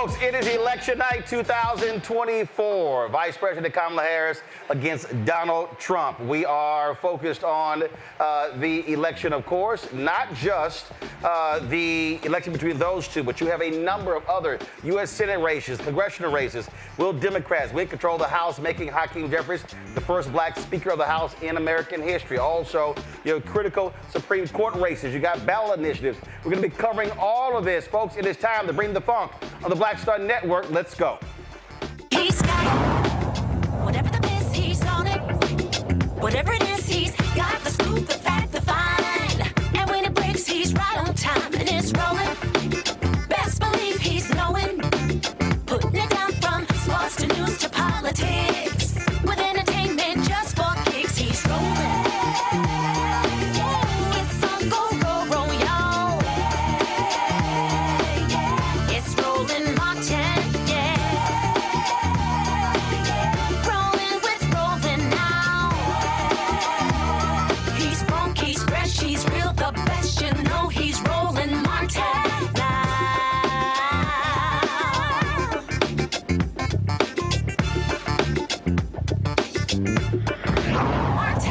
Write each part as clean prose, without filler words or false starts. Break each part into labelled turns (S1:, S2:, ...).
S1: folks, it is election night 2024. Vice President Kamala Harris against Donald Trump. We are focused on the election, of course, not just the election between those two, but you have a number of other U.S. Senate races, congressional races. Will Democrats win control of the House, making Hakeem Jeffries the first black Speaker of the House in American history? Also, your critical Supreme Court races. You got ballot initiatives. We're going to be covering all of this, folks. It is time to bring the funk on the Black Star Network. Let's go.
S2: He's got whatever the miss, he's on it. Whatever it is, he's got the scoop, the fact, the find. And when it breaks, he's right on time and it's rolling. Best believe he's knowing. Putting it down from sports to news to politics. With entertainment just for kicks, he's rolling. It's on go, roll, roll, y'all. It's rolling Martin, yeah. Rolling with rolling now. He's funk, he's fresh, he's real, the best, you know he's rolling Martin now. Martin.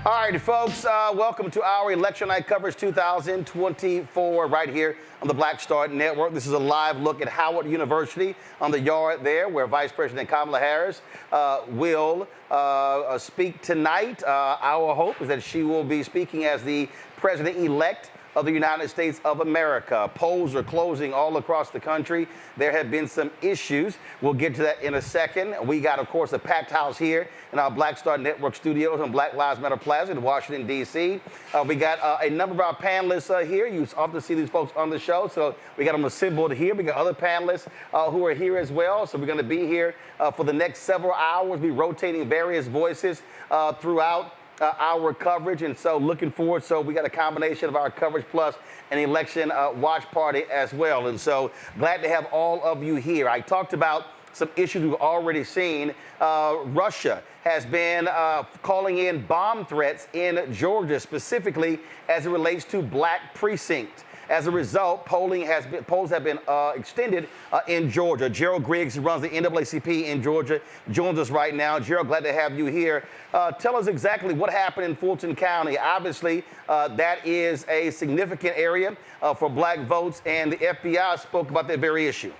S1: All right, folks, welcome to our Election Night coverage 2024 right here on the Black Star Network. This is a live look at Howard University on the yard there where Vice President Kamala Harris will speak tonight. Our hope is that she will be speaking as the president-elect of the United States of America. Polls are closing all across the country. There have been some issues. We'll get to that in a second. We got, of course, a packed house here in our Black Star Network studios on Black Lives Matter Plaza in Washington, D.C. We got a number of our panelists here. You often see these folks on the show, so we got them assembled here. We got other panelists who are here as well. So we're going to be here for the next several hours, be rotating various voices throughout our coverage, and so looking forward. So we got a combination of our coverage plus an election watch party as well, and so glad to have all of you here. I talked about some issues we've already seen. Russia has been calling in bomb threats in Georgia, specifically as it relates to black precincts. As a result, polls have been extended in Georgia. Gerald Griggs, who runs the NAACP in Georgia, joins us right now. Gerald, glad to have you here. Tell us exactly what happened in Fulton County. Obviously, that is a significant area for black votes, and the FBI spoke about that very issue.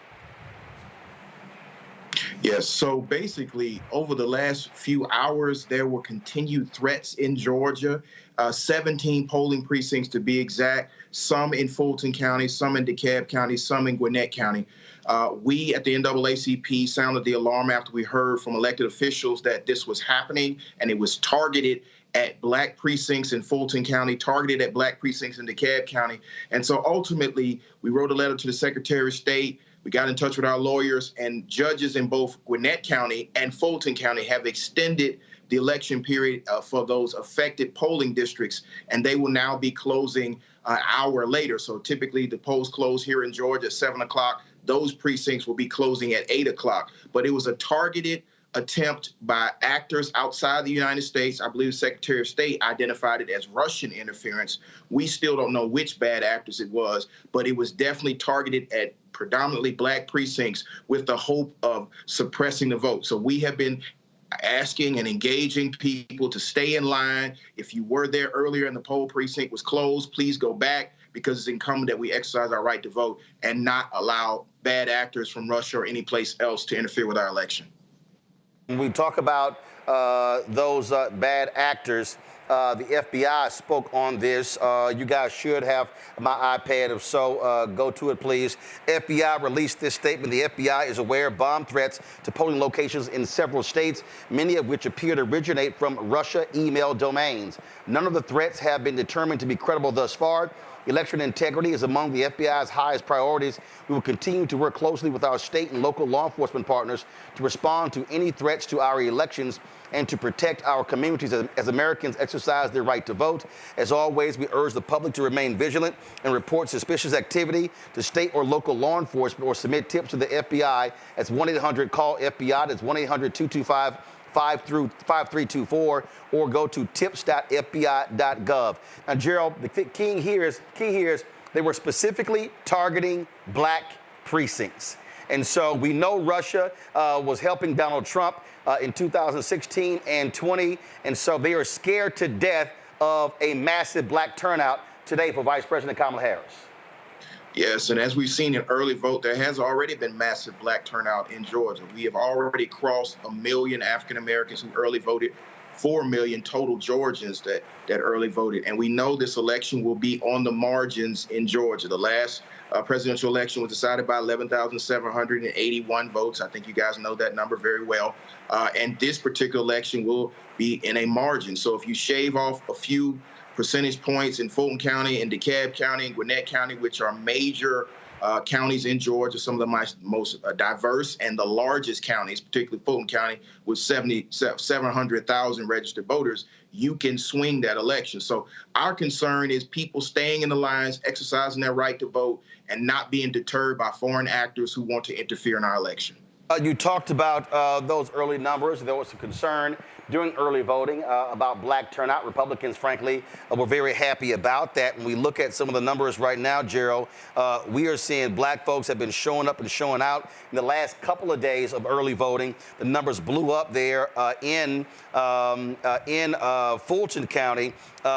S3: Yes, so basically, over the last few hours, there were continued threats in Georgia, 17 polling precincts to be exact, some in Fulton County, some in DeKalb County, some in Gwinnett County. We at the NAACP sounded the alarm after we heard from elected officials that this was happening, and it was targeted at black precincts in Fulton County, targeted at black precincts in DeKalb County. And so ultimately, we wrote a letter to the Secretary of State. We got in touch with our lawyers, and judges in both Gwinnett County and Fulton County have extended the election period for those affected polling districts, and they will now be closing an hour later. So typically the polls close here in Georgia at 7 o'clock. Those precincts will be closing at 8 o'clock. But it was a targeted attempt by actors outside the United States. I believe the Secretary of State identified it as Russian interference. We still don't know which bad actors it was, but it was definitely targeted at predominantly black precincts with the hope of suppressing the vote. So we have been asking and engaging people to stay in line. If you were there earlier and the poll precinct was closed, please go back, because it's incumbent that we exercise our right to vote and not allow bad actors from Russia or any place else to interfere with our election.
S1: When we talk about those bad actors, the FBI spoke on this. You guys should have my iPad. If so, go to it, please. FBI released this statement. The FBI is aware of bomb threats to polling locations in several states, many of which appear to originate from Russia email domains. None of the threats have been determined to be credible thus far. Election integrity is among the FBI's highest priorities. We will continue to work closely with our state and local law enforcement partners to respond to any threats to our elections and to protect our communities as Americans exercise their right to vote. As always, we urge the public to remain vigilant and report suspicious activity to state or local law enforcement or submit tips to the FBI. That's 1-800-CALL-FBI. That's 1-800-225-5324 or go to tips.fbi.gov. Now, Gerald, the key here is they were specifically targeting black precincts. And so we know Russia was helping Donald Trump in 2016 and 20. And so they are scared to death of a massive black turnout today for Vice President Kamala Harris.
S3: Yes, and as we've seen in early vote, there has already been massive black turnout in Georgia. We have already crossed 1 million African Americans who early voted, 4 million total Georgians that early voted. And we know this election will be on the margins in Georgia. The last presidential election was decided by 11,781 votes. I think you guys know that number very well. And this particular election will be in a margin. So if you shave off a few percentage points in Fulton County and DeKalb County and Gwinnett County, which are major counties in Georgia, some of the most diverse and the largest counties, particularly Fulton County, with 700,000 registered voters, you can swing that election. So our concern is people staying in the lines, exercising their right to vote, and not being deterred by foreign actors who want to interfere in our election.
S1: You talked about those early numbers. There was some concern during early voting about black turnout. Republicans, frankly, were very happy about that. When we look at some of the numbers right now, Gerald, we are seeing black folks have been showing up and showing out in the last couple of days of early voting. The numbers blew up there in Fulton County.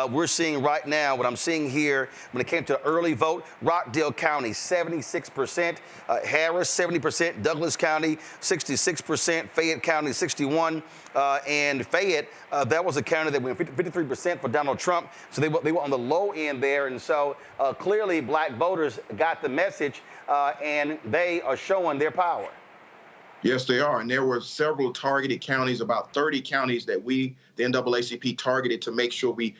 S1: We're seeing right now, what I'm seeing here, when it came to early vote, Rockdale County, 76%, Harris, 70%, Douglas County, 66%, Fayette County, 61%, and Fayette, that was a county that went 53% for Donald Trump. So they were on the low end there. And so clearly black voters got the message and they are showing their power.
S3: Yes, they are. And there were several targeted counties, about 30 counties that we, the NAACP, targeted to make sure we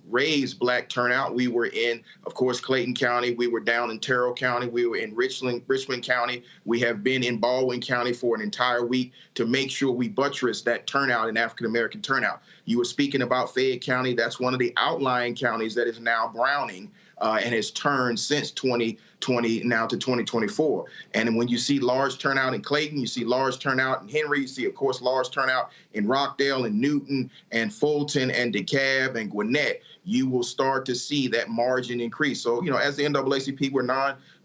S3: raised black turnout. We were in, of course, Clayton County. We were down in Terrell County. We were in Richmond County. We have been in Baldwin County for an entire week to make sure we buttress that turnout and African-American turnout. You were speaking about Fayette County. That's one of the outlying counties that is now browning and has turned since 2020 now to 2024. And when you see large turnout in Clayton, you see large turnout in Henry, you see, of course, large turnout in Rockdale and Newton and Fulton and DeKalb and Gwinnett, you will start to see that margin increase. So, you know, as the NAACP, we're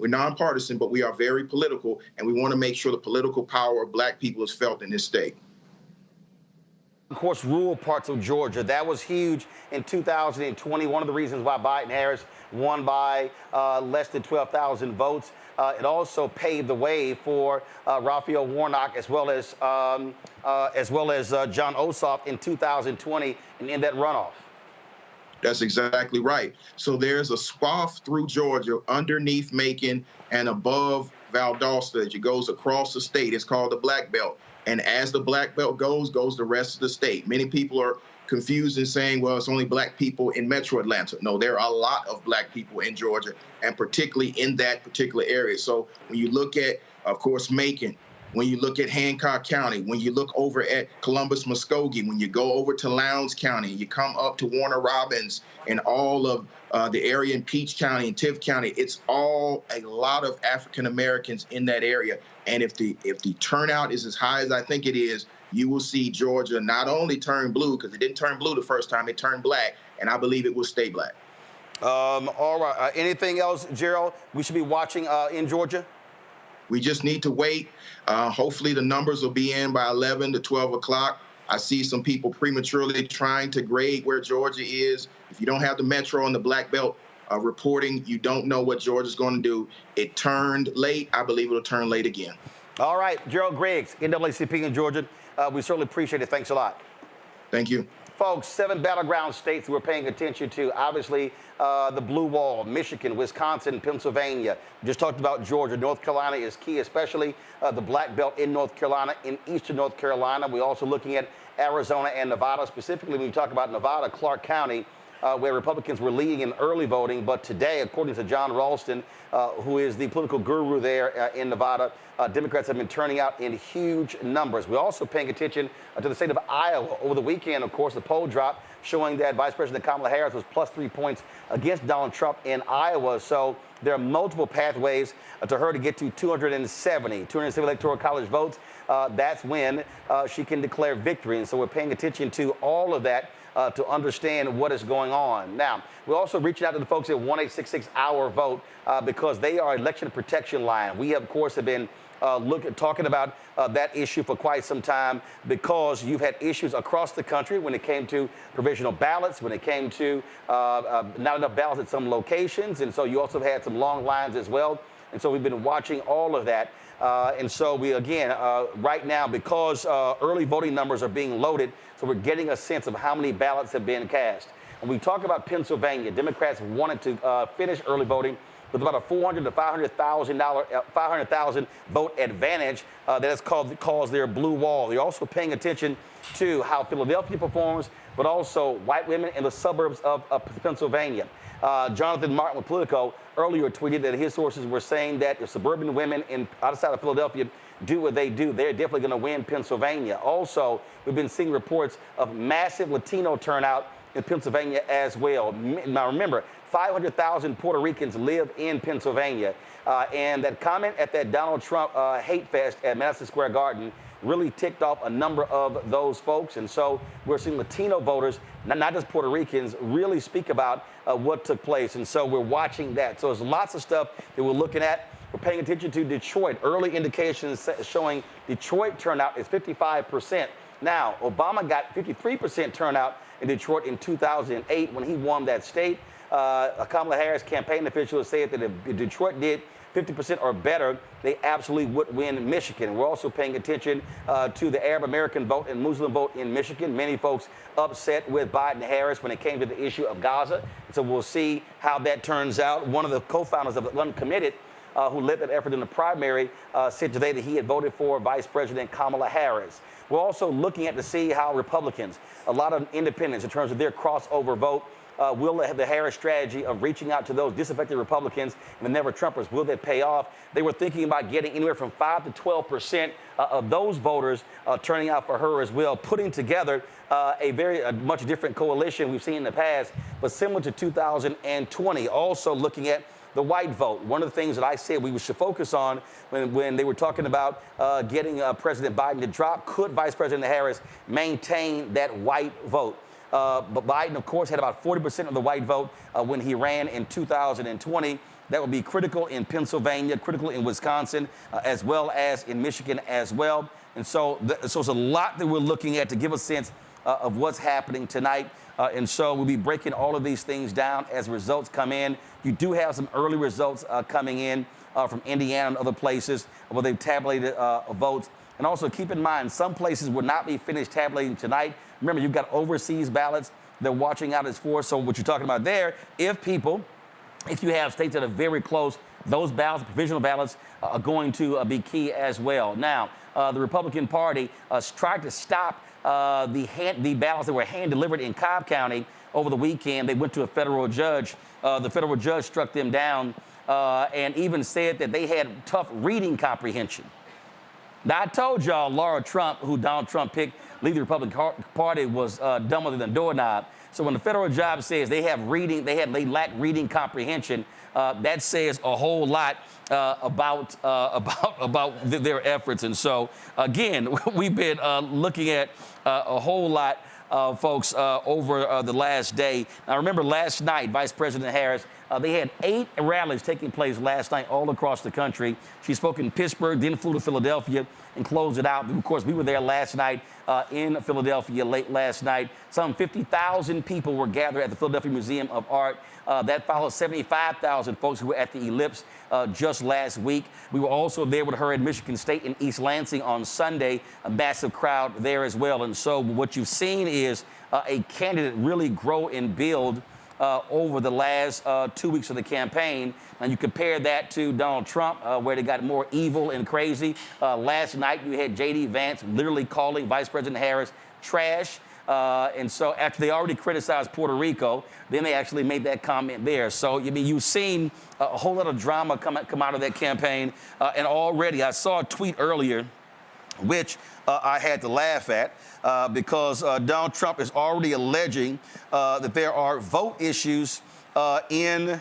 S3: nonpartisan, but we are very political, and we want to make sure the political power of black people is felt in this state.
S1: Of course, rural parts of Georgia, that was huge in 2020. One of the reasons why Biden-Harris won by less than 12,000 votes. It also paved the way for Raphael Warnock as well as John Ossoff in 2020 and in that runoff.
S3: That's exactly right. So there's a swath through Georgia underneath Macon and above Valdosta as it goes across the state. It's called the Black Belt. And as the Black Belt goes the rest of the state. Many people are confused and saying, well, it's only black people in Metro Atlanta. No, there are a lot of black people in Georgia, and particularly in that particular area. So when you look at, of course, Macon, when you look at Hancock County, when you look over at Columbus, Muskogee, when you go over to Lowndes County, you come up to Warner Robins and all of the area in Peach County and Tift County, it's all a lot of African Americans in that area. And if the turnout is as high as I think it is, you will see Georgia not only turn blue, because it didn't turn blue the first time, it turned black, and I believe it will stay black.
S1: All right. Anything else, Gerald, we should be watching in Georgia?
S3: We just need to wait. Hopefully the numbers will be in by 11 to 12 o'clock. I see some people prematurely trying to grade where Georgia is. If you don't have the Metro and the Black Belt reporting, you don't know what Georgia's going to do. It turned late. I believe it'll turn late again. All
S1: right, Gerald Griggs, NAACP in Georgia. We certainly appreciate it. Thanks a lot.
S3: Thank you.
S1: Folks, 7 battleground states we're paying attention to. Obviously, the blue wall, Michigan, Wisconsin, Pennsylvania. We just talked about Georgia. North Carolina is key, especially the Black Belt in North Carolina, in eastern North Carolina. We're also looking at Arizona and Nevada. Specifically, when we talk about Nevada, Clark County, where Republicans were leading in early voting. But today, according to John Ralston, who is the political guru there in Nevada, Democrats have been turning out in huge numbers. We're also paying attention to the state of Iowa. Over the weekend, of course, the poll dropped showing that Vice President Kamala Harris was plus 3 points against Donald Trump in Iowa. So there are multiple pathways to her to get to 270 Electoral College votes. That's when she can declare victory. And so we're paying attention to all of that to understand what is going on. Now, we're also reaching out to the folks at 1-866-OUR-VOTE because they are election protection line. We, of course, have been talking about that issue for quite some time because you've had issues across the country when it came to provisional ballots, when it came to not enough ballots at some locations. And so you also had some long lines as well. And so we've been watching all of that. And so we, again, right now, because early voting numbers are being loaded, so we're getting a sense of how many ballots have been cast. When we talk about Pennsylvania, Democrats wanted to finish early voting with about a $400,000 to $500,000 vote advantage that has caused their blue wall. They're also paying attention to how Philadelphia performs, but also white women in the suburbs of Pennsylvania. Jonathan Martin with Politico earlier tweeted that his sources were saying that if suburban women outside of Philadelphia do what they do, they're definitely going to win Pennsylvania. Also, we've been seeing reports of massive Latino turnout in Pennsylvania as well. Now, remember, 500,000 Puerto Ricans live in Pennsylvania. And that comment at that Donald Trump hate fest at Madison Square Garden really ticked off a number of those folks. And so we're seeing Latino voters, not just Puerto Ricans, really speak about what took place. And so we're watching that. So there's lots of stuff that we're looking at. We're paying attention to Detroit. Early indications showing Detroit turnout is 55%. Now, Obama got 53% turnout in Detroit in 2008 when he won that state. Kamala Harris campaign officials said that if Detroit did 50% or better, they absolutely would win Michigan. We're also paying attention to the Arab American vote and Muslim vote in Michigan. Many folks upset with Biden-Harris when it came to the issue of Gaza. So we'll see how that turns out. One of the co-founders of the Uncommitted, who led that effort in the primary, said today that he had voted for Vice President Kamala Harris. We're also looking at to see how Republicans, a lot of independents in terms of their crossover vote, will have the Harris strategy of reaching out to those disaffected Republicans and the never Trumpers, will that pay off? They were thinking about getting anywhere from 5 to 12% of those voters turning out for her as well, putting together a much different coalition we've seen in the past, but similar to 2020. Also looking at the white vote. One of the things that I said we should focus on when they were talking about getting President Biden to drop, could Vice President Harris maintain that white vote? But Biden, of course, had about 40% of the white vote when he ran in 2020. That would be critical in Pennsylvania, critical in Wisconsin, as well as in Michigan as well. And so it's a lot that we're looking at to give a sense of what's happening tonight. And so we'll be breaking all of these things down as results come in. You do have some early results coming in from Indiana and other places where they've tabulated votes. And also keep in mind, some places will not be finished tabulating tonight. Remember, you've got overseas ballots they're watching out as for. So what you're talking about there, if you have states that are very close, those ballots, provisional ballots, are going to be key as well. Now, the Republican Party tried to stop the ballots that were hand-delivered in Cobb County over the weekend. They went to a federal judge. The federal judge struck them down and even said that they had tough reading comprehension. Now, I told y'all Laura Trump, who Donald Trump picked, lead the Republican Party, was dumber than a doorknob. So when the federal judge says they lack reading comprehension, that says a whole lot about their efforts. And so, again, we've been looking at a whole lot, folks, over the last day. Now, remember last night, Vice President Harris, they had 8 rallies taking place last night all across the country. She spoke in Pittsburgh, then flew to Philadelphia and closed it out. Of course, we were there last night in Philadelphia late last night. Some 50,000 people were gathered at the Philadelphia Museum of Art. That followed 75,000 folks who were at the Ellipse just last week. We were also there with her at Michigan State in East Lansing on Sunday, a massive crowd there as well. And so what you've seen is a candidate really grow and build over the last 2 weeks of the campaign. And you compare that to Donald Trump, where they got more evil and crazy. Last night, you had J.D. Vance literally calling Vice President Harris trash. And so after they already criticized Puerto Rico, then they actually made that comment there. So, I mean, you've seen a whole lot of drama come out of that campaign. And already I saw a tweet earlier, which I had to laugh at because Donald Trump is already alleging that there are vote issues in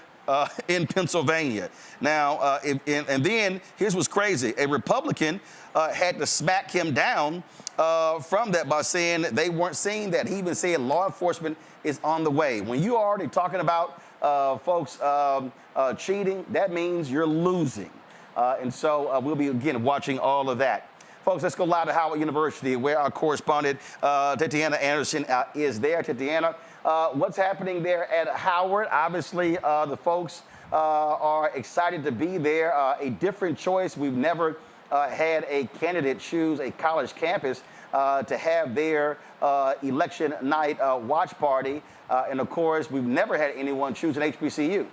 S1: Pennsylvania. Now, and then here's what's crazy. A Republican had to smack him down from that by saying that they weren't seeing that. He even said law enforcement is on the way. When you're already talking about folks cheating, that means you're losing. And so we'll be, again, watching all of that. Folks, let's go live to Howard University, where our correspondent, Tatiana Anderson, is there. Tatiana, what's happening there at Howard? Obviously, the folks are excited to be there. A different choice. We've never had a candidate choose a college campus to have their election night watch party. And, of course, we've never had anyone choose an HBCU.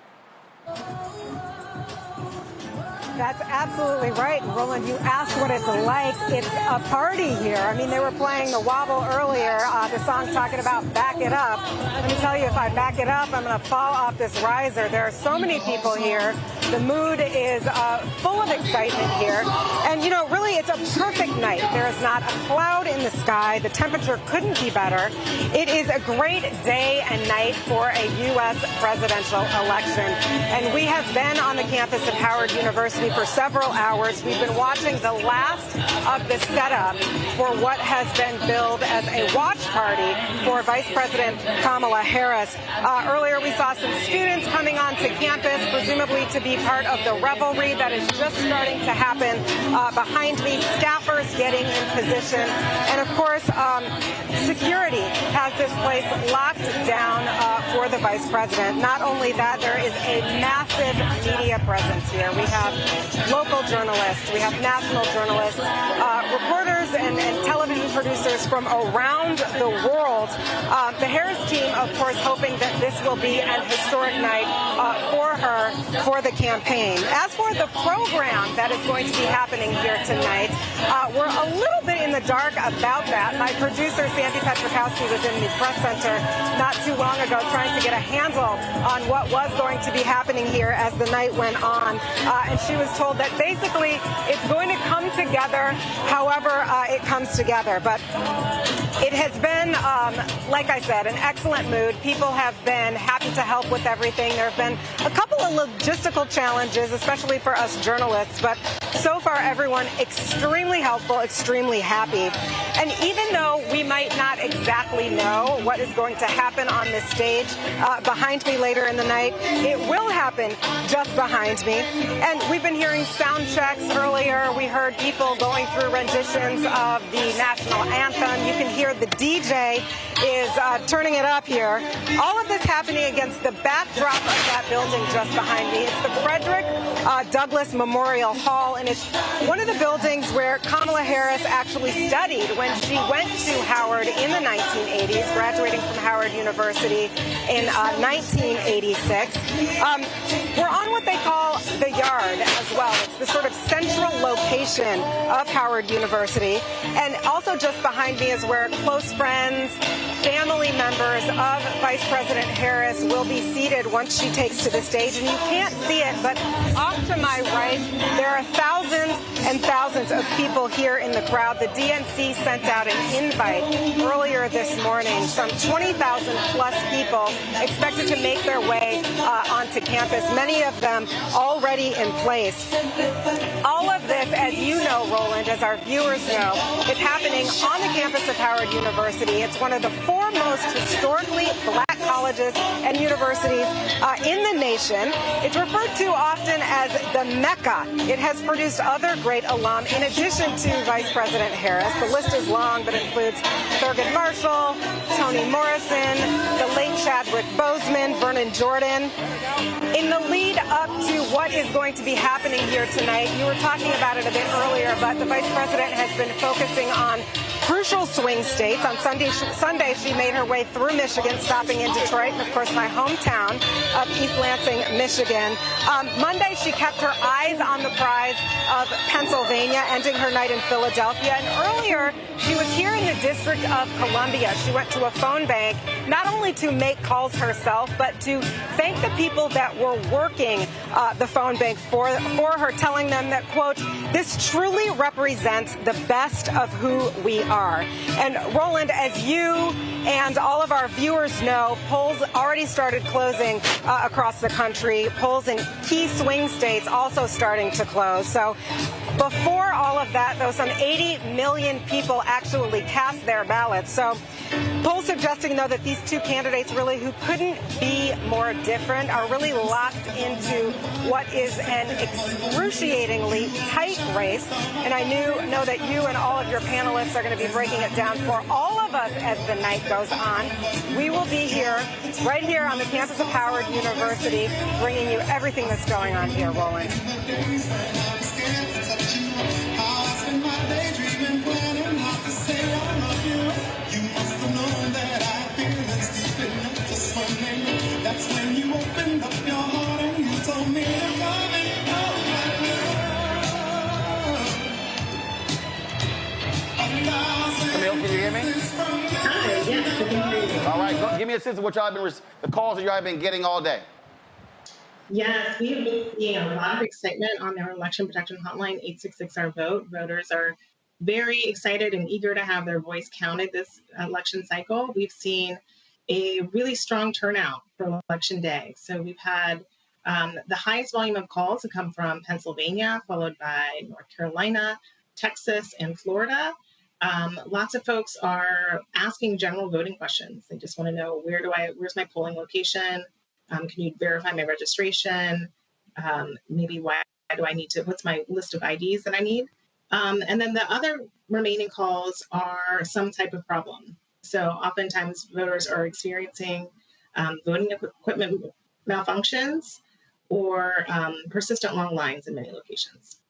S4: That's absolutely right. Roland, you asked what it's like. It's a party here. I mean, they were playing the wobble earlier, the song talking about back it up. Let me tell you, if I back it up, I'm going to fall off this riser. There are so many people here. The mood is full of excitement here. And, you know, really, it's a perfect night. There is not a cloud in the sky. The temperature couldn't be better. It is a great day and night for a U.S. presidential election. And we have been on the campus of Howard University for several hours. We've been watching the last of the setup for what has been billed as a watch party for Vice President Kamala Harris. Earlier, we saw some students coming onto campus, presumably to be part of the revelry that is just starting to happen. Behind me, staffers getting in position. And, of course, security has this place locked down for the Vice President. Not only that, there is a massive media presence here. We have local journalists, we have national journalists, reporters and television producers from around the world. The Harris team, of course, hoping that this will be an historic night for her, for the campaign. As for the program that is going to be happening here tonight, we're a little bit in the dark about that. My producer, Sandy Petrikowski, was in the press center not too long ago trying to get a handle on what was going to be happening here as the night went on. And she was told that basically it's going to come together however it comes together. But it has been, like I said, an excellent mood. People have been happy to help with everything. There have been a couple of logistical challenges, especially for us journalists. But so far, everyone extremely helpful, extremely happy. And even though we might not exactly know what is going to happen on this stage behind me later in the night, it will happen just behind me. And we've been hearing sound checks earlier. We heard people going through renditions of the national anthem. You can hear the DJ is turning it up here. All of this happening against the backdrop of that building just behind me. It's the Frederick Douglass Memorial Hall, and it's one of the buildings where Kamala Harris actually studied when she went to Howard in the 1980s, graduating from Howard University in 1986. We're on what they call the Yard as well. It's the sort of central location of Howard University. And also just behind me is where close friends, family members of Vice President Harris will be seated once she takes to the stage. And you can't see it, but off to my right, there are thousands and thousands of people here in the crowd. The DNC sent out an invite earlier this morning. Some 20,000 plus people expected to make their way onto campus, many of them already in place. All of this, as you know, Roland, as our viewers know, is happening on the campus of Howard University. It's one of the foremost historically black colleges and universities in the nation. It's referred to often as the Mecca. It has produced other great alum in addition to Vice President Harris. The list is long, but includes Thurgood Marshall, Toni Morrison, the late Chadwick Boseman, Vernon Jordan. In the lead up to what is going to be happening here tonight, you were talking about it a bit earlier, but the Vice President has been focusing on crucial swing states. On Sunday, she made her way through Michigan, stopping in Detroit, and of course my hometown of East Lansing, Michigan. Monday, she kept her eyes on the prize of Pennsylvania, ending her night in Philadelphia. And earlier, she was here in the District of Columbia. She went to a phone bank, not only to make calls herself, but to thank the people that were working the phone bank for her, telling them that, quote, this truly represents the best of who we are. And Roland, as you and all of our viewers know, polls already started closing across the country. Polls in key swing states also starting to close. So before all of that, though, some 80 million people actually cast their ballots. So polls suggesting, though, that these two candidates really who couldn't be more different are really locked into what is an excruciatingly tight race. And I know that you and all of your panelists are going to be breaking it down for all of us as the night goes on. We will be here, right here on the campus of Howard University, bringing you everything that's going on here, Roland.
S5: That's when you opened up your heart and you told me to come and
S1: Camille, can you hear me?
S6: Hi, yes, I can hear you.
S1: All right, give me a sense of what y'all have been, the calls that y'all have been getting all day.
S6: Yes, we have been seeing a lot of excitement on our election protection hotline, 866-OUR-VOTE. Voters are very excited and eager to have their voice counted this election cycle. We've seen a really strong turnout for Election Day. So we've had the highest volume of calls to come from Pennsylvania, followed by North Carolina, Texas, and Florida. Lots of folks are asking general voting questions. They just want to know, where's my polling location? Can you verify my registration? Maybe why do I need to, what's my list of IDs that I need? And then the other remaining calls are some type of problem. So oftentimes voters are experiencing voting equipment malfunctions or persistent long lines in many locations.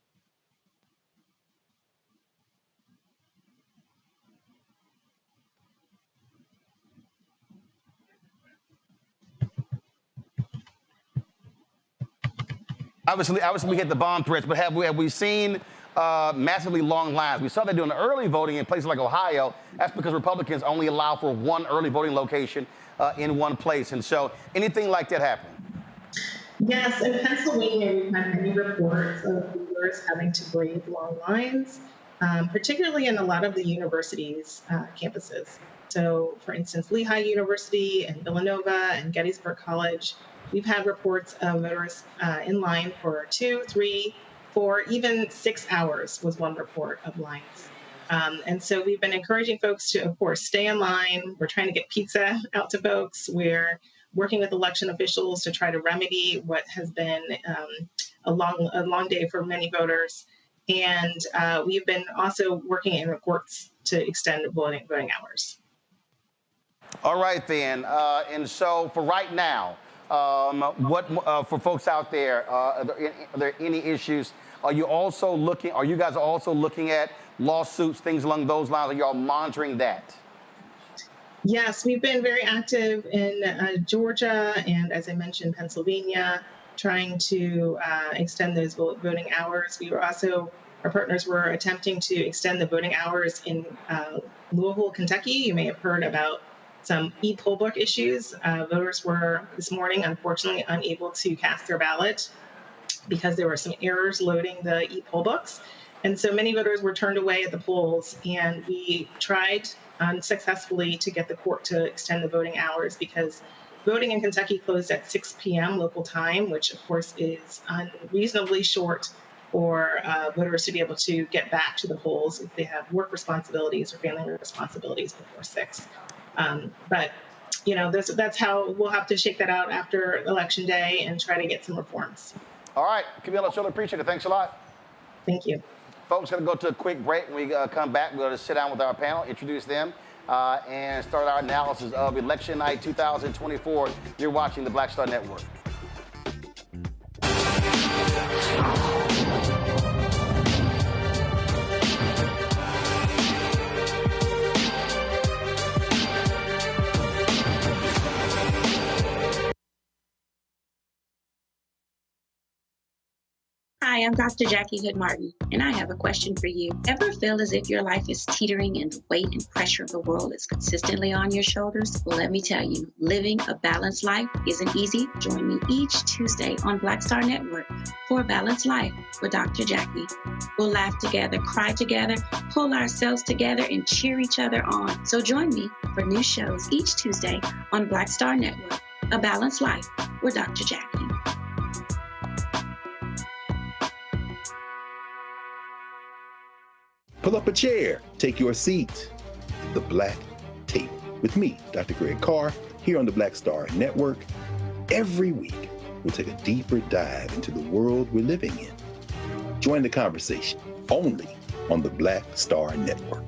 S1: Obviously, we hit the bomb threats, but have we seen massively long lines? We saw that during the early voting in places like Ohio. That's because Republicans only allow for one early voting location in one place. And so anything like that happening?
S6: Yes, in Pennsylvania, we've had many reports of voters having to brave long lines, particularly in a lot of the universities' campuses. So, for instance, Lehigh University and Villanova and Gettysburg College, we've had reports of voters in line for 2, 3, 4, even 6 hours was one report of lines. And so we've been encouraging folks to, of course, stay in line. We're trying to get pizza out to folks. We're working with election officials to try to remedy what has been a long day for many voters. And we've been also working in the courts to extend voting hours.
S1: All right, then. And so for right now, for folks out there, are there any issues? Are you guys also looking at lawsuits, things along those lines? Are y'all monitoring that?
S6: Yes, we've been very active in Georgia and, as I mentioned, Pennsylvania, trying to extend those voting hours. Our partners were attempting to extend the voting hours in Louisville, Kentucky. You may have heard about some e-poll book issues. Voters were this morning, unfortunately, unable to cast their ballot because there were some errors loading the e-poll books. And so many voters were turned away at the polls, and we tried unsuccessfully to get the court to extend the voting hours because voting in Kentucky closed at 6 p.m. local time, which of course is unreasonably short for voters to be able to get back to the polls if they have work responsibilities or family responsibilities before 6. But that's how we'll have to shake that out after Election Day and try to get some reforms.
S1: All right, Camille, I surely appreciate it. Thanks a lot.
S6: Thank you.
S1: Folks, going to go to a quick break. When we come back, we're going to sit down with our panel, introduce them, and start our analysis of Election Night 2024. You're watching the Black Star Network.
S7: Hi, I'm Dr. Jackie Hood Martin, and I have a question for you. Ever feel as if your life is teetering and the weight and pressure of the world is consistently on your shoulders? Well, let me tell you, living a balanced life isn't easy. Join me each Tuesday on Black Star Network for A Balanced Life with Dr. Jackie. We'll laugh together, cry together, pull ourselves together, and cheer each other on. So join me for new shows each Tuesday on Black Star Network, A Balanced Life with Dr. Jackie.
S8: Pull up a chair, take your seat at the Black Table with me, Dr. Greg Carr, here on the Black Star Network. Every week, we'll take a deeper dive into the world we're living in. Join the conversation only on the Black Star Network.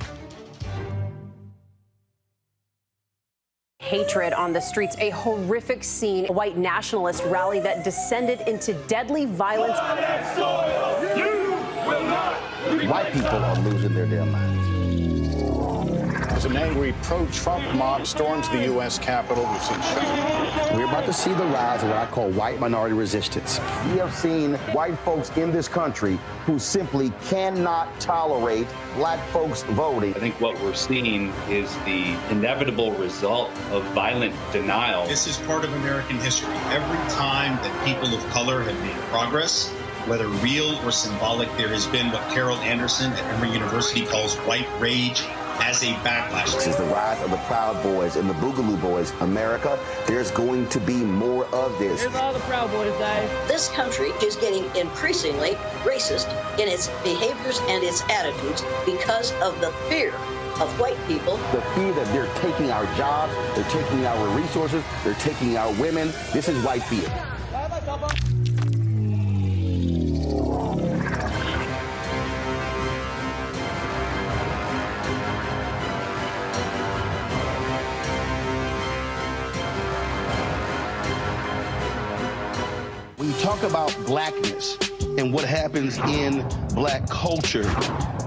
S9: Hatred on the streets, a horrific scene, a white nationalist rally that descended into deadly violence.
S1: White people are losing their damn minds.
S10: As an angry pro-Trump mob storms the U.S. Capitol, we've seen shooting.
S1: We're about to see the rise of what I call white minority resistance. We have seen white folks in this country who simply cannot tolerate black folks voting.
S11: I think what we're seeing is the inevitable result of violent denial.
S12: This is part of American history. Every time that people of color have made progress, whether real or symbolic, there has been what Carol Anderson at Emory University calls white rage as a backlash.
S1: This is the rise of the Proud Boys and the Boogaloo Boys. America, there's going to be more of this.
S13: Here's all the Proud Boys, Dave.
S14: This country is getting increasingly racist in its behaviors and its attitudes because of the fear of white people.
S1: The fear that they're taking our jobs, they're taking our resources, they're taking our women. This is white fear. When you talk about blackness and what happens in black culture,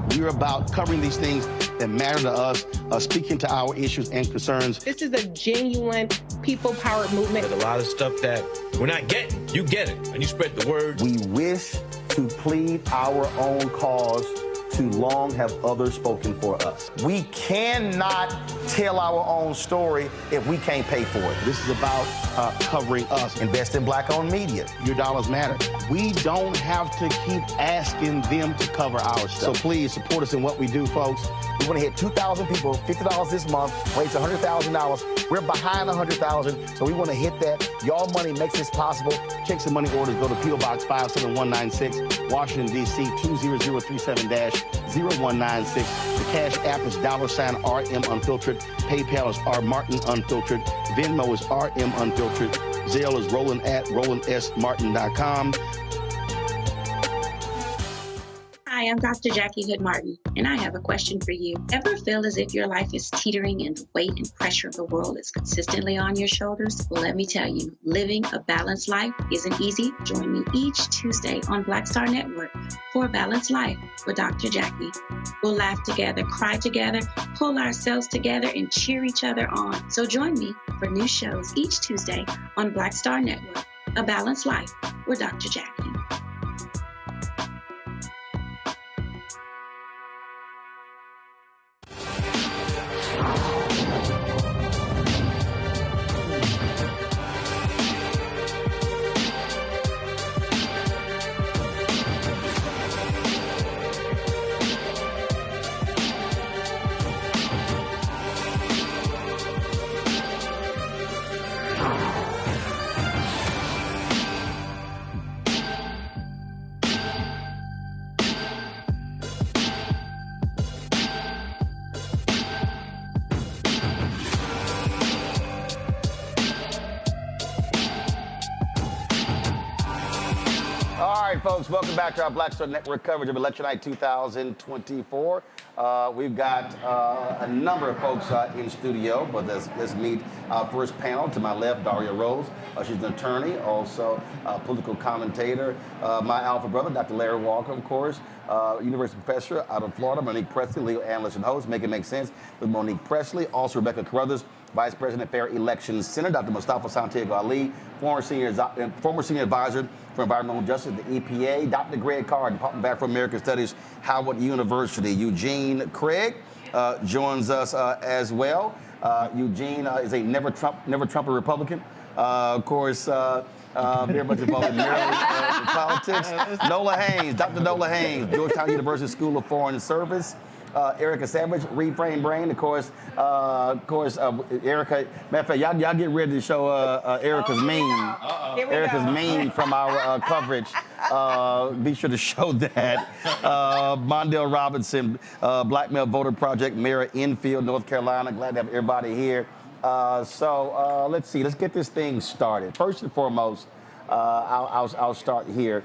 S1: we're about covering these things that matter to us, speaking to our issues and concerns.
S15: This is a genuine people-powered movement.
S16: There's a lot of stuff that we're not getting. You get it, and you spread the word.
S1: We wish to plead our own cause. Too long have others spoken for us. We cannot tell our own story if we can't pay for it. This is about covering us. Invest in black-owned media. Your dollars matter. We don't have to keep asking them to cover our stuff. So please support us in what we do, folks. We want to hit 2,000 people, $50 this month, raise $100,000. We're behind $100,000, so we want to hit that. Y'all money makes this possible. Checks and money orders go to P.O. Box 57196, Washington, D.C. 20037-0196. The Cash App is $RM Unfiltered. PayPal is R Martin Unfiltered. Venmo is RM Unfiltered. Zelle is Roland at RolandSMartin.com.
S7: Hi, I'm Dr. Jackie Hood Martin, and I have a question for you. Ever feel as if your life is teetering and the weight and pressure of the world is consistently on your shoulders? Well, let me tell you, living a balanced life isn't easy. Join me each Tuesday on Black Star Network for A Balanced Life with Dr. Jackie. We'll laugh together, cry together, pull ourselves together, and cheer each other on. So join me for new shows each Tuesday on Black Star Network, A Balanced Life with Dr. Jackie.
S1: All right, folks, welcome back to our Black Star Network coverage of Election Night 2024. We've got a number of folks in studio, but let's meet our first panel. To my left, Daria Rose. She's an attorney, also a political commentator. My alpha brother, Dr. Larry Walker, of course, university professor out of Florida. Monique Presley, legal analyst and host. Make It Make Sense with Monique Presley. Also, Rebecca Carruthers, Vice President Fair Elections Center, Dr. Mustafa Santiago Ali, former senior advisor for environmental justice at the EPA, Dr. Greg Carr, Department of Afro-American Studies, Howard University. Eugene Craig joins us as well. Eugene is a never Trumper Republican. Of course, very much involved in Maryland politics. Nola Haynes, Dr. Nola Haynes, Georgetown University School of Foreign Service. Erica Savage, Reframe Brain, of course, Erica. Matter of fact, y'all get ready to show Erica's meme. Erica's meme from our coverage. Be sure to show that. Mondale Robinson, Black Male Voter Project, Mayor of Enfield, North Carolina. Glad to have everybody here. So let's see. Let's get this thing started. First and foremost, I'll start here.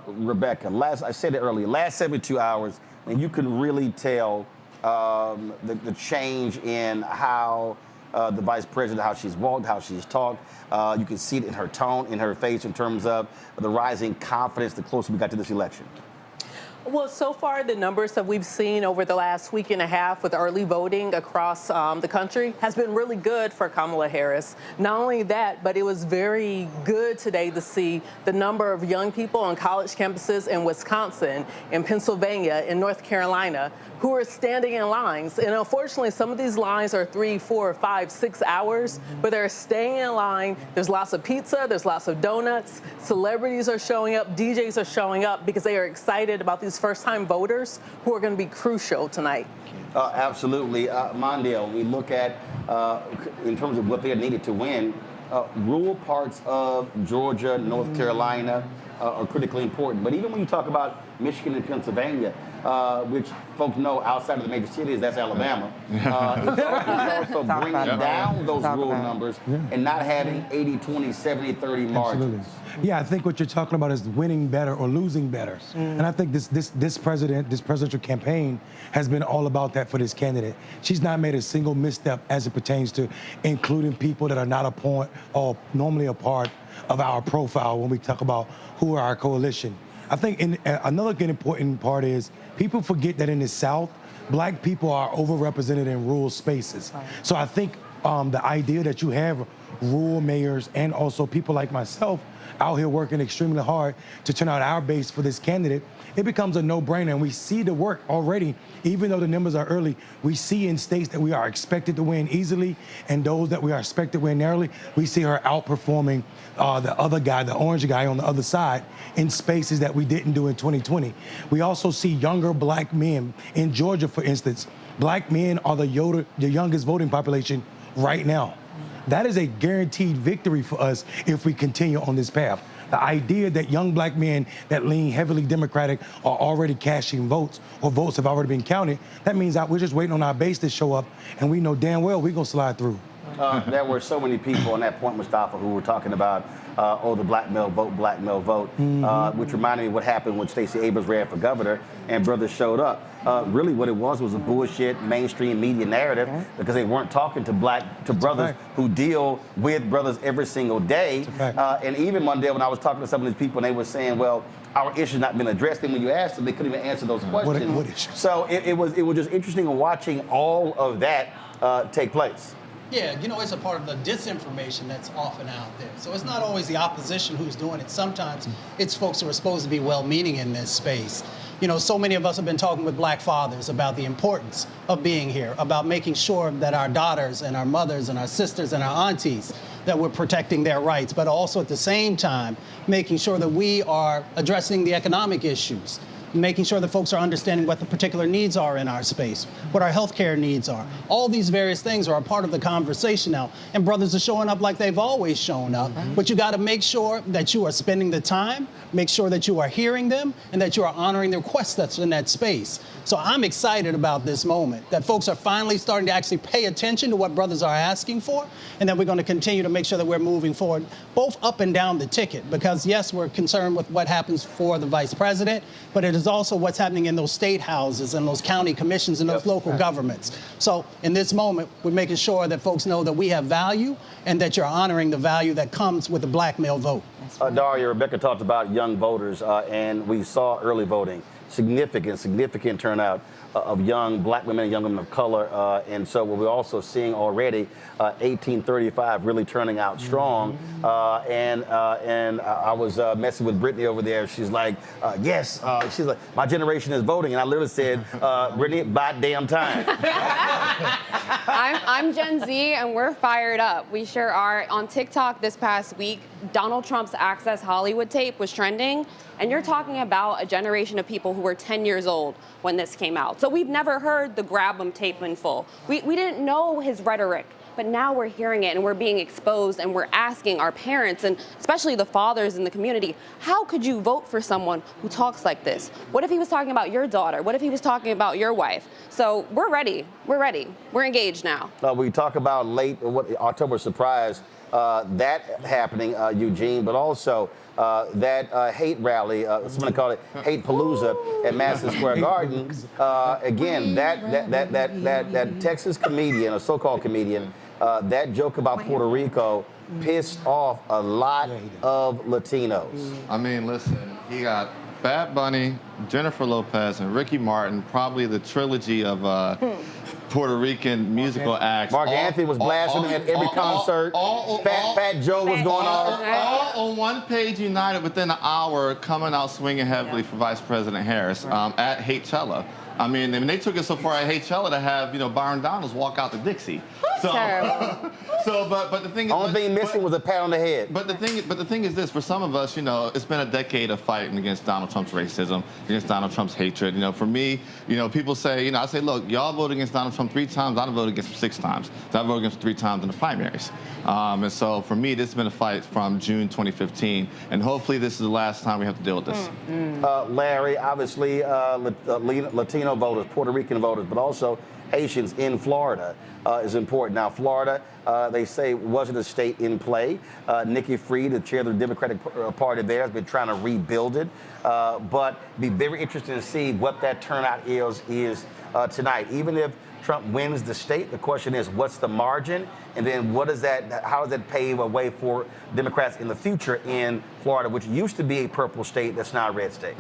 S1: Rebecca, I said it earlier. Last 72 hours. And you can really tell the change in how the vice president, how she's walked, how she's talked. You can see it in her tone, in her face, in terms of the rising confidence the closer we got to this election.
S13: Well, so far, the numbers that we've seen over the last week and a half with early voting across the country has been really good for Kamala Harris. Not only that, but it was very good today to see the number of young people on college campuses in Wisconsin, in Pennsylvania, in North Carolina, who are standing in lines. And unfortunately, some of these lines are 3, 4, 5, 6 hours, but they're staying in line. There's lots of pizza, there's lots of donuts. Celebrities are showing up, DJs are showing up because they are excited about these first-time voters who are going to be crucial tonight.
S1: Absolutely. Mondale, we look at, in terms of what they needed to win, rural parts of Georgia, North Carolina are critically important. But even when you talk about Michigan and Pennsylvania, which folks know outside of the major cities, that's Alabama. It's also bringing down those rural numbers and not having 80-20, 70-30 margins.
S17: Yeah, I think what you're talking about is winning better or losing better. And I think this presidential campaign has been all about that for this candidate. She's not made a single misstep as it pertains to including people that are not a point or normally a part of our profile when we talk about who are our coalition. I think another good important part is people forget that in the South, Black people are overrepresented in rural spaces. So I think the idea that you have rural mayors and also people like myself out here working extremely hard to turn out our base for this candidate, it becomes a no-brainer. And we see the work already, even though the numbers are early, we see in states that we are expected to win easily and those that we are expected to win narrowly, we see her outperforming the other guy, the orange guy on the other side, in spaces that we didn't do in 2020. We also see younger Black men. In Georgia, for instance, Black men are the youngest voting population right now. That is a guaranteed victory for us if we continue on this path. The idea that young Black men that lean heavily Democratic are already cashing votes or votes have already been counted, that means that we're just waiting on our base to show up and we know damn well we're going to slide through.
S1: There were so many people on that point, Mustafa, who were talking about, the black male vote, which reminded me of what happened when Stacey Abrams ran for governor and brothers showed up. Really what it was a bullshit mainstream media narrative because they weren't talking to brothers who deal with brothers every single day. And even one day when I was talking to some of these people and they were saying, well, our issue's not been addressed, and when you asked them, they couldn't even answer those questions.
S17: What issue?
S1: So it was just interesting watching all of that take place.
S18: Yeah, it's a part of the disinformation that's often out there. So it's not always the opposition who's doing it. Sometimes it's folks who are supposed to be well-meaning in this space. So many of us have been talking with Black fathers about the importance of being here, about making sure that our daughters and our mothers and our sisters and our aunties, that we're protecting their rights, but also at the same time, making sure that we are addressing the economic issues, making sure that folks are understanding what the particular needs are in our space, what our healthcare needs are. All these various things are a part of the conversation now, and brothers are showing up like they've always shown up, but you gotta make sure that you are spending the time, make sure that you are hearing them, and that you are honoring the requests that's in that space. So I'm excited about this moment, that folks are finally starting to actually pay attention to what brothers are asking for, and that we're gonna continue to make sure that we're moving forward, both up and down the ticket, because yes, we're concerned with what happens for the vice president, but it is also what's happening in those state houses and those county commissions and those local governments. So in this moment, we're making sure that folks know that we have value and that you're honoring the value that comes with the Black male vote.
S1: Daria, Rebecca talked about young voters, and we saw early voting. significant turnout of young black women and young women of color. And so we're also seeing already 1835 really turning out strong. And I was messing with Brittany over there. She's like, yes. She's like, my generation is voting. And I literally said, Brittany, by damn time.
S19: I'm Gen Z, and we're fired up. We sure are. On TikTok this past week, Donald Trump's Access Hollywood tape was trending, and you're talking about a generation of people who were 10 years old when this came out. So we've never heard the Grab 'em tape in full. We didn't know his rhetoric, but now we're hearing it and we're being exposed, and we're asking our parents, and especially the fathers in the community, how could you vote for someone who talks like this? What if he was talking about your daughter? What if he was talking about your wife? So we're ready. We're ready. We're engaged now.
S1: We talk about late October surprise, that happening, Eugene, but also that hate rally, someone called it Hate Palooza at Madison Square Garden. Again, that Texas comedian, a so-called comedian, that joke about Puerto Rico pissed off a lot of Latinos.
S20: I mean, listen, he got Bad Bunny, Jennifer Lopez, and Ricky Martin, probably the trilogy of Puerto Rican musical acts.
S1: Mark Anthony was blasting at every concert. Fat Joe was going off.
S20: All on one page united within an hour, coming out swinging heavily for Vice President Harris at Hatechella. I mean, they took it so far at Hatechella to have, Byron Donalds walk out to Dixie. So, but the thing is,
S1: only thing missing was a pat on the head.
S20: But the thing is this: for some of us, it's been a decade of fighting against Donald Trump's racism, against Donald Trump's hatred. For me, people say, I say, look, y'all voted against Donald Trump 3 times. I voted against him 6 times. So I voted against him 3 times in the primaries. And so for me, this has been a fight from June 2015, and hopefully this is the last time we have to deal with this.
S1: Larry, obviously, Latino voters, Puerto Rican voters, but also Haitians in Florida is important. Now, Florida, they say, wasn't a state in play. Nikki Fried, the chair of the Democratic Party there, has been trying to rebuild it. But it'd be very interesting to see what that turnout is tonight. Even if Trump wins the state, the question is, what's the margin? And then how does that pave a way for Democrats in the future in Florida, which used to be a purple state that's now a red state?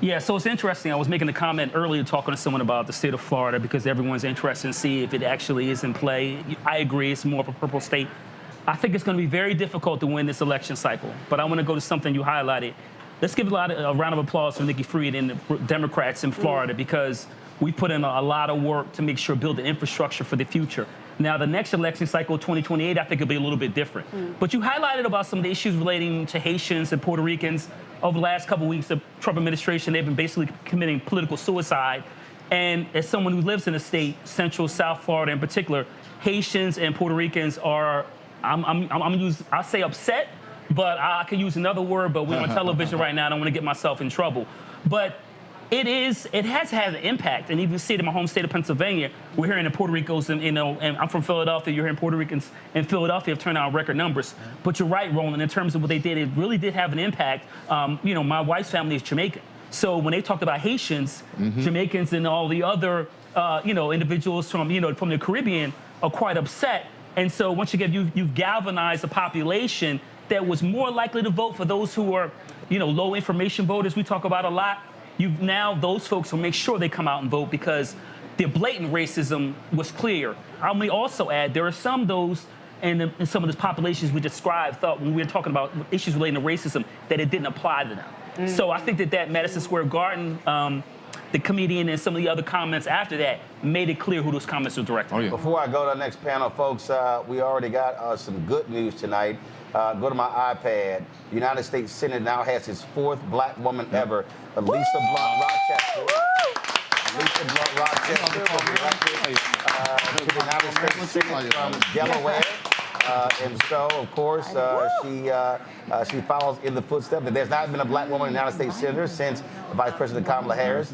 S21: Yeah, so it's interesting. I was making a comment earlier talking to someone about the state of Florida because everyone's interested in see if it actually is in play. I agree, it's more of a purple state. I think it's going to be very difficult to win this election cycle. But I want to go to something you highlighted. Let's give a round of applause for Nikki Fried and the Democrats in Florida because we put in a lot of work to make sure build the infrastructure for the future. Now, the next election cycle, 2028, I think it'll be a little bit different. But you highlighted about some of the issues relating to Haitians and Puerto Ricans. Over the last couple of weeks, the Trump administration, they've been basically committing political suicide. And as someone who lives in the state, Central South Florida in particular, Haitians and Puerto Ricans are, I'll say upset, but I can use another word, but we're on television right now. I don't want to get myself in trouble. But it has had an impact, and even see it in my home state of Pennsylvania. We're hearing the Puerto Ricans, and I'm from Philadelphia. You're hearing Puerto Ricans in Philadelphia have turned out record numbers. But you're right, Roland, in terms of what they did, it really did have an impact. My wife's family is Jamaican. So when they talked about Haitians, Jamaicans, and all the other, individuals from the Caribbean are quite upset. And so once again, you've galvanized a population that was more likely to vote for those who are, low information voters we talk about a lot. Those folks will make sure they come out and vote because the blatant racism was clear. I may also add there are some those in some of the populations we described thought when we were talking about issues relating to racism that it didn't apply to them. So I think that Madison Square Garden, the comedian and some of the other comments after that made it clear who those comments were directed.
S1: Before I go to the next panel, folks, we already got some good news tonight. Go to my iPad. The United States Senate now has its 4th black woman ever, Lisa Blunt Rochester. Lisa Blunt Rochester, to the United States Senate from Delaware. And so, of course, she follows in the footsteps. There's not been a black woman in the United States Senator since Vice President Kamala Harris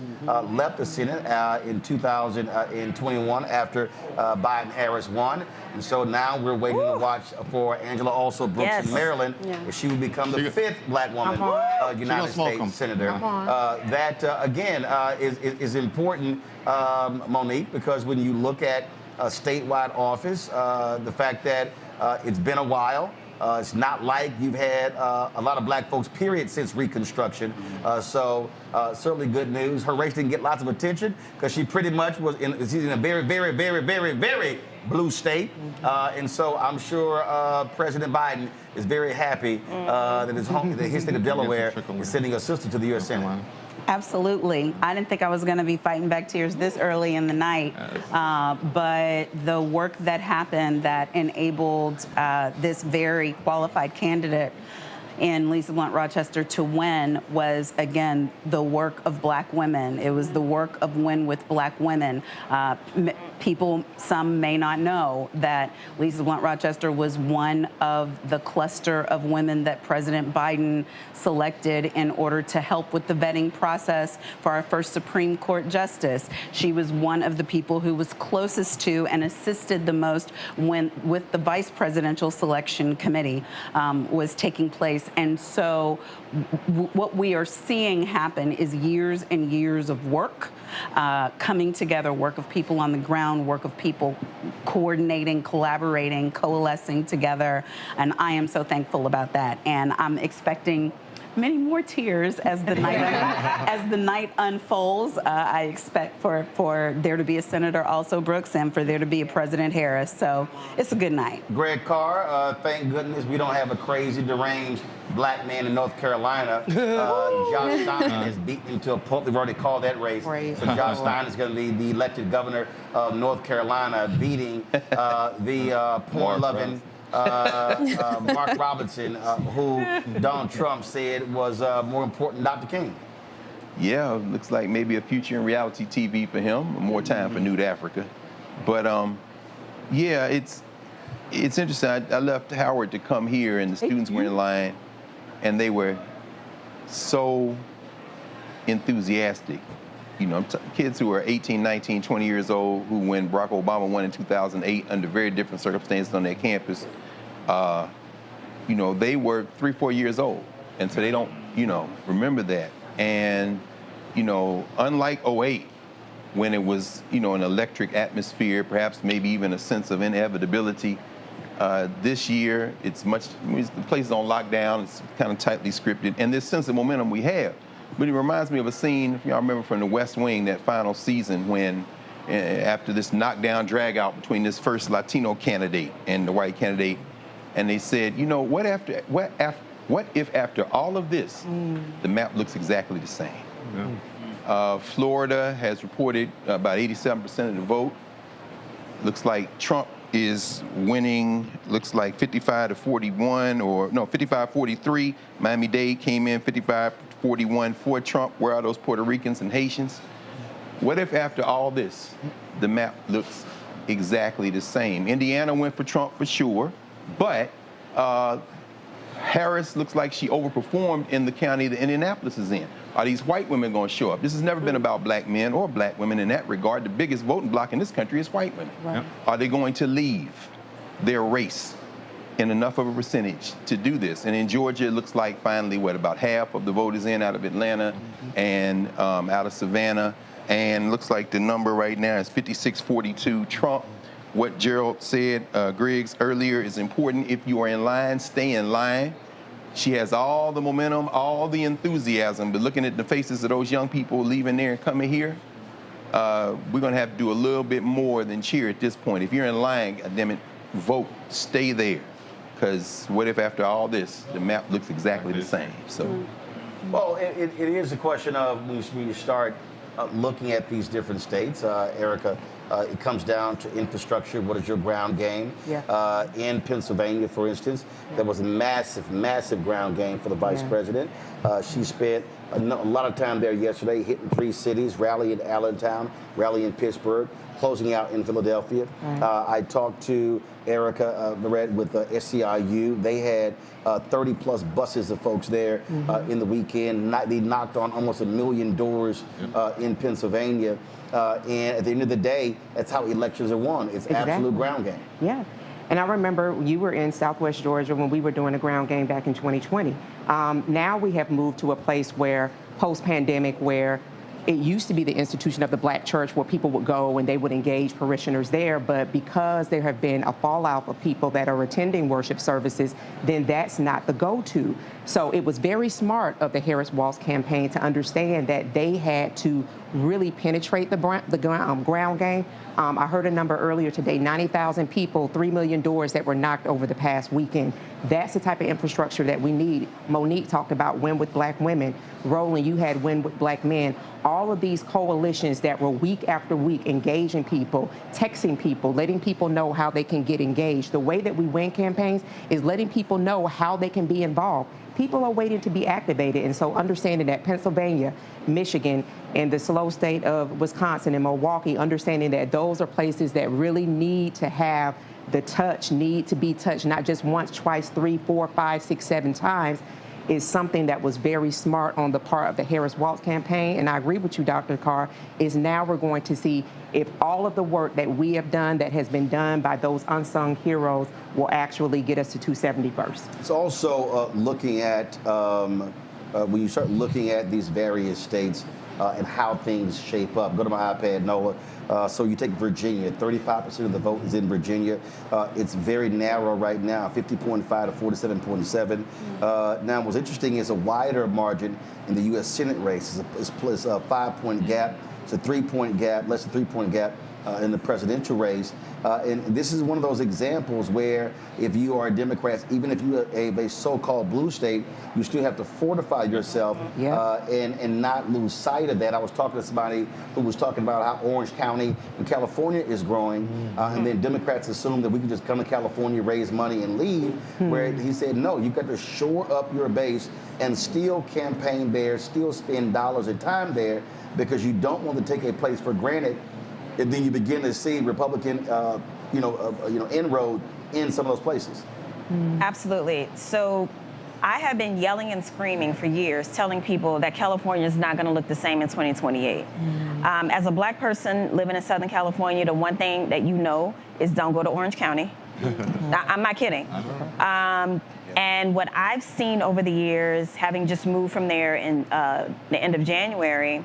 S1: left the Senate in 2021 after Biden-Harris won. And so now we're waiting to watch for Angela also Brooks in Maryland, if she would become the 5th black woman United States Senator. That, again, is important, Monique, because when you look at a statewide office, the fact that it's been a while. It's not like you've had a lot of black folks, period, since Reconstruction. So certainly good news. Her race didn't get lots of attention because she pretty much was in a very, very, very, very, very blue state. And so I'm sure President Biden is very happy that his state of Delaware is sending a sister to the U.S. Senate.
S2: Absolutely. I didn't think I was going to be fighting back tears this early in the night, but the work that happened that enabled this very qualified candidate in Lisa Blunt Rochester to win was, again, the work of black women. It was the work of Win with Black Women. People, some may not know that Lisa Blunt Rochester was one of the cluster of women that President Biden selected in order to help with the vetting process for our first Supreme Court justice. She was one of the people who was closest to and assisted the most when with the vice presidential selection committee was taking place. And so what we are seeing happen is years and years of work coming together, work of people on the ground, work of people coordinating, collaborating, coalescing together. And I am so thankful about that. And I'm expecting many more tears as the night unfolds. I expect for there to be a Senator also Brooks and for there to be a President Harris. So it's a good night.
S1: Greg Carr, thank goodness we don't have a crazy, deranged black man in North Carolina. Josh Stein has beaten him to a pulp. We've already called that race. So Josh Stein is going to be the elected governor of North Carolina, beating the porn-loving Mark Robinson, who Donald Trump said was more important than Dr. King.
S8: Yeah, looks like maybe a future in reality TV for him, more time for Nude Africa. But yeah, it's interesting. I left Howard to come here, and the students were in line, and they were so enthusiastic. You know, kids who are 18, 19, 20 years old, who when Barack Obama won in 2008 under very different circumstances on their campus, you know, they were 3, 4 years old. And so they don't, you know, remember that. And, you know, unlike 08, when it was, you know, an electric atmosphere, perhaps maybe even a sense of inevitability, this year, the place is on lockdown, it's kind of tightly scripted, and this sense of momentum we have. But it reminds me of a scene, if y'all remember from The West Wing, that final season when, after this knockdown drag out between this first Latino candidate and the white candidate, and they said, you know, what if after all of this, the map looks exactly the same? Yeah. Florida has reported about 87% of the vote. Looks like Trump is winning, looks like 55-41, or no, 55-43. Miami-Dade came in 55-41 for Trump. Where are those Puerto Ricans and Haitians? What if after all this, the map looks exactly the same? Indiana went for Trump for sure, but Harris looks like she overperformed in the county that Indianapolis is in. Are these white women going to show up? This has never been about black men or black women in that regard. The biggest voting bloc in this country is white women. Right. Are they going to leave their race in enough of a percentage to do this? And in Georgia, it looks like finally, about half of the vote is in out of Atlanta and out of Savannah. And looks like the number right now is 56-42 Trump. What Gerald said, Griggs, earlier is important. If you are in line, stay in line. She has all the momentum, all the enthusiasm, but looking at the faces of those young people leaving there and coming here, we're going to have to do a little bit more than cheer at this point. If you're in line, goddammit, vote, stay there. Because what if after all this, the map looks exactly the same? So,
S1: well, it is a question of when you start looking at these different states, Erica, it comes down to infrastructure. What is your ground game? Yeah. In Pennsylvania, for instance, there was a massive, massive ground game for the vice president. She spent a lot of time there yesterday, hitting 3 cities, Raleigh in Allentown, Raleigh in Pittsburgh, closing out in Philadelphia. I talked to Erica with SCIU. They had 30-plus buses of folks there in the weekend. They knocked on almost 1 million doors in Pennsylvania. And at the end of the day, that's how elections are won. It's absolute ground game.
S15: Yeah. And I remember you were in Southwest Georgia when we were doing a ground game back in 2020. Now we have moved to a place where, post-pandemic, where it used to be the institution of the Black church where people would go and they would engage parishioners there, but because there have been a fallout of people that are attending worship services, then that's not the go-to. So it was very smart of the Harris-Walz campaign to understand that they had to really penetrate the ground game. I heard a number earlier today, 90,000 people, 3 million doors that were knocked over the past weekend. That's the type of infrastructure that we need. Monique talked about Win with Black Women. Roland, you had Win with Black Men. All of these coalitions that were week after week engaging people, texting people, letting people know how they can get engaged. The way that we win campaigns is letting people know how they can be involved. People are waiting to be activated, and so understanding that Pennsylvania, Michigan, and the slow state of Wisconsin and Milwaukee, understanding that those are places that really need to have the touch, need to be touched, not just once, twice, 3, 4, 5, 6, 7 times, is something that was very smart on the part of the Harris-Walz campaign. And I agree with you, Dr. Carr, is now we're going to see if all of the work that we have done that has been done by those unsung heroes will actually get us to 270 first.
S1: It's also looking at, when you start looking at these various states and how things shape up. Go to my iPad, Noah. So you take Virginia, 35% of the vote is in Virginia. It's very narrow right now, 50.5 to 47.7. Now, what's interesting is a wider margin in the U.S. Senate race. It's a 5-point gap. It's a 3-point gap, less than 3-point gap in the presidential race. And this is one of those examples where if you are a Democrat, even if you have a so-called blue state, you still have to fortify yourself and not lose sight of that. I was talking to somebody who was talking about how Orange County in California is growing, and then Democrats assume that we can just come to California, raise money, and leave, where he said, no, you've got to shore up your base and still campaign there, still spend dollars and time there, because you don't want to take a place for granted. And then you begin to see Republican, inroad in some of those places.
S3: Absolutely. So I have been yelling and screaming for years, telling people that California is not going to look the same in 2028. As a Black person living in Southern California, the one thing that you know is don't go to Orange County. I'm not kidding. And what I've seen over the years, having just moved from there in the end of January,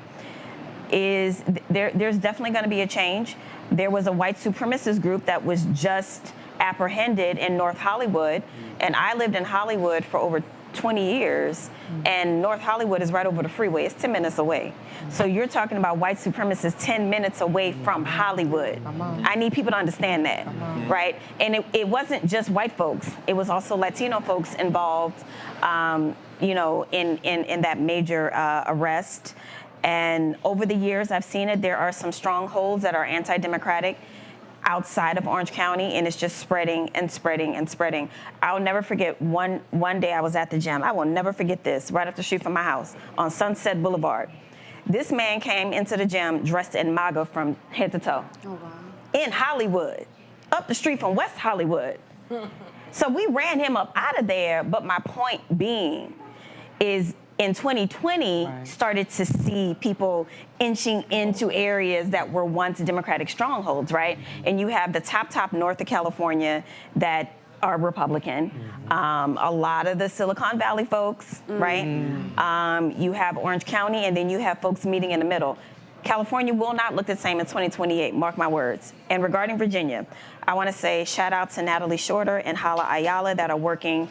S3: is there's definitely going to be a change. There was a white supremacist group that was just apprehended in North Hollywood, and I lived in Hollywood for over 20 years, and North Hollywood is right over the freeway. It's 10 minutes away. So you're talking about white supremacists 10 minutes away from Hollywood. I need people to understand that, right? And it wasn't just white folks. It was also Latino folks involved, in that major arrest. And over the years, I've seen it. There are some strongholds that are anti-democratic outside of Orange County, and it's just spreading and spreading and spreading. I'll never forget one day I was at the gym. I will never forget this, right up the street from my house on Sunset Boulevard. This man came into the gym dressed in MAGA from head to toe. Oh, wow. In Hollywood, up the street from West Hollywood. So we ran him up out of there, but my point being is in 2020, started to see people inching into areas that were once Democratic strongholds, right? And you have the top north of California that are Republican. A lot of the Silicon Valley folks, right? You have Orange County, and then you have folks meeting in the middle. California will not look the same in 2028, mark my words. And regarding Virginia, I want to say shout out to Natalie Shorter and Hala Ayala that are working,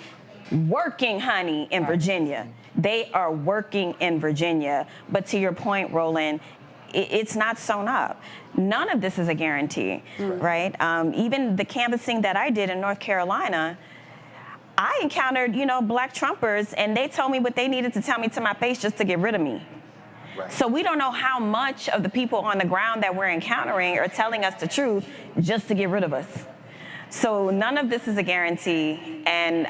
S3: honey, in Virginia. They are working in Virginia. But to your point, Roland, it's not sewn up. None of this is a guarantee, right? Even the canvassing that I did in North Carolina, I encountered, Black Trumpers, and they told me what they needed to tell me to my face just to get rid of me. So we don't know how much of the people on the ground that we're encountering are telling us the truth just to get rid of us. So none of this is a guarantee, and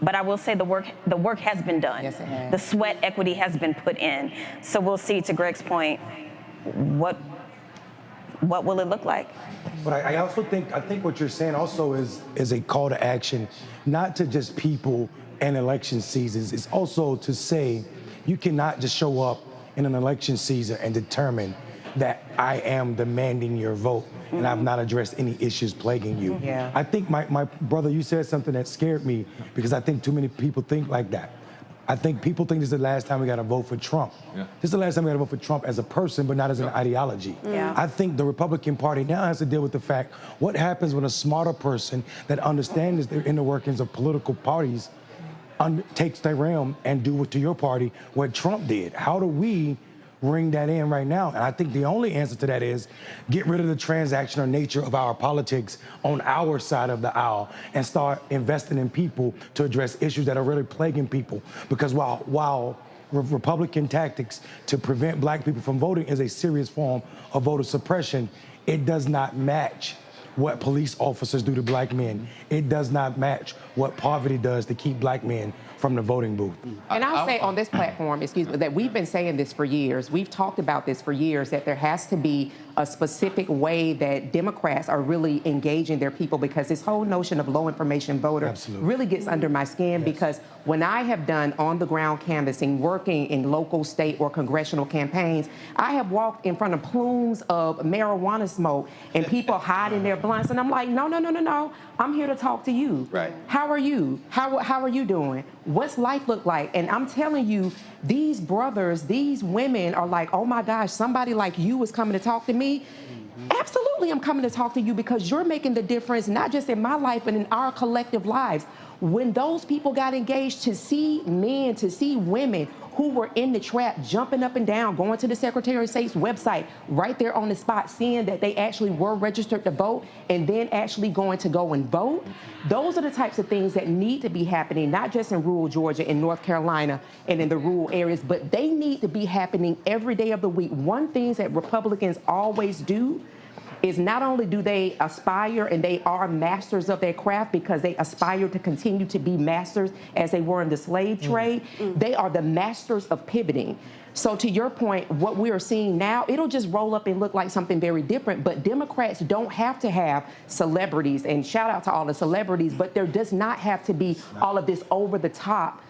S3: but I will say the work has been done. Yes, it has. The sweat equity has been put in. So we'll see, to Greg's point, what will it look like?
S17: But I also think what you're saying also is a call to action, not to just people and election seasons. It's also to say you cannot just show up in an election season and determine that I am demanding your vote and I've not addressed any issues plaguing you. I think my brother, you said something that scared me because I think too many people think like that. I think people think this is the last time we got to vote for Trump.
S20: Yeah.
S17: This is the last time we got to vote for Trump as a person, but not as an ideology.
S3: Yeah.
S17: I think the Republican Party now has to deal with the fact, what happens when a smarter person that understands the inner workings of political parties takes their realm and do to your party what Trump did? How do we ring that in right now? And I think the only answer to that is get rid of the transactional nature of our politics on our side of the aisle and start investing in people to address issues that are really plaguing people. Because while Republican tactics to prevent black people from voting is a serious form of voter suppression, it does not match what police officers do to black men. It does not match what poverty does to keep black men from the voting booth.
S15: And I'll say on this platform, excuse me, that we've been saying this for years. We've talked about this for years, that there has to be a specific way that Democrats are really engaging their people, because this whole notion of low information voter really gets under my skin. Because when I have done on the ground canvassing, working in local, state, or congressional campaigns, I have walked in front of plumes of marijuana smoke and people hiding their blunts, and I'm like, no, no, no, no, no. I'm here to talk to you.
S1: Right.
S15: How are you? How are you doing? What's life look like? And I'm telling you, these brothers, these women are like, oh my gosh, somebody like you is coming to talk to me. Absolutely, I'm coming to talk to you because you're making the difference, not just in my life, but in our collective lives. When those people got engaged, to see men, to see women who were in the trap, jumping up and down, going to the Secretary of State's website, right there on the spot, seeing that they actually were registered to vote, and then actually going to go and vote. Those are the types of things that need to be happening, not just in rural Georgia, in North Carolina, and in the rural areas, but they need to be happening every day of the week. One thing that Republicans always do is not only do they aspire, and they are masters of their craft because they aspire to continue to be masters as they were in the slave trade, they are the masters of pivoting. So to your point, what we are seeing now, it'll just roll up and look like something very different, but Democrats don't have to have celebrities, and shout out to all the celebrities, but there does not have to be all of this over-the-top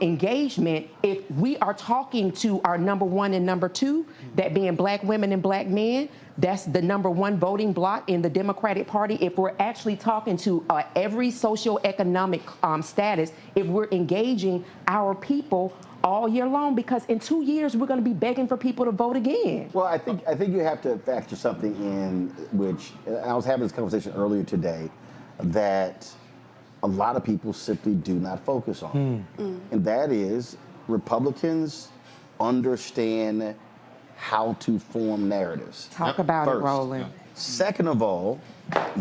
S15: engagement if we are talking to our number one and number two, that being black women and black men. That's the number one voting bloc in the Democratic Party. If we're actually talking to every socioeconomic status, if we're engaging our people all year long, because in 2 years we're going to be begging for people to vote again.
S1: Well, I think you have to factor something in, which I was having this conversation earlier today, that a lot of people simply do not focus on, and that is Republicans understand how to form narratives.
S15: Talk about it, Roland.
S1: Second of all,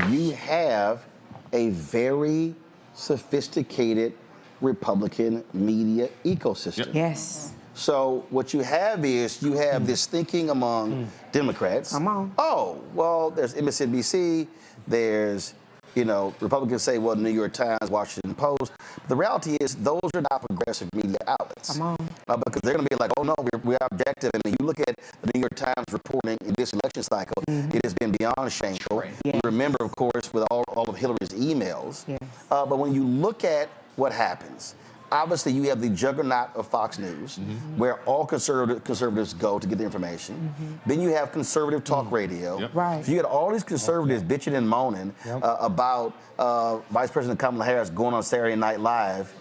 S1: you have a very sophisticated Republican media ecosystem.
S15: Yes.
S1: So what you have is you have this thinking among Democrats.
S15: Come on.
S1: Oh, well, there's MSNBC, there's, Republicans say, well, New York Times, Washington Post. The reality is those are not progressive media outlets.
S15: Come on.
S1: Because they're going to be like, oh, no, we're objective. And you look at the New York Times reporting in this election cycle, it has been beyond shameful. You remember, of course, with all of Hillary's emails. But when you look at what happens, obviously you have the juggernaut of Fox News, where all conservatives go to get the information. Then you have conservative talk radio.
S15: Right.
S1: So you had all these conservatives bitching and moaning about Vice President Kamala Harris going on Saturday Night Live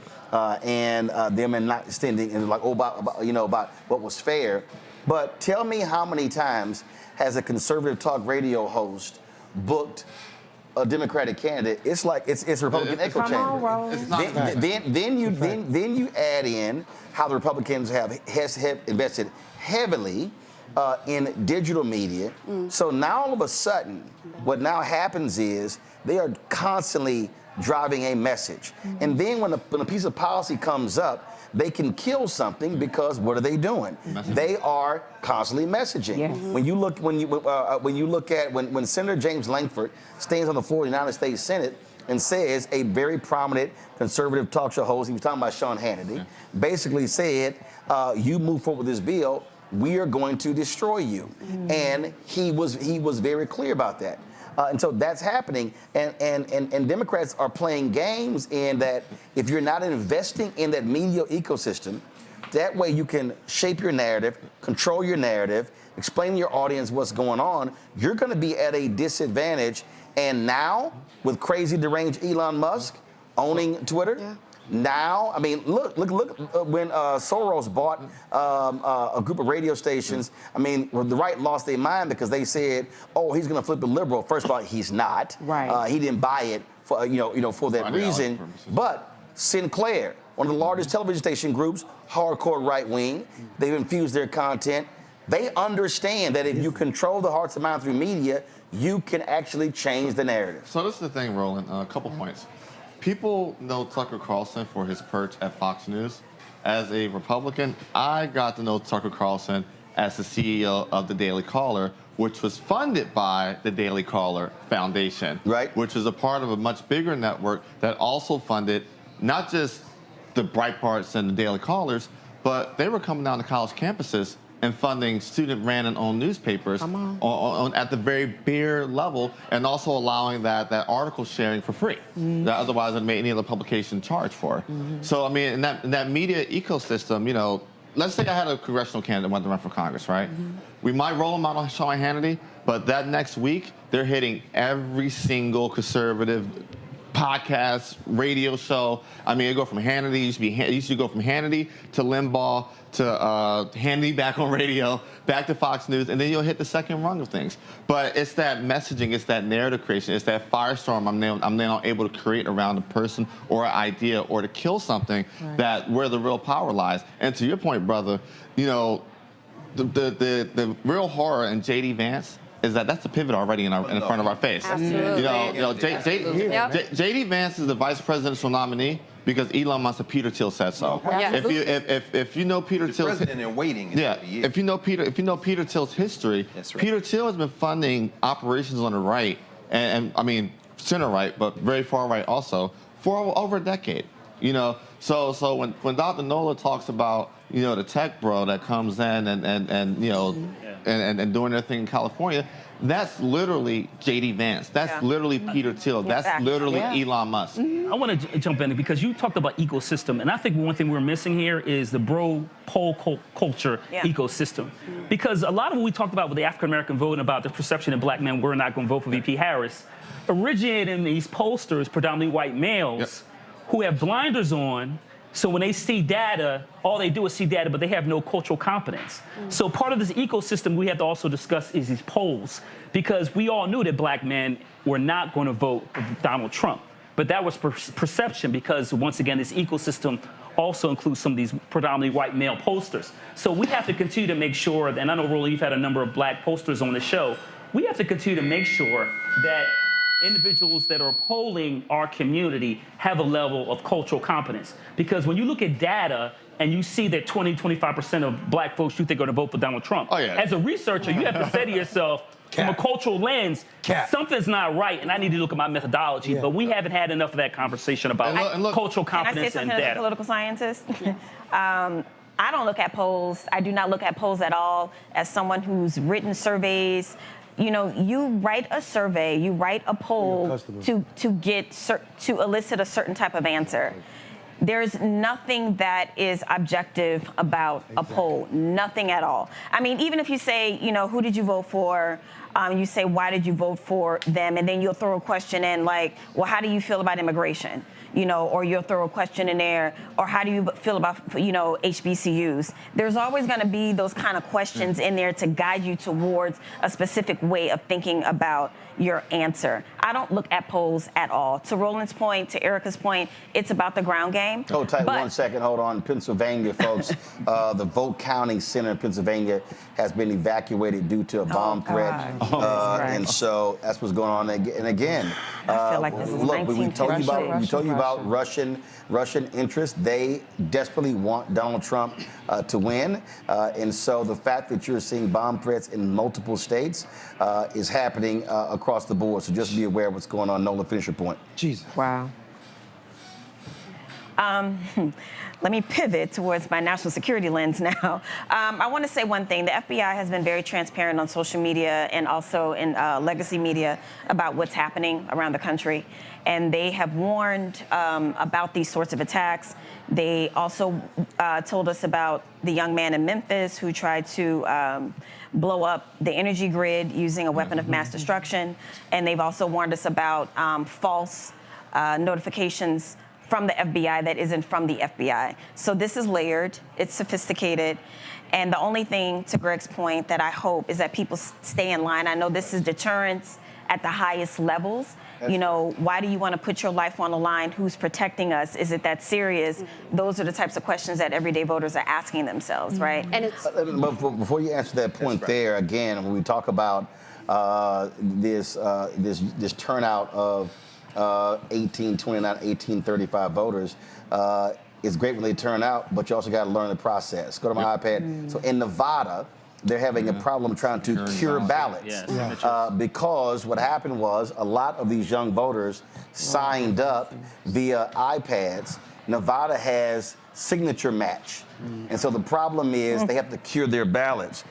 S1: and them and not extending, and like, about what was fair. But tell me how many times has a conservative talk radio host booked a Democratic candidate? It's like it's a Republican echo chamber. Then you add in how the Republicans have invested heavily in digital media. So now all of a sudden, what now happens is they are constantly driving a message. And then when a piece of policy comes up, they can kill something because what are they doing? They are constantly messaging.
S15: Yes.
S1: When you look at when Senator James Lankford stands on the floor of the United States Senate and says, a very prominent conservative talk show host, he was talking about Sean Hannity, basically said, you move forward with this bill, we are going to destroy you. And he was very clear about that. And so that's happening, and Democrats are playing games in that if you're not investing in that media ecosystem, that way you can shape your narrative, control your narrative, explain to your audience what's going on, you're going to be at a disadvantage. And now, with crazy deranged Elon Musk owning Twitter, Now, I mean, look, when Soros bought a group of radio stations, I mean, well, the right lost their mind because they said, oh, he's going to flip the liberal. First of all, he's not.
S15: Right.
S1: He didn't buy it for, for that reason. But Sinclair, one of the largest television station groups, hardcore right wing, they've infused their content. They understand that if you control the hearts and minds through media, you can actually change the narrative.
S20: So this is the thing, Roland, a couple points. People know Tucker Carlson for his perch at Fox News. As a Republican, I got to know Tucker Carlson as the CEO of the Daily Caller, which was funded by the Daily Caller Foundation,
S1: right?
S20: Which is a part of a much bigger network that also funded not just the Breitbarts and the Daily Callers, but they were coming down to college campuses and funding student-ran and owned newspapers at the very bare level, and also allowing that article sharing for free that otherwise would make any other publication charge for. So I mean, in that media ecosystem, let's say I had a congressional candidate went to run for Congress, right? We might roll them out on Sean Hannity, but that next week they're hitting every single conservative podcast, radio show. I mean, it go from Hannity. It used to go from Hannity to Limbaugh to Hannity back on radio, back to Fox News, and then you'll hit the second rung of things. But it's that messaging, it's that narrative creation, it's that firestorm I'm now able to create around a person or an idea or to kill something that where the real power lies. And to your point, brother, the real horror in J.D. Vance is that's the pivot already in front of our face.
S19: Absolutely.
S20: J.D. Vance is the vice presidential nominee because Elon Musk and Peter Thiel said so.
S19: Yeah.
S20: If you know Peter Thiel's
S4: president in waiting,
S20: if you know Peter Thiel's history, Peter Thiel has been funding operations on the right and I mean center right, but very far right also for over a decade. So when Dr. Nola talks about the tech bro that comes in and doing their thing in California, that's literally J.D. Vance. That's literally Peter Thiel. That's literally Elon Musk.
S21: I want to jump in because you talked about ecosystem, and I think one thing we're missing here is the bro poll culture ecosystem. Because a lot of what we talked about with the African American vote and about the perception that black men were not going to vote for VP Harris originated in these pollsters, predominantly white males, who have blinders on. So when they see data, all they do is see data, but they have no cultural competence. So part of this ecosystem we have to also discuss is these polls, because we all knew that black men were not going to vote for Donald Trump. But that was perception because, once again, this ecosystem also includes some of these predominantly white male pollsters. So we have to continue to make sure, and I know, Roland, you've had a number of black pollsters on the show, we have to continue to make sure that individuals that are polling our community have a level of cultural competence. Because when you look at data and you see that 20-25% of black folks you think are going to vote for Donald Trump, as a researcher, you have to say to yourself, from a cultural lens, something's not right, and I need to look at my methodology. But we haven't had enough of that conversation about cultural competence and
S3: Can I say something as a
S21: data.
S3: political scientist? I don't look at polls. I do not look at polls at all. As someone who's written surveys, you write a survey, you write a poll to elicit a certain type of answer. There's nothing that is objective about a poll, nothing at all. I mean, even if you say, who did you vote for? You say, why did you vote for them? And then you'll throw a question in like, well, how do you feel about immigration? Or you'll throw a question in there, or how do you feel about, HBCUs? There's always going to be those kind of questions in there to guide you towards a specific way of thinking about your answer. I don't look at polls at all. To Roland's point, to Erica's point, it's about the ground game.
S1: Hold tight 1 second. Hold on. Pennsylvania, folks. The vote counting center in Pennsylvania has been evacuated due to a bomb threat. And so that's what's going on. And again,
S3: I feel like this is
S1: look, we told you about Russian interests. They desperately want Donald Trump to win. And so the fact that you're seeing bomb threats in multiple states is happening across the board. So just be aware of what's going on. Nola, finish your point.
S15: Jesus. Wow.
S3: Let me pivot towards my national security lens now. I want to say one thing. The FBI has been very transparent on social media and also in legacy media about what's happening around the country. And they have warned about these sorts of attacks. They also told us about the young man in Memphis who tried to blow up the energy grid using a weapon of mass destruction. And they've also warned us about false notifications from the FBI that isn't from the FBI. So this is layered, it's sophisticated, and the only thing, to Greg's point, that I hope is that people stay in line. I know this is deterrence at the highest levels. You know, why do you want to put your life on the line? Who's protecting us? Is it that serious? Those are the types of questions that everyday voters are asking themselves, right?
S1: And it's before you answer that point there, again, when we talk about this turnout of 1829, 1835 voters, it's great when they turn out, but you also got to learn the process. Go to my iPad. So in Nevada, they're having a problem trying to cure ballots because what happened was a lot of these young voters signed up via iPads. Nevada has signature match. And so the problem is they have to cure their ballots.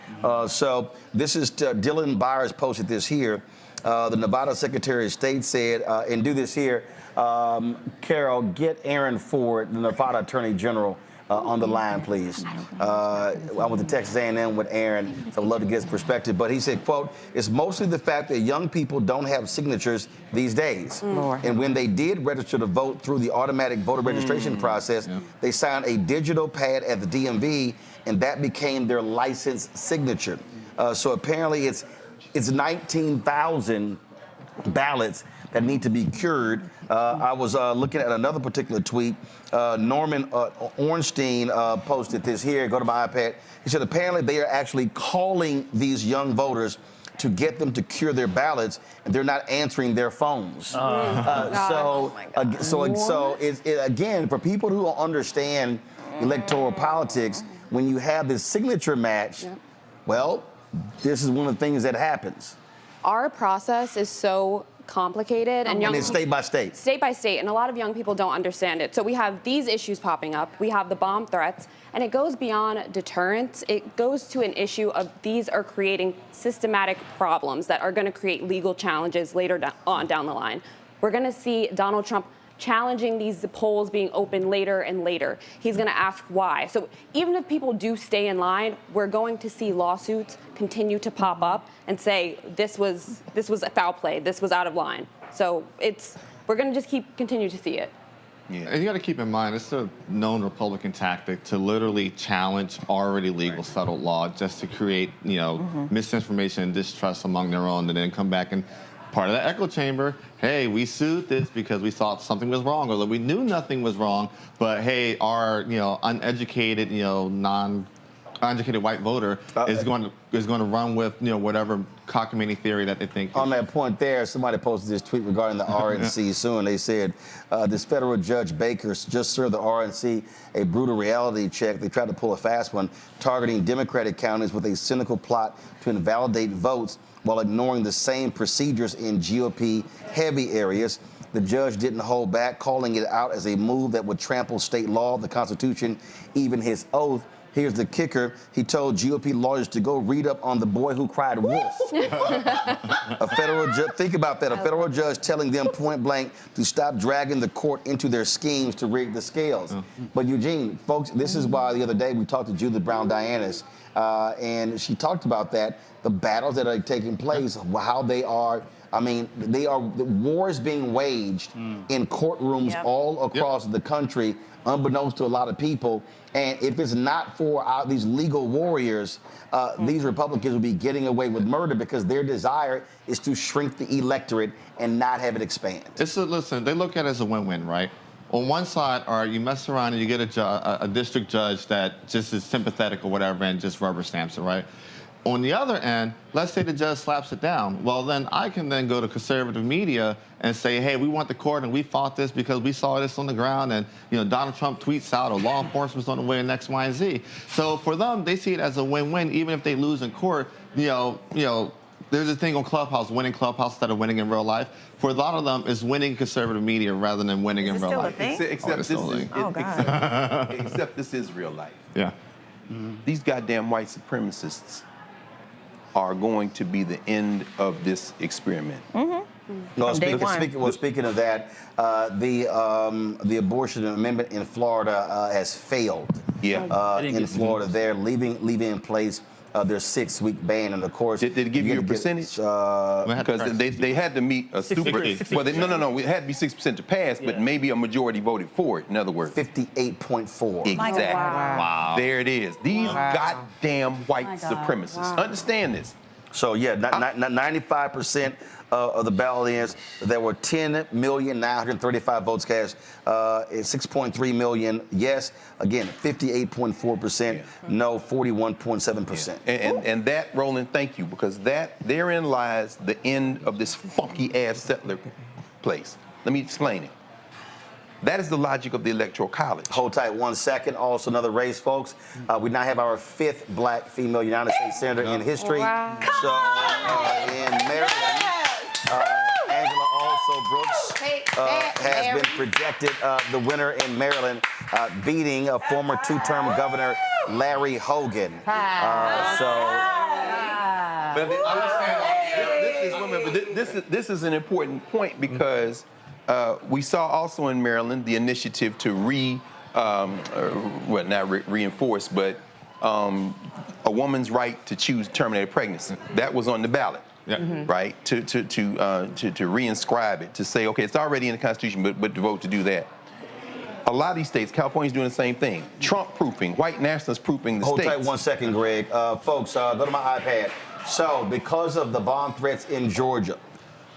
S1: So this is Dylan Byers posted this here. The Nevada Secretary of State said, and do this here, Carol, get Aaron Ford, the Nevada Attorney General, on the line, please. I went to Texas A&M with Aaron, so I'd love to get his perspective. But he said, quote, it's mostly the fact that young people don't have signatures these days. And when they did register to vote through the automatic voter registration process, they signed a digital pad at the DMV, and that became their licensed signature. So apparently it's 19,000 ballots that need to be cured. I was looking at another particular tweet. Norman Ornstein posted this here. Go to my iPad. He said apparently they are actually calling these young voters to get them to cure their ballots, and they're not answering their phones. So it's again, for people who understand electoral politics, when you have this signature match, well, this is one of the things that happens.
S19: Our process is so complicated, and
S1: it's state by state.
S19: State by state, and a lot of young people don't understand it. So we have these issues popping up. We have the bomb threats, and it goes beyond deterrence. It goes to an issue of these are creating systematic problems that are going to create legal challenges later on down the line. We're going to see Donald Trump challenging these polls being open later and later. He's going to ask why. So even if people do stay in line, we're going to see lawsuits continue to pop up and say this was a foul play, this was out of line. So we're going to just continue to see it.
S20: Yeah. And you got to keep in mind, it's a known Republican tactic to literally challenge already legal settled law just to create, misinformation and distrust among their own, and then come back and part of the echo chamber, hey, we sued this because we thought something was wrong, or that we knew nothing was wrong, but hey, our uneducated, uneducated white voter is going to run with whatever cockamamie theory that they think.
S1: On that point there, somebody posted this tweet regarding the RNC soon. They said this federal judge Baker just served the RNC a brutal reality check. They tried to pull a fast one, targeting Democratic counties with a cynical plot to invalidate votes while ignoring the same procedures in GOP-heavy areas. The judge didn't hold back, calling it out as a move that would trample state law, the Constitution, even his oath. Here's the kicker. He told GOP lawyers to go read up on the boy who cried wolf. A federal judge, think about that, a federal judge telling them point blank to stop dragging the court into their schemes to rig the scales. But Eugene, folks, this is why the other day we talked to Judith Brown-Dianis, and she talked about that, the battles that are taking place, how they are, the wars being waged in courtrooms all across the country, unbeknownst to a lot of people. And if it's not for these legal warriors, these Republicans will be getting away with murder because their desire is to shrink the electorate and not have it expand.
S20: Listen, they look at it as a win-win, right? On one side, you mess around and you get a district judge that just is sympathetic or whatever and just rubber stamps it, right? On the other end, let's say the judge slaps it down. Well, then I can then go to conservative media and say, hey, we want the court and we fought this because we saw this on the ground, and Donald Trump tweets out or law enforcement's on the way in X, Y, and Z. So for them, they see it as a win-win, even if they lose in court. There's a thing on Clubhouse, winning Clubhouse instead of winning in real life. For a lot of them, it's winning conservative media rather than winning in real life.
S4: Except this is real life.
S20: Yeah.
S4: These goddamn white supremacists are going to be the end of this experiment.
S1: Well, speaking of that, the abortion amendment in Florida has failed.
S4: Yeah.
S1: In Florida, they're leaving in place their 6-week ban. And of course,
S4: did it give you a percentage? Because they had to meet a super. Well, no. It had to be 6% to pass, but maybe a majority voted for it. In other words,
S1: 58.4.
S4: Exactly.
S1: Wow.
S4: There it is. These goddamn white supremacists. Understand this.
S1: So yeah, 95% of the ballot-ins, there were 10,935,000 votes cast, 6.3 million yes, again 58.4%, no 41.7%.
S4: And that, Roland, thank you, because therein lies the end of this funky ass settler place. Let me explain it. That is the logic of the Electoral College.
S1: Hold tight 1 second. Also another race, folks. We now have our 5th black female United States Senator in history.
S5: Wow.
S1: So in Maryland, Angela also Brooks has been projected the winner in Maryland, beating a former 2-term governor, Larry Hogan.
S4: This is an important point because we saw also in Maryland the initiative to reinforce, but a woman's right to choose terminated pregnancy. That was on the ballot, right? To reinscribe it, to say, okay, it's already in the Constitution, but to vote to do that. A lot of these states, California's doing the same thing. Trump-proofing, white nationalists proofing the states.
S1: Hold tight 1 second, Greg. Folks, go to my iPad. So, because of the bomb threats in Georgia,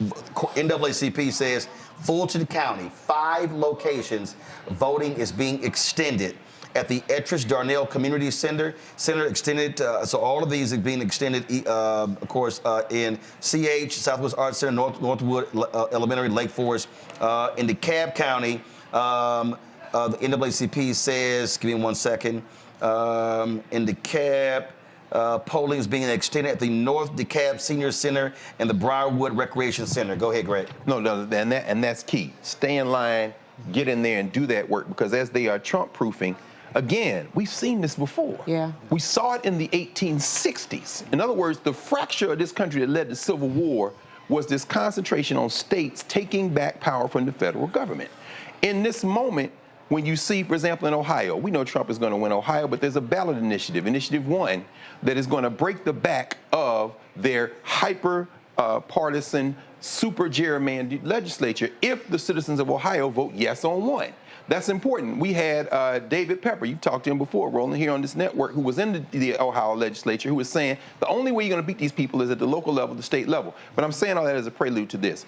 S1: NAACP says Fulton County, 5 locations, voting is being extended. At the Ettrish Darnell Community Center extended, so all of these are being extended, of course, in CH, Southwest Arts Center, Northwood Elementary, Lake Forest. In DeKalb County, the NAACP says, give me 1 second, in DeKalb, polling is being extended at the North DeKalb Senior Center and the Briarwood Recreation Center. Go ahead, Greg.
S4: No, and that's key. Stay in line, get in there and do that work, because as they are Trump-proofing, again, we've seen this before.
S15: Yeah.
S4: We saw it in the 1860s. In other words, the fracture of this country that led to Civil War was this concentration on states taking back power from the federal government. In this moment, when you see, for example, in Ohio, we know Trump is going to win Ohio, but there's a ballot initiative, Initiative 1, that is going to break the back of their hyper-partisan, super gerrymandered legislature if the citizens of Ohio vote yes on 1. That's important. We had David Pepper, you talked to him before, Roland, here on this network, who was in the Ohio legislature, who was saying the only way you're going to beat these people is at the local level, the state level. But I'm saying all that as a prelude to this.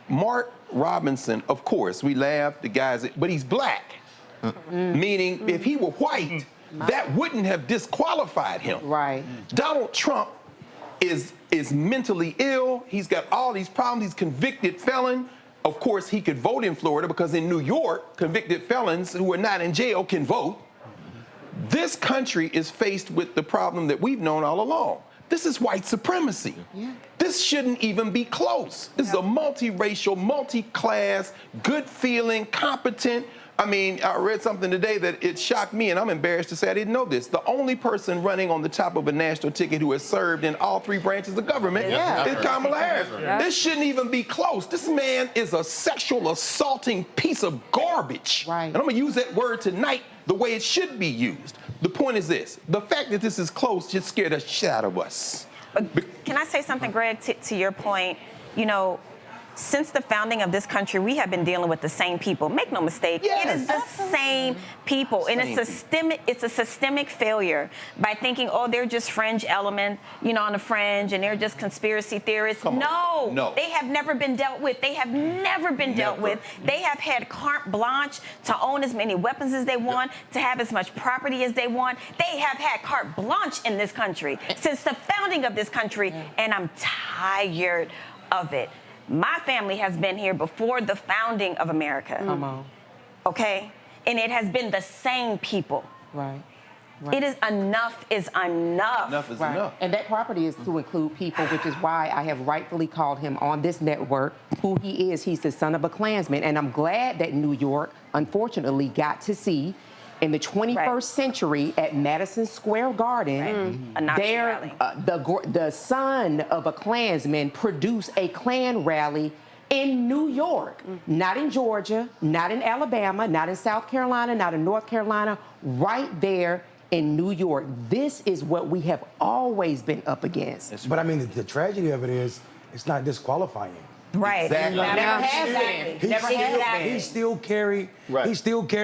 S4: Mark Robinson, of course, we laugh, the guys, but he's black. Meaning, if he were white, that wouldn't have disqualified him.
S15: Right.
S4: Donald Trump is mentally ill. He's got all these problems. He's convicted felon. Of course, he could vote in Florida because in New York, convicted felons who are not in jail can vote. This country is faced with the problem that we've known all along. This is white supremacy. Yeah. This shouldn't even be close. This is a multiracial, multi-class, good-feeling, competent. I mean, I read something today that it shocked me, and I'm embarrassed to say I didn't know this. The only person running on the top of a national ticket who has served in all 3 branches of government is Kamala Harris. Yeah. This shouldn't even be close. This man is a sexual assaulting piece of garbage.
S15: Right.
S4: And I'm going to use that word tonight the way it should be used. The point is this. The fact that this is close should scare the shit out of us.
S3: Can I say something, Greg, to your point? You know, since the founding of this country, we have been dealing with the same people. Make no mistake, it is the same people. And it's a systemic failure by thinking, oh, they're just fringe element, you know, on the fringe, and they're just conspiracy theorists. No, they have never been dealt with. They have never been dealt with. They have had carte blanche to own as many weapons as they want, to have as much property as they want. They have had carte blanche in this country since the founding of this country, and I'm tired of it. My family has been here before the founding of America.
S15: Come on.
S3: Okay? And it has been the same people.
S15: Right.
S3: It is enough is enough.
S4: Enough is enough.
S15: And that property is to include people, which is why I have rightfully called him on this network who he is. He's the son of a Klansman. And I'm glad that New York, unfortunately, got to see in the 21st century at Madison Square Garden, the son of a Klansman produced a Klan rally in New York, not in Georgia, not in Alabama, not in South Carolina, not in North Carolina, right there in New York. This is what we have always been up against.
S17: But I mean, the tragedy of it is, it's not disqualifying.
S3: Right.
S17: Exactly.
S3: Never has been. Never has been.
S17: He still carry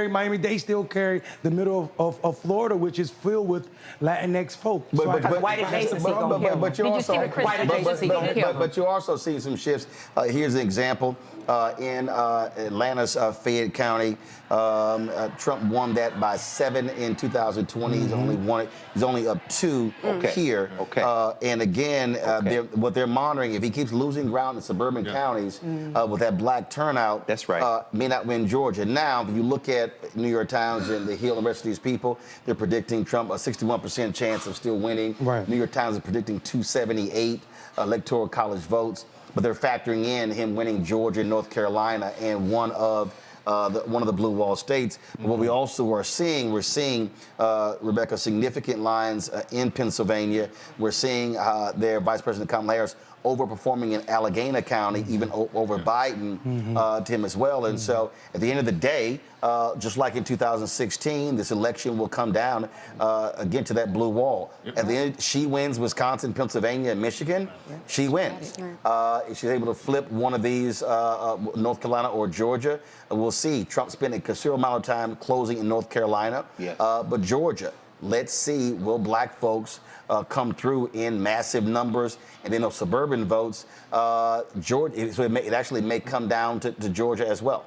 S17: Miami-Dade, he still carry the middle of Florida, which is filled with Latinx folks.
S15: But white adjacency gonna kill him.
S1: But you
S15: Did you
S1: also,
S15: see what Chris adjacency gonna kill him?
S1: but you also see some shifts. Here's an example. In Atlanta's Fayette County, Trump won that by 7 in 2020. He's only up 2 here. And again, what they're monitoring, if he keeps losing ground in suburban counties with that black turnout,
S4: that's right,
S1: may not win Georgia. Now, if you look at New York Times and the Hill and the rest of these people, they're predicting Trump a 61% chance of still winning.
S17: Right.
S1: New York Times is predicting 278 Electoral College votes. But they're factoring in him winning Georgia, North Carolina, and one of the blue wall states. But what we also are seeing, Rebecca, significant lines in Pennsylvania. We're seeing their Vice President Kamala Harris overperforming in Allegheny County, even over Biden to him as well. And so at the end of the day, just like in 2016, this election will come down again to that blue wall. At the end, she wins Wisconsin, Pennsylvania, and Michigan. She wins. If she's able to flip one of these, North Carolina or Georgia, we'll see. Trump spent a considerable amount of time closing in North Carolina. But Georgia, let's see, will black folks come through in massive numbers? And then those suburban votes, Georgia, so it actually may come down to Georgia as well.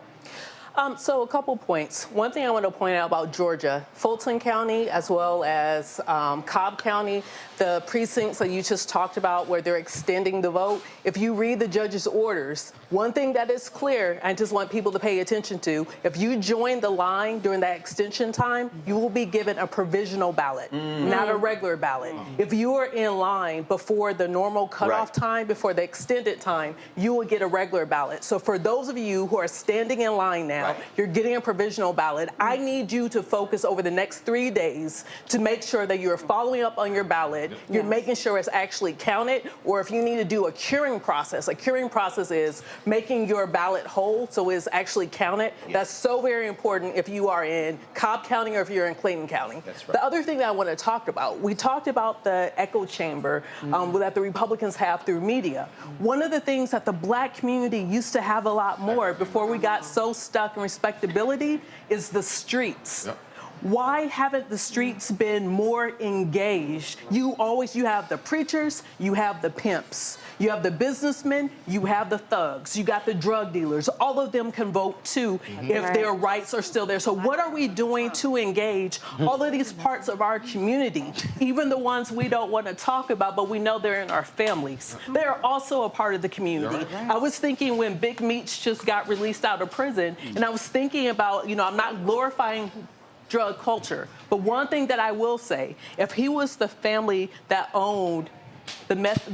S13: So a couple points. One thing I want to point out about Georgia, Fulton County as well as Cobb County, the precincts that you just talked about where they're extending the vote, if you read the judge's orders, one thing that is clear, I just want people to pay attention to, if you join the line during that extension time, you will be given a provisional ballot, not a regular ballot. If you are in line before the normal cutoff time, before the extended time, you will get a regular ballot. So for those of you who are standing in line now, you're getting a provisional ballot. I need you to focus over the next 3 days to make sure that you're following up on your ballot, you're making sure it's actually counted, or if you need to do a curing process is making your ballot whole so it's actually counted. That's so very important if you are in Cobb County or if you're in Clayton County. The other thing that I want to talk about, we talked about the echo chamber that the Republicans have through media. One of the things that the black community used to have a lot more before we got so stuck in respectability is the streets. Why haven't the streets been more engaged? You have the preachers, you have the pimps, you have the businessmen, you have the thugs, you got the drug dealers. All of them can vote too if their rights are still there. So what are we doing to engage all of these parts of our community, even the ones we don't want to talk about, but we know they're in our families? They're also a part of the community. I was thinking when Big Meech just got released out of prison, and I was thinking about, I'm not glorifying drug culture, but one thing that I will say, if he was the family that owned the meth,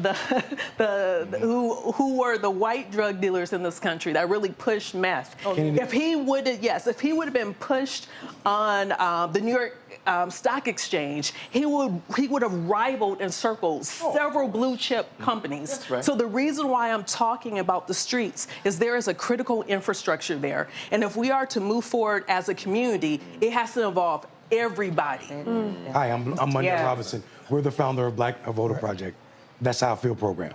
S13: who were the white drug dealers in this country that really pushed meth, if he would have been pushed on the New York Stock Exchange, he would have rivaled and circled several blue chip companies. So the reason why I'm talking about the streets is there is a critical infrastructure there, and if we are to move forward as a community, it has to involve everybody.
S17: Hi, I'm Monday Robinson. We're the founder of Black Voter Project. That's our field program.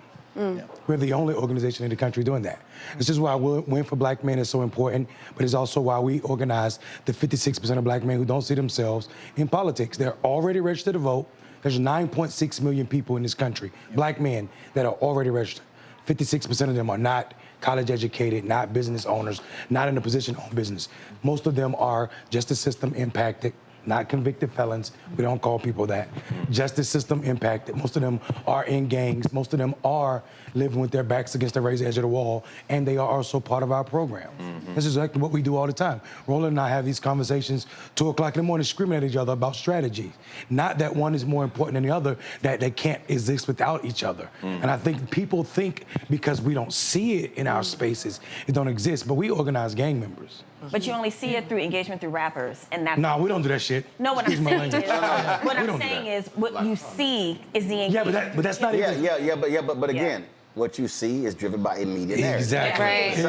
S17: We're the only organization in the country doing that. This is why Win for Black Men is so important, but it's also why we organize the 56% of black men who don't see themselves in politics. They're already registered to vote. There's 9.6 million people in this country, black men, that are already registered. 56% of them are not college educated, not business owners, not in a position to own business. Most of them are justice system impacted, not convicted felons. We don't call people that. Justice system impacted. Most of them are in gangs. Most of them are living with their backs against the razor edge of the wall, and they are also part of our program. This is exactly what we do all the time. Roland and I have these conversations 2 o'clock in the morning screaming at each other about strategy. Not that one is more important than the other, that they can't exist without each other. And I think people think because we don't see it in our spaces, it don't exist, but we organize gang members.
S3: But you only see it through engagement through rappers, and that's...
S17: No, we don't do that shit.
S3: No, what I'm
S17: Excuse my
S3: saying
S17: language.
S3: is, what I'm saying is, what you see is the engagement.
S17: But that's not even...
S1: But again, what you see is driven by a media narrative.
S17: Exactly.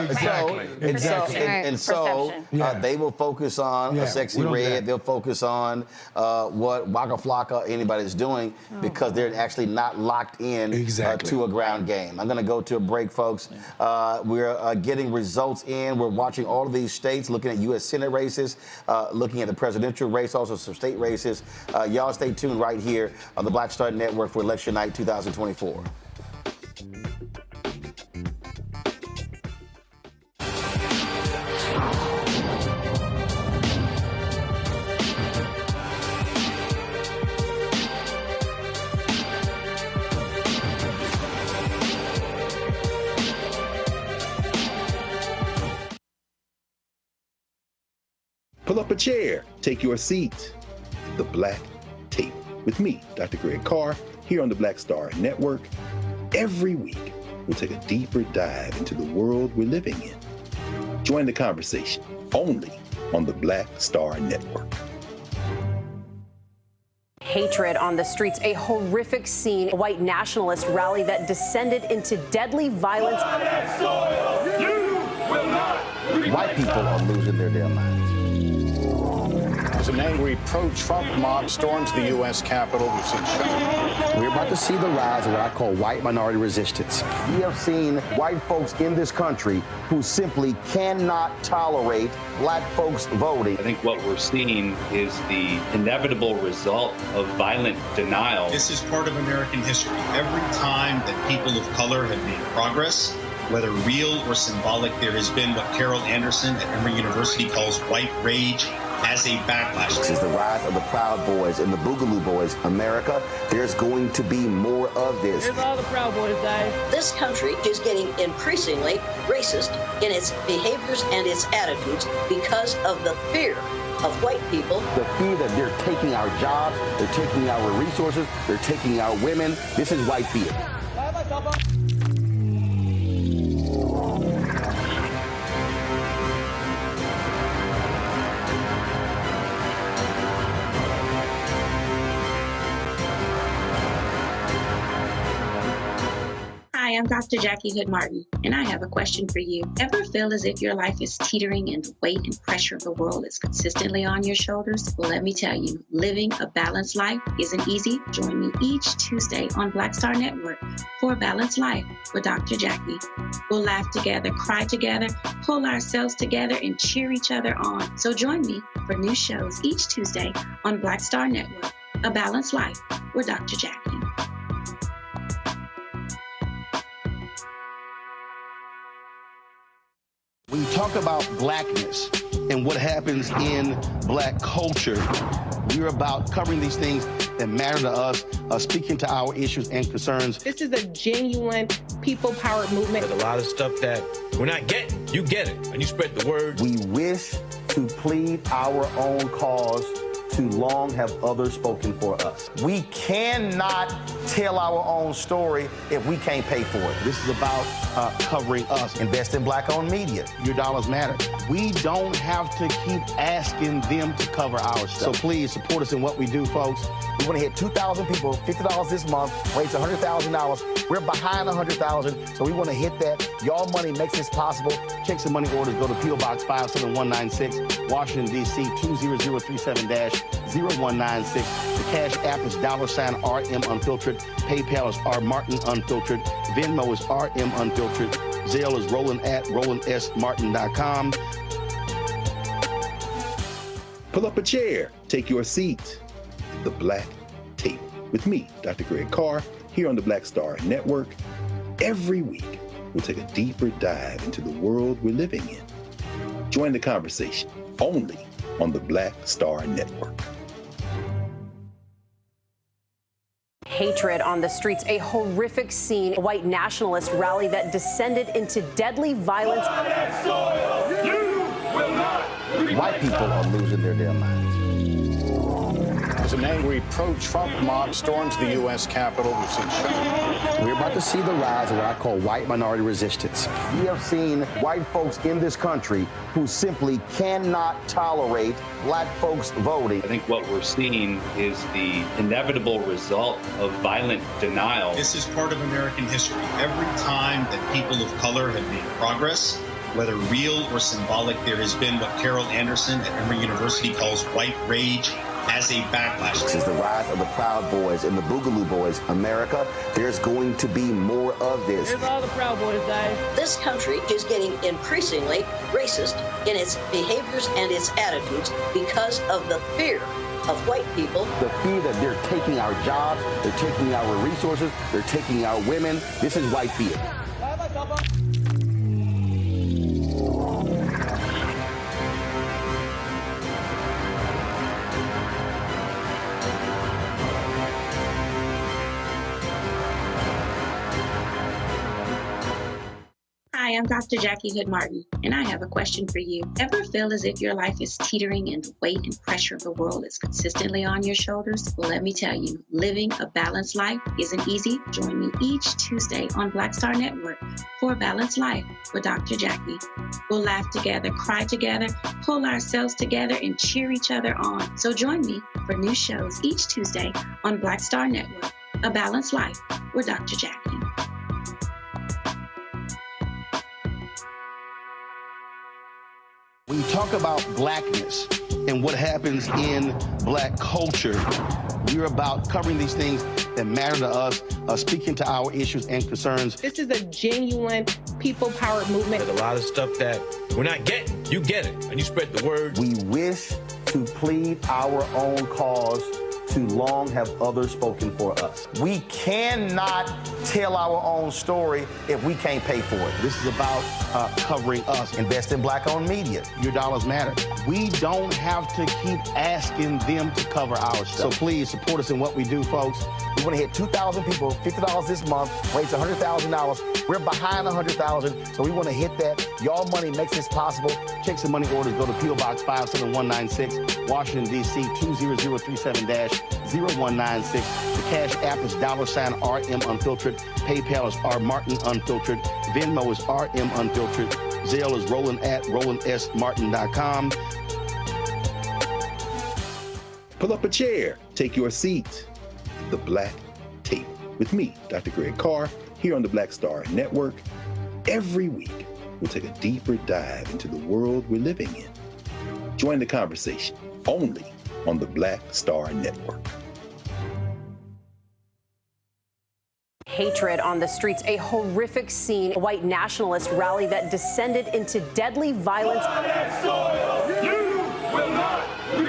S1: And so they will focus on a sexy red. They'll focus on what Waka Flocka anybody's doing because they're actually not locked in to a ground game. I'm going to go to a break, folks. We're getting results in. We're watching all of these states, looking at U.S. Senate races, looking at the presidential race, also some state races. Y'all stay tuned right here on the Black Star Network for Election Night 2024.
S8: Pull up a chair, take your seat. The Black Tape with me, Dr. Greg Carr, here on the Black Star Network. Every week, we'll take a deeper dive into the world we're living in. Join the conversation only on the Black Star Network.
S9: Hatred on the streets, a horrific scene, a white nationalist rally that descended into deadly violence.
S1: White people are losing their damn minds.
S10: As an angry pro-Trump mob storms the U.S. Capitol, we've seen shootings.
S1: We're about to see the rise of what I call white minority resistance. We have seen white folks in this country who simply cannot tolerate black folks voting.
S11: I think what we're seeing is the inevitable result of violent denial.
S12: This is part of American history. Every time that people of color have made progress, whether real or symbolic, there has been what Carol Anderson at Emory University calls white rage as a backlash.
S1: This is the rise of the Proud Boys and the Boogaloo Boys. America, there's going to be more of this.
S5: Here's all the Proud Boys, guys.
S14: This country is getting increasingly racist in its behaviors and its attitudes because of the fear of white people.
S1: The fear that they're taking our jobs, they're taking our resources, they're taking our women. This is white fear.
S7: Hi, I'm Dr. Jackie Hood Martin, and I have a question for you. Ever feel as if your life is teetering and the weight and pressure of the world is consistently on your shoulders? Well, let me tell you, living a balanced life isn't easy. Join me each Tuesday on Black Star Network for A Balanced Life with Dr. Jackie. We'll laugh together, cry together, pull ourselves together, and cheer each other on. So join me for new shows each Tuesday on Black Star Network, A Balanced Life with Dr. Jackie.
S1: When you talk about blackness and what happens in black culture, we're about covering these things that matter to us, speaking to our issues and concerns.
S22: This is a genuine people-powered movement.
S16: There's a lot of stuff that we're not getting. You get it, and you spread the word.
S1: We wish to plead our own cause. Too long have others spoken for us. We cannot tell our own story if we can't pay for it. This is about covering us. Invest in black-owned media. Your dollars matter. We don't have to keep asking them to cover our stuff. So please support us in what we do, folks. We want to hit 2,000 people, $50 this month, raise $100,000. We're behind 100,000, so we want to hit that. Y'all money makes this possible. Checks and money orders go to P.O. Box 57196, Washington, D.C. 20037-0196. The Cash App is $RM Unfiltered. PayPal is R Martin Unfiltered. Venmo is RM Unfiltered. Zelle is Roland at RolandSMartin.com.
S8: Pull up a chair, take your seat. The Black Tape with me, Dr. Greg Carr, here on the Black Star Network. Every week, we'll take a deeper dive into the world we're living in. Join the conversation only on the Black Star Network.
S9: Hatred on the streets, a horrific scene, a white nationalist rally that descended into deadly violence.
S1: White people are losing their damn minds.
S10: As an angry pro-Trump mob storms the U.S. Capitol, we've seen
S1: We're about to see the rise of what I call white minority resistance. We have seen white folks in this country who simply cannot tolerate black folks voting.
S11: I think what we're seeing is the inevitable result of violent denial.
S12: This is part of American history. Every time that people of color have made progress, whether real or symbolic, there has been what Carol Anderson at Emory University calls white rage as a backlash.
S1: This is the rise of the Proud Boys and the Boogaloo Boys. America, there's going to be more of this.
S14: Here's all the Proud Boys, guys. This country is getting increasingly racist in its behaviors and its attitudes because of the fear of white people.
S1: The fear that they're taking our jobs, they're taking our resources, they're taking our women. This is white fear.
S7: Hi, I'm Dr. Jackie Hood Martin, and I have a question for you. Ever feel as if your life is teetering and the weight and pressure of the world is consistently on your shoulders? Well, let me tell you, living a balanced life isn't easy. Join me each Tuesday on Black Star Network for A Balanced Life with Dr. Jackie. We'll laugh together, cry together, pull ourselves together, and cheer each other on. So join me for new shows each Tuesday on Black Star Network, A Balanced Life with Dr. Jackie.
S1: When you talk about blackness and what happens in black culture, we're about covering these things that matter to us, speaking to our issues and concerns.
S22: This is a genuine people-powered movement.
S16: There's a lot of stuff that we're not getting. You get it, and you spread the word.
S1: We wish to plead our own cause. Too long have others spoken for us. We cannot tell our own story if we can't pay for it. This is about covering us. Invest in black-owned media. Your dollars matter. We don't have to keep asking them to cover our stuff. So please support us in what we do, folks. We want to hit 2,000 people, $50 this month, raise $100,000. We're behind 100,000, so we want to hit that. Y'all money makes this possible. Checks and money orders go to P.O. Box 57196, Washington, D.C. 20037-0196. The Cash App is $RM Unfiltered. PayPal is R Martin Unfiltered. Venmo is RM Unfiltered. Zelle is Roland at RolandSMartin.com.
S8: Pull up a chair, take your seat. The Black Tape with me, Dr. Greg Carr, here on the Black Star Network. Every week, we'll take a deeper dive into the world we're living in. Join the conversation only on the Black Star Network.
S9: Hatred on the streets, a horrific scene, a white nationalist rally that descended into deadly violence.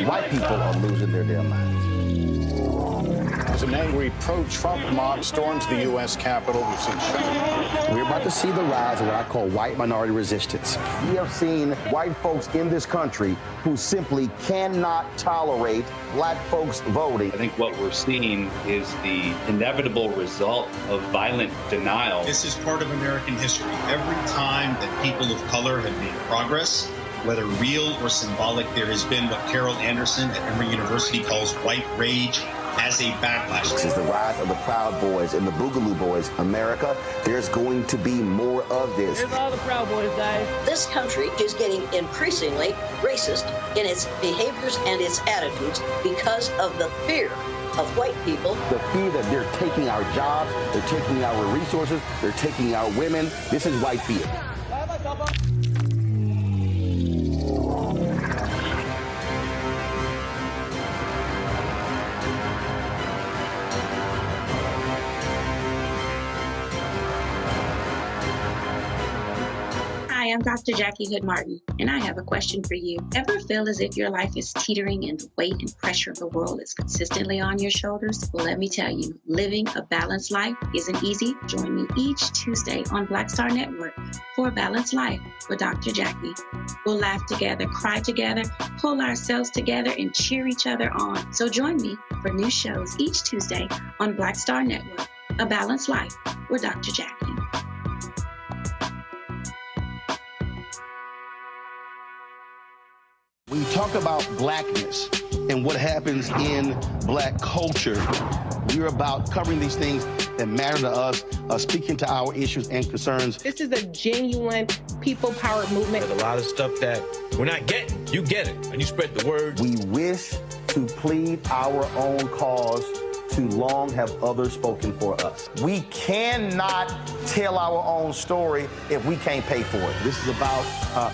S1: White people are losing their damn minds.
S10: As an angry pro-Trump mob storms the U.S. Capitol, we've seen
S1: We're about to see the rise of what I call white minority resistance. We have seen white folks in this country who simply cannot tolerate black folks voting.
S11: I think what we're seeing is the inevitable result of violent denial.
S12: This is part of American history. Every time that people of color have made progress, whether real or symbolic, there has been what Carol Anderson at Emory University calls white rage as a backlash.
S1: This is the rise of the Proud Boys and the Boogaloo Boys. America, there's going to be more of this.
S22: Here's all the Proud Boys, guys.
S14: This country is getting increasingly racist in its behaviors and its attitudes because of the fear of white people.
S1: The fear that they're taking our jobs, they're taking our resources, they're taking our women. This is white fear.
S7: Hi, I'm Dr. Jackie Hood Martin, and I have a question for you. Ever feel as if your life is teetering and the weight and pressure of the world is consistently on your shoulders? Well, let me tell you, living a balanced life isn't easy. Join me each Tuesday on Black Star Network for A Balanced Life with Dr. Jackie. We'll laugh together, cry together, pull ourselves together, and cheer each other on. So join me for new shows each Tuesday on Black Star Network, A Balanced Life with Dr. Jackie.
S1: When you talk about blackness and what happens in black culture. We're about covering these things that matter to us, speaking to our issues and concerns.
S22: This is a genuine people-powered movement.
S16: There's a lot of stuff that we're not getting. You get it, and you spread the word.
S1: We wish to plead our own cause. Too long have others spoken for us. We cannot tell our own story if we can't pay for it. This is about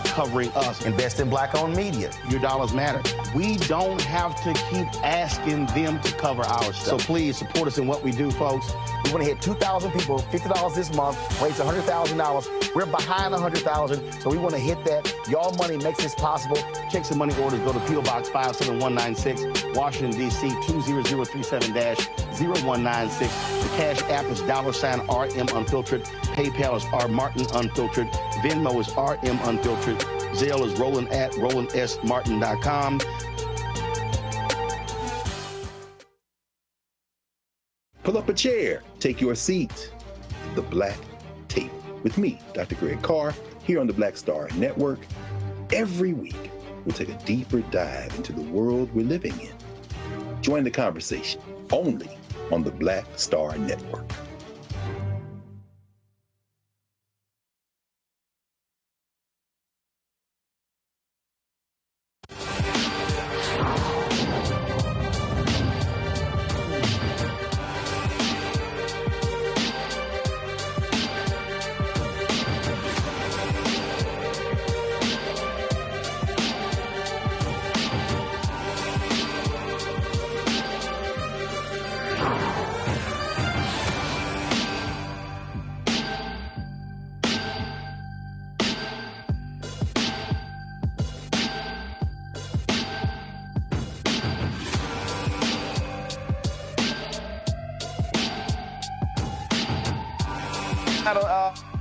S1: covering us. Invest in black-owned media. Your dollars matter. We don't have to keep asking them to cover our stuff. So please support us in what we do, folks. We want to hit 2,000 people, $50 this month, raise $100,000. We're behind 100,000, so we want to hit that. Y'all money makes this possible. Check some money orders. Go to P.O. Box 57196, Washington, D.C. 20037-0196. The Cash App is $RM Unfiltered. PayPal is R Martin Unfiltered. Venmo is RM Unfiltered. Zelle is Roland@RolandSMartin.com.
S8: Pull up a chair, take your seat. The Black Tape with me, Dr. Greg Carr, here on the Black Star Network. Every week, we'll take a deeper dive into the world we're living in. Join the conversation only on the Black Star Network.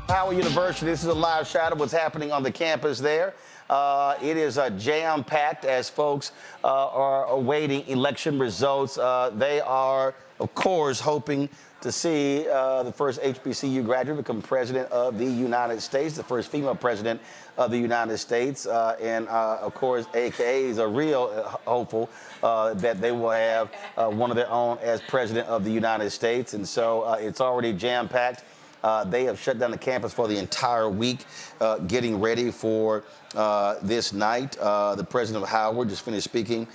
S1: Howard University. This is a live shot of what's happening on the campus there. It is jam-packed as folks are awaiting election results. They are, of course, hoping to see the first HBCU graduate become president of the United States, the first female president of the United States. And, of course, AKAs are real hopeful that they will have one of their own as president of the United States. And so it's already jam-packed. They have shut down the campus for the entire week, getting ready for this night. The president of Howard just finished speaking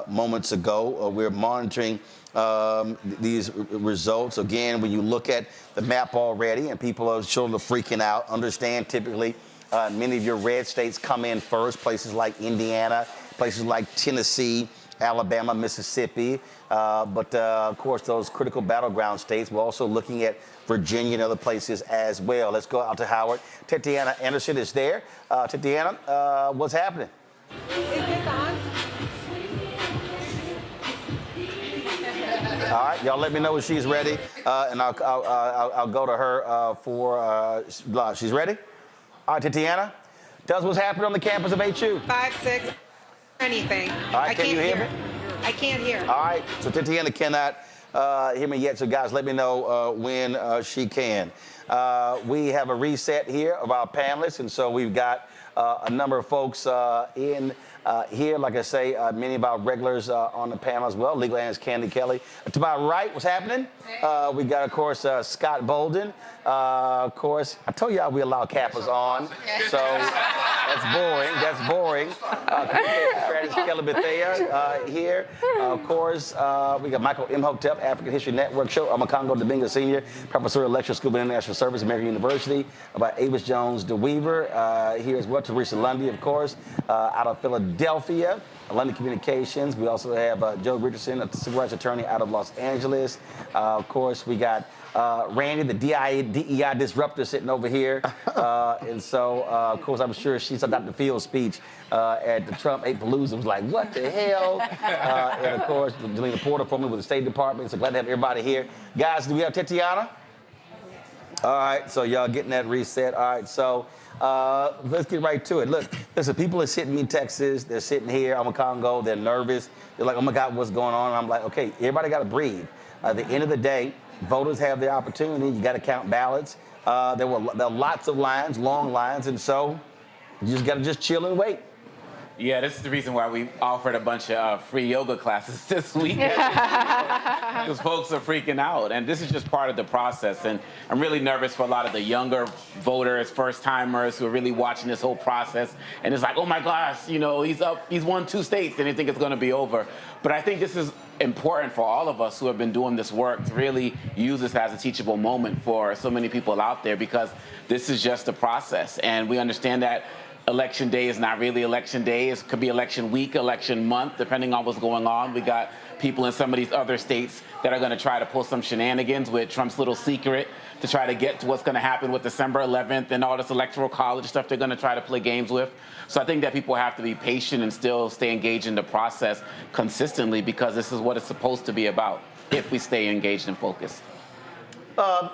S1: moments ago. We're monitoring these results. Again, when you look at the map already, and people are sort of freaking out, understand typically many of your red states come in first, places like Indiana, places like Tennessee, Alabama, Mississippi, but of course those critical battleground states. We're also looking at Virginia and other places as well. Let's go out to Howard. Tatiana Anderson is there. Tatiana, what's happening? All right, y'all let me know when she's ready, and I'll go to her for she's ready? All right, Tatiana, tell us what's happening on the campus of HU.
S5: 5, 6, anything.
S1: All right, can you hear me?
S5: I can't hear.
S1: All right, so Tatiana cannot hear me yet, so guys, let me know when she can. We have a reset here of our panelists, and so we've got a number of folks in here. Like I say, many of our regulars on the panel as well. Legal analyst Candy Kelly. To my right, what's happening? We got, of course, Scott Bolden. Of course, I told y'all we allow Kappas on, so that's boring. That's boring. Kelly Bethea here. Of course, we got Michael Imhotep, African History Network show. I'm a Congo Domingo Senior, Professor of Electoral School of International Service, American University. About Avis Jones DeWeaver here as well. Teresa Lundy, of course, out of Philadelphia. London Communications. We also have Joe Richardson, a civil rights attorney out of Los Angeles. Of course, we got Randy, the DEI disruptor, sitting over here. And so, of course, I'm sure she saw Dr. Field's speech at the Trump 8 Palooza. Was like, what the hell? And, of course, Jelena Porter, formerly with the State Department. So glad to have everybody here. Guys, do we have Tatiana? All right, so y'all getting that reset. All right, so let's get right to it. Look, listen, people are sitting me Texas. They're sitting here. I'm a Congo. They're nervous. They're like, oh, my God, what's going on? And I'm like, okay, everybody got to breathe. At the end of the day, voters have the opportunity. You got to count ballots. There are lots of lines, long lines, and so you just got to just chill and wait.
S6: Yeah, this is the reason why we offered a bunch of free yoga classes this week. Because folks are freaking out. And this is just part of the process. And I'm really nervous for a lot of the younger voters, first-timers who are really watching this whole process. And it's like, oh my gosh, you know, he's won 2 states and they think it's going to be over. But I think this is important for all of us who have been doing this work to really use this as a teachable moment for so many people out there, because this is just a process. And we understand that Election day is not really election day. It could be election week, election month, depending on what's going on. We got people in some of these other states that are going to try to pull some shenanigans with Trump's little secret to try to get to what's going to happen with December 11th and all this electoral college stuff they're going to try to play games with. So I think that people have to be patient and still stay engaged in the process consistently, because this is what it's supposed to be about if we stay engaged and focused.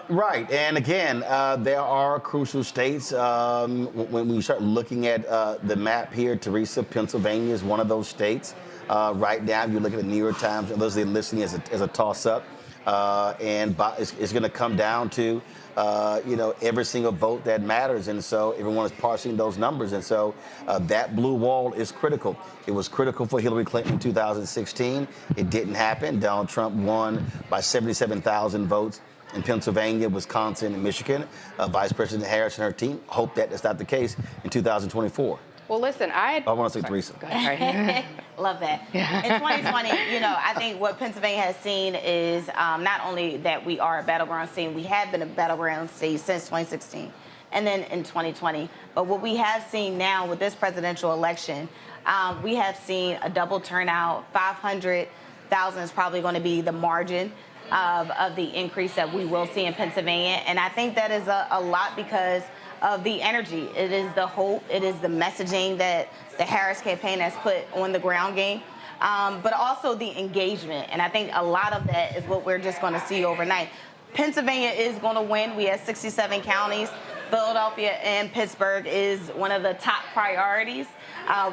S1: Right, and again, there are crucial states. When we start looking at the map here, Teresa, Pennsylvania is one of those states. Right now, you look at the New York Times, and those are listing as a toss-up, and it's going to come down to every single vote that matters, and so everyone is parsing those numbers, and so that blue wall is critical. It was critical for Hillary Clinton in 2016. It didn't happen. Donald Trump won by 77,000 votes in Pennsylvania, Wisconsin, and Michigan. Vice President Harris and her team hope that that's not the case in 2024.
S18: Well, listen, I
S1: want to say Teresa.
S23: Love that. In 2020, I think what Pennsylvania has seen is not only that we are a battleground state, we have been a battleground state since 2016, and then in 2020. But what we have seen now with this presidential election, we have seen a double turnout. 500,000 is probably going to be the margin of the increase that we will see in Pennsylvania. And I think that is a lot because of the energy. It is the hope. It is the messaging that the Harris campaign has put on the ground game, but also the engagement. And I think a lot of that is what we're just going to see overnight. Pennsylvania is going to win. We have 67 counties. Philadelphia and Pittsburgh is one of the top priorities.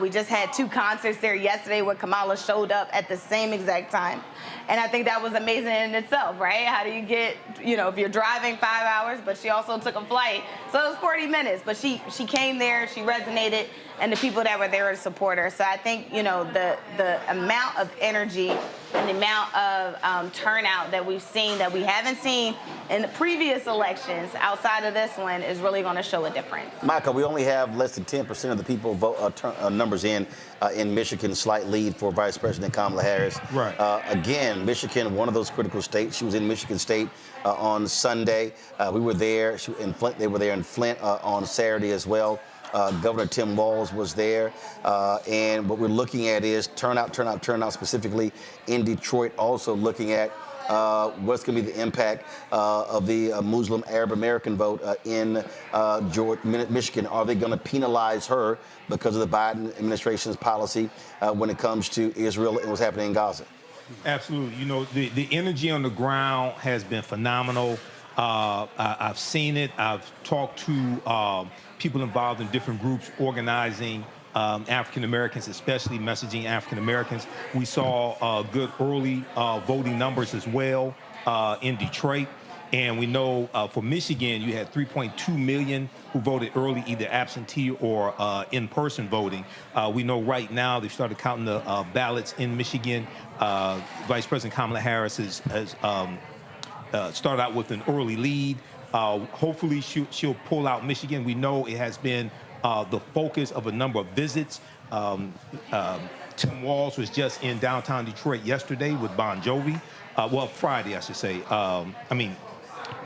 S23: We just had 2 concerts there yesterday where Kamala showed up at the same exact time. And I think that was amazing in itself, right? How do you get, if you're driving 5 hours, but she also took a flight. So it was 40 minutes, but she came there, she resonated, and the people that were there to support her. So I think, the amount of energy and the amount of turnout that we've seen that we haven't seen in the previous elections outside of this one is really going to show a difference.
S1: Michael, we only have less than 10% of the people vote numbers in Michigan, slight lead for Vice President Kamala Harris.
S17: Right.
S1: Again, Michigan, one of those critical states. She was in Michigan State on Sunday. We were there in Flint. They were there in Flint on Saturday as well. Governor Tim Walz was there, and what we're looking at is turnout, specifically in Detroit, also looking at what's going to be the impact of the Muslim Arab American vote in Michigan. Are they going to penalize her because of the Biden administration's policy when it comes to Israel and what's happening in Gaza?
S24: Absolutely. The energy on the ground has been phenomenal. I've seen it. I've talked to people involved in different groups organizing African Americans, especially messaging African Americans. We saw good early voting numbers as well in Detroit. And we know for Michigan, you had 3.2 million who voted early, either absentee or in-person voting. We know right now they've started counting the ballots in Michigan. Vice President Kamala Harris has started out with an early lead. Hopefully she'll pull out Michigan. We know it has been the focus of a number of visits. Tim Walz was just in downtown Detroit yesterday with Bon Jovi. Friday, I should say.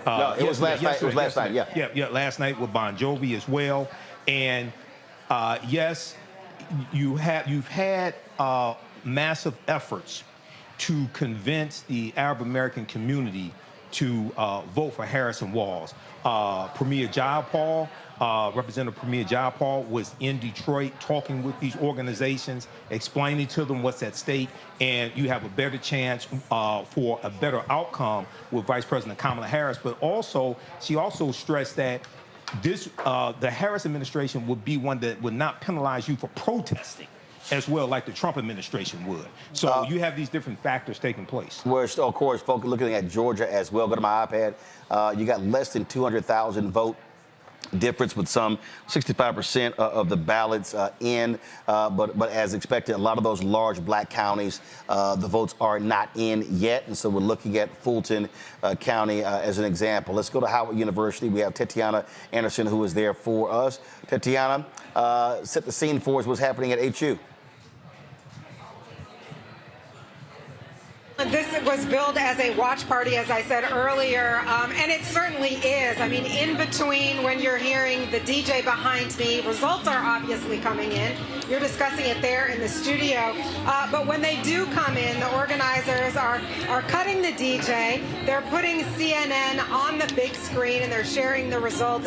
S1: No, it was last night. It was last night. Yeah.
S24: Yeah. Last night with Bon Jovi as well. And yes, you've had massive efforts to convince the Arab American community to vote for Harris and Walz. Premier Jayapal, Representative Premier Jayapal was in Detroit talking with these organizations, explaining to them what's at stake, and you have a better chance for a better outcome with Vice President Kamala Harris. But also, she also stressed that the Harris administration would be one that would not penalize you for protesting as well, like the Trump administration would. So you have these different factors taking place.
S1: We're, of course, folks looking at Georgia as well. Go to my iPad. You got less than 200,000 vote difference with some 65% of the ballots in, but as expected, a lot of those large black counties, the votes are not in yet, and so we're looking at Fulton County as an example. Let's go to Howard University. We have Tatiana Anderson, who is there for us. Tatiana, set the scene for us. What's happening at HU?
S5: This was billed as a watch party, as I said earlier, and it certainly is. I mean, in between when you're hearing the DJ behind me, results are obviously coming in. You're discussing it there in the studio. But when they do come in, the organizers are cutting the DJ. They're putting CNN on the big screen, and they're sharing the results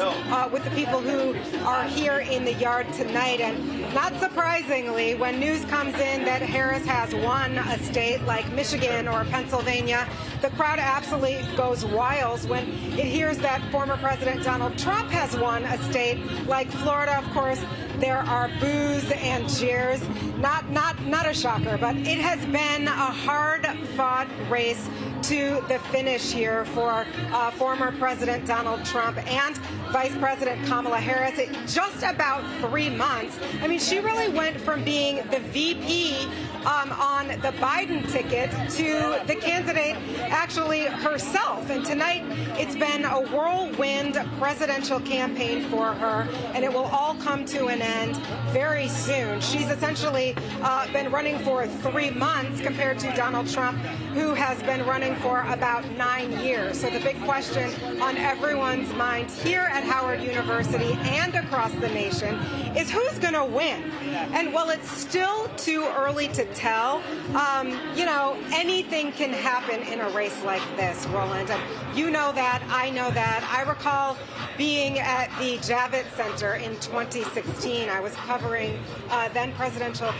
S5: with the people who are here in the yard tonight. And not surprisingly, when news comes in that Harris has won a state like Michigan or Pennsylvania, the crowd absolutely goes wild when it hears that former President Donald Trump has won a state like Florida. Of course, there are boos and jeers. Not a shocker, but it has been a hard-fought race to the finish here for former President Donald Trump and Vice President Kamala Harris in just about 3 months. I mean, she really went from being the VP on the Biden ticket to the candidate actually herself. And tonight, it's been a whirlwind presidential campaign for her, and it will all come to an end very soon. She's essentially been running for 3 months compared to Donald Trump, who has been running for about 9 years. So the big question on everyone's mind here at Howard University and across the nation is who's going to win. And while it's still too early to tell, you know, anything can happen in a race like this, Roland. And you know that, I know that. I recall being at the Javits Center in 2016. I was covering then presidential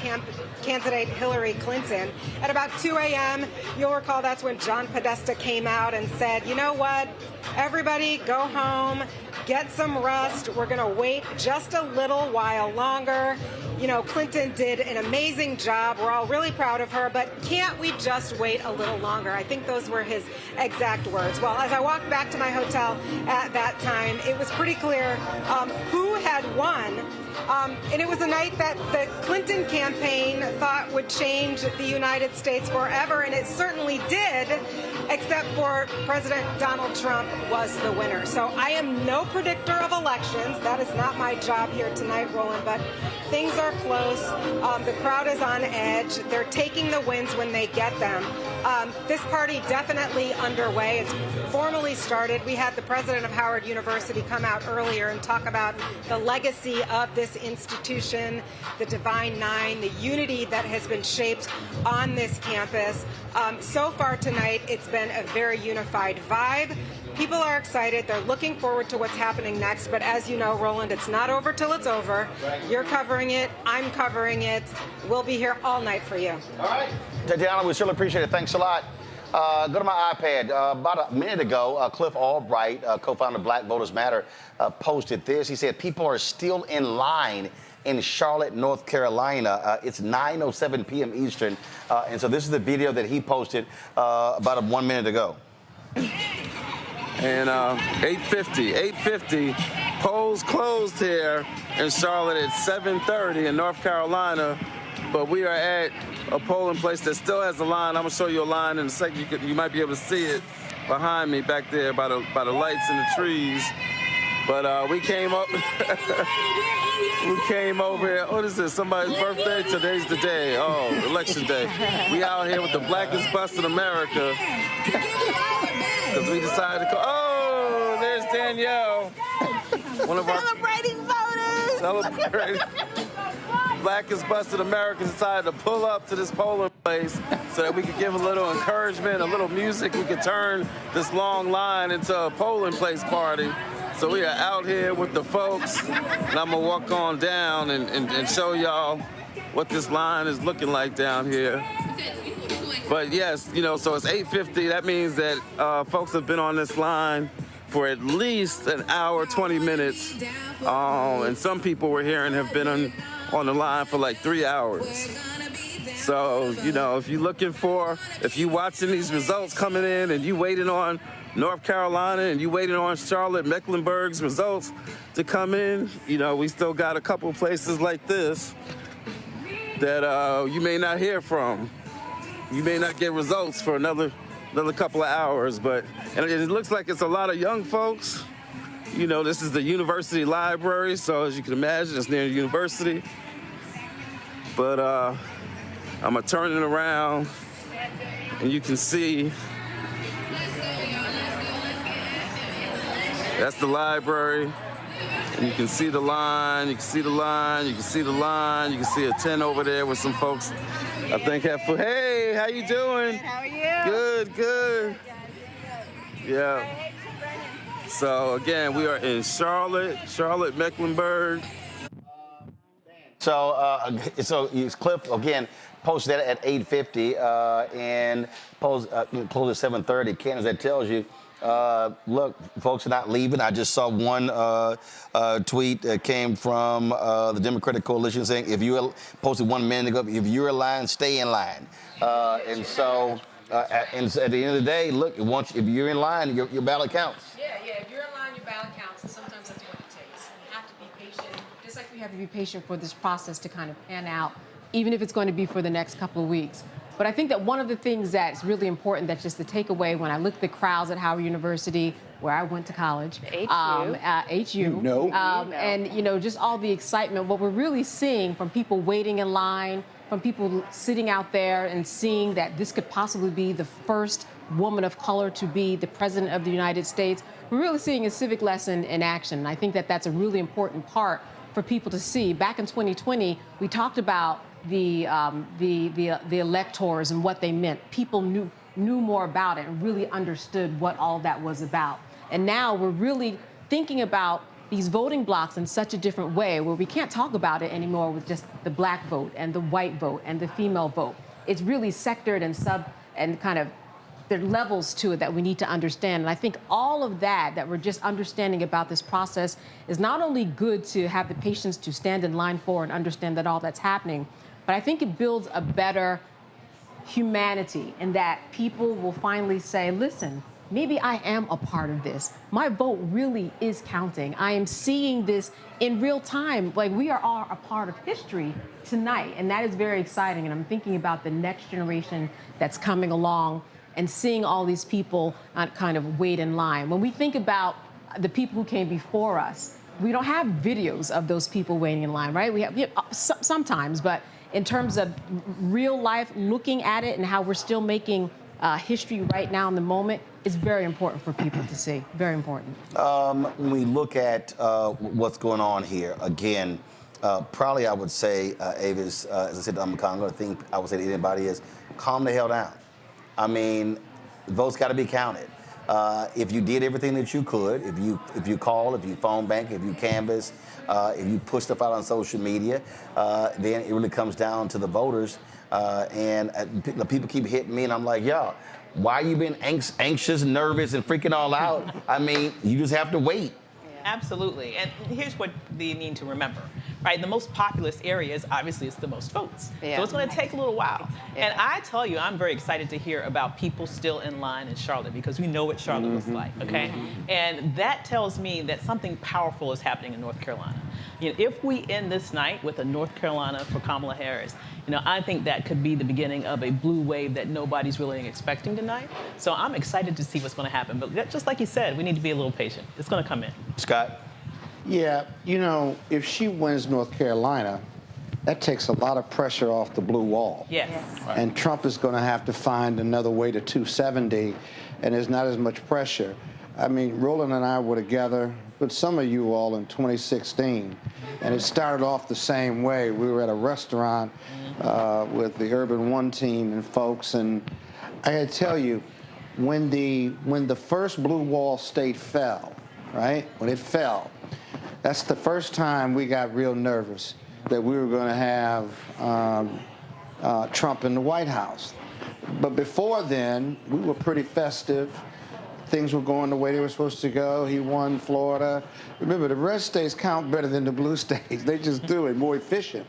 S5: candidate Hillary Clinton. At about 2 a.m., you'll recall that's when John Podesta came out and said, you know what, everybody go home, get some rest. We're going to wait just a little while longer. You know, Clinton did an amazing job. We're all really proud of her, but can't we just wait a little longer? I think those were his exact words. Well, as I walked back to my hotel at that time, it was pretty clear who had won. And it was a night that the Clinton campaign thought would change the United States forever, and it certainly did, except for President Donald Trump was the winner. So I am no predictor of elections. That is not my job here tonight, Roland, but things are close. The crowd is on edge. They're taking the wins when they get them. This party definitely underway. It's formally started. We had the president of Howard University come out earlier and talk about the legacy of this institution, the Divine Nine, the unity that has been shaped on this campus. So far tonight, it's been a very unified vibe. People are excited. They're looking forward to what's happening next. But as you know, Roland, it's not over till it's over. You're covering it. I'm covering it. We'll be here all night for you.
S1: All right. Tatiana, we certainly appreciate it. Thanks a lot. Go to my iPad. About a minute ago, Cliff Albright, co-founder of Black Voters Matter, posted this. He said people are still in line in Charlotte, North Carolina. It's 9:07 p.m. Eastern. And so this is the video that he posted about 1 minute ago.
S2: And 8:50, polls closed here in Charlotte at 7:30 in North Carolina, but we are at a polling place that still has a line. I'm gonna show you a line in a second. You might be able to see it behind me back there by the lights and the trees. But we came up, we came over here. What is this? Somebody's birthday? Today's the day. Oh, election day. We out here with the blackest bus in America. Because we decided to go. Oh, there's Danielle. One of our
S23: Celebrating voters.
S2: Celebrating. Blackest bus in America decided to pull up to this polling place so that we could give a little encouragement, a little music. We could turn this long line into a polling place party. So we are out here with the folks, and I'm gonna walk on down and show y'all what this line is looking like down here. But yes, you know, so it's 8:50. That means that folks have been on this line for at least an hour, 20 minutes. And some people we're hearing have been on the line for like 3 hours. So, you know, if you watching these results coming in and you waiting on North Carolina and you waiting on Charlotte, Mecklenburg's results to come in, you know, we still got a couple places like this that you may not hear from. You may not get results for another couple of hours, and it looks like it's a lot of young folks. You know, this is the university library, so as you can imagine, it's near the university. But I'm gonna turn it around, and you can see that's the library. And you can see the line, you can see the line, you can see the line, you can see a tent over there with some folks, I think have food. Hey, how you doing?
S23: How are you?
S2: Good, good. Yeah. So again, we are in Charlotte, Mecklenburg.
S1: So Cliff again posted that at 8:50 and closed at 7:30. Candace, that tells you. Look, folks are not leaving. I just saw one tweet that came from the Democratic Coalition saying, if you posted 1 minute ago, if you're in line, stay in line. And so at the end of the day, look, if you're in line, your ballot counts.
S18: Yeah, if you're in line, your ballot counts, and sometimes that's what it takes. You have to be patient, just like we have to be patient for this process to kind of pan out, even if it's going to be for the next couple of weeks. But I think that one of the things that's really important, that's just the takeaway when I look at the crowds at Howard University, where I went to college, HU, and you know, just all the excitement. What we're really seeing from people waiting in line, from people sitting out there and seeing that this could possibly be the first woman of color to be the president of the United States, we're really seeing a civic lesson in action. And I think that that's a really important part for people to see. Back in 2020, we talked about the electors and what they meant. People knew more about it and really understood what all that was about. And now we're really thinking about these voting blocks in such a different way, where we can't talk about it anymore with just the black vote and the white vote and the female vote. It's really sectored and kind of there are levels to it that we need to understand. And I think all of that we're just understanding about this process is not only good to have the patience to stand in line for and understand that all that's happening, but I think it builds a better humanity in that people will finally say, listen, maybe I am a part of this. My vote really is counting. I am seeing this in real time. Like, we are all a part of history tonight, and that is very exciting. And I'm thinking about the next generation that's coming along and seeing all these people kind of wait in line. When we think about the people who came before us, we don't have videos of those people waiting in line, right? We have sometimes, but in terms of real life, looking at it and how we're still making history right now in the moment, is very important for people to see. Very important.
S1: When we look at what's going on here, again, probably I would say, Avis, as I said to Congo, the thing I would say to anybody is calm the hell down. I mean, votes got to be counted. If you did everything that you could, if you call, if you phone bank, if you canvass, if you push stuff out on social media, then it really comes down to the voters. And the people keep hitting me, and I'm like, y'all, why are you being anxious, nervous, and freaking all out? I mean, you just have to wait.
S19: Absolutely. And here's what they need to remember, right? The most populous area is obviously it's the most votes. Yeah. So it's going to take a little while. Yeah. And I tell you, I'm very excited to hear about people still in line in Charlotte, because we know what Charlotte looks like, okay? And that tells me that something powerful is happening in North Carolina. You know, if we end this night with a North Carolina for Kamala Harris, you know, I think that could be the beginning of a blue wave that nobody's really expecting tonight. So I'm excited to see what's going to happen. But just like you said, we need to be a little patient. It's going to come in.
S1: Scott?
S20: Yeah, you know, if she wins North Carolina, that takes a lot of pressure off the blue wall.
S19: Yes.
S20: Right. And Trump is going to have to find another way to 270, and there's not as much pressure. I mean, Roland and I were together with some of you all in 2016, and it started off the same way. We were at a restaurant with the Urban One team and folks, and I got to tell you, when the first blue wall state fell, right? When it fell, that's the first time we got real nervous that we were going to have Trump in the White House. But before then, we were pretty festive. Things were going the way they were supposed to go. He won Florida. Remember, the red states count better than the blue states. They just do it, more efficient.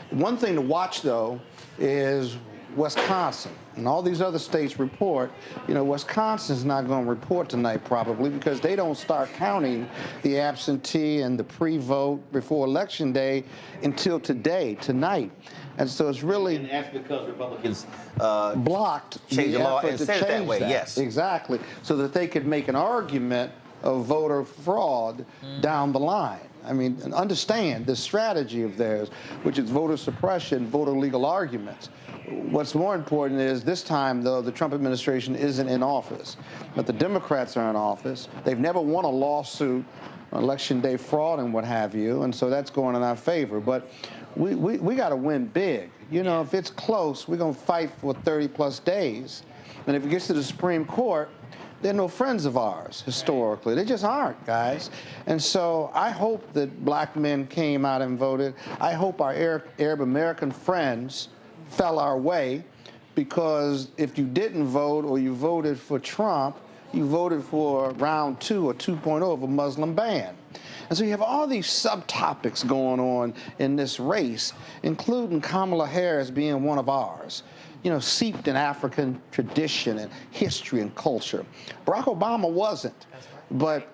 S20: One thing to watch, though, is Wisconsin and all these other states report, Wisconsin's not going to report tonight probably because they don't start counting the absentee and the pre-vote before Election Day until tonight. And so it's really...
S1: And that's because Republicans
S20: blocked
S1: changed the law
S20: effort
S1: and
S20: to
S1: said it that
S20: change
S1: way, yes.
S20: Exactly, so that they could make an argument of voter fraud down the line. I mean, and understand the strategy of theirs, which is voter suppression, voter legal arguments. What's more important is this time, though, the Trump administration isn't in office, but the Democrats are in office. They've never won a lawsuit on Election Day fraud and what have you, and so that's going in our favor. But we got to win big. If it's close, we're going to fight for 30-plus days. And if it gets to the Supreme Court, they're no friends of ours, historically. They just aren't, guys. And so I hope that black men came out and voted. I hope our Arab American friends fell our way, because if you didn't vote or you voted for Trump, you voted for round 2 or 2.0 of a Muslim ban. And so you have all these subtopics going on in this race, including Kamala Harris being one of ours. Seeped in African tradition and history and culture. Barack Obama wasn't, but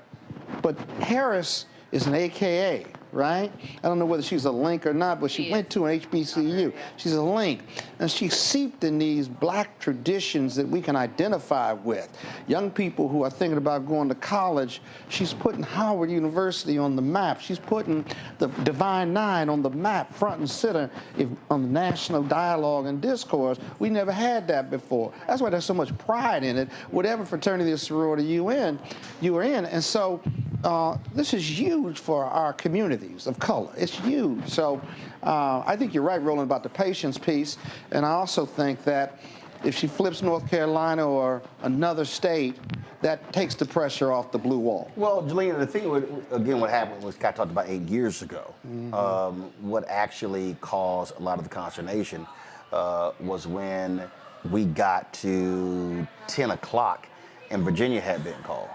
S20: Harris is an AKA, right? I don't know whether she's a link or not, but she went to an HBCU. She's a link. And she's seeped in these black traditions that we can identify with. Young people who are thinking about going to college, she's putting Howard University on the map. She's putting the Divine Nine on the map, front and center on the national dialogue and discourse. We never had that before. That's why there's so much pride in it, whatever fraternity or sorority you were in. And so this is huge for our communities of color. It's huge. So I think you're right, Roland, about the patience piece. And I also think that if she flips North Carolina or another state, that takes the pressure off the blue wall.
S1: Well, Jelena, the thing, again, what happened was Scott talked about 8 years ago. What actually caused a lot of the consternation was when we got to 10 o'clock and Virginia had been called.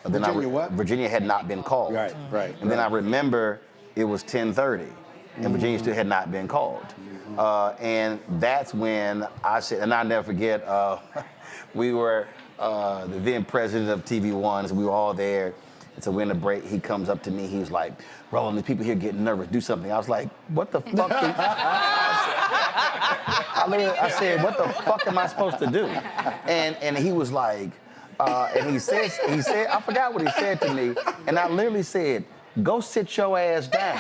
S1: Virginia had not been called.
S20: Right.
S1: And then I remember it was 10:30, and Virginia still had not been called. And that's when I said, and I'll never forget, we were the then president of TV One, so we were all there. And so we're in the break. He comes up to me. He was like, Roland, the people here getting nervous. Do something. I was like, what the fuck? I said, what the fuck am I supposed to do? And he was like, and he said, I forgot what he said to me, and I literally said, go sit your ass down.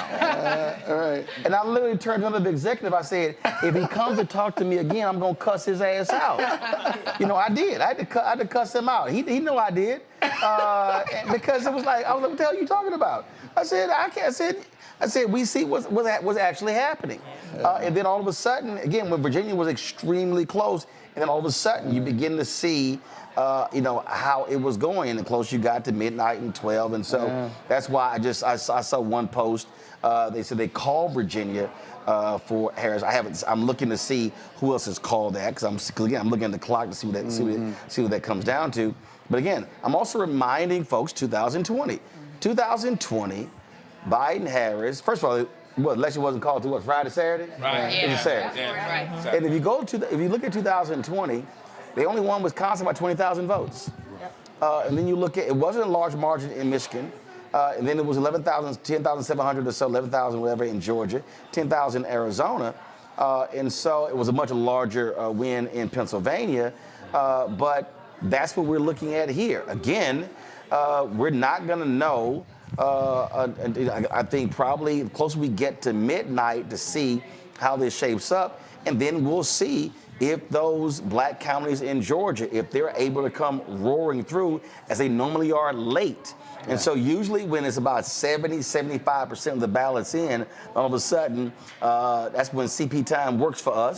S20: Right.
S1: And I literally turned to the executive. I said, if he comes to talk to me again, I'm gonna cuss his ass out. I did. I had to cuss him out. He knew I did, because it was like, I was like, what the hell are you talking about? I said, I can't. I said, we see what's actually happening. And then all of a sudden, again, when Virginia was extremely close, and then all of a sudden you begin to see how it was going, and the closer you got to midnight and 12, and so that's why I saw one post. They said they called Virginia for Harris. I'm looking to see who else has called that, because again I'm looking at the clock to see what that comes down to. But again, I'm also reminding folks 2020, Biden Harris. First of all, election wasn't called to Friday, Saturday?
S6: Right.
S1: It was Saturday.
S6: Yeah. Right.
S1: And if you look at 2020. They only won Wisconsin by 20,000 votes. And then you look at, it wasn't a large margin in Michigan. And then it was 10,700 or so, 11,000 whatever in Georgia, 10,000 in Arizona. And so it was a much larger win in Pennsylvania. But that's what we're looking at here. Again, we're not going to know, I think probably the closer we get to midnight to see how this shapes up. And then we'll see if those black counties in Georgia, if they're able to come roaring through as they normally are late. And so usually when it's about 75% of the ballots in, all of a sudden, that's when CP time works for us.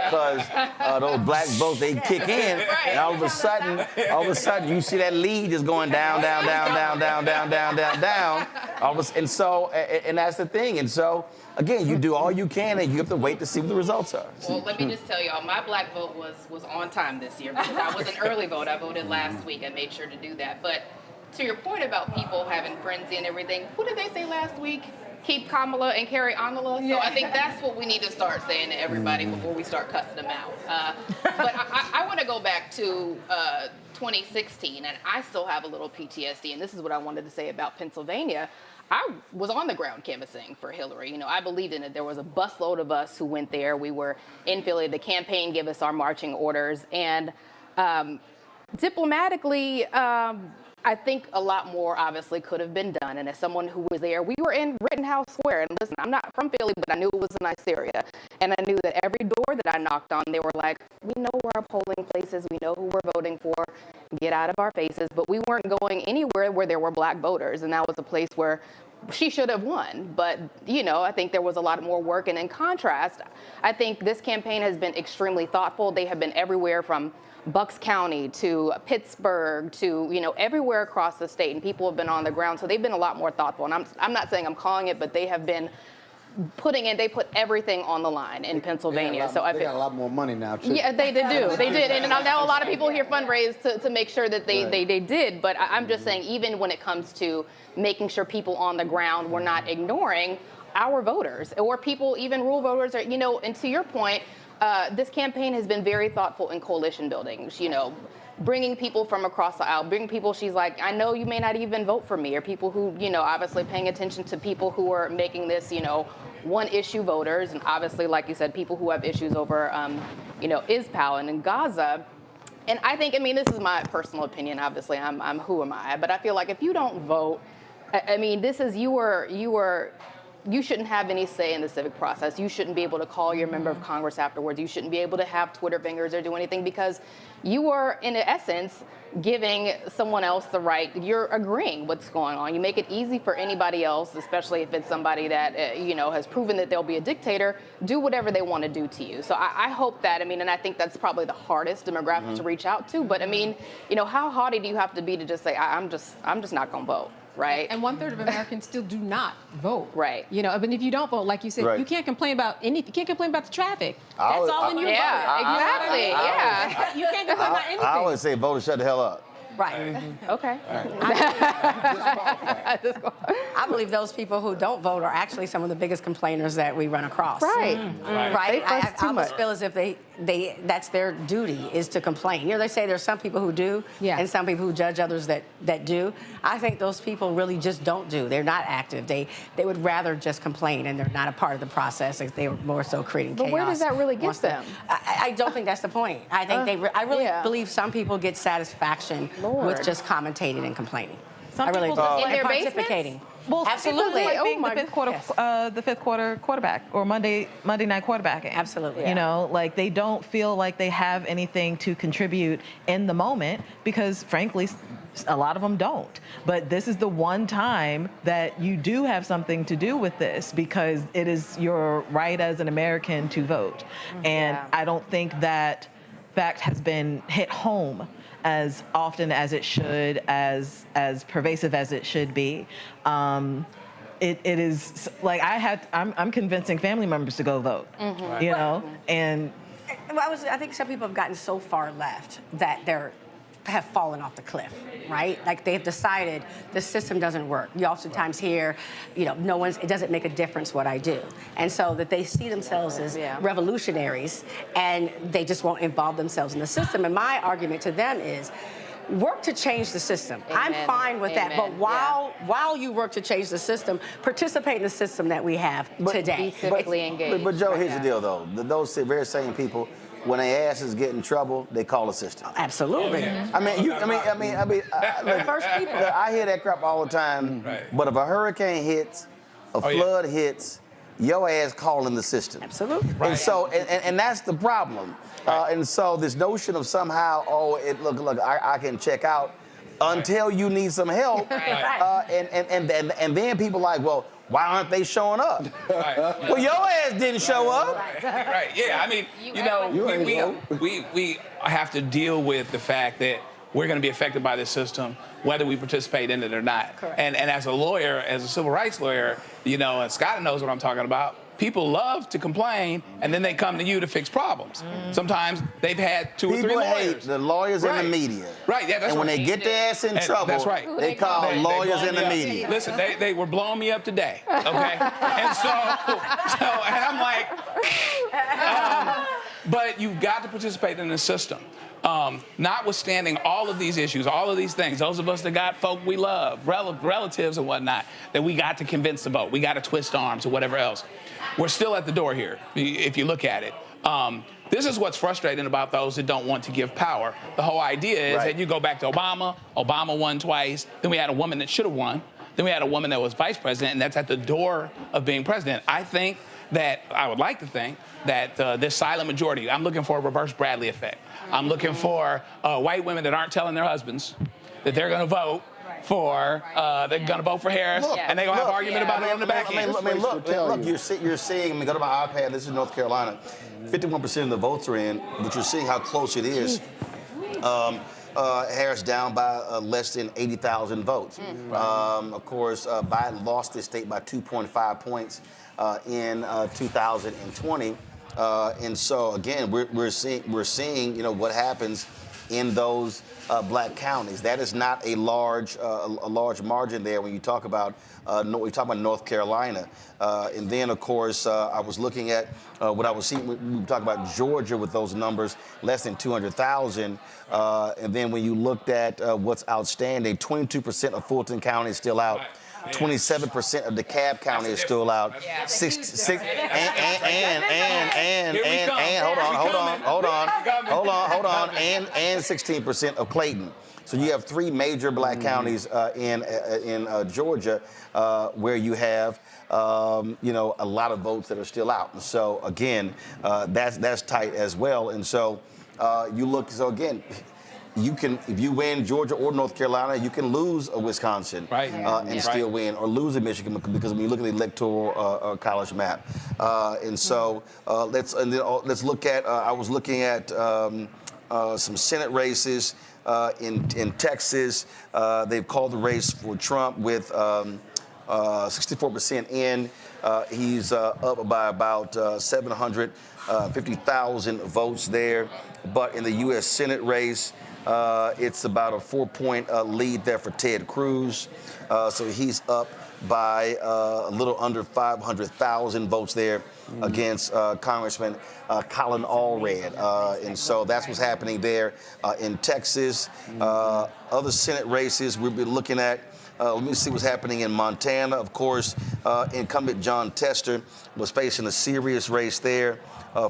S1: Because those black votes, they kick in, and all of a sudden, you see that lead just going down. And that's the thing. And so, again, you do all you can, and you have to wait to see what the results are.
S4: Well, let me just tell y'all, my black vote was on time this year, because I was an early vote. I voted last week. I made sure to do that. But to your point about people having friends and everything, what did they say last week? keep Kamala and carry Angela. So I think that's what we need to start saying to everybody before we start cussing them out. But I want to go back to 2016, and I still have a little PTSD, and this is what I wanted to say about Pennsylvania. I was on the ground canvassing for Hillary. You know, I believed in it. There was a busload of us who went there. We were in Philly. The campaign gave us our marching orders. And diplomatically, I think a lot more obviously could have been done. And as someone who was there, we were in Rittenhouse Square. And listen, I'm not from Philly, but I knew it was a nice area. And I knew that every door that I knocked on, they were like, we know where our polling place is. We know who we're voting for. Get out of our faces. But we weren't going anywhere where there were black voters. And that was a place where she should have won. But, you know, I think there was a lot more work. And in contrast, I think this campaign has been extremely thoughtful. They have been everywhere from Bucks County to Pittsburgh to, you know, everywhere across the state. And people have been on the ground. So they've been a lot more thoughtful. And I'm not saying I'm calling it, but they have been they put everything on the line in Pennsylvania.
S20: So they got a lot more money now, too.
S4: Yeah, they do. They did. And now a lot of people here fundraise to make sure that they did. But I'm just saying, even when it comes to making sure people on the ground, we're not ignoring our voters or people, even rural voters. Or, you know, and to your point, this campaign has been very thoughtful in coalition building. You know, bringing people from across the aisle, bringing people she's like, I know you may not even vote for me, or people who, you know, obviously paying attention to people who are making this, you know, one issue voters, and obviously, like you said, people who have issues over, you know, ISPAL and in Gaza. And I think, I mean, this is my personal opinion, obviously, I'm who am I, but I feel like if you don't vote, I mean, this is, you shouldn't have any say in the civic process. You shouldn't be able to call your member of Congress afterwards. You shouldn't be able to have Twitter fingers or do anything, because you are, in essence, giving someone else the right. You're agreeing what's going on. You make it easy for anybody else, especially if it's somebody that, you know, has proven that they'll be a dictator, do whatever they want to do to you. So I hope that, I mean, and I think that's probably the hardest demographic to reach out to. But I mean, you know, how haughty do you have to be to just say, I'm just not going to vote? Right.
S18: And 1/3 of Americans still do not vote.
S4: Right.
S18: You know, but if you don't vote, like you said, you can't complain about anything. You can't complain about the traffic. That's all in your vote.
S4: Exactly. Yeah.
S18: You can't complain about anything.
S1: I always say, voters, shut the hell up.
S3: Right.
S4: Okay.
S3: I believe those people who don't vote are actually some of the biggest complainers that we run across.
S4: Right.
S3: Right. I almost feel as if they that's their duty, is to complain. You know, they say there's some people who do, and some people who judge others that do. I think those people really just don't do. They're not active. They would rather just complain, and they're not a part of the process. They were more so creating chaos.
S4: But where does that really get them?
S3: I don't think that's the point. I think I really believe some people get satisfaction with just commentating and complaining.
S19: Some
S3: I really
S19: people
S3: do.
S19: just
S3: And pontificating.
S19: Well,
S3: absolutely.
S19: Like the fifth quarter quarterback or Monday night quarterbacking.
S3: Absolutely.
S19: You know, like they don't feel like they have anything to contribute in the moment because, frankly, a lot of them don't. But this is the one time that you do have something to do with this, because it is your right as an American to vote. And I don't think that fact has been hit home as often as it should, as pervasive as it should be. It is like I'm convincing family members to go vote, you know, and.
S3: Well, I think some people have gotten so far left that have fallen off the cliff, right? Like they've decided the system doesn't work. You oftentimes hear, you know, it doesn't make a difference what I do. And so that they see themselves as revolutionaries, and they just won't involve themselves in the system. And my argument to them is, work to change the system. I'm fine with that. But while you work to change the system, participate in the system that we have today.
S4: Be civically engaged.
S1: But Joe, here's the deal, though. Those very same people, when their asses get in trouble, they call the system.
S3: Absolutely.
S1: I hear that crap all the time. But if a hurricane hits, a flood hits, your ass calling the system.
S3: Absolutely.
S1: And so, and that's the problem. And so this notion of somehow, look, I can check out until you need some help. And then people like, well, why aren't they showing up? Well, your ass didn't show up.
S13: Right. Yeah. I mean, you know, we have to deal with the fact that we're going to be affected by this system, whether we participate in it or not. And as a lawyer, as a civil rights lawyer, you know, and Scott knows what I'm talking about. people love to complain, and then they come to you to fix problems. Sometimes they've had 2 or 3
S1: People
S13: lawyers.
S1: hate the lawyers in the media.
S13: Right, yeah, that's
S1: and when
S13: right.
S1: they get their ass in trouble,
S13: that's right.
S1: they call lawyers
S13: blow
S1: in the
S13: me up.
S1: media.
S13: Listen, they were blowing me up today, okay? And so and I'm like, but you've got to participate in the system. Notwithstanding all of these issues, all of these things, those of us that got folk we love, relatives and whatnot, that we got to convince to vote, we got to twist arms or whatever else, we're still at the door here, if you look at it. This is what's frustrating about those that don't want to give power. The whole idea is that you go back to Obama. Obama won twice. Then we had a woman that should have won. Then we had a woman that was vice president, and that's at the door of being president. I think that, I would like to think, that this silent majority, I'm looking for a reverse Bradley effect. I'm looking for white women that aren't telling their husbands that they're going to vote for, they're going to vote for Harris, and they're going to have an argument about it on the back end.
S1: Look, you're seeing, go to my iPad, this is North Carolina, 51% of the votes are in, but you're seeing how close it is. Harris down by less than 80,000 votes. Of course, Biden lost this state by 2.5 points in 2020. And so, again, we're seeing, you know, what happens in those black counties. That is not a large margin there when you talk about North Carolina. And then, of course, I was looking at what I was seeing. We talk about Georgia with those numbers, less than 200,000. And then when you looked at what's outstanding, 22% of Fulton County is still out. 27% of DeKalb County is still out. And hold on, and 16% of Clayton. So you have 3 major black counties in Georgia where you have you know, a lot of votes that are still out. And so again, that's tight as well. And so you look. So again, you can, if you win Georgia or North Carolina, you can lose a Wisconsin and still win, or lose a Michigan, because when you look at the electoral college map. And so let's look at. I was looking at some Senate races in Texas. They've called the race for Trump with 64% in. He's up by about 750,000 votes there. But in the U.S. Senate race, it's about a 4-point lead there for Ted Cruz. So he's up by a little under 500,000 votes there against Congressman Colin Allred. And so that's what's happening there in Texas. Other Senate races we'll be looking at. Let me see what's happening in Montana. Of course, incumbent John Tester was facing a serious race there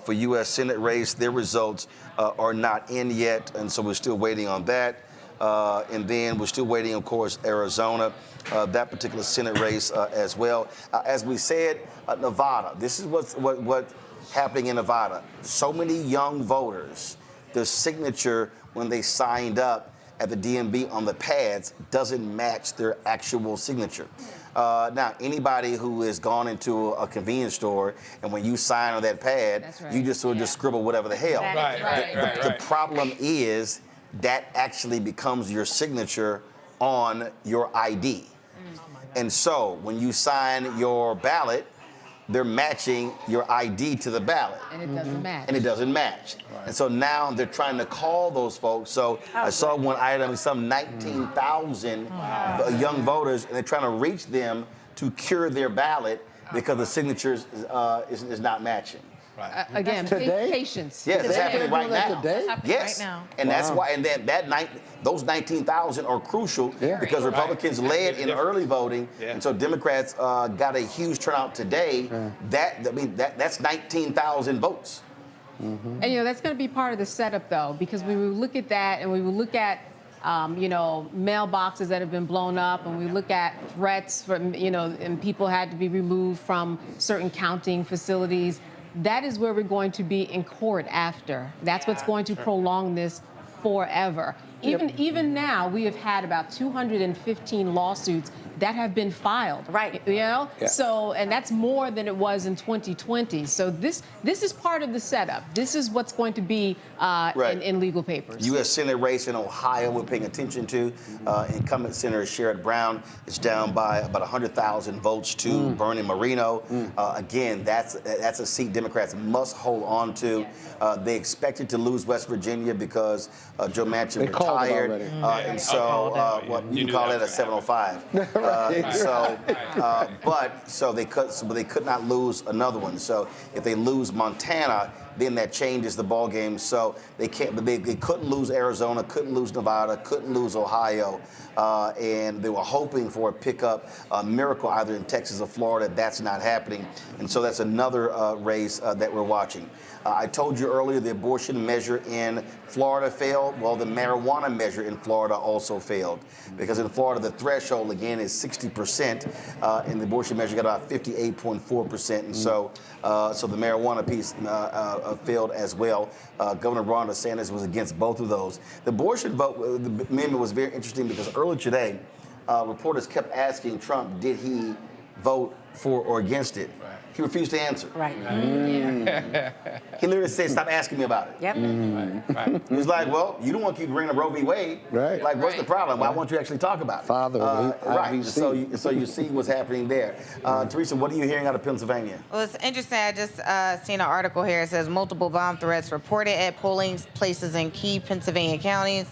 S1: for U.S. Senate race. Their results are not in yet, and so we're still waiting on that. And then we're still waiting, of course, Arizona, that particular Senate race as well. As we said, Nevada. This is what's happening in Nevada. So many young voters, their signature when they signed up at the DMV on the pads doesn't match their actual signature. Now, anybody who has gone into a convenience store and when you sign on that pad, you just sort of just scribble whatever the hell. The problem is that actually becomes your signature on your ID. And so when you sign your ballot, they're matching your ID to the ballot.
S18: And it doesn't match.
S1: And it doesn't match. And so now they're trying to call those folks. So I saw one item, some 19,000 young voters, and they're trying to reach them to cure their ballot because the signatures is not matching.
S18: Again, patience.
S1: Yes, it's happening right now.
S18: Today?
S1: Yes,
S18: right now.
S1: And that's why. And then those 19,000 are crucial because Republicans led in early voting, and so Democrats got a huge turnout today. That's 19,000 votes.
S18: And you know that's going to be part of the setup, though, because we will look at that, and we will look at you know, mailboxes that have been blown up, and we look at threats from, you know, and people had to be removed from certain counting facilities. That is where we're going to be in court after. That's what's going to prolong this forever. Even now, we have had about 215 lawsuits that have been filed.
S3: Right.
S18: You know?
S1: Yeah.
S18: So, and that's more than it was in 2020. So this is part of the setup. This is what's going to be in legal papers.
S1: U.S. Senate race in Ohio we're paying attention to. Incumbent Senator Sherrod Brown is down by about 100,000 votes to Bernie Moreno. Again, that's a seat Democrats must hold on to. They expected to lose West Virginia because Joe Manchin retired. And so you can call it a 705. But they could not lose another one. So if they lose Montana, then that changes the ball game. So they can't. But they couldn't lose Arizona, couldn't lose Nevada, couldn't lose Ohio, and they were hoping for a pickup miracle either in Texas or Florida. That's not happening, and so that's another race that we're watching. I told you earlier the abortion measure in Florida failed. Well, the marijuana measure in Florida also failed because in Florida the threshold again is 60%, and the abortion measure got about 58.4%, and so the marijuana piece failed as well. Governor Ron DeSantis was against both of those. The abortion vote, the amendment was very interesting because earlier today, reporters kept asking Trump, did he vote for or against it? He refused to answer.
S3: Right.
S1: He literally said, stop asking me about it.
S3: Yep.
S1: He was like, well, you don't want to keep bringing up Roe v. Wade.
S20: Right.
S1: Like, what's the problem? Why won't you actually talk about it?
S20: Father of
S1: right. So you see what's happening there. Teresa, what are you hearing out of Pennsylvania?
S23: Well, it's interesting. I just seen an article here. It says multiple bomb threats reported at polling places in key Pennsylvania counties.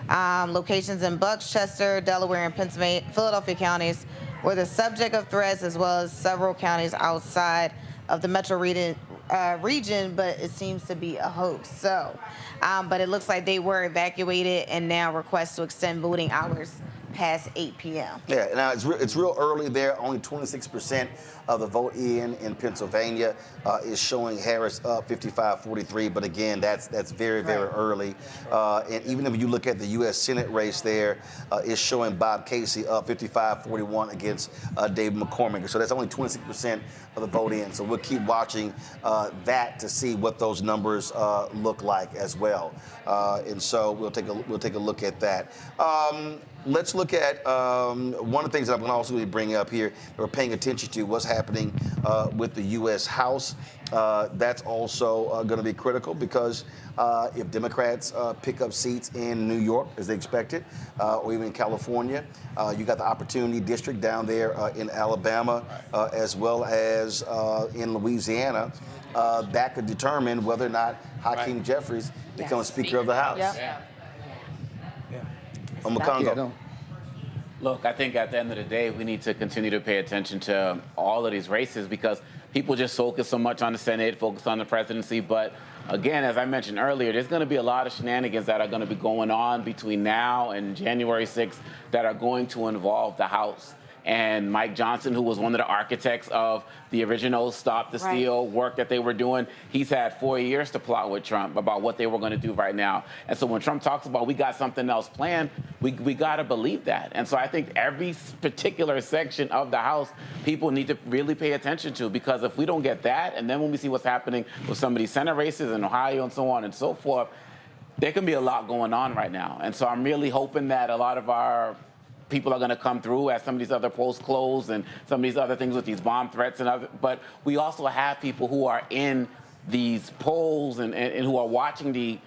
S23: Locations in Bucks, Chester, Delaware, and Philadelphia counties were the subject of threats, as well as several counties outside of the metro region, but it seems to be a hoax. So, but it looks like they were evacuated and now request to extend voting hours past 8 p.m.
S1: Yeah, now it's real early there. Only 26% of the vote in Pennsylvania is showing Harris up 55-43. But again, that's very, very early. And even if you look at the U.S. Senate race there, it's showing Bob Casey up 55-41 against David McCormick. So that's only 26% of the vote in. So we'll keep watching that to see what those numbers look like as well. And so we'll take a look at that. Let's look at one of the things that I'm going to also bring up here that we're paying attention to, what's happening with the U.S. House. That's also going to be critical because if Democrats pick up seats in New York, as they expected, or even in California, you got the Opportunity District down there in Alabama, as well as in Louisiana. That could determine whether or not Hakeem Jeffries becomes Speaker of the House.
S3: Yep.
S6: Look, I think at the end of the day, we need to continue to pay attention to all of these races because people just focus so much on the Senate, focus on the presidency. But again, as I mentioned earlier, there's going to be a lot of shenanigans that are going to be going on between now and January 6th that are going to involve the House. And Mike Johnson, who was one of the architects of the original Stop the Steal work that they were doing, he's had 4 years to plot with Trump about what they were going to do right now. And so when Trump talks about we got something else planned, we got to believe that. And so I think every particular section of the House, people need to really pay attention to, because if we don't get that, and then when we see what's happening with some of these Senate races in Ohio and so on and so forth, there can be a lot going on right now. And so I'm really hoping that a lot of our people are going to come through as some of these other polls close and some of these other things with these bomb threats and other. But we also have people who are in these polls and who are watching the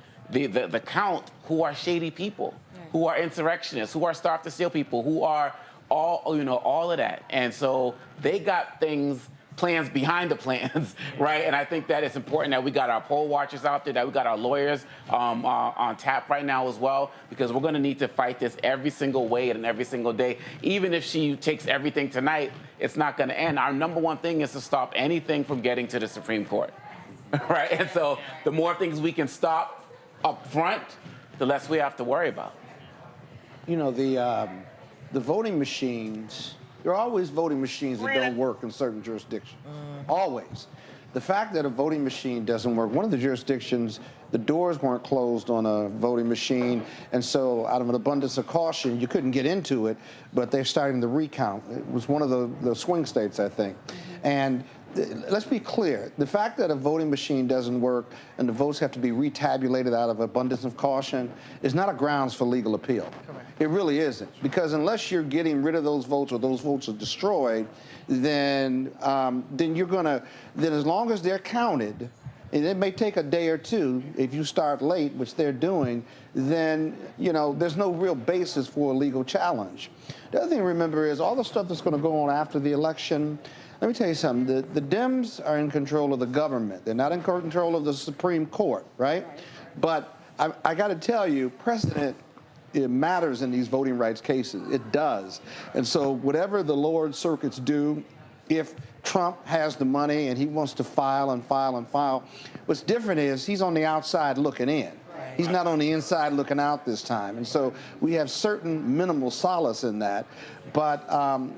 S6: count, who are shady people, who are insurrectionists, who are Stop the Steal people, who are all of that. And so they got plans behind the plans, right? And I think that it's important that we got our poll watchers out there, that we got our lawyers on tap right now as well, because we're going to need to fight this every single way and every single day. Even if she takes everything tonight, it's not going to end. Our number one thing is to stop anything from getting to the Supreme Court, right? And so the more things we can stop up front, the less we have to worry about.
S20: You know, the voting machines, there are always voting machines that don't work in certain jurisdictions. Always. The fact that a voting machine doesn't work, one of the jurisdictions, the doors weren't closed on a voting machine, and so out of an abundance of caution, you couldn't get into it, but they're starting the recount. It was one of the swing states, I think. And let's be clear. The fact that a voting machine doesn't work and the votes have to be retabulated out of abundance of caution is not a grounds for legal appeal. Correct. It really isn't. Because unless you're getting rid of those votes or those votes are destroyed, then you're going to, then as long as they're counted, and it may take a day or two if you start late, which they're doing, then, you know, there's no real basis for a legal challenge. The other thing to remember is all the stuff that's going to go on after the election. Let me tell you something. The Dems are in control of the government. They're not in control of the Supreme Court, right? But I got to tell you, precedent, it matters in these voting rights cases. It does. And so whatever the lower circuits do, if Trump has the money and he wants to file and file and file, what's different is he's on the outside looking in. He's not on the inside looking out this time. And so we have certain minimal solace in that. But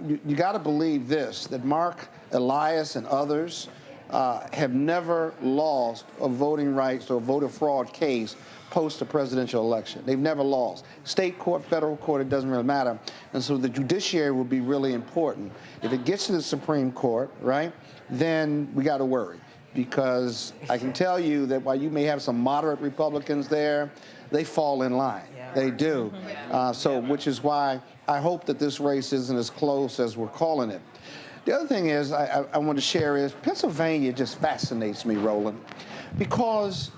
S20: you got to believe this, that Mark, Elias, and others have never lost a voting rights or voter fraud case post a presidential election. They've never lost. State court, federal court, it doesn't really matter. And so the judiciary will be really important. If it gets to the Supreme Court, right, then we got to worry. Because I can tell you that while you may have some moderate Republicans there, they fall in line. Yeah. They do. Which is why I hope that this race isn't as close as we're calling it. The other thing is I want to share is Pennsylvania just fascinates me, Roland, because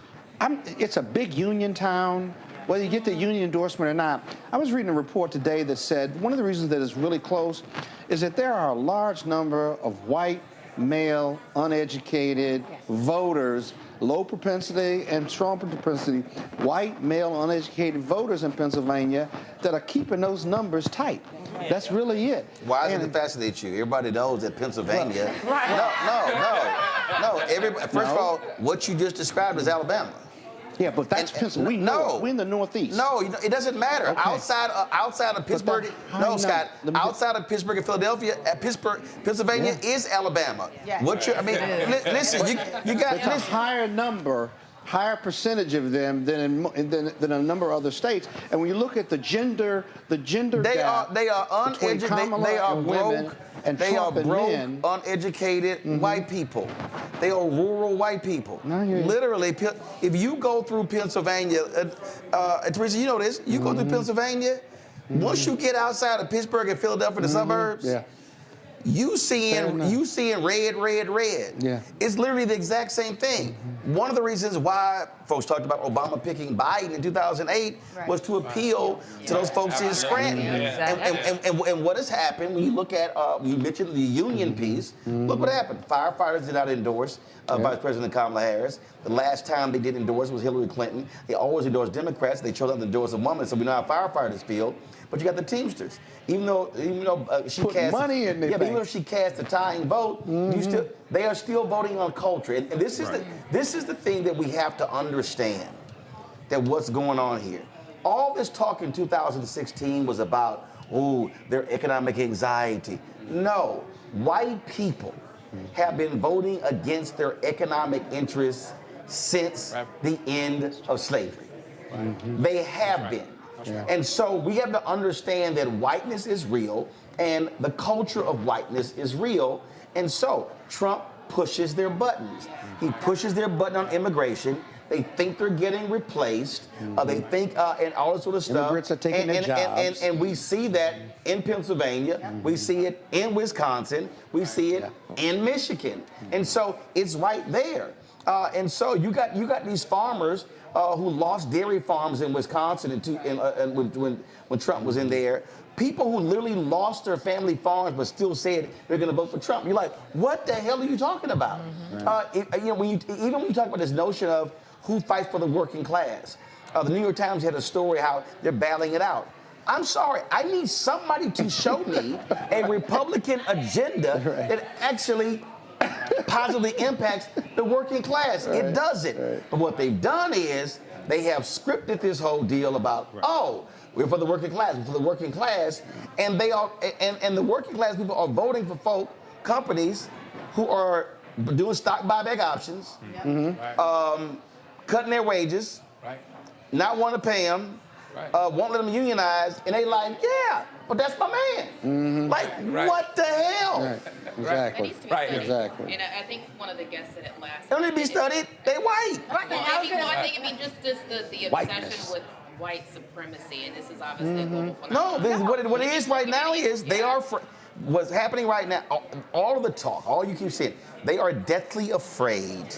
S20: it's a big union town. Whether you get the union endorsement or not, I was reading a report today that said one of the reasons that it's really close is that there are a large number of white, male, uneducated voters, low propensity and strong propensity, white, male, uneducated voters in Pennsylvania that are keeping those numbers tight. That's really it.
S1: Why does it fascinate you? Everybody knows that Pennsylvania. No. First of all, what you just described is Alabama.
S20: Yeah, but that's Pennsylvania. We're in the Northeast.
S1: No, it doesn't matter. Okay. Outside of Pittsburgh, Scott. Outside of Pittsburgh and Philadelphia, Pennsylvania is Alabama.
S23: Yes.
S1: Listen, you got
S20: a higher percentage of them than a number of other states. And when you look at the gender gap,
S1: they are uneducated. They are broke.
S20: And
S1: they
S20: Trump
S1: are broke,
S20: men,
S1: uneducated white people. They are rural white people. Literally, if you go through Pennsylvania, Teresa, you know this. You go through Pennsylvania. Once you get outside of Pittsburgh and Philadelphia, the suburbs. Yeah. You seeing red. Yeah. It's literally the exact same thing. One of the reasons why folks talked about Obama picking Biden in 2008 was to appeal to those folks in Scranton. And what has happened when you look at, you mentioned the union piece, look what happened. Firefighters did not endorse Vice President Kamala Harris. The last time they did endorse was Hillary Clinton. They always endorsed Democrats. They chose not to endorse a woman, so we know how firefighters feel. But you got the Teamsters. Even though she cast money in there. Yeah, but even though she cast a tying vote, they are still voting on culture. And this is the thing that we have to understand, that what's going on here. All this talk in 2016 was about, their economic anxiety. No, white people have been voting against their economic interests since the end of slavery. They have been. Yeah. And so we have to understand that whiteness is real and the culture of whiteness is real. And so Trump pushes their buttons. He pushes their button on immigration. They think they're getting replaced. They think, and all this sort of stuff.
S20: Immigrants are taking their jobs.
S1: And we see that in Pennsylvania. We see it in Wisconsin. We see it in Michigan. And so it's right there. And so you got these farmers who lost dairy farms in Wisconsin when Trump was in there. People who literally lost their family farms but still said they're going to vote for Trump. You're like, what the hell are you talking about? Even when you talk about this notion of who fights for the working class, the New York Times had a story how they're battling it out. I'm sorry, I need somebody to show me a Republican agenda that actually positively impacts the working class. It doesn't. But what they've done is they have scripted this whole deal about, we're for the working class, we're for the working class, and they are, and the working class people are voting for companies who are doing stock buyback options, cutting their wages, not want to pay them, won't let them unionize, and they like, yeah, but that's my man. Like, what the hell?
S20: Right. Exactly. Exactly.
S4: And I think one of the guests said it last.
S1: They don't need to be studied. They white.
S4: Well, I think just the
S1: Whiteness.
S4: obsession with white supremacy, and this is obviously a global phenomenon.
S1: No, what it is right now is they are. What's happening right now? All of the talk, all you keep saying, they are deathly afraid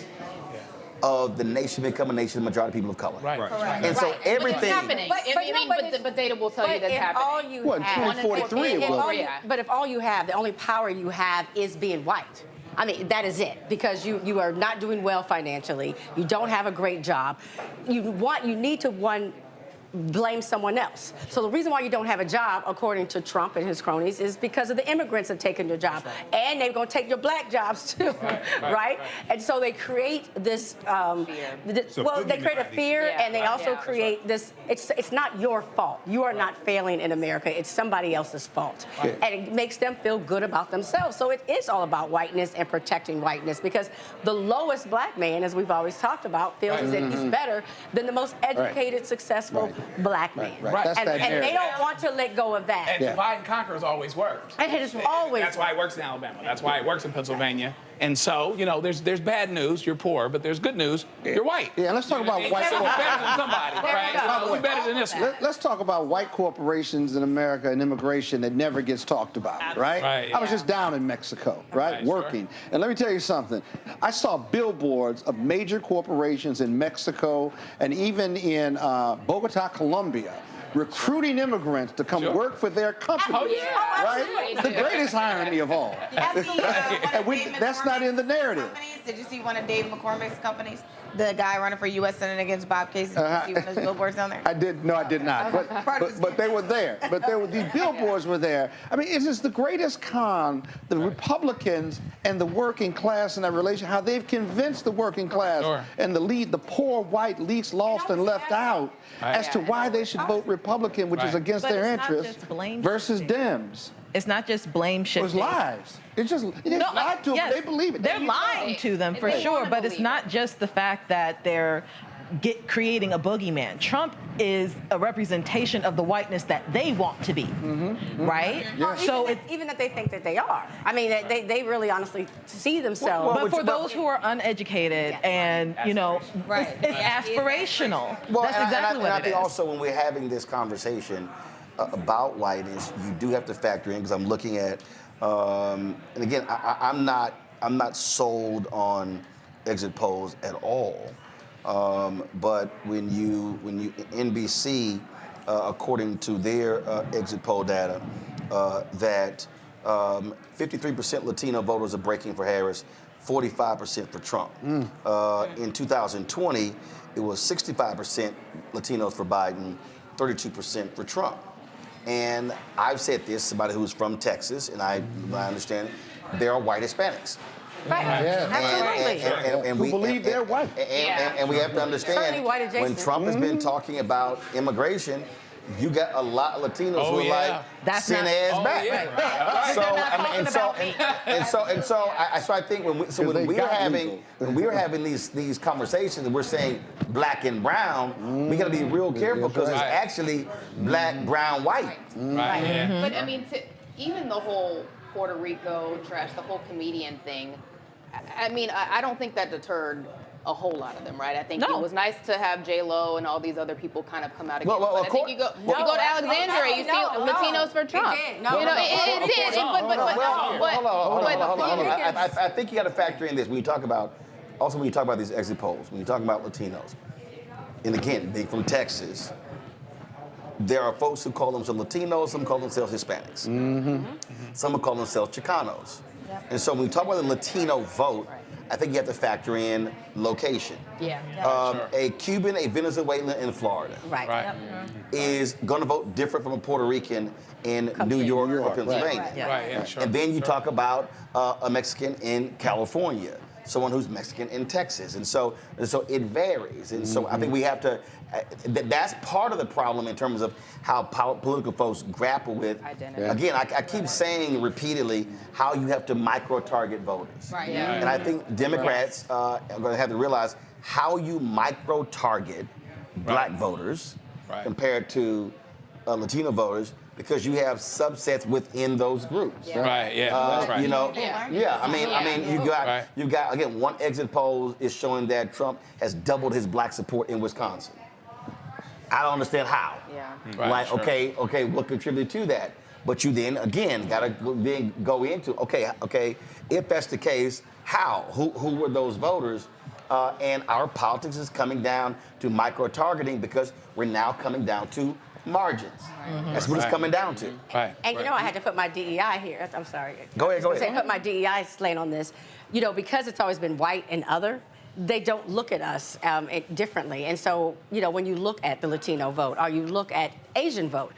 S1: of the nation becoming a nation of the majority of people of color.
S4: Right.
S1: And so everything.
S4: But it's happening. But data will tell you that's happening.
S3: All you
S20: Well, in
S3: have,
S20: 2043 it will.
S3: But if all you have, the only power you have is being white. I mean, that is it, because you are not doing well financially. You don't have a great job. You need to blame someone else. So the reason why you don't have a job, according to Trump and his cronies, is because of the immigrants have taken your job. And they're going to take your black jobs too, right? And so they create this, they create a fear, and they also create this, it's not your fault. You are not failing in America. It's somebody else's fault. And it makes them feel good about themselves. So it is all about whiteness and protecting whiteness, because the lowest black man, as we've always talked about, feels as if he's better than the most educated, successful black man. And they don't want to let go of that.
S13: And divide and conquer has always worked.
S3: And it has always
S13: That's why it works in Alabama. That's why it works in Pennsylvania. And so, there's bad news, you're poor, but there's good news, you're white.
S20: Yeah, let's talk about white
S13: You're better than somebody, right? You're better than this one.
S20: Let's talk about white corporations in America and immigration that never gets talked about, right? I was just down in Mexico, right, working. And let me tell you something. I saw billboards of major corporations in Mexico and even in Bogota, Colombia, recruiting immigrants to come work for their companies, right? The greatest irony of all. That's not in the narrative.
S23: Did you see one of Dave McCormick's companies? The guy running for U.S. Senate against Bob Casey? Did you see one of those billboards down there?
S20: I did not. But they were there. These billboards were there. I mean, it is the greatest con, the Republicans and the working class in that relation, how they've convinced the working class and the poor white least lost and left out as to why they should vote Republican, which is against their interests, versus Dems.
S19: It's not just blame shifting.
S20: It was lies. It's just lied to them. They believe it.
S19: They're lying to them for sure, but it's not just the fact that they're creating a boogeyman. Trump is a representation of the whiteness that they want to be, right?
S3: Well, so even that they think that they are. I mean, they really honestly see themselves.
S19: But for those who are uneducated and, it's aspirational.
S1: Well,
S19: that's exactly what it is.
S1: I think also when we're having this conversation about whiteness, you do have to factor in, because I'm looking at, and again, I'm not sold on exit polls at all. But when you NBC, according to their exit poll data, that 53% Latino voters are breaking for Harris, 45% for Trump. In 2020, it was 65% Latinos for Biden, 32% for Trump. And I've said this, somebody who's from Texas, and I understand there are white Hispanics.
S3: Right.
S1: Absolutely. And
S20: who believe they're white.
S1: And we have to understand, when Trump has been talking about immigration, you got a lot of Latinos who are like, send ass back. So I think when we are having these conversations and we're saying black and brown, we got to be real careful, because it's actually black, brown, white.
S4: But I mean, even the whole Puerto Rico trash, the whole comedian thing, I mean, I don't think that deterred a whole lot of them, right? I think it was nice to have J-Lo and all these other people kind of come out against. But I think you go to Alexandria, you see Latinos for Trump.
S1: It did. I think you got to factor in this when you talk about these exit polls, when you talk about Latinos, and again, they from Texas. There are folks who call themselves Latinos, some call themselves Hispanics. Some call themselves Chicanos. And so when we talk about the Latino vote, I think you have to factor in location. A Cuban, a Venezuelan in Florida is going to vote different from a Puerto Rican in New York or Pennsylvania. And then you talk about a Mexican in California, someone who's Mexican in Texas. And so it varies. And so I think we have to, that's part of the problem in terms of how political folks grapple with identity. Again, I keep saying repeatedly how you have to micro-target voters. And I think Democrats are going to have to realize how you micro-target black voters compared to Latino voters because you have subsets within those groups.
S13: Right. Yeah. That's right.
S1: You know. Yeah. I mean, you got again. One exit poll is showing that Trump has doubled his black support in Wisconsin. I don't understand how.
S23: Yeah.
S1: Like, okay, what contributed to that? But you then again got to then go into okay, if that's the case, how? Who were those voters? And our politics is coming down to micro-targeting because we're now coming down to margins. That's what it's coming down to.
S3: And you know, I had to put my DEI here. I'm sorry.
S1: Go ahead.
S3: Put my DEI slant on this. You know, because it's always been white and other, they don't look at us differently. And so, you know, when you look at the Latino vote or you look at Asian vote,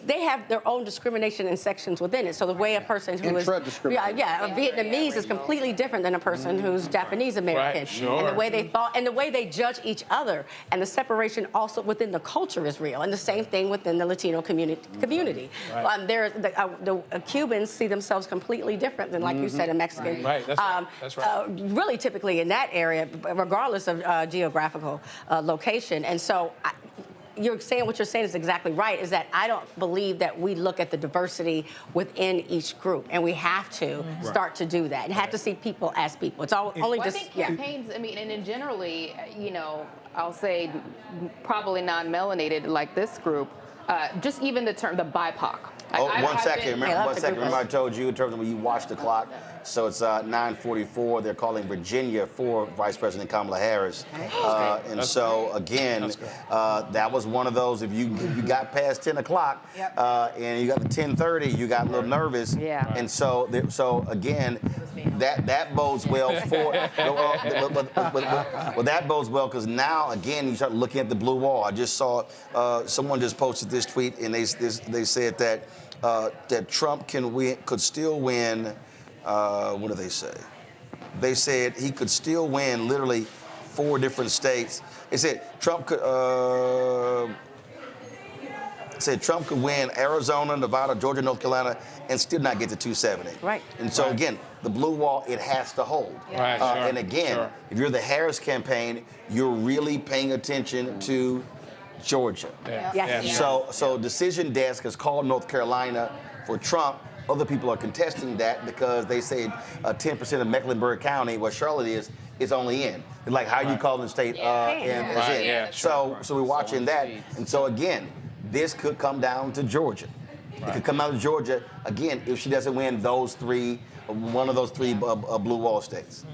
S3: they have their own discrimination and sections within it. So the way a person who is a Vietnamese is completely different than a person who's Japanese American. And the way they thought and the way they judge each other and the separation also within the culture is real. And the same thing within the Latino community. The Cubans see themselves completely different than, like you said, a Mexican.
S13: That's right.
S3: Really, typically in that area, regardless of geographical location. And so you're saying what you're saying is exactly right, is that I don't believe that we look at the diversity within each group, and we have to start to do that and have to see people as people. It's only just,
S4: I think campaigns, I mean, and in generally, you know, I'll say probably non-melanated like this group, just even the term, the BIPOC.
S1: One second. Remember I told you in terms of when you watch the clock. So it's 9:44. They're calling Virginia for Vice President Kamala Harris. And so again, that was one of those. If you got past 10 o'clock and you got to 10:30, you got a little nervous. And so again, that bodes well for. Well, that bodes well because now again you start looking at the blue wall. I just saw someone just posted this tweet and they said that that Trump could still win. What do they say? They said he could still win literally 4 different states. They said Trump could win Arizona, Nevada, Georgia, North Carolina, and still not get to 270.
S3: Right.
S1: And so again, the blue wall, it has to hold. And again, if you're the Harris campaign, you're really paying attention to Georgia. So Decision Desk has called North Carolina for Trump. Other people are contesting that because they say 10% of Mecklenburg County, where Charlotte is only in. They're like, how are you calling the state in? So we're watching that. And so again, this could come down to Georgia. It could come down to Georgia, again, if she doesn't win one of those three blue wall states.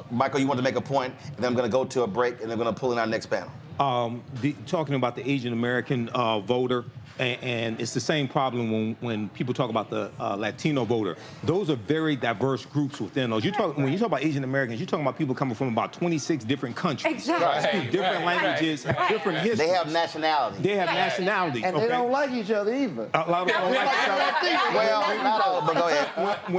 S1: Michael, you want to make a point, and then I'm going to go to a break, and then we're going to pull in our next panel.
S24: Talking about the Asian American voter, and it's the same problem when people talk about the Latino voter. Those are very diverse groups within those. When you talk about Asian Americans, you're talking about people coming from about 26 different countries. Speak different languages, different histories.
S1: They have nationality.
S20: And they don't like each other either.
S24: A lot of them don't like each other.
S1: Well, not all, but go ahead.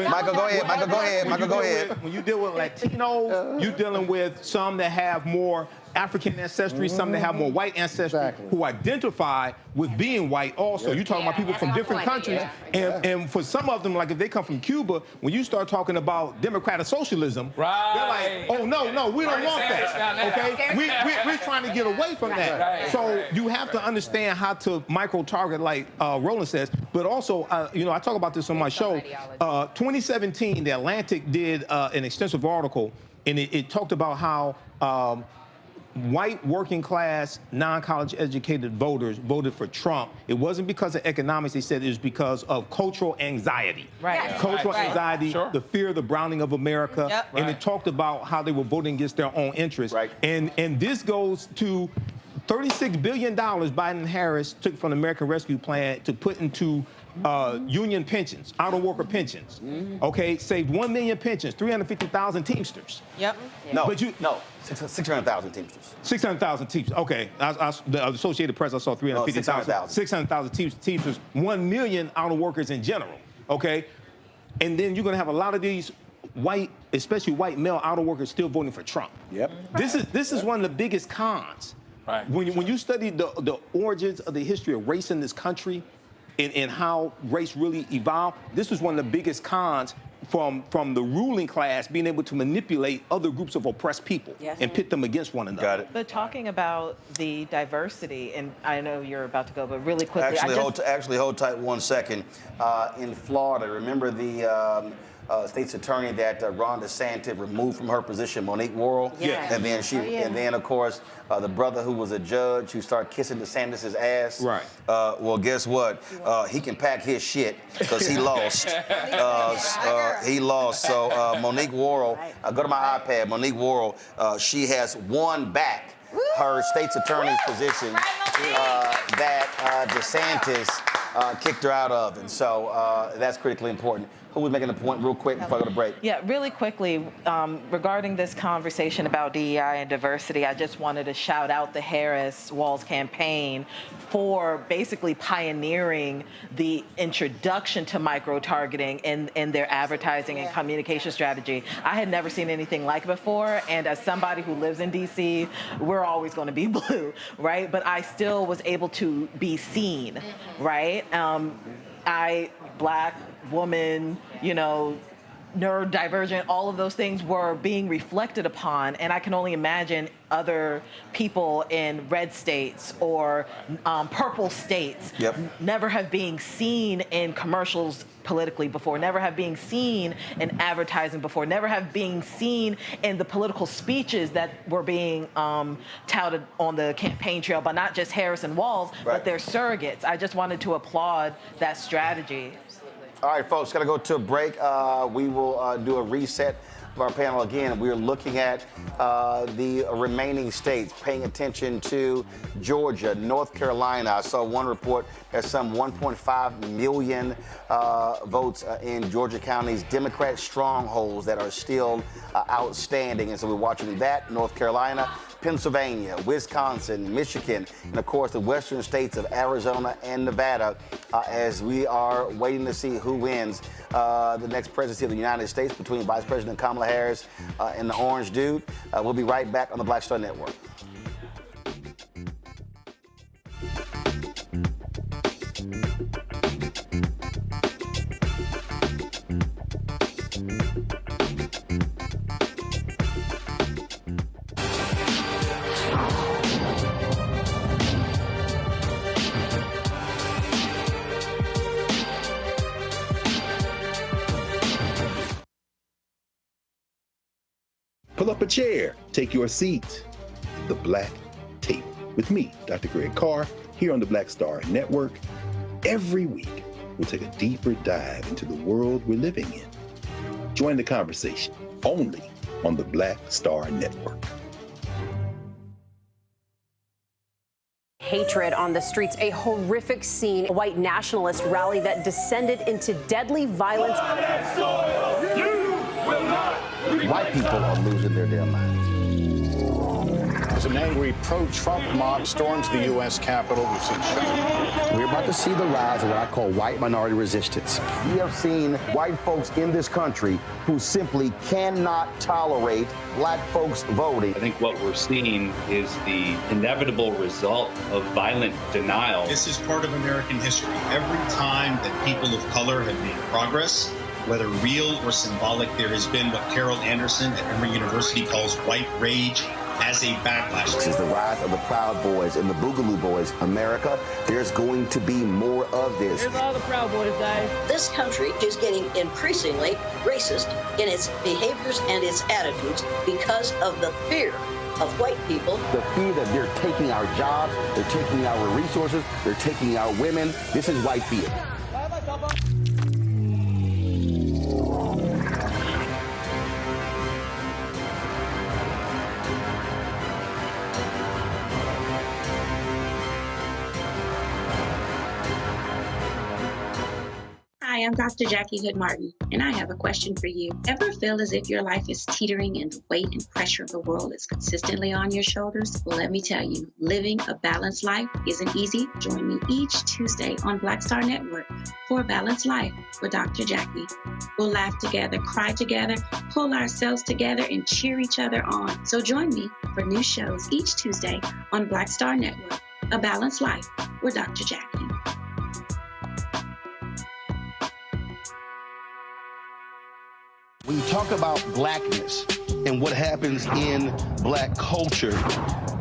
S1: Michael, go ahead.
S24: When you deal with Latinos, you're dealing with some that have more African ancestry, some that have more white ancestry, who identify with being white also. You're talking about people from different countries. And for some of them, like if they come from Cuba, when you start talking about democratic socialism, they're like, oh, no, we don't want that. Okay? We're trying to get away from that. So you have to understand how to micro-target, like Roland says. But also, I talk about this on my show. 2017, The Atlantic did an extensive article, and it talked about how white working class, non-college educated voters voted for Trump. It wasn't because of economics. They said it was because of cultural anxiety. Cultural anxiety, the fear of the browning of America. And it talked about how they were voting against their own interests. And this goes to $36 billion Biden and Harris took from the American Rescue Plan to put into union pensions, auto worker pensions. Okay, saved 1 million pensions, 350,000 Teamsters.
S1: No, 600,000 Teamsters.
S24: 600,000 Teamsters. Okay, the Associated Press, I saw 350,000. 600,000 Teamsters, 1 million auto workers in general. Okay, and then you're going to have a lot of these white, especially white male auto workers, still voting for Trump. This is one of the biggest cons. When you study the origins of the history of race in this country, and how race really evolved, this was one of the biggest cons from the ruling class being able to manipulate other groups of oppressed people and pit them against one another.
S1: Got it.
S9: But talking about the diversity, and I know you're about to go, but really quickly.
S1: Actually, hold tight 1 second. In Florida, remember the state's attorney that Ron DeSantis removed from her position, Monique Worrell?
S24: Yes.
S1: And then and then of course, the brother who was a judge who started kissing DeSantis' ass.
S24: Right.
S1: Well, guess what? He can pack his shit because he lost. He lost. So Monique Worrell, go to my iPad. Monique Worrell, she has won back her state's attorney's position that DeSantis kicked her out of, and so that's critically important. Who was making a point real quick before I go to break?
S9: Yeah, really quickly, regarding this conversation about DEI and diversity, I just wanted to shout out the Harris-Walz campaign for basically pioneering the introduction to micro-targeting in their advertising and communication strategy. I had never seen anything like it before, and as somebody who lives in D.C., we're always going to be blue, right? But I still was able to be seen, right? Black woman, neurodivergent, all of those things were being reflected upon, and I can only imagine other people in red states or purple states never have been seen in commercials politically before, never have been seen in advertising before, never have been seen in the political speeches that were being touted on the campaign trail by not just Harris and Walz, but their surrogates. I just wanted to applaud that strategy.
S1: All right, folks, got to go to a break. We will do a reset of our panel again. We're looking at the remaining states, paying attention to Georgia, North Carolina. I saw one report there's some 1.5 million votes in Georgia county's Democrat strongholds that are still outstanding. And so we're watching that, North Carolina, Pennsylvania, Wisconsin, Michigan, and of course the western states of Arizona and Nevada, as we are waiting to see who wins the next presidency of the United States between Vice President Kamala Harris and the Orange Dude. We'll be right back on the Black Star Network.
S8: Pull up a chair, take your seat at the Black Table with me, Dr. Greg Carr, here on the Black Star Network. Every week, we'll take a deeper dive into the world we're living in. Join the conversation only on the Black Star Network.
S10: Hatred on the streets, a horrific scene, a white nationalist rally that descended into deadly violence.
S1: White people are losing their damn minds.
S15: As an angry pro-Trump mob storms the U.S. Capitol, we've seen
S1: We're about to see the rise of what I call white minority resistance. We have seen white folks in this country who simply cannot tolerate black folks voting.
S11: I think what we're seeing is the inevitable result of violent denial.
S12: This is part of American history. Every time that people of color have made progress, whether real or symbolic, there has been what Carol Anderson at Emory University calls white rage as a backlash.
S1: This is the rise of the Proud Boys and the Boogaloo Boys. America, there's going to be more of this.
S14: Here's all the Proud Boys, guys. This country is getting increasingly racist in its behaviors and its attitudes because of the fear of white people.
S1: The fear that they're taking our jobs, they're taking our resources, they're taking our women. This is white fear.
S7: Hi, I'm Dr. Jackie Hood Martin, and I have a question for you. Ever feel as if your life is teetering and the weight and pressure of the world is consistently on your shoulders? Well, let me tell you, living a balanced life isn't easy. Join me each Tuesday on Black Star Network for A Balanced Life with Dr. Jackie. We'll laugh together, cry together, pull ourselves together, and cheer each other on. So join me for new shows each Tuesday on Black Star Network, A Balanced Life with Dr. Jackie.
S1: When you talk about blackness and what happens in black culture,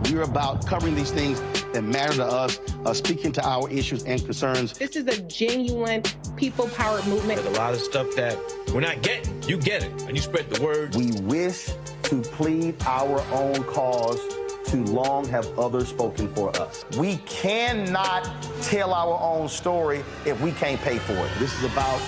S1: we're about covering these things that matter to us, speaking to our issues and concerns.
S16: This is a genuine people-powered movement.
S17: There's a lot of stuff that we're not getting. You get it, and you spread the word.
S1: We wish to plead our own cause. Too long have others spoken for us. We cannot tell our own story if we can't pay for it. This is about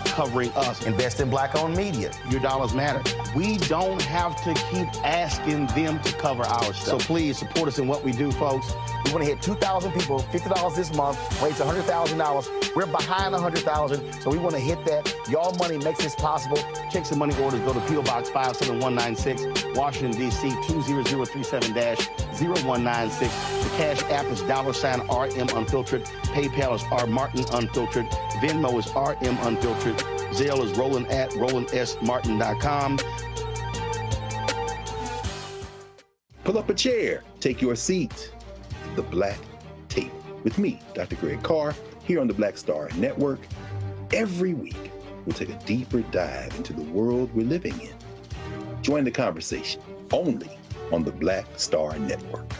S1: covering us. Invest in black-owned media. Your dollars matter. We don't have to keep asking them to cover our stuff. So please support us in what we do, folks. We want to hit 2,000 people, $50 this month, raise $100,000. We're behind 100,000, so we want to hit that. Y'all money makes this possible. Check some money orders. Go to P.O. Box 57196, Washington, D.C. 20037-0196. The Cash App is $RM Unfiltered. PayPal is R Martin Unfiltered. Venmo is RM Unfiltered. Zelle is Roland at RolandSMartin.com.
S8: Pull up a chair. Take your seat. The Black Tape with me, Dr. Greg Carr, here on the Black Star Network. Every week, we'll take a deeper dive into the world we're living in. Join the conversation only on the Black Star Network.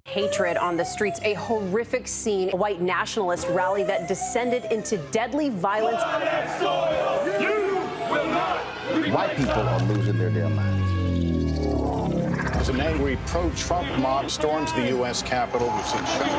S10: Hatred on the streets, a horrific scene, a white nationalist rally that descended into deadly violence.
S1: White people are losing their damn minds.
S15: As an angry pro-Trump mob storms the U.S. Capitol, we've seen shooting.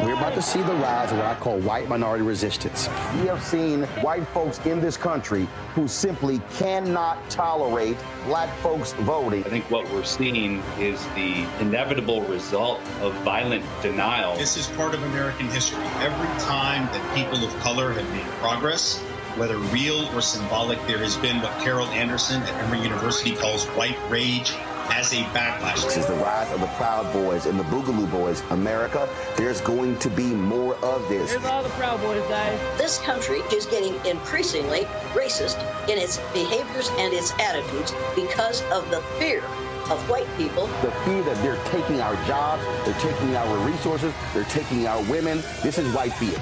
S1: We're about to see the rise of what I call white minority resistance. We have seen white folks in this country who simply cannot tolerate black folks voting.
S11: I think what we're seeing is the inevitable result of violent denial.
S12: This is part of American history. Every time that people of color have made progress, whether real or symbolic, there has been what Carol Anderson at Emory University calls white rage as a backlash.
S1: This is the rise of the Proud Boys and the Boogaloo Boys. America, there's going to be more of this.
S21: Here's all the Proud Boys, guys.
S14: This country is getting increasingly racist in its behaviors and its attitudes because of the fear of white people.
S1: The fear that they're taking our jobs, they're taking our resources, they're taking our women. This is white fear.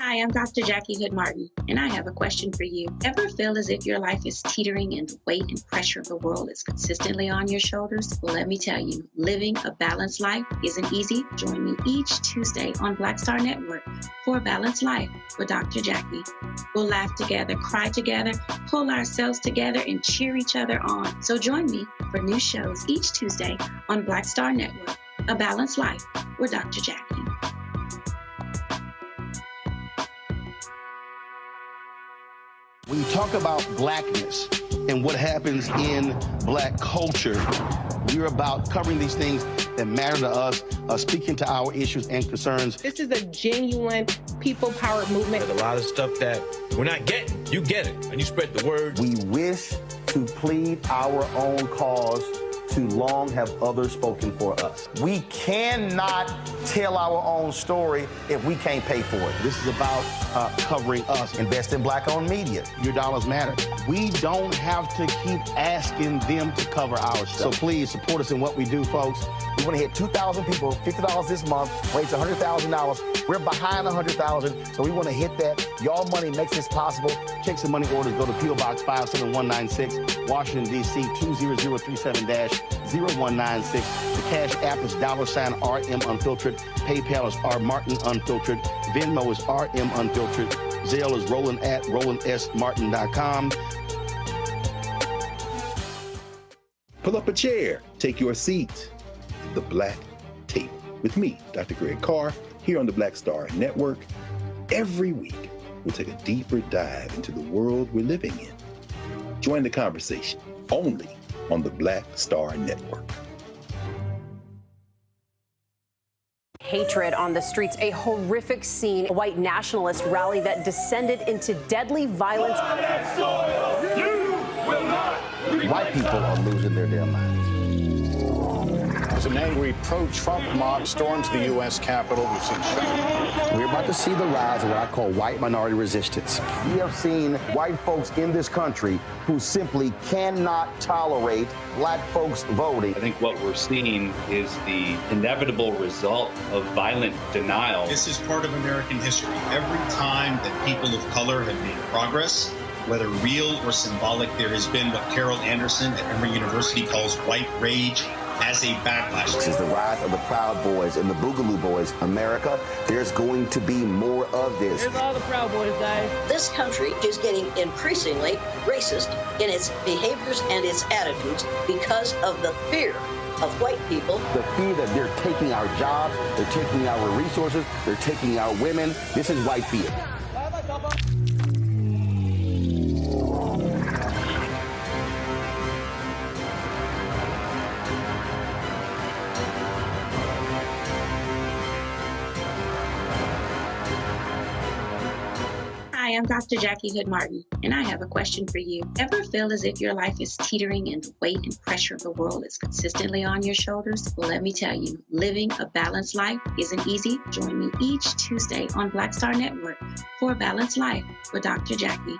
S7: Hi, I'm Dr. Jackie Hood Martin, and I have a question for you. Ever feel as if your life is teetering and the weight and pressure of the world is consistently on your shoulders? Well, let me tell you, living a balanced life isn't easy. Join me each Tuesday on Black Star Network for A Balanced Life with Dr. Jackie. We'll laugh together, cry together, pull ourselves together, and cheer each other on. So join me for new shows each Tuesday on Black Star Network, A Balanced Life with Dr. Jackie.
S1: When you talk about blackness and what happens in black culture, we're about covering these things that matter to us, speaking to our issues and concerns.
S16: This is a genuine people-powered movement.
S17: There's a lot of stuff that we're not getting. You get it, and you spread the word.
S1: We wish to plead our own cause. Too long have others spoken for us. We cannot tell our own story if we can't pay for it. This is about covering us. Invest in black-owned media. Your dollars matter. We don't have to keep asking them to cover our stuff. So please support us in what we do, folks. We want to hit 2,000 people, $50 this month, raise $100,000. We're behind 100,000, so we want to hit that. Y'all money makes this possible. Check some money orders. Go to P.O. Box 57196, Washington, D.C. 20037-0196. The Cash App is $RM Unfiltered. PayPal is R Martin Unfiltered. Venmo is RM Unfiltered. Zelle is Roland at RolandSMartin.com.
S8: Pull up a chair. Take your seat. The Black Tape with me, Dr. Greg Carr, here on the Black Star Network. Every week, we'll take a deeper dive into the world we're living in. Join the conversation only on the Black Star Network.
S10: Hatred on the streets, a horrific scene, a white nationalist rally that descended into deadly violence.
S1: White people are losing their damn minds.
S15: As an angry pro-Trump mob storms the U.S. Capitol, we've seen
S1: We're about to see the rise of what I call white minority resistance. We have seen white folks in this country who simply cannot tolerate black folks voting.
S11: I think what we're seeing is the inevitable result of violent denial.
S12: This is part of American history. Every time that people of color have made progress, whether real or symbolic, there has been what Carol Anderson at Emory University calls white rage as a backlash.
S1: This is the rise of the Proud Boys and the Boogaloo Boys. America, there's going to be more of this.
S14: Here's all the Proud Boys, guys. This country is getting increasingly racist in its behaviors and its attitudes because of the fear of white people.
S1: The fear that they're taking our jobs, they're taking our resources, they're taking our women. This is white fear.
S7: Hi, I'm Dr. Jackie Hood Martin, and I have a question for you. Ever feel as if your life is teetering and the weight and pressure of the world is consistently on your shoulders? Well, let me tell you, living a balanced life isn't easy. Join me each Tuesday on Black Star Network for A Balanced Life with Dr. Jackie.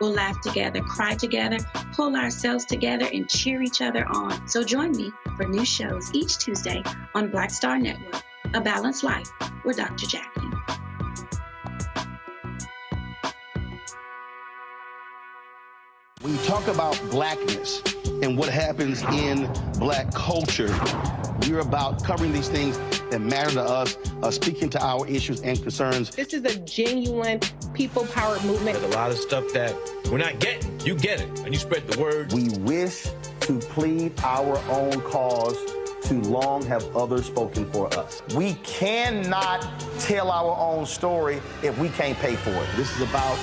S7: We'll laugh together, cry together, pull ourselves together, and cheer each other on. So join me for new shows each Tuesday on Black Star Network, A Balanced Life with Dr. Jackie.
S1: When you talk about blackness and what happens in black culture, we're about covering these things that matter to us, speaking to our issues and concerns.
S16: This is a genuine people-powered movement.
S17: There's a lot of stuff that we're not getting. You get it, and you spread the word.
S1: We wish to plead our own cause. Too long have others spoken for us. We cannot tell our own story if we can't pay for it. This is about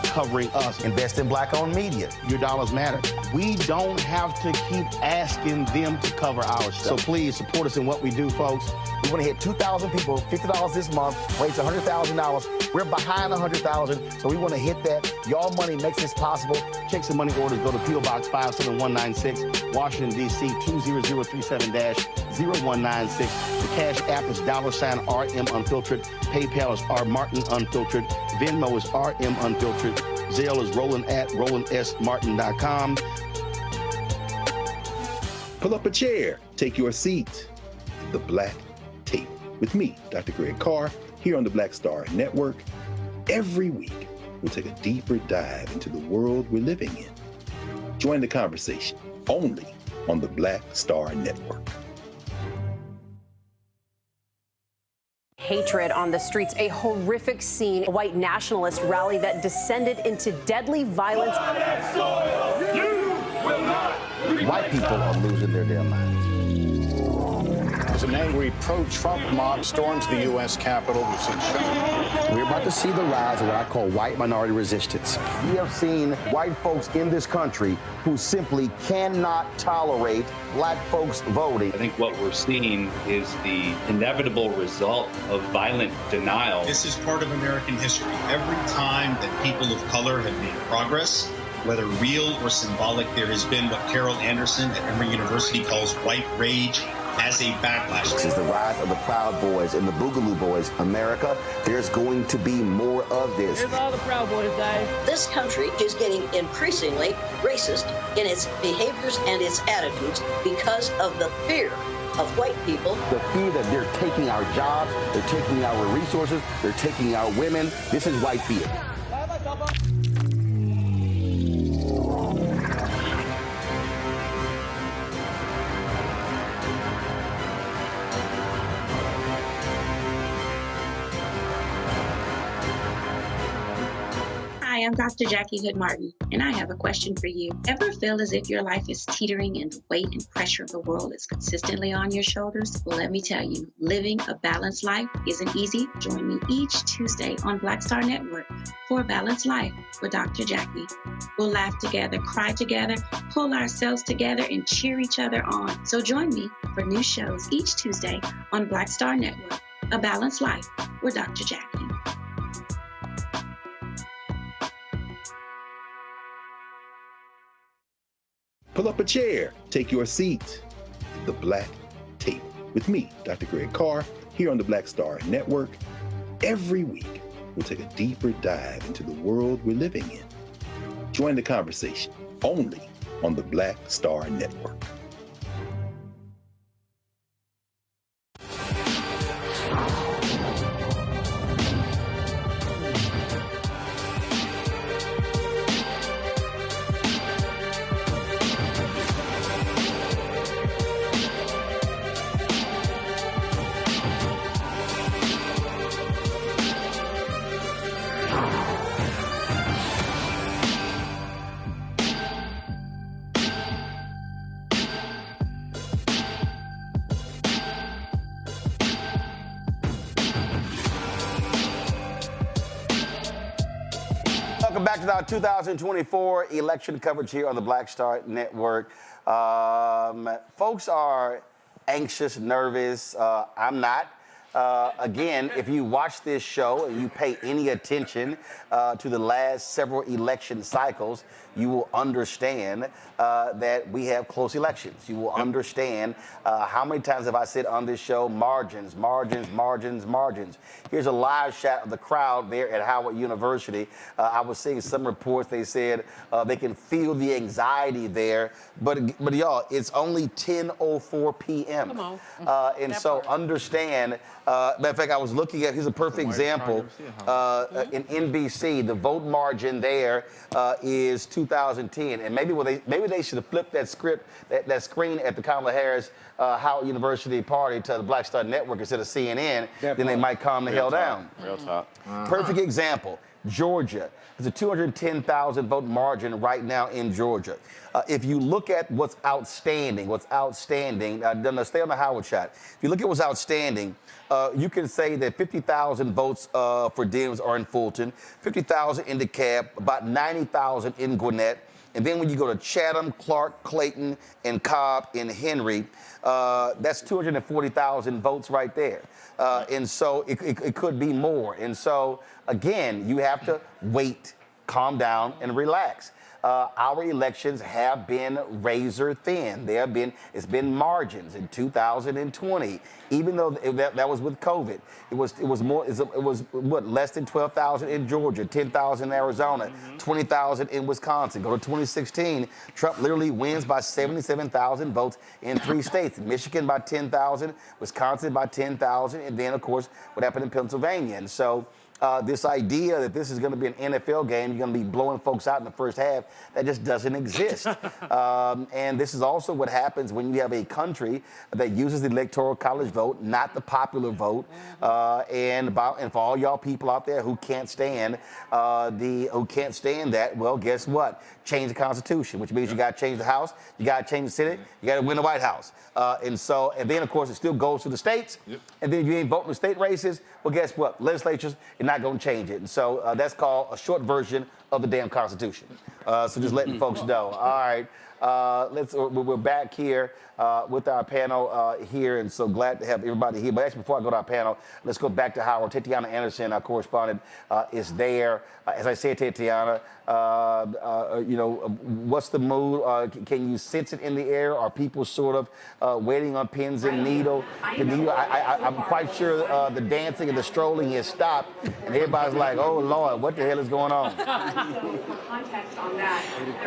S1: covering us. Invest in black-owned media. Your dollars matter. We don't have to keep asking them to cover our stuff. So please support us in what we do, folks. We want to hit 2,000 people, $50 this month, raise $100,000. We're behind 100,000, so we want to hit that. Y'all money makes this possible. Checks and money orders go to P.O. Box 57196, Washington, D.C. 20037-0196. The Cash App is $RM Unfiltered. PayPal is R Martin Unfiltered. Venmo is RM Unfiltered. Zelle is Roland at RolandSMartin.com.
S8: Pull up a chair, take your seat. The Black Tape with me, Dr. Greg Carr, here on the Black Star Network. Every week, we'll take a deeper dive into the world we're living in. Join the conversation only on the Black Star Network.
S10: Hatred on the streets, a horrific scene, a white nationalist rally that descended into deadly violence.
S1: White people are losing their damn minds.
S15: As an angry pro-Trump mob storms the U.S. Capitol, we've seen
S1: We're about to see the rise of what I call white minority resistance. We have seen white folks in this country who simply cannot tolerate black folks voting.
S11: I think what we're seeing is the inevitable result of violent denial.
S12: This is part of American history. Every time that people of color have made progress, whether real or symbolic, there has been what Carol Anderson at Emory University calls white rage as a backlash.
S1: This is the rise of the Proud Boys and the Boogaloo Boys. America, there's going to be more of this.
S14: Here's all the Proud Boys, guys. This country is getting increasingly racist in its behaviors and its attitudes because of the fear of white people.
S1: The fear that they're taking our jobs, they're taking our resources, they're taking our women. This is white fear.
S7: Hi, I'm Dr. Jackie Hood Martin, and I have a question for you. Ever feel as if your life is teetering and the weight and pressure of the world is consistently on your shoulders? Well, let me tell you, living a balanced life isn't easy. Join me each Tuesday on Black Star Network for A Balanced Life with Dr. Jackie. We'll laugh together, cry together, pull ourselves together, and cheer each other on. So join me for new shows each Tuesday on Black Star Network, A Balanced Life with Dr. Jackie.
S8: Pull up a chair, take your seat. The Black Tape with me, Dr. Greg Carr, here on the Black Star Network. Every week, we'll take a deeper dive into the world we're living in. Join the conversation only on the Black Star Network.
S1: Welcome back to our 2024 election coverage here on the Black Star Network. Folks are anxious, nervous. I'm not. Again, if you watch this show and you pay any attention to the last several election cycles, you will understand that we have close elections. You will understand how many times have I said on this show, margins, margins, margins, margins. Here's a live shot of the crowd there at Howard University. I was seeing some reports, they said they can feel the anxiety there. But y'all, it's only 10:04 p.m.
S3: Come on.
S1: And so understand, matter of fact, I was looking at, here's a perfect example. In NBC, the vote margin there is 2010. And maybe they should have flipped that script, that screen at the Kamala Harris Howard University party to the Black Star Network instead of CNN, then they might calm the hell down.
S6: Real talk.
S1: Perfect example. Georgia. There's a 210,000 vote margin right now in Georgia. If you look at what's outstanding, stay on the Howard shot. If you look at what's outstanding, you can say that 50,000 votes for Dems are in Fulton, 50,000 in DeKalb, about 90,000 in Gwinnett. And then when you go to Chatham, Clark, Clayton, and Cobb, and Henry, that's 240,000 votes right there. And so it could be more. And so, again, you have to wait, calm down, and relax. Our elections have been razor thin. It's been margins in 2020, even though that was with COVID. It was what, less than 12,000 in Georgia, 10,000 in Arizona, 20,000 in Wisconsin. Go to 2016, Trump literally wins by 77,000 votes in 3 states: Michigan by 10,000, Wisconsin by 10,000, and then of course what happened in Pennsylvania. And so this idea that this is going to be an NFL game, you're going to be blowing folks out in the first half, that just doesn't exist. And this is also what happens when you have a country that uses the Electoral College vote, not the popular vote. And for all y'all people out there who can't stand that, well, guess what? Change the Constitution, which means you got to change the House, you got to change the Senate, you got to win the White House. And then, of course, it still goes to the states. Yep. And then if you ain't voting in state races, well, guess what? Legislatures, you're not going to change it. And so that's called a short version of the damn Constitution. So just letting folks know. All right. We're back here with our panel here, and so glad to have everybody here. But actually, before I go to our panel, let's go back to Howard. Tatiana Anderson, our correspondent, is there. As I said, Tatiana, what's the mood? Can you sense it in the air? Are people sort of waiting on pins and needles? I'm quite sure the dancing and the strolling has stopped, and everybody's like, oh, Lord, what the hell is going on?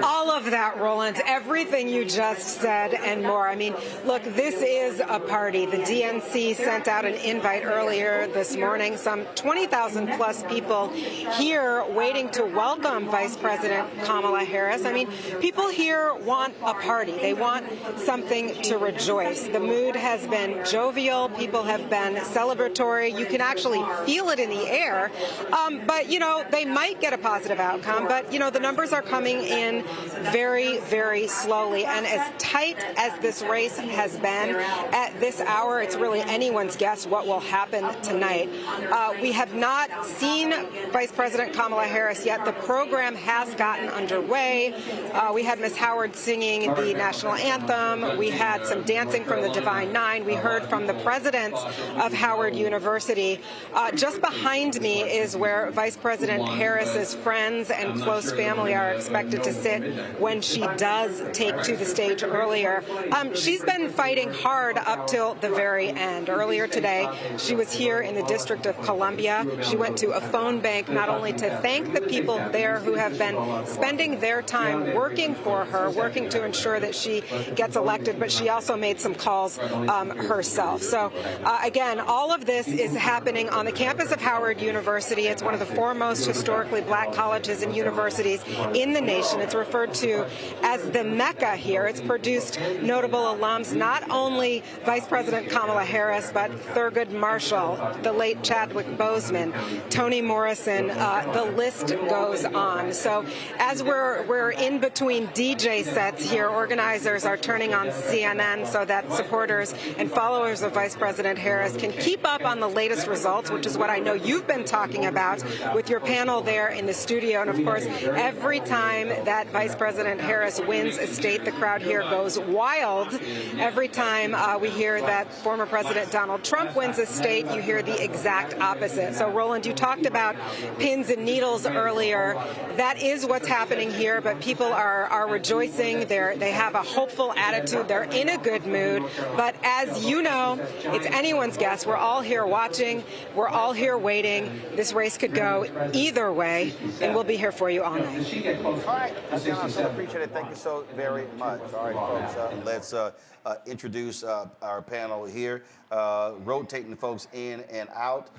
S2: All of that, Roland. Everything you just said and more. I mean, look, this is a party. The DNC sent out an invite earlier this morning. Some 20,000 plus people here waiting to welcome Vice President Kamala Harris. I mean, people here want a party. They want something to rejoice. The mood has been jovial. People have been celebratory. You can actually feel it in the air. But, they might get a positive outcome. But, the numbers are coming in very, very slowly. And as tight as this race has been at this hour, it's really anyone's guess what will happen tonight. We have not seen Vice President Kamala Harris yet. The program has gotten underway. We had Ms. Howard singing the national anthem. We had some dancing from the Divine Nine. We heard from the presidents of Howard University. Just behind me is where Vice President Harris's friends and close family are expected to sit when she does take to the stage earlier. She's been fighting hard up till the very end. Earlier today, she was here in the District of Columbia. She went to a phone bank not only to thank the people there who have been spending their time working for her, working to ensure that she gets elected, but she also made some calls herself. So again, all of this is happening on the campus of Howard University. It's one of the foremost historically black colleges and universities in the nation. It's referred to as the Mecca here. It's produced notable alums, not only Vice President Kamala Harris, but Thurgood Marshall, the late Chadwick Boseman, Toni Morrison, the list goes on. So as we're in between DJ sets here, organizers are turning on CNN so that supporters and followers of Vice President Harris can keep up on the latest results, which is what I know you've been talking about with your panel there in the studio. And of course, every time that Vice President Harris wins a state, the crowd here goes wild. Every time we hear that former President Donald Trump wins a state, you hear the exact opposite. So Roland, you talked about pins and needles earlier. That is what's happening here, but people are rejoicing. They have a hopeful attitude. They're in a good mood. But as you know, it's anyone's guess. We're all here watching. We're all here waiting. This race could go either way, and we'll be here for you all night.
S1: All right, I so appreciate it. Thank you so very much. All right, folks, let's introduce our panel here, rotating the folks in and out.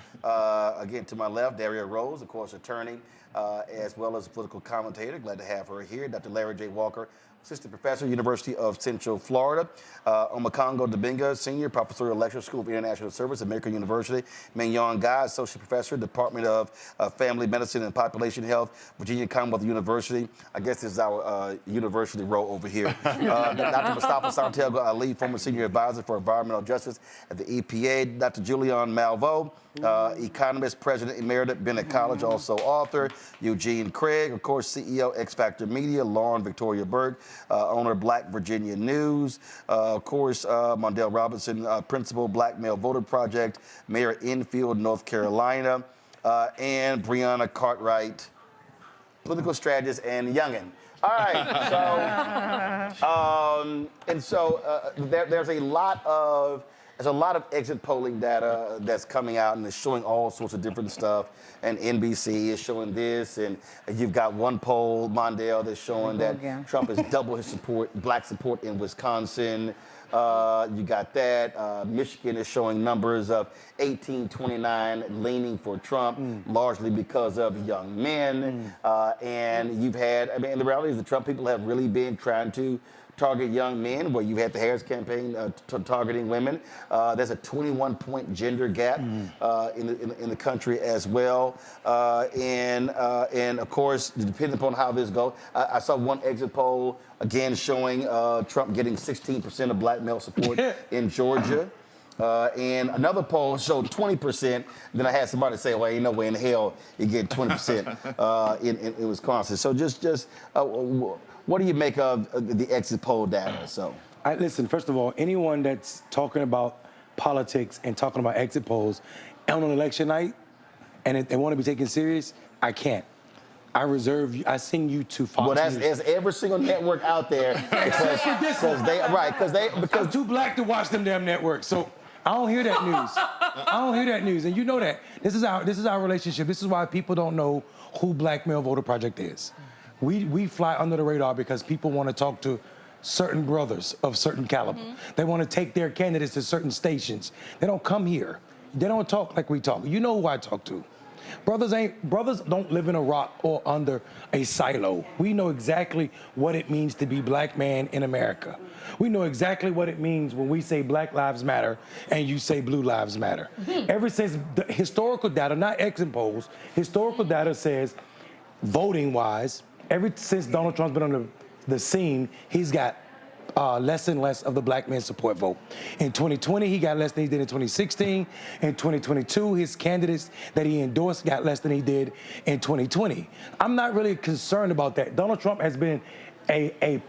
S1: Again, to my left, Daria Rose, of course, attorney, as well as a political commentator. Glad to have her here. Dr. Larry J. Walker, assistant professor, University of Central Florida. Omakongo Dibinga, senior professorial lecturer, School of International Service, American University. Mignon Guy, associate professor, Department of Family Medicine and Population Health, Virginia Commonwealth University. I guess this is our university row over here. Dr. Mustafa Santiago Ali, former senior advisor for environmental justice at the EPA. Dr. Julian Malveaux, economist, president emeritus, Bennett College, also author. Eugene Craig, of course, CEO, X Factor Media. Lauren Victoria Berg, owner of Black Virginia News. Of course, Mondale Robinson, principal Black Male Voter Project, Mayor Enfield, North Carolina. And Brianna Cartwright, political strategist and youngin'. All right, so, there's a lot of exit polling data that's coming out and it's showing all sorts of different stuff. And NBC is showing this, and you've got one poll, Mondale, that's showing that Trump has doubled his black support in Wisconsin. You got that. Michigan is showing numbers of 18-29 leaning for Trump, largely because of young men. And you've had, I mean, the reality is the Trump people have really been trying to target young men, where you had the Harris campaign targeting women. There's a 21-point gender gap in the country as well. And of course, depending upon how this goes, I saw one exit poll, again, showing Trump getting 16% of black male support in Georgia. And another poll showed 20%. Then I had somebody say, well, ain't no way in hell you get 20% in Wisconsin. So just what do you make of the exit poll data? So,
S5: listen, first of all, anyone that's talking about politics and talking about exit polls on an election night and they want to be taken serious, I can't. I send you to Fox News.
S1: Well, that's every single network out there because
S5: I'm too black to watch them damn networks. So I don't hear that news. I don't hear that news, and you know that. This is our relationship. This is why people don't know who Black Male Voter Project is. We fly under the radar because people want to talk to certain brothers of certain caliber. They want to take their candidates to certain stations. They don't come here. They don't talk like we talk. You know who I talk to. Brothers don't live in a rock or under a silo. We know exactly what it means to be black man in America. We know exactly what it means when we say Black Lives Matter and you say Blue Lives Matter. Ever since the historical data, not exit polls, historical data says, voting-wise, ever since Donald Trump's been on the scene, he's got less and less of the black man support vote. In 2020, he got less than he did in 2016. In 2022, his candidates that he endorsed got less than he did in 2020. I'm not really concerned about that. Donald Trump has been a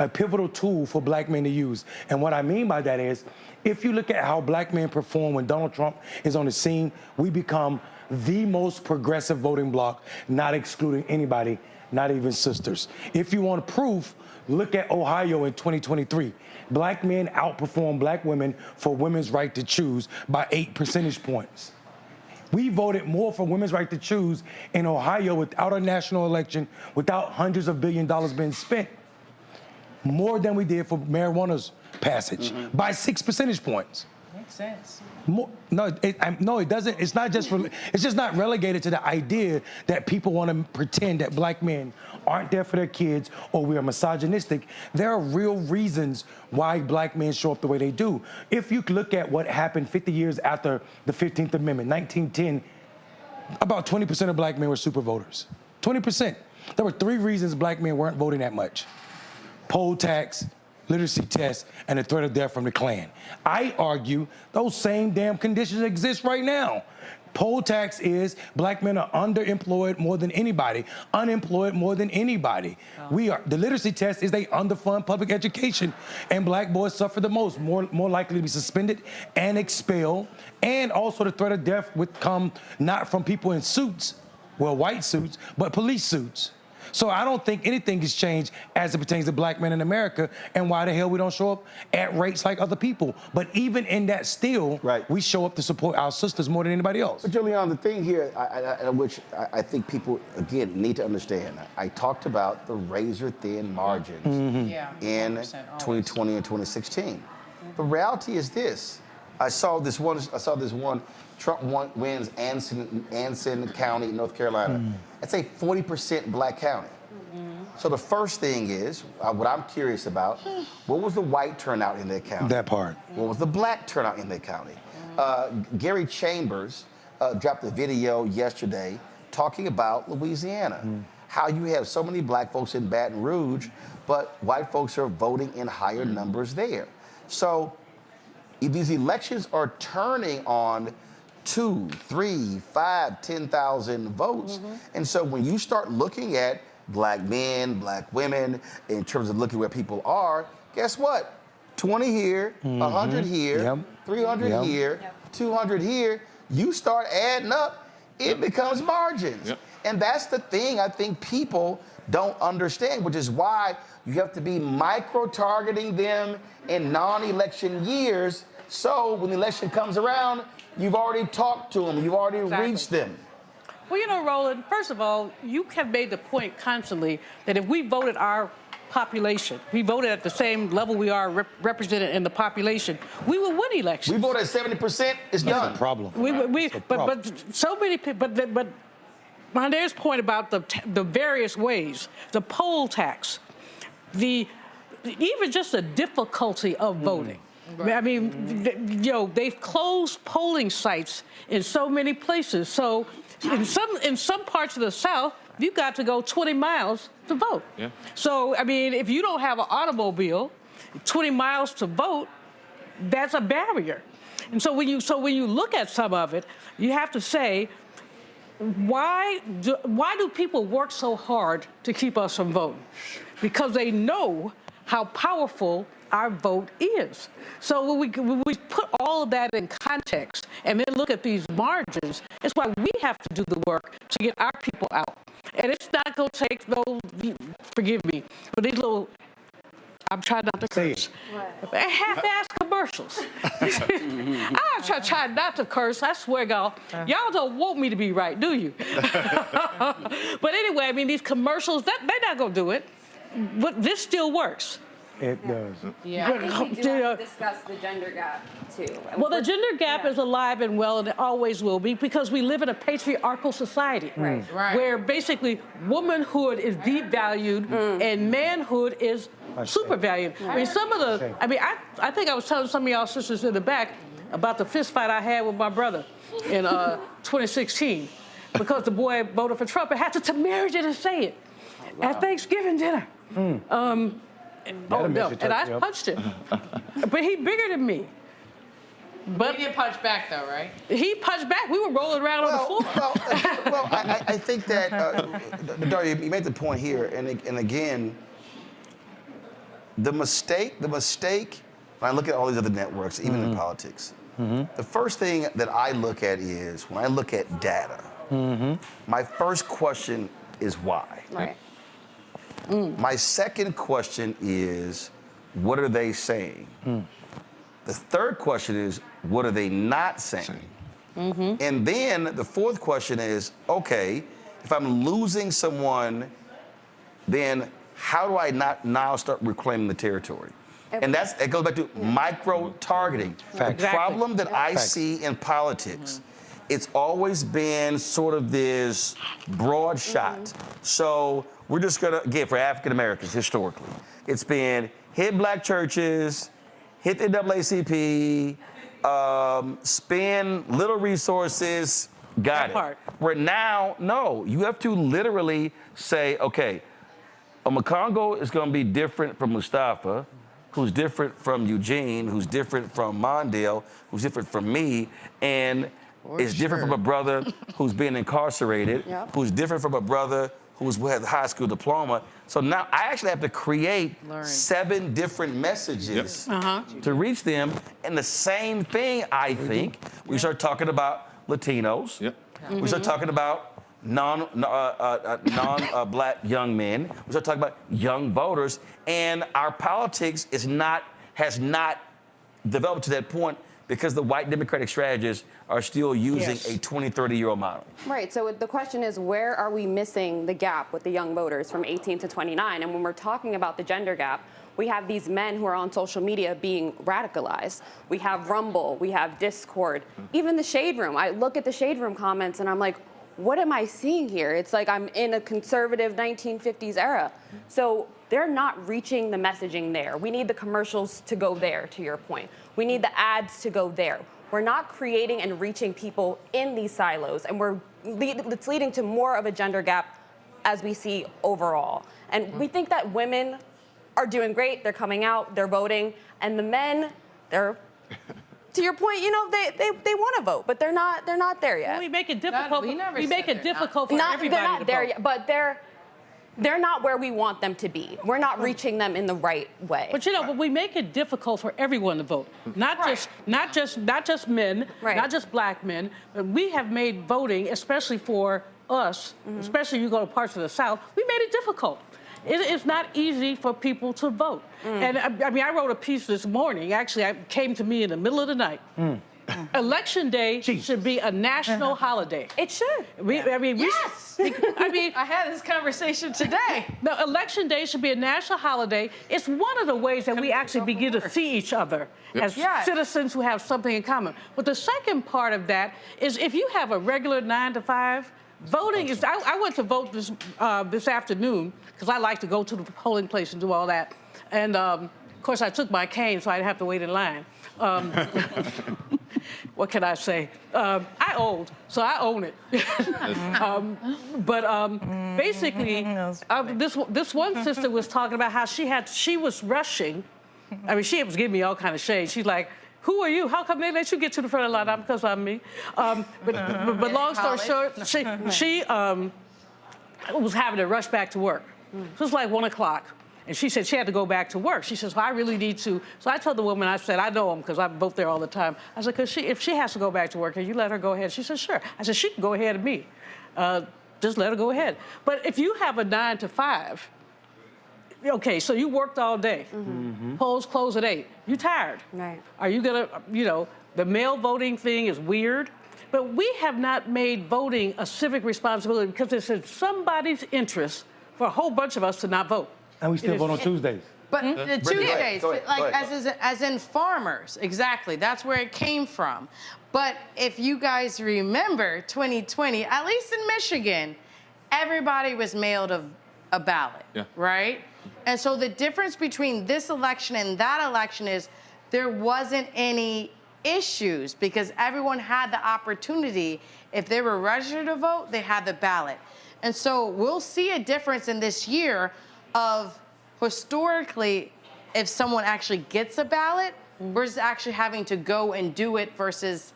S5: pivotal tool for black men to use. And what I mean by that is, if you look at how black men perform when Donald Trump is on the scene, we become the most progressive voting bloc, not excluding anybody not even sisters. If you want proof, look at Ohio in 2023. Black men outperformed black women for women's right to choose by 8 percentage points. We voted more for women's right to choose in Ohio without a national election, without hundreds of billions of dollars being spent, more than we did for marijuana's passage by 6 percentage points.
S9: Makes sense.
S5: No, it doesn't. It's not just. It's just not relegated to the idea that people want to pretend that black men aren't there for their kids or we are misogynistic. There are real reasons why black men show up the way they do. If you look at what happened 50 years after the 15th Amendment, 1910, about 20% of black men were super voters. 20%. There were 3 reasons black men weren't voting that much: poll tax, literacy tests, and the threat of death from the Klan. I argue those same damn conditions exist right now. Poll tax is black men are underemployed more than anybody, unemployed more than anybody. The literacy test is they underfund public education, and black boys suffer the most, more likely to be suspended and expelled. And also the threat of death would come not from people in suits, well, white suits, but police suits. So I don't think anything has changed as it pertains to black men in America, and why the hell we don't show up at rates like other people. But even in that still, we show up to support our sisters more than anybody else.
S1: But Julian, the thing here, which I think people, again, need to understand, I talked about the razor-thin margins in 2020 and 2016. The reality is this. I saw this one, Trump wins Anson County, North Carolina. That's a 40% black county. So the first thing is, what I'm curious about, what was the white turnout in that county?
S5: That part.
S1: What was the black turnout in that county? Gary Chambers dropped a video yesterday talking about Louisiana, how you have so many black folks in Baton Rouge, but white folks are voting in higher numbers there. So if these elections are turning on 2, 3, 5, 10,000 votes. And so when you start looking at black men, black women, in terms of looking where people are, guess what? 20 here, 100 here, 300 here, 200 here, you start adding up, it becomes margins. And that's the thing I think people don't understand, which is why you have to be micro-targeting them in non-election years, so when the election comes around, you've already talked to them. You've already reached them.
S18: Well, you know, Roland, first of all, you have made the point constantly that if we voted our population, we voted at the same level we are represented in the population, we will win elections.
S1: We voted at 70%, it's done.
S5: That's a problem.
S18: But so many people, but Monday's point about the various ways, the poll tax, even just the difficulty of voting. Right. I mean, they've closed polling sites in so many places. So in some parts of the South, you've got to go 20 miles to vote. So, I mean, if you don't have an automobile, 20 miles to vote, that's a barrier. And so when you look at some of it, you have to say, why do people work so hard to keep us from voting? Because they know how powerful our vote is. So when we put all of that in context and then look at these margins, it's why we have to do the work to get our people out. And it's not going to take forgive me, but these little, I'm trying not to curse, half-ass commercials. I try not to curse, I swear, y'all. Y'all don't want me to be right, do you? But anyway, I mean, these commercials, they're not going to do it. But this still works.
S5: It does.
S10: Yeah, I think we do have to discuss the gender gap, too.
S18: Well, the gender gap is alive and well, and it always will be, because we live in a patriarchal society where basically womanhood is devalued and manhood is supervalued. I mean, I think I was telling some of y'all sisters in the back about the fist fight I had with my brother in 2016 because the boy voted for Trump and had to marry it and say it at Thanksgiving dinner. And I punched him. But he bigger than me.
S19: But he didn't punch back, though, right?
S18: He punched back. We were rolling around on the floor.
S1: Well, I think that, Daria, you made the point here, and again, the mistake, when I look at all these other networks, even in politics, the first thing that I look at is, when I look at data, my first question is why.
S10: Right.
S1: My second question is, what are they saying? The third question is, what are they not saying? And then the fourth question is, okay, if I'm losing someone, then how do I not now start reclaiming the territory? And it goes back to micro-targeting. The problem that I see in politics, it's always been sort of this broad shot. So we're just gonna, again, for African Americans historically, it's been hit black churches, hit the NAACP, spend little resources, got it. Where now, no, you have to literally say, okay, a Makongo is gonna be different from Mustafa, who's different from Eugene, who's different from Mondale, who's different from me, and is different from a brother who's been incarcerated, who's different from a brother who's had a high school diploma. So now I actually have to create 7 different messages to reach them. And the same thing, I think, we start talking about Latinos. We start talking about non-black young men. We start talking about young voters. And our politics has not developed to that point because the white Democratic strategists are still using a 20, 30-year-old model.
S4: Right, so the question is, where are we missing the gap with the young voters from 18 to 29? And when we're talking about the gender gap, we have these men who are on social media being radicalized. We have Rumble, we have Discord, even the Shade Room. I look at the Shade Room comments and I'm like, what am I seeing here? It's like I'm in a conservative 1950s era. So they're not reaching the messaging there. We need the commercials to go there, to your point. We need the ads to go there. We're not creating and reaching people in these silos, and it's leading to more of a gender gap as we see overall. And we think that women are doing great, they're coming out, they're voting, and the men, they're, to your point, you know, they want to vote, but they're not there yet.
S18: Well, we make it difficult. We make it difficult for everybody
S4: They're not
S18: to
S4: there
S18: vote.
S4: yet, but they're not where we want them to be. We're not reaching them in the right way.
S18: But you know, but we make it difficult for everyone to vote. Not just men, not just black men, but we have made voting, especially for us, especially you go to parts of the South, we made it difficult. It's not easy for people to vote. And I mean, I wrote a piece this morning. Actually, it came to me in the middle of the night. Election Day should be a national holiday.
S4: It should.
S18: I mean,
S19: I had this conversation today.
S18: No, Election Day should be a national holiday. It's one of the ways that we actually begin to see each other as citizens who have something in common. But the second part of that is if you have a regular 9 to 5, voting is. I went to vote this afternoon because I like to go to the polling place and do all that. And of course, I took my cane so I'd have to wait in line. What can I say? I old, so I own it. Basically, this one sister was talking about how she was rushing. I mean, she was giving me all kind of shade. She's like, "Who are you? How come they let you get to the front of the line?" Because I'm me. But long story short, she was having to rush back to work. It was like 1 o'clock. And she said she had to go back to work. She says, well, I really need to. So I told the woman, I said, I know him because I vote there all the time. I said, because if she has to go back to work, can you let her go ahead? She said, sure. I said, she can go ahead of me. Just let her go ahead. But if you have a 9 to 5, okay, so you worked all day. Polls close at 8. You tired.
S4: Right.
S18: Are you going to, the mail voting thing is weird. But we have not made voting a civic responsibility because it's in somebody's interest for a whole bunch of us to not vote.
S5: And we still vote on Tuesdays.
S19: But the Tuesdays,
S1: Go ahead.
S19: as in farmers, exactly. That's where it came from. But if you guys remember 2020, at least in Michigan, everybody was mailed a ballot, right? And so the difference between this election and that election is there wasn't any issues because everyone had the opportunity. If they were registered to vote, they had the ballot. And so we'll see a difference in this year of historically, if someone actually gets a ballot versus actually having to go and do it versus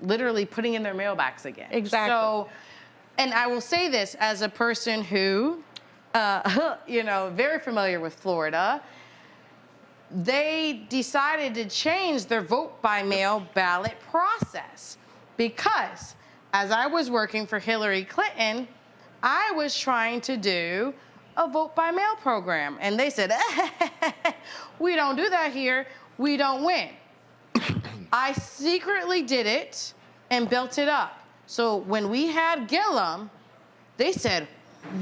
S19: literally putting in their mailbox again.
S18: Exactly.
S19: So, and I will say this as a person who, very familiar with Florida, they decided to change their vote by mail ballot process because as I was working for Hillary Clinton, I was trying to do a vote by mail program. And they said, we don't do that here. We don't win. I secretly did it and built it up. So when we had Gillum, they said,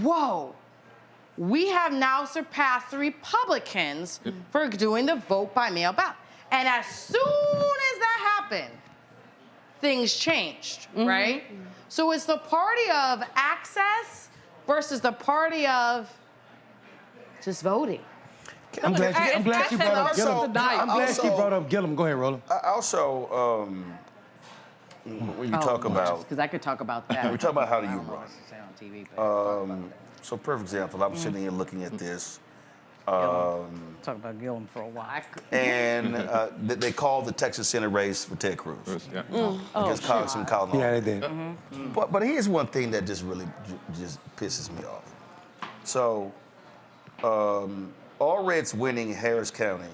S19: whoa, we have now surpassed the Republicans for doing the vote by mail ballot. And as soon as that happened, things changed, right? So it's the party of access versus the party of just voting.
S5: I'm glad you brought up Gillum. I'm glad you brought up Gillum. Go ahead, Roland.
S1: Also, when you talk about,
S3: because I could talk about that.
S1: we talk about how do you run. So, perfect example. I'm sitting here looking at this.
S18: Talk about Gillum for a while.
S1: And they called the Texas Senate race for Ted Cruz against Congressman Colin.
S5: Yeah, they did.
S1: But here's one thing that just really just pisses me off. So, Allred's winning Harris County,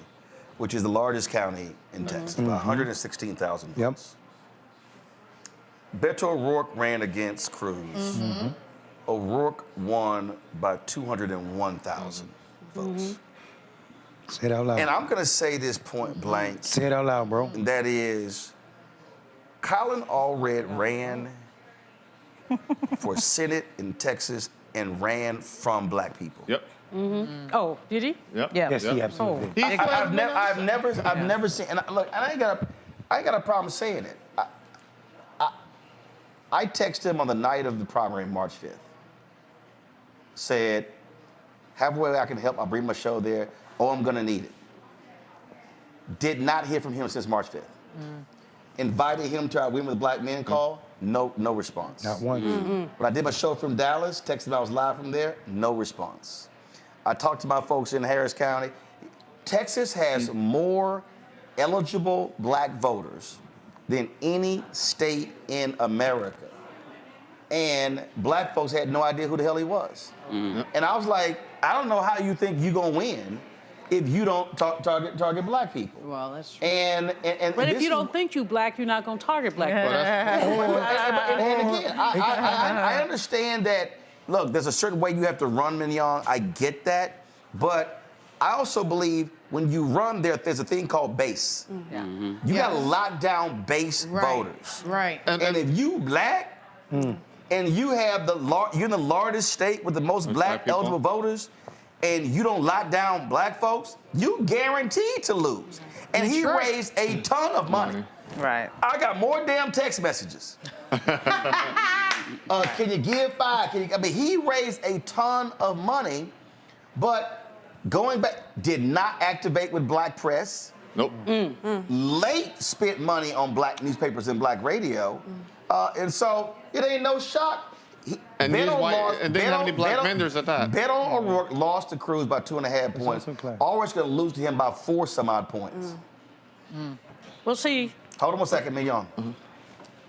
S1: which is the largest county in Texas, about 116,000 votes. Beto O'Rourke ran against Cruz. O'Rourke won by 201,000 votes.
S5: Say it out loud.
S1: And I'm going to say this point blank.
S5: Say it out loud, bro.
S1: And that is, Colin Allred ran for Senate in Texas and ran from black people.
S13: Yep.
S18: Oh, did he?
S13: Yep.
S18: Yeah.
S5: Yes, he absolutely did.
S1: I've never seen, and look, and I ain't got a problem saying it. I texted him on the night of the primary, March 5th. Said, have a way I can help. I'll bring my show there. Oh, I'm gonna need it. Did not hear from him since March 5th. Invited him to our Women with Black Men call. No response.
S5: Not one.
S1: When I did my show from Dallas, texted I was live from there. No response. I talked to my folks in Harris County. Texas has more eligible black voters than any state in America. And black folks had no idea who the hell he was. And I was like, I don't know how you think you're gonna win if you don't target black people.
S18: Well, that's true.
S1: And
S18: But if you don't think you black, you're not going to target black people.
S1: and again, I understand that, look, there's a certain way you have to run, Mignon. I get that. But I also believe when you run there's a thing called base. You got to lock down base voters.
S19: Right.
S1: And if you black and you have you're in the largest state with the most black eligible voters, and you don't lock down black folks, you guaranteed to lose. And he raised a ton of money.
S9: Right.
S1: I got more damn text messages. Can you give $5? I mean, he raised a ton of money, but going back, did not activate with black press.
S13: Nope.
S1: Late spent money on black newspapers and black radio. And so it ain't no shock.
S13: And didn't have any black vendors at that.
S1: Beto O'Rourke lost to Cruz by 2.5 points. Allred's going to lose to him by 4 some odd points.
S18: We'll see.
S1: Hold on one second, Mignon.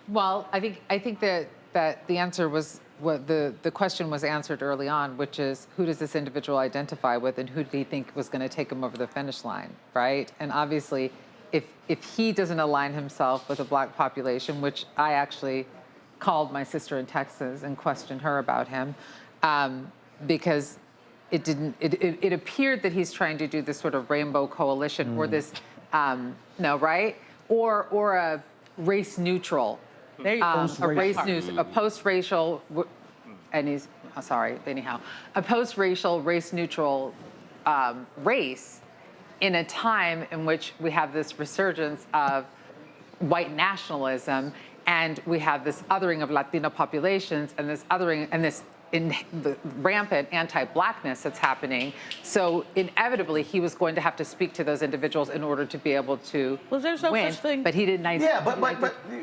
S21: Well, I think that the answer was what the question was answered early on, which is who does this individual identify with and who do he think was going to take him over the finish line, right? And obviously, if he doesn't align himself with the black population, which I actually called my sister in Texas and questioned her about him, because it appeared that he's trying to do this sort of rainbow coalition or this, right? Or a race neutral.
S18: There you go.
S21: A post-racial, and he's, anyhow, a post-racial, race-neutral race in a time in which we have this resurgence of white nationalism, and we have this othering of Latino populations, and this othering, and this the rampant anti-blackness that's happening. So inevitably, he was going to have to speak to those individuals in order to be able to
S18: there's no
S21: win.
S18: Such thing.
S21: But he didn't.
S1: Yeah, but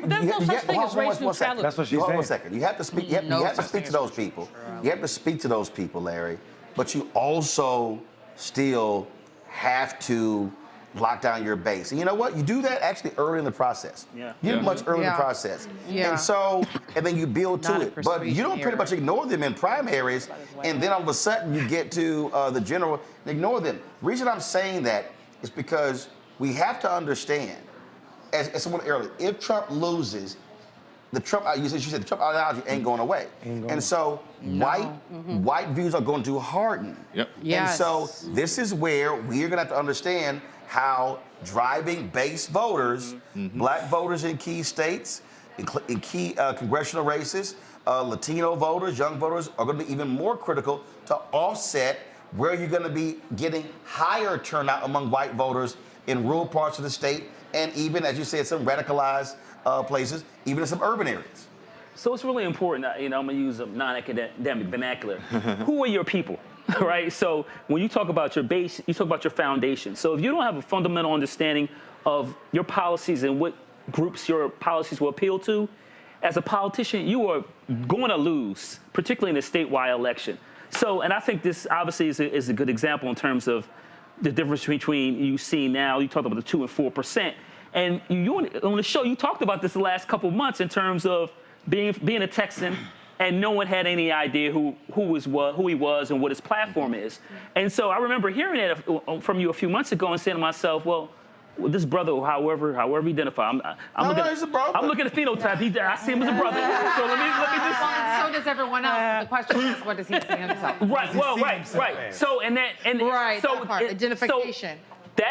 S18: there's no such thing as race neutrality.
S5: That's what she's
S1: Hold
S5: saying.
S1: on one second. You have to speak. You have to speak to those people. You have to speak to those people, Larry. But you also still have to lock down your base. And you know what? You do that actually early in the process. You do much early in the process. And so, and then you build to it. But you don't pretty much ignore them in primaries, and then all of a sudden you get to the general and ignore them. The reason I'm saying that is because we have to understand, as someone earlier, if Trump loses, the Trump, you said the Trump ideology ain't going away. And so white views are going to harden.
S13: Yep.
S1: And so this is where we're gonna have to understand how driving base voters, black voters in key states, in key congressional races, Latino voters, young voters are gonna be even more critical to offset where you're gonna be getting higher turnout among white voters in rural parts of the state, and even, as you said, some radicalized places, even in some urban areas.
S20: So it's really important, I'm gonna use a non-academic vernacular. Who are your people, right? So when you talk about your base, you talk about your foundation. So if you don't have a fundamental understanding of your policies and what groups your policies will appeal to, as a politician, you are going to lose, particularly in a statewide election. So, and I think this obviously is a good example in terms of the difference between you see now, you talked about the 2 and 4%. And you on the show, you talked about this the last couple of months in terms of being a Texan and no one had any idea who he was and what his platform is. And so I remember hearing that from you a few months ago and saying to myself, well, this brother, however he identifies, I'm looking at the phenotype. I see him as a brother. So let me just.
S21: Well, and so does everyone else. The question is, what does he see himself?
S20: Right. Well, right. So
S19: that part, identification.
S20: So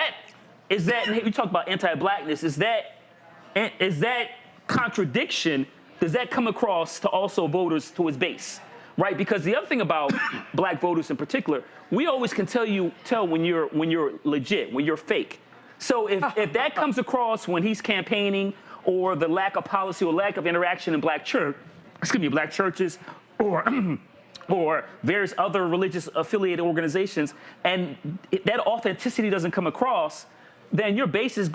S20: and you talk about anti-blackness. Is that contradiction? Does that come across to also voters to his base? Right, because the other thing about black voters in particular, we always can tell when you're legit, when you're fake. So if that comes across when he's campaigning, or the lack of policy or lack of interaction in black churches, or various other religious affiliated organizations, and that authenticity doesn't come across, then your base is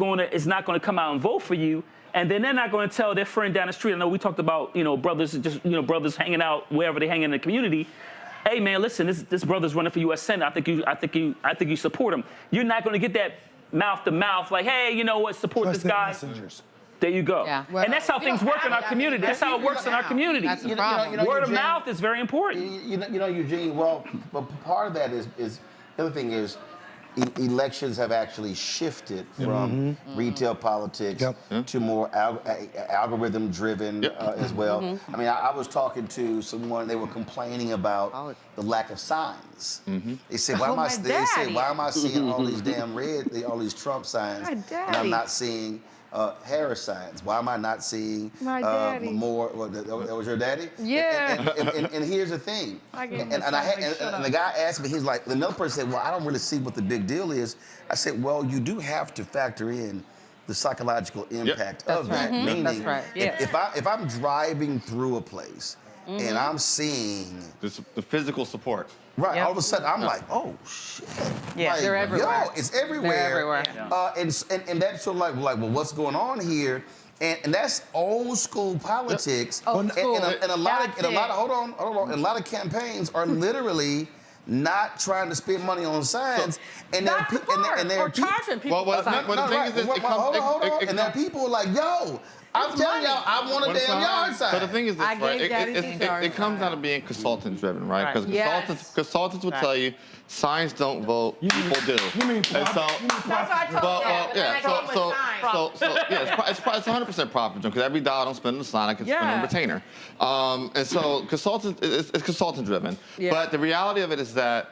S20: not going to come out and vote for you. And then they're not going to tell their friend down the street. I know we talked about, brothers hanging out wherever they hang in the community. Hey man, listen, this brother's running for U.S. Senate. I think you support him. You're not going to get that mouth to mouth, like, hey, you know what, support this guy. Messengers. There you go. Yeah. Well, and that's how things work in our community. That's how it works in our community.
S19: That's the problem.
S20: Word of mouth is very important.
S1: Eugene, well, but part of that is the other thing is elections have actually shifted from retail politics to more algorithm-driven as well. I mean, I was talking to someone, they were complaining about the lack of signs. They said, why am I seeing all these damn all these Trump signs, and I'm not seeing Harris signs? Why am I not seeing more? That was your daddy?
S19: Yeah.
S1: And here's the thing. And the guy asked me, he's like, another person said, well, I don't really see what the big deal is. I said, well, you do have to factor in the psychological impact of that. Meaning, if I'm driving through a place and I'm seeing
S13: the physical support.
S1: Right, all of a sudden I'm like, oh shit.
S19: Yeah,
S1: like,
S19: they're everywhere.
S1: Yo, it's everywhere.
S19: They're everywhere.
S1: And that's sort of like, well, what's going on here? And that's old school politics.
S19: Old school.
S1: And a lot of campaigns are literally not trying to spend money on signs, and there are people. And there are people like, yo, I'm telling y'all, I want a damn yard sign.
S13: So the thing is this, right? It comes down to being consultant driven, right? Because consultants will tell you signs don't vote, people do.
S19: That's what I told
S13: it's 100% profit because every dollar I don't spend on the sign, I can spend on a retainer. And so it's consultant driven. But the reality of it is that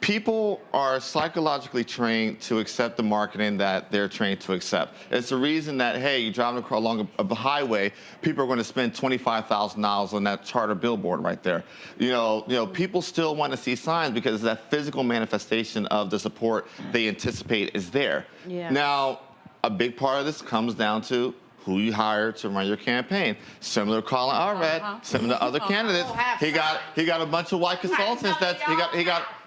S13: people are psychologically trained to accept the marketing that they're trained to accept. It's the reason that, hey, you're driving along a highway, people are going to spend $25,000 on that charter billboard right there. You know, people still want to see signs because that physical manifestation of the support they anticipate is there. Yeah. Now, a big part of this comes down to who you hire to run your campaign. Similar to Colin Allred, similar to other candidates. He got a bunch of white consultants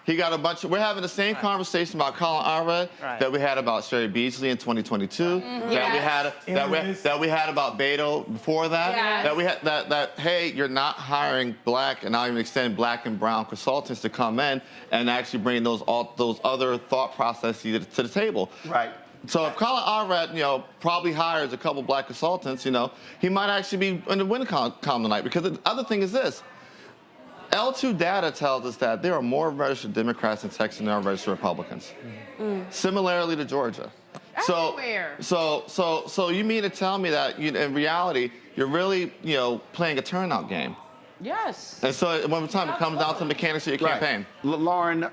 S13: he got a bunch of, we're having the same conversation about Colin Allred that we had about Sherry Beasley in 2022, that we had about Beto before that, that we had that hey, you're not hiring black and not even extending black and brown consultants to come in and actually bring those other thought processes to the table.
S1: Right.
S13: So if Colin Allred, probably hires a couple black consultants, he might actually be in the winning column tonight. Because the other thing is this. L2 data tells us that there are more registered Democrats in Texas than there are registered Republicans. Similarly to Georgia.
S19: Everywhere.
S13: So you mean to tell me that in reality, you're really, playing a turnout game.
S19: Yes.
S13: And so one time it comes down to the mechanics of your campaign.
S1: Lauren,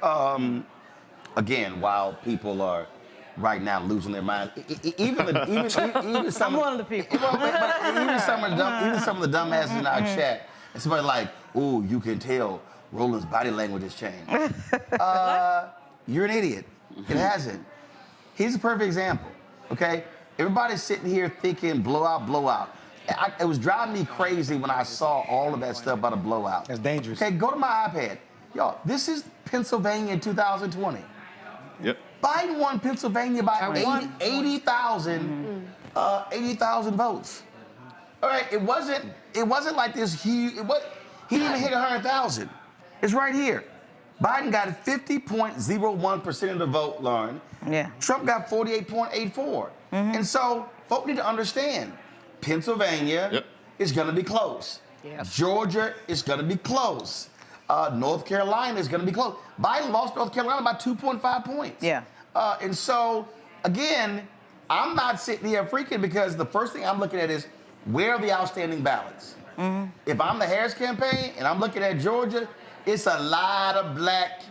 S1: again, while people are right now losing their mind, even some
S9: I'm one of the people.
S1: even some of the dumbasses in our chat, and somebody like, "Ooh, you can tell Roland's body language has changed." You're an idiot. It hasn't. Here's a perfect example. Okay, everybody's sitting here thinking blowout, blowout. It was driving me crazy when I saw all of that stuff about a blowout.
S5: That's dangerous.
S1: Okay, go to my iPad. Y'all, this is Pennsylvania in 2020.
S13: Yep.
S1: Biden won Pennsylvania by 80,000 votes. All right, it wasn't like this huge. He didn't even hit 100,000. It's right here. Biden got 50.01% of the vote, Lauren.
S9: Yeah.
S1: Trump got 48.84. And so, folks need to understand, Pennsylvania is going to be close.
S9: Yes.
S1: Georgia is going to be close. North Carolina is going to be close. Biden lost North Carolina by 2.5 points.
S9: Yeah.
S1: And so, again, I'm not sitting here freaking because the first thing I'm looking at is where are the outstanding ballots? If I'm the Harris campaign and I'm looking at Georgia, it's a lot of black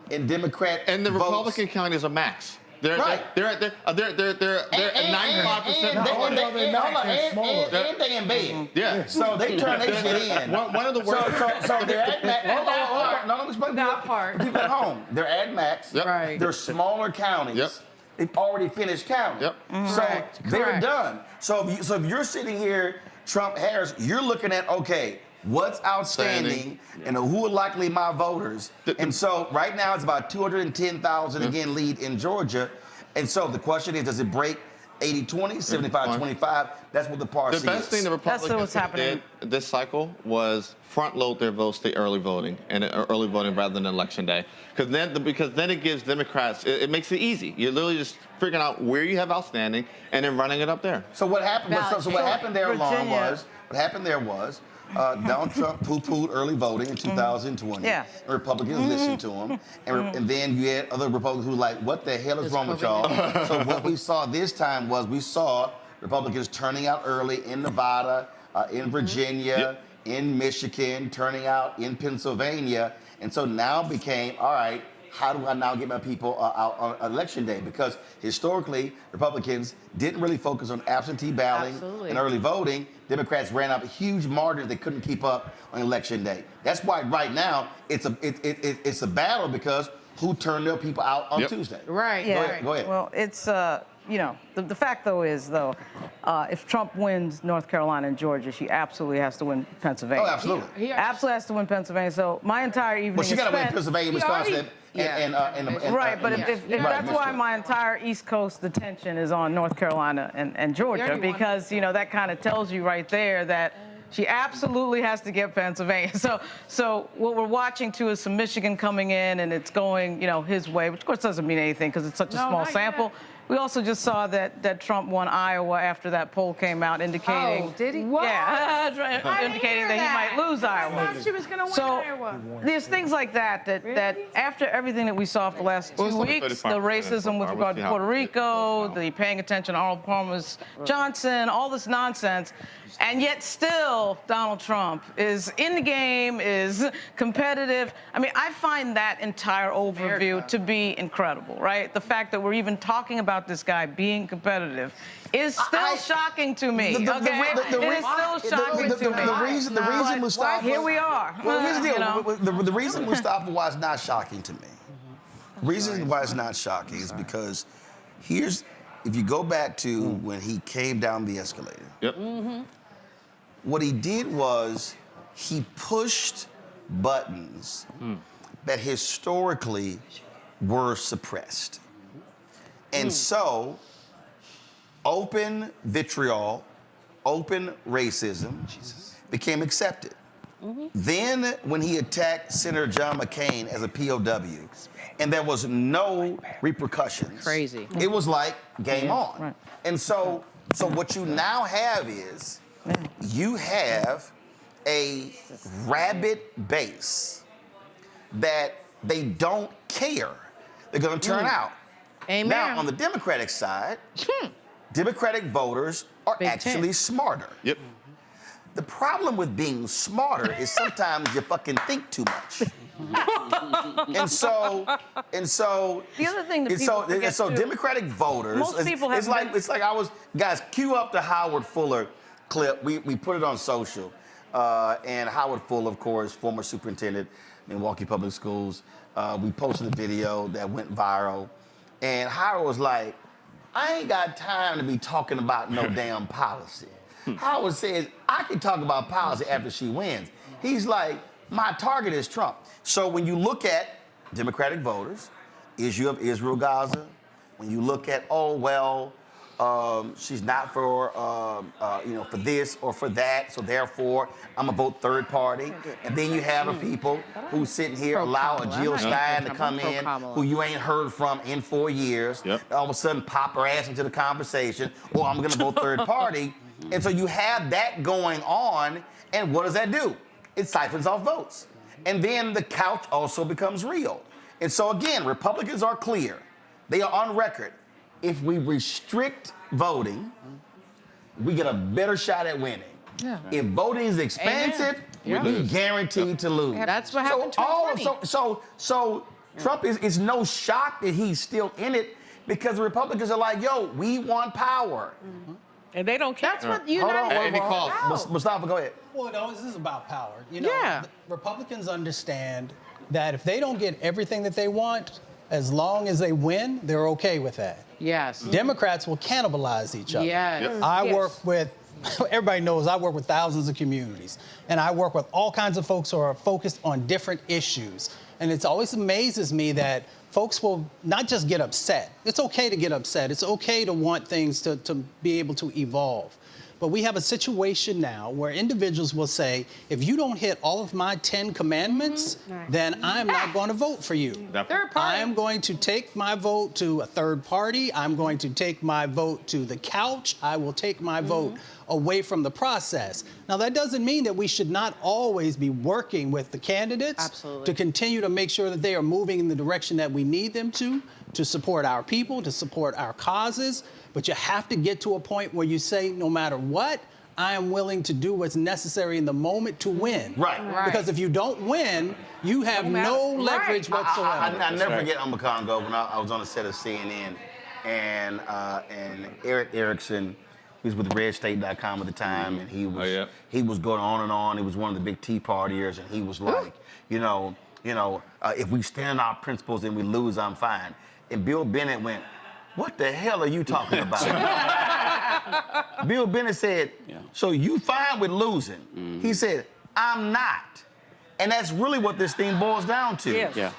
S1: and Democrat
S13: And the
S1: votes.
S13: Republican counties are max. They're
S1: Right.
S13: they're at 95%.
S1: And they in bed.
S13: Yeah.
S1: So they turn their shit in.
S13: One of the worst.
S1: So they're at max. Hold on. No, let me explain
S19: That part.
S1: people at home. They're at max.
S13: Yep.
S19: Right.
S1: They're smaller counties.
S13: Yep.
S1: They've already finished counting.
S13: Yep.
S1: So
S19: Correct.
S1: they're
S19: Correct.
S1: done. So if you're sitting here, Trump, Harris, you're looking at, okay, what's outstanding and who are likely my voters. And so right now it's about 210,000 again lead in Georgia. And so the question is, does it break 80-20, 75-25? That's what the party is.
S13: The best thing the Republicans did this cycle was front load their votes to early voting rather than election day. Because then it gives Democrats, it makes it easy. You're literally just figuring out where you have outstanding and then running it up there.
S1: So what happened? So what happened there, Lauren, was Donald Trump poo-pooed early voting in 2020.
S9: Yeah.
S1: And Republicans listened to him. And then you had other Republicans who were like, what the hell is wrong with y'all? So what we saw this time was we saw Republicans turning out early in Nevada, in Virginia, in Michigan, turning out in Pennsylvania. And so now became, all right, how do I now get my people out on election day? Because historically, Republicans didn't really focus on absentee balloting and early voting. Democrats ran up huge margins they couldn't keep up on election day. That's why right now it's a battle because who turned their people out on Tuesday?
S19: Right.
S9: Yeah.
S1: Go ahead.
S16: Well, it's the fact though is if Trump wins North Carolina and Georgia, she absolutely has to win Pennsylvania.
S1: Oh, absolutely.
S16: He absolutely has to win Pennsylvania. So my entire evening.
S1: Well, she got to win Pennsylvania, Wisconsin,
S16: right, but if that's why my entire East Coast attention is on North Carolina and Georgia, because that kind of tells you right there that she absolutely has to get Pennsylvania. So what we're watching too is some Michigan coming in and it's going his way, which of course doesn't mean anything because it's such a small sample. We also just saw that Trump won Iowa after that poll came out indicating.
S19: Oh, did he?
S16: Yeah, indicating that he might lose Iowa.
S19: I thought she was going to win Iowa.
S16: There's things like that after everything that we saw for the last 2 weeks, the racism with regard to Puerto Rico, the paying attention to Arnold Palmer's Johnson, all this nonsense, and yet still Donald Trump is in the game, is competitive. I mean, I find that entire overview to be incredible, right? The fact that we're even talking about this guy being competitive is still shocking to me. It is still shocking to me.
S1: The reason Mustafa.
S16: Here we are.
S1: Well, here's the deal. The reason Mustafa why it's not shocking to me. The reason why it's not shocking is because if you go back to when he came down the escalator.
S13: Yep.
S1: What he did was he pushed buttons that historically were suppressed. And so, open vitriol, open racism became accepted. Then, when he attacked Senator John McCain as a POW, and there was no repercussions.
S16: Crazy.
S1: It was like game on. Right. And so what you now have is you have a rabid base that they don't care. They're going to turn out.
S19: Amen.
S1: Now, on the Democratic side, Democratic voters are actually smarter.
S13: Yep.
S1: The problem with being smarter is sometimes you fucking think too much. and so
S16: the other thing that people forget
S1: so
S16: too,
S1: Democratic voters,
S16: most people have
S1: it's like I was, guys, cue up the Howard Fuller clip. We put it on social, and Howard Fuller, of course, former superintendent in Milwaukee Public Schools. We posted a video that went viral, and Howard was like, I ain't got time to be talking about no damn policy. Howard says, I can talk about policy after she wins. He's like, my target is Trump. So when you look at Democratic voters, issue of Israel, Gaza, when you look at, oh, well, she's not for, for this or for that, so therefore I'm gonna vote third party. And then you have the people who sitting here allow a Jill Stein to come in, who you ain't heard from in 4 years. All of a sudden pop her ass into the conversation, or I'm gonna vote third party. And so you have that going on, and what does that do? It siphons off votes. And then the couch also becomes real. And so again, Republicans are clear. They are on record. If we restrict voting, we get a better shot at winning.
S16: Yeah.
S1: If voting is expansive, we're guaranteed to lose.
S16: That's what happened in 2020.
S1: So Trump is no shock that he's still in it, because the Republicans are like, yo, we want power.
S18: And they don't care.
S16: That's what you
S1: Hold
S16: know.
S1: on, Mustafa, go ahead.
S17: Well, no, this is about power. You know, Republicans understand that if they don't get everything that they want, as long as they win, they're okay with that.
S16: Yes.
S17: Democrats will cannibalize each other.
S16: Yes.
S17: I work with, everybody knows I work with thousands of communities. And I work with all kinds of folks who are focused on different issues. And it always amazes me that folks will not just get upset. It's okay to get upset. It's okay to want things to be able to evolve. But we have a situation now where individuals will say, if you don't hit all of my 10 commandments, then I'm not going to vote for you. I am going to take my vote to a third party. I'm going to take my vote to the couch. I will take my vote away from the process. Now, that doesn't mean that we should not always be working with the candidates to continue to make sure that they are moving in the direction that we need them to support our people, to support our causes. But you have to get to a point where you say, no matter what, I am willing to do what's necessary in the moment to win.
S1: Right.
S17: Because if you don't win, you have no leverage whatsoever.
S1: I never forget Congo when I was on the set of CNN, and Eric Erickson, he was with RedState.com at the time, and he was going on and on. He was one of the big Tea Partiers, and he was like, if we stand on our principles and we lose, I'm fine. And Bill Bennett went, what the hell are you talking about? Bill Bennett said, so you fine with losing? He said, I'm not. And that's really what this thing boils down to.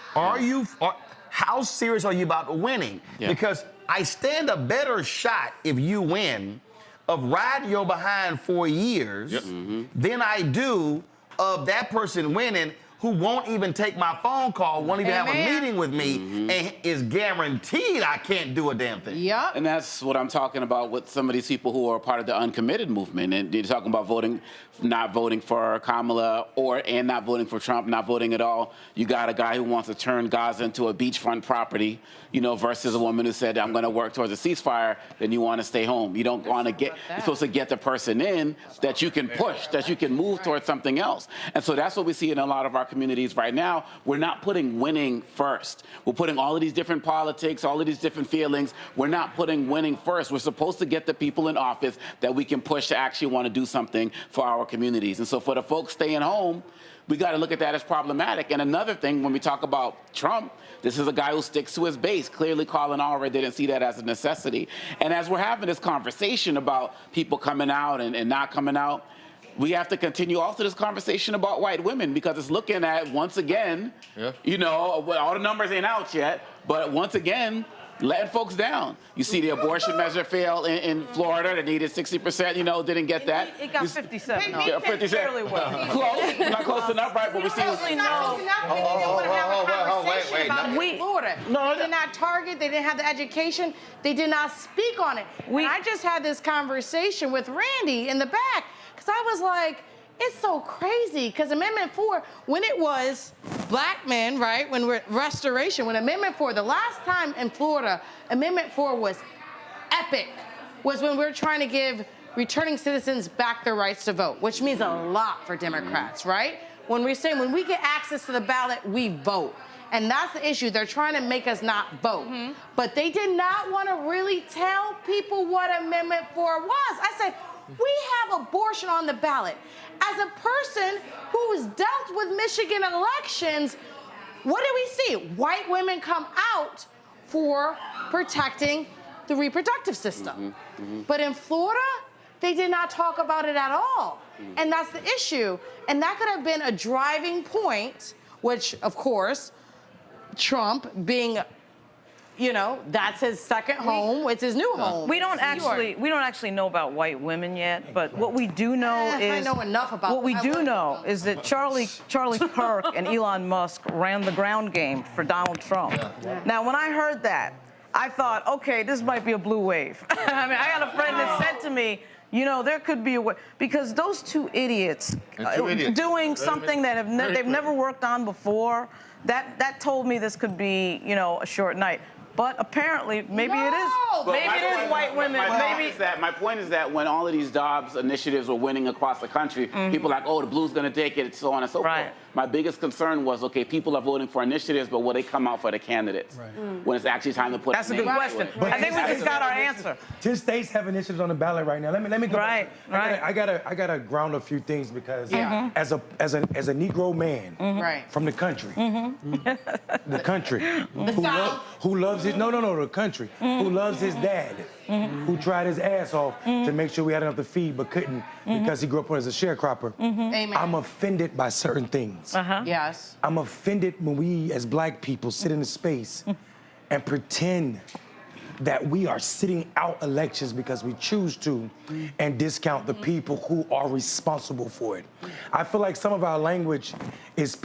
S1: How serious are you about winning? Because I stand a better shot if you win of riding your behind 4 years than I do of that person winning who won't even take my phone call, won't even have a meeting with me, and is guaranteed I can't do a damn thing.
S6: And that's what I'm talking about with some of these people who are part of the uncommitted movement. And you're talking about not voting for Kamala and not voting for Trump, not voting at all. You got a guy who wants to turn Gaza into a beachfront property, versus a woman who said, I'm going to work towards a ceasefire, then you want to stay home. You don't want to you're supposed to get the person in that you can push, that you can move towards something else. And so that's what we see in a lot of our communities right now. We're not putting winning first. We're putting all of these different politics, all of these different feelings. We're not putting winning first. We're supposed to get the people in office that we can push to actually want to do something for our communities. And so for the folks staying home, we got to look at that as problematic. And another thing, when we talk about Trump, this is a guy who sticks to his base. Clearly, Colin already didn't see that as a necessity. And as we're having this conversation about people coming out and not coming out, we have to continue also this conversation about white women, because it's looking at, once again, all the numbers ain't out yet, but once again, letting folks down. You see the abortion measure fail in Florida. They needed 60%, didn't get that.
S16: It got 57.
S6: Yeah, 57.
S16: Fairly well.
S6: Close. Not close enough, right? But we see.
S19: It's not close enough. They didn't want to have a conversation about it in Florida. They did not target. They didn't have the education. They did not speak on it. I just had this conversation with Randy in the back, because I was like, it's so crazy, because Amendment 4, when it was black men, right, when we're restoration, when Amendment 4, the last time in Florida, Amendment 4 was epic, was when we were trying to give returning citizens back their rights to vote, which means a lot for Democrats, right? When we say when we get access to the ballot, we vote. And that's the issue. They're trying to make us not vote. But they did not want to really tell people what Amendment 4 was. I said, we have abortion on the ballot. As a person who has dealt with Michigan elections, what do we see? White women come out for protecting the reproductive system. But in Florida, they did not talk about it at all. And that's the issue. And that could have been a driving point, which, of course, Trump being, you know, that's his second home. It's his new home.
S15: We don't actually know about white women yet, but what we do know is
S19: I know enough about
S15: what we do know is that Charlie Kirk and Elon Musk ran the ground game for Donald Trump. Now, when I heard that, I thought, okay, this might be a blue wave. I mean, I got a friend that said to me, you know, there could be a way, because those two idiots doing something that they've never worked on before, that told me this could be, you know, a short night. But apparently, maybe it is. Maybe it is white women.
S6: My point is that when all of these Dobbs initiatives were winning across the country, people were like, oh, the blue's going to take it, and so on and so forth. My biggest concern was, okay, people are voting for initiatives, but will they come out for the candidates when it's actually time to put?
S15: That's a good question. I think we just got our answer.
S5: 10 states have initiatives on the ballot right now. Let me go. I gotta ground a few things because as a Negro man from the country, the country who loves his the country who loves his dad, who tried his ass off to make sure we had enough to feed but couldn't because he grew up as a sharecropper. I'm offended by certain things.
S19: Yes.
S5: I'm offended when we as black people sit in a space and pretend that we are sitting out elections because we choose to and discount the people who are responsible for it. I feel like some of our language is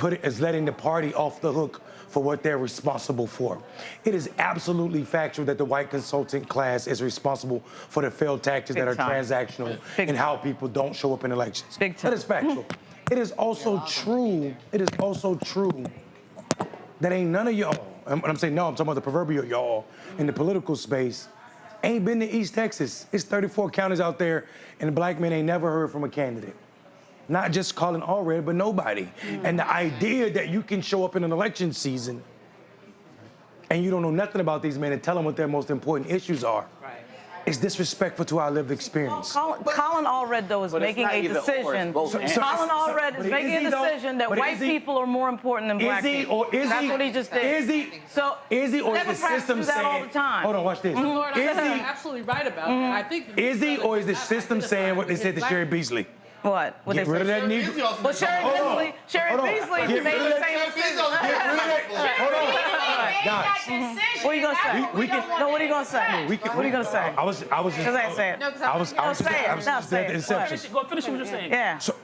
S5: letting the party off the hook for what they're responsible for. It is absolutely factual that the white consultant class is responsible for the failed tactics that are transactional and how people don't show up in elections. That is factual. It is also true. It is also true that ain't none of y'all, and I'm saying no, I'm talking about the proverbial y'all in the political space, ain't been to East Texas. It's 34 counties out there, and the black men ain't never heard from a candidate. Not just Colin Allred, but nobody. And the idea that you can show up in an election season and you don't know nothing about these men and tell them what their most important issues are. It's disrespectful to our lived experience.
S15: Colin Allred, though, is making a decision. Colin Allred is making a decision that white people are more important than black people. That's what he just did.
S5: Is he or is the system saying?
S15: All the time.
S5: Hold on, watch this.
S18: Lord, you're absolutely right about that. I think.
S5: Is he or is the system saying what they said to Sherry Beasley?
S15: What?
S5: Get rid of that Negro.
S15: Well, Sherry Beasley made the same decision.
S5: Hold on. Guys.
S15: What are you gonna say? What are you gonna say? What are you gonna say?
S5: I was just.
S15: Because I say it.
S5: I was just at the inception.
S20: Go finish what you're saying.
S15: Yeah.
S5: So,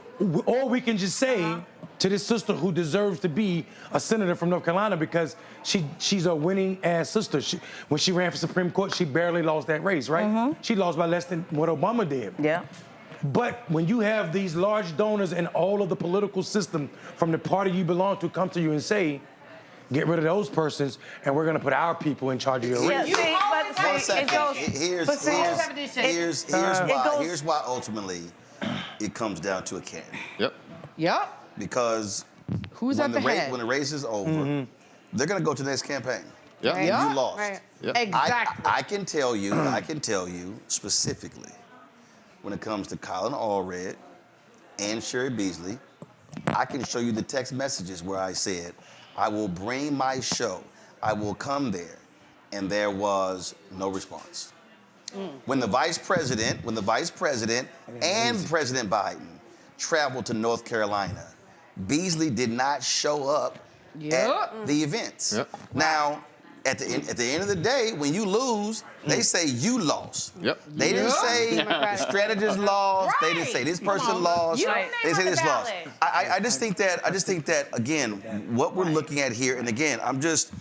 S5: or we can just say to this sister who deserves to be a senator from North Carolina because she's a winning ass sister. When she ran for Supreme Court, she barely lost that race, right? She lost by less than what Obama did.
S15: Yeah.
S5: But when you have these large donors in all of the political system from the party you belong to come to you and say, get rid of those persons, and we're going to put our people in charge of your race.
S1: One second. Here's why ultimately it comes down to a candidate.
S19: Yep.
S1: Because
S19: who's at the head?
S1: When the race is over, they're going to go to the next campaign.
S15: Yep.
S1: And you lost.
S19: Exactly.
S1: I can tell you specifically when it comes to Colin Allred and Sherry Beasley, I can show you the text messages where I said, I will bring my show. I will come there. And there was no response. When the vice president and President Biden traveled to North Carolina, Beasley did not show up at the events. Now, at the end of the day, when you lose, they say you lost. They didn't say the strategist lost. They didn't say this person lost. They say this lost. I just think that again, what we're looking at here, and again, I'm just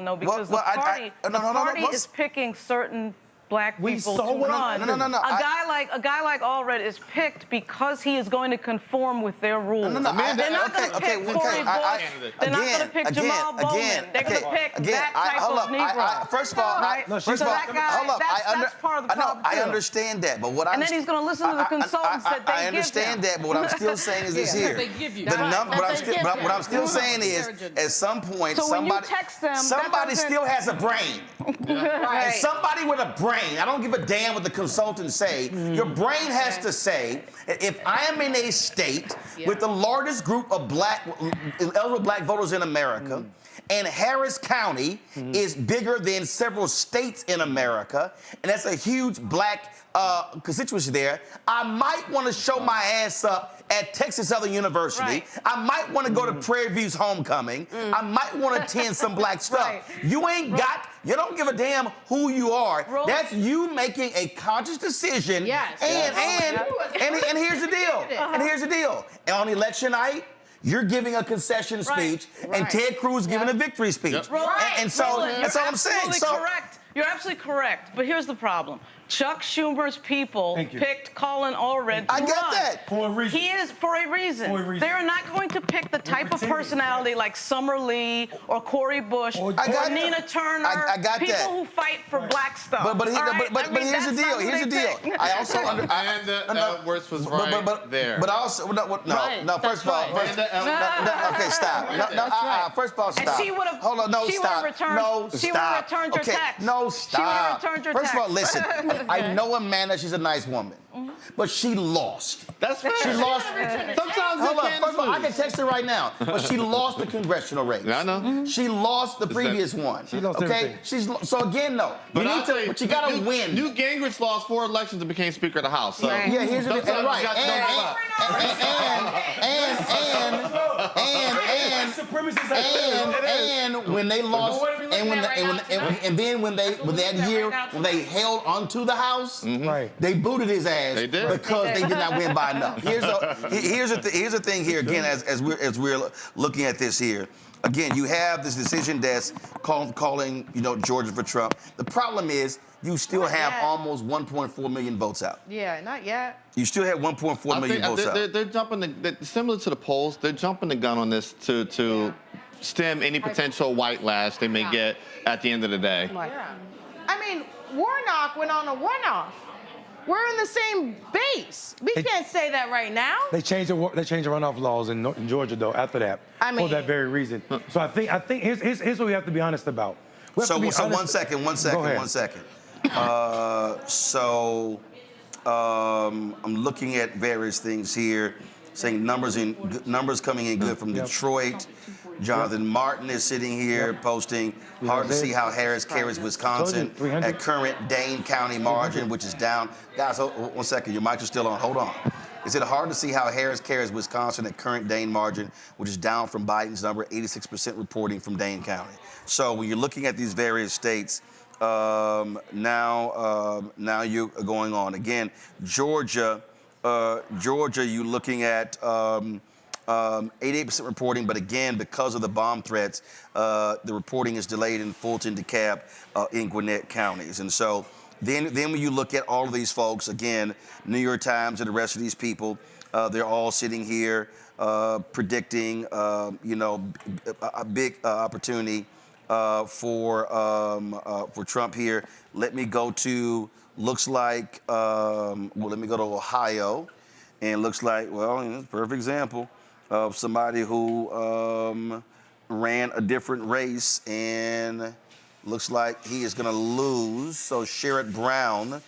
S15: No, because the party is picking certain black people
S5: saw
S15: to
S5: what-
S15: run.
S1: No.
S15: A guy like Allred is picked because he is going to conform with their rules.
S1: No.
S15: They're not going to pick Cori Bush. They're not going to pick Jamal Bowman. They're going to pick that type of Negro.
S1: First of all,
S15: right? So that guy, that's part of the problem,
S1: I
S15: too.
S1: understand that, but what I'm
S15: And then he's going to listen to the consultants that they give him.
S1: I understand that, but what I'm still saying is this here.
S18: They give you.
S1: What I'm still saying is, at some point,
S15: So when you
S1: somebody,
S15: text them, that
S1: somebody
S15: doesn't-
S1: still has a brain. And somebody with a brain, I don't give a damn what the consultants say. Your brain has to say, if I am in a state with the largest group of eligible black voters in America, and Harris County is bigger than several states in America, and that's a huge black constituency there, I might want to show my ass up at Texas Southern University.
S15: Right.
S1: I might want to go to Prairie View's homecoming. I might want to attend some black stuff.
S15: Right.
S1: You don't give a damn who you are. That's you making a conscious decision.
S19: Yes.
S1: And here's the deal. And here's the deal. And on election night, you're giving a concession speech, and Ted Cruz giving a victory speech. And so that's all I'm saying.
S15: Correct. You're absolutely correct. But here's the problem. Chuck Schumer's people picked Colin Allred to
S1: I get
S15: run.
S1: that.
S5: For a reason.
S15: He is for a reason. They're not going to pick the type of personality like Summer Lee or Corey Bush or Nina Turner.
S1: I got
S15: people
S1: that.
S15: who fight for black stuff.
S1: But here's the deal. Here's the deal. I also
S13: And Edwards was right there.
S1: But also no. First of all, okay, stop. First of all, stop.
S15: And she would have.
S1: Hold on, no,
S15: she
S1: stop.
S15: Would have returned,
S1: No,
S15: she would have returned your text.
S1: No, stop.
S15: She would have returned your text.
S1: First of all, listen. I know Amanda. She's a nice woman, but she lost.
S13: That's fair.
S1: She lost.
S13: Sometimes
S1: Hold on.
S13: they
S1: First of all, I can text her right now, but she lost the congressional race.
S13: I know.
S1: She lost the previous one.
S5: She lost everything.
S1: So again, no. But you gotta win.
S13: Newt Gingrich lost 4 elections and became Speaker of the House. So
S1: Yeah, here's the thing. Right. And when they lost, and then when that year when they held onto the House, they booted his ass because they did not win by enough. Here's the thing here again as we're looking at this here. Again, you have this decision that's calling Georgia for Trump. The problem is you still have almost 1.4 million votes out.
S19: Yeah, not yet.
S1: You still have 1.4 million votes out.
S13: They're jumping similar to the polls. They're jumping the gun on this to stem any potential white lash they may get at the end of the day.
S19: Yeah. I mean, Warnock went on a one-off. We're in the same base. We can't say that right now.
S5: They changed the runoff laws in Georgia though after that for that very reason. So I think here's what we have to be honest about.
S1: So 1 second. I'm looking at various things here, saying numbers coming in good from Detroit. Jonathan Martin is sitting here posting, hard to see how Harris carries Wisconsin at current Dane County margin, which is down. Guys, hold 1 second. Your mics are still on. Hold on. Is it hard to see how Harris carries Wisconsin at current Dane margin, which is down from Biden's number, 86% reporting from Dane County? So when you're looking at these various states, now you're going on. Again, Georgia, you're looking at 88% reporting, but again, because of the bomb threats, the reporting is delayed in Fulton, DeKalb, in Gwinnett counties. And so then when you look at all of these folks, again, New York Times and the rest of these people, they're all sitting here predicting, a big opportunity for Trump here. Let me go to, let me go to Ohio. And looks like, it's a perfect example of somebody who ran a different race and looks like he is going to lose. So Sherrod Brown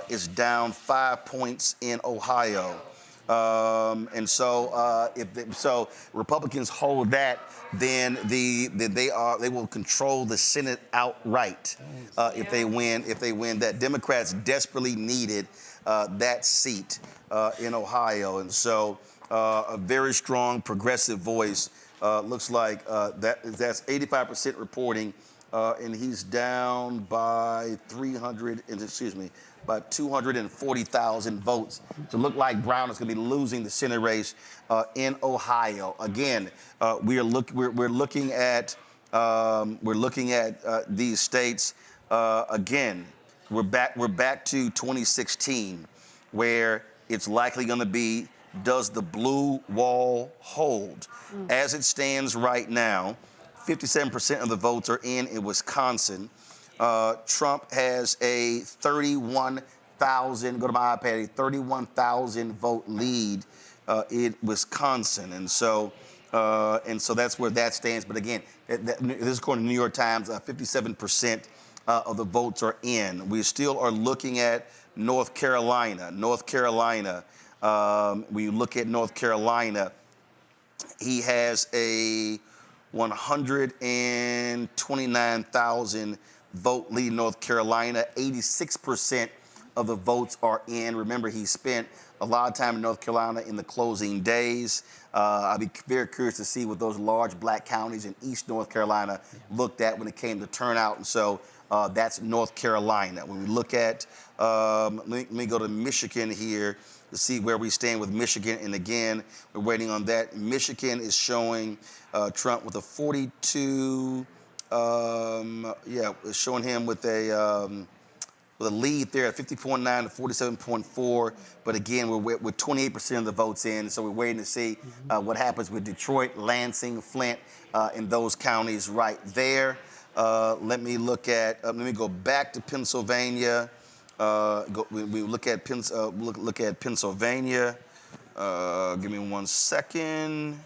S1: is down 5 points in Ohio. And so if Republicans hold that, then they will control the Senate outright if they win that. Democrats desperately needed that seat in Ohio, and so a very strong progressive voice looks like that's 85% reporting, and he's down by 240,000 votes. To look like Brown is going to be losing the Senate race in Ohio. Again, we're looking at these states again. we're back to 2016, where it's likely going to be, does the blue wall hold? As it stands right now, 57% of the votes are in Wisconsin. Trump has a 31,000, go to my iPad, a 31,000 vote lead in Wisconsin. And so that's where that stands. But again, this is according to the New York Times, 57% of the votes are in. We still are looking at North Carolina. When you look at North Carolina, he has a 129,000 vote lead in North Carolina. 86% of the votes are in. Remember, he spent a lot of time in North Carolina in the closing days. I'd be very curious to see what those large black counties in East North Carolina looked at when it came to turnout. And so that's North Carolina. When we look at, let me go to Michigan here to see where we stand with Michigan. And again, we're waiting on that. Michigan is showing Trump with a 42, it's showing him with a lead there at 50.9 to 47.4. But again, we're 28% of the votes in, so we're waiting to see what happens with Detroit, Lansing, Flint, in those counties right there. Let me go back to Pennsylvania. We look at Pennsylvania. Give me 1 second.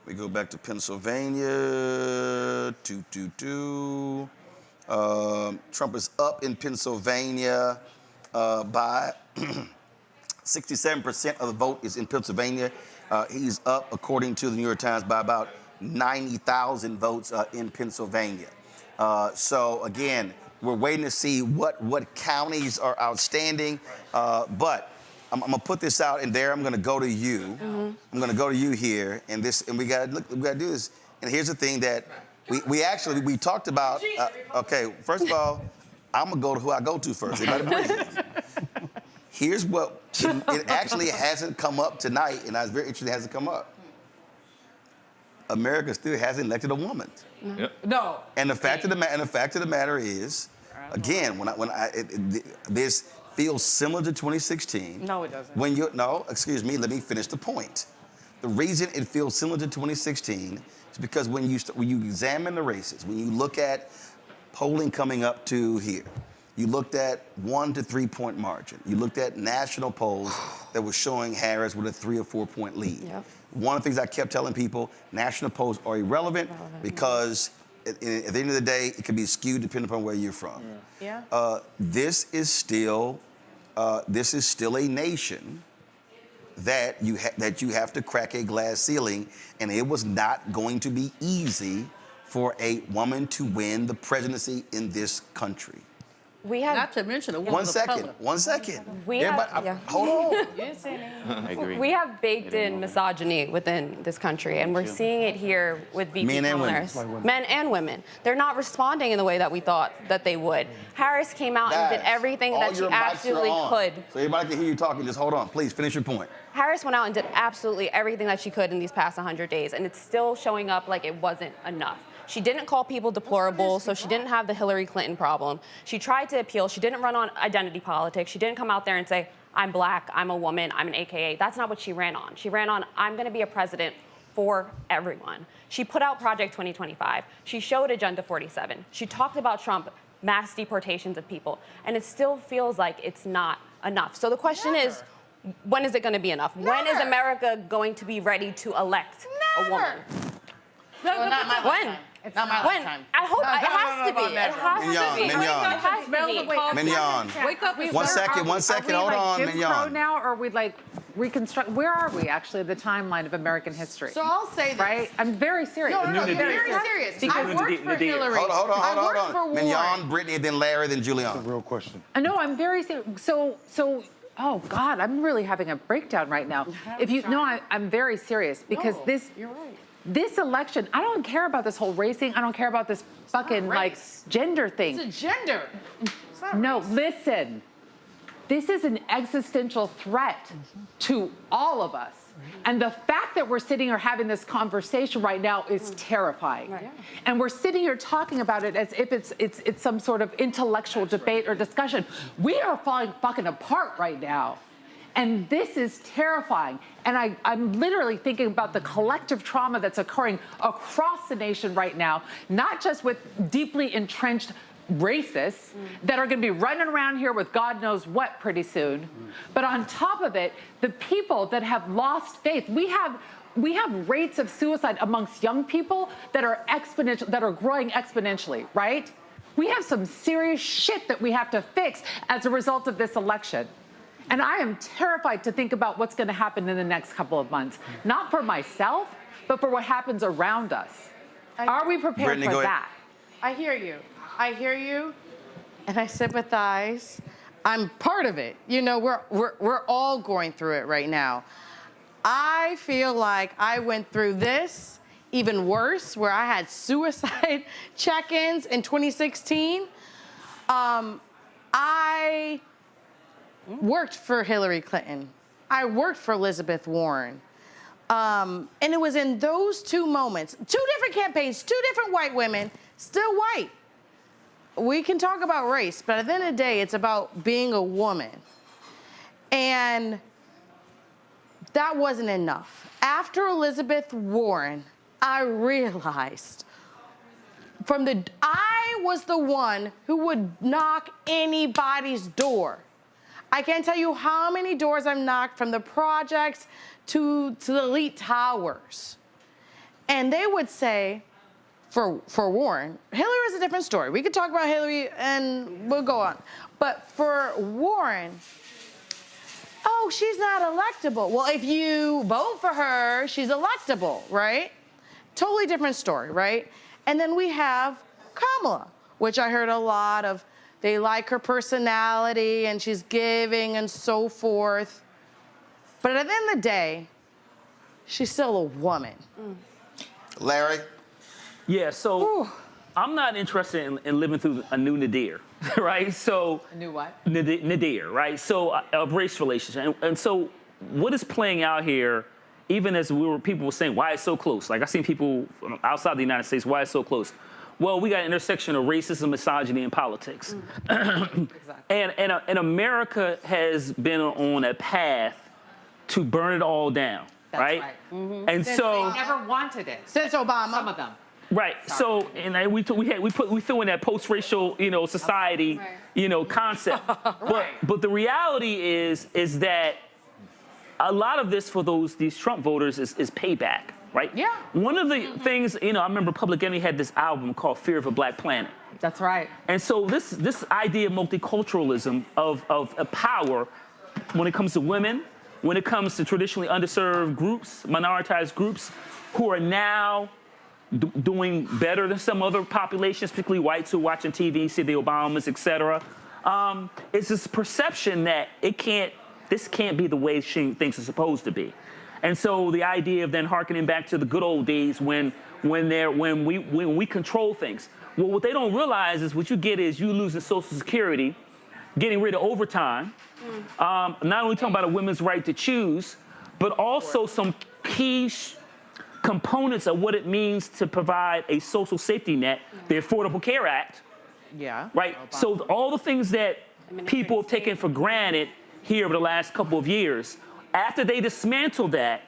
S1: We go back to Pennsylvania. Trump is up in Pennsylvania by 67% of the vote is in Pennsylvania. He's up, according to the New York Times, by about 90,000 votes in Pennsylvania. So again, we're waiting to see what counties are outstanding. But I'm gonna put this out, and there I'm gonna go to you. I'm gonna go to you here, and we gotta do this. And here's the thing that we talked about. Okay, first of all, I'm gonna go to who I go to first. Here's what it actually hasn't come up tonight, and I was very interested it hasn't come up. America still hasn't elected a woman.
S9: No.
S1: And the fact of the matter is, again, this feels similar to 2016.
S9: No, it doesn't.
S1: Excuse me, let me finish the point. The reason it feels similar to 2016 is because when you examine the races, when you look at polling coming up to here, you looked at 1 to 3 point margin. You looked at national polls that were showing Harris with a 3 or 4 point lead. Yep. One of the things I kept telling people, national polls are irrelevant because at the end of the day, it can be skewed depending upon where you're from. This is still a nation that you have to crack a glass ceiling, and it was not going to be easy for a woman to win the presidency in this country.
S18: We have not to mention a woman
S1: of color. 1 second. Hold on.
S10: I agree. We have baked in misogyny within this country, and we're seeing it here with VP
S1: Men and women.
S10: Men and women. They're not responding in the way that we thought that they would. Harris came out and did everything that she absolutely could.
S1: So everybody can hear you talking. Just hold on. Please finish your point.
S10: Harris went out and did absolutely everything that she could in these past 100 days, and it's still showing up like it wasn't enough. She didn't call people deplorable, so she didn't have the Hillary Clinton problem. She tried to appeal. She didn't run on identity politics. She didn't come out there and say, I'm black, I'm a woman, I'm an AKA. That's not what she ran on. She ran on, I'm going to be a president for everyone. She put out Project 2025. She showed Agenda 47. She talked about Trump, mass deportations of people, and it still feels like it's not enough. So the question is, when is it going to be enough? When is America going to be ready to elect a woman?
S19: Well, not my lifetime. It's not my lifetime.
S10: I hope it has to be. It has to be.
S1: Mignon.
S21: Wake up.
S1: 1 second. Hold on,
S21: Jim Crow
S1: Mignon.
S21: now, or are we like reconstruct? Where are we actually in the timeline of American history?
S19: So I'll say this.
S21: Right? I'm very serious.
S19: No, I'm very serious. I worked for Hillary.
S1: Hold on.
S19: For
S1: Mignon, Brittany, then Larry, then Julian.
S5: That's a real question.
S21: No, I'm very serious. So, oh God, I'm really having a breakdown right now. I'm very serious because
S19: you're right.
S21: This election, I don't care about this whole racing. I don't care about this fucking like gender thing.
S19: It's a gender.
S21: No, listen. This is an existential threat to all of us. And the fact that we're sitting here having this conversation right now is terrifying. Right. And we're sitting here talking about it as if it's some sort of intellectual debate or discussion. We are falling fucking apart right now. And this is terrifying. And I'm literally thinking about the collective trauma that's occurring across the nation right now, not just with deeply entrenched racists that are going to be running around here with God knows what pretty soon. But on top of it, the people that have lost faith, we have rates of suicide amongst young people that are growing exponentially, right? We have some serious shit that we have to fix as a result of this election. And I am terrified to think about what's going to happen in the next couple of months, not for myself, but for what happens around us. Are we prepared for that?
S19: I hear you. I hear you, and I sympathize. I'm part of it. You know, we're all going through it right now. I feel like I went through this even worse, where I had suicide check-ins in 2016. I worked for Hillary Clinton. I worked for Elizabeth Warren. And it was in those two moments, two different campaigns, two different white women, still white. We can talk about race, but at the end of the day, it's about being a woman. And that wasn't enough. After Elizabeth Warren, I realized I was the one who would knock anybody's door. I can't tell you how many doors I've knocked, from the projects to the elite towers. And they would say, for Warren, Hillary is a different story. We could talk about Hillary and we'll go on. But for Warren, oh, she's not electable. Well, if you vote for her, she's electable, right? Totally different story, right? And then we have Kamala, which I heard a lot of, they like her personality and she's giving and so forth. But at the end of the day, she's still a woman.
S1: Larry?
S20: Yeah, so I'm not interested in living through a new nadir, right? So
S21: A new what?
S20: Nadir, right? So of race relations. And so what is playing out here, even as people were saying, why it's so close? Like, I've seen people outside the United States, why it's so close? Well, we got an intersection of racism, misogyny, and politics. Exactly. And America has been on a path to burn it all down,
S21: That's
S20: right?
S21: Mm-hmm.
S20: And
S21: Since
S20: so
S21: they never wanted it.
S19: Since Obama.
S21: Some of them.
S20: Right. So, and we threw in that post-racial, society, concept.
S21: Right.
S20: But the reality is that a lot of this for these Trump voters is payback, right?
S21: Yeah.
S20: One of the things, I remember Public Enemy had this album called Fear of a Black Planet.
S21: That's right.
S20: And so this idea of multiculturalism, of power, when it comes to women, when it comes to traditionally underserved groups, minoritized groups, who are now doing better than some other populations, particularly whites who are watching TV, see the Obamas, et cetera. It's this perception that this can't be the way she thinks it's supposed to be. And so the idea of then hearkening back to the good old days when we control things. Well, what they don't realize is what you get is you losing Social Security, getting rid of overtime, not only talking about a women's right to choose, but also some key components of what it means to provide a social safety net, the Affordable Care Act.
S9: Yeah.
S20: Right? So all the things that people have taken for granted here over the last couple of years, after they dismantle that,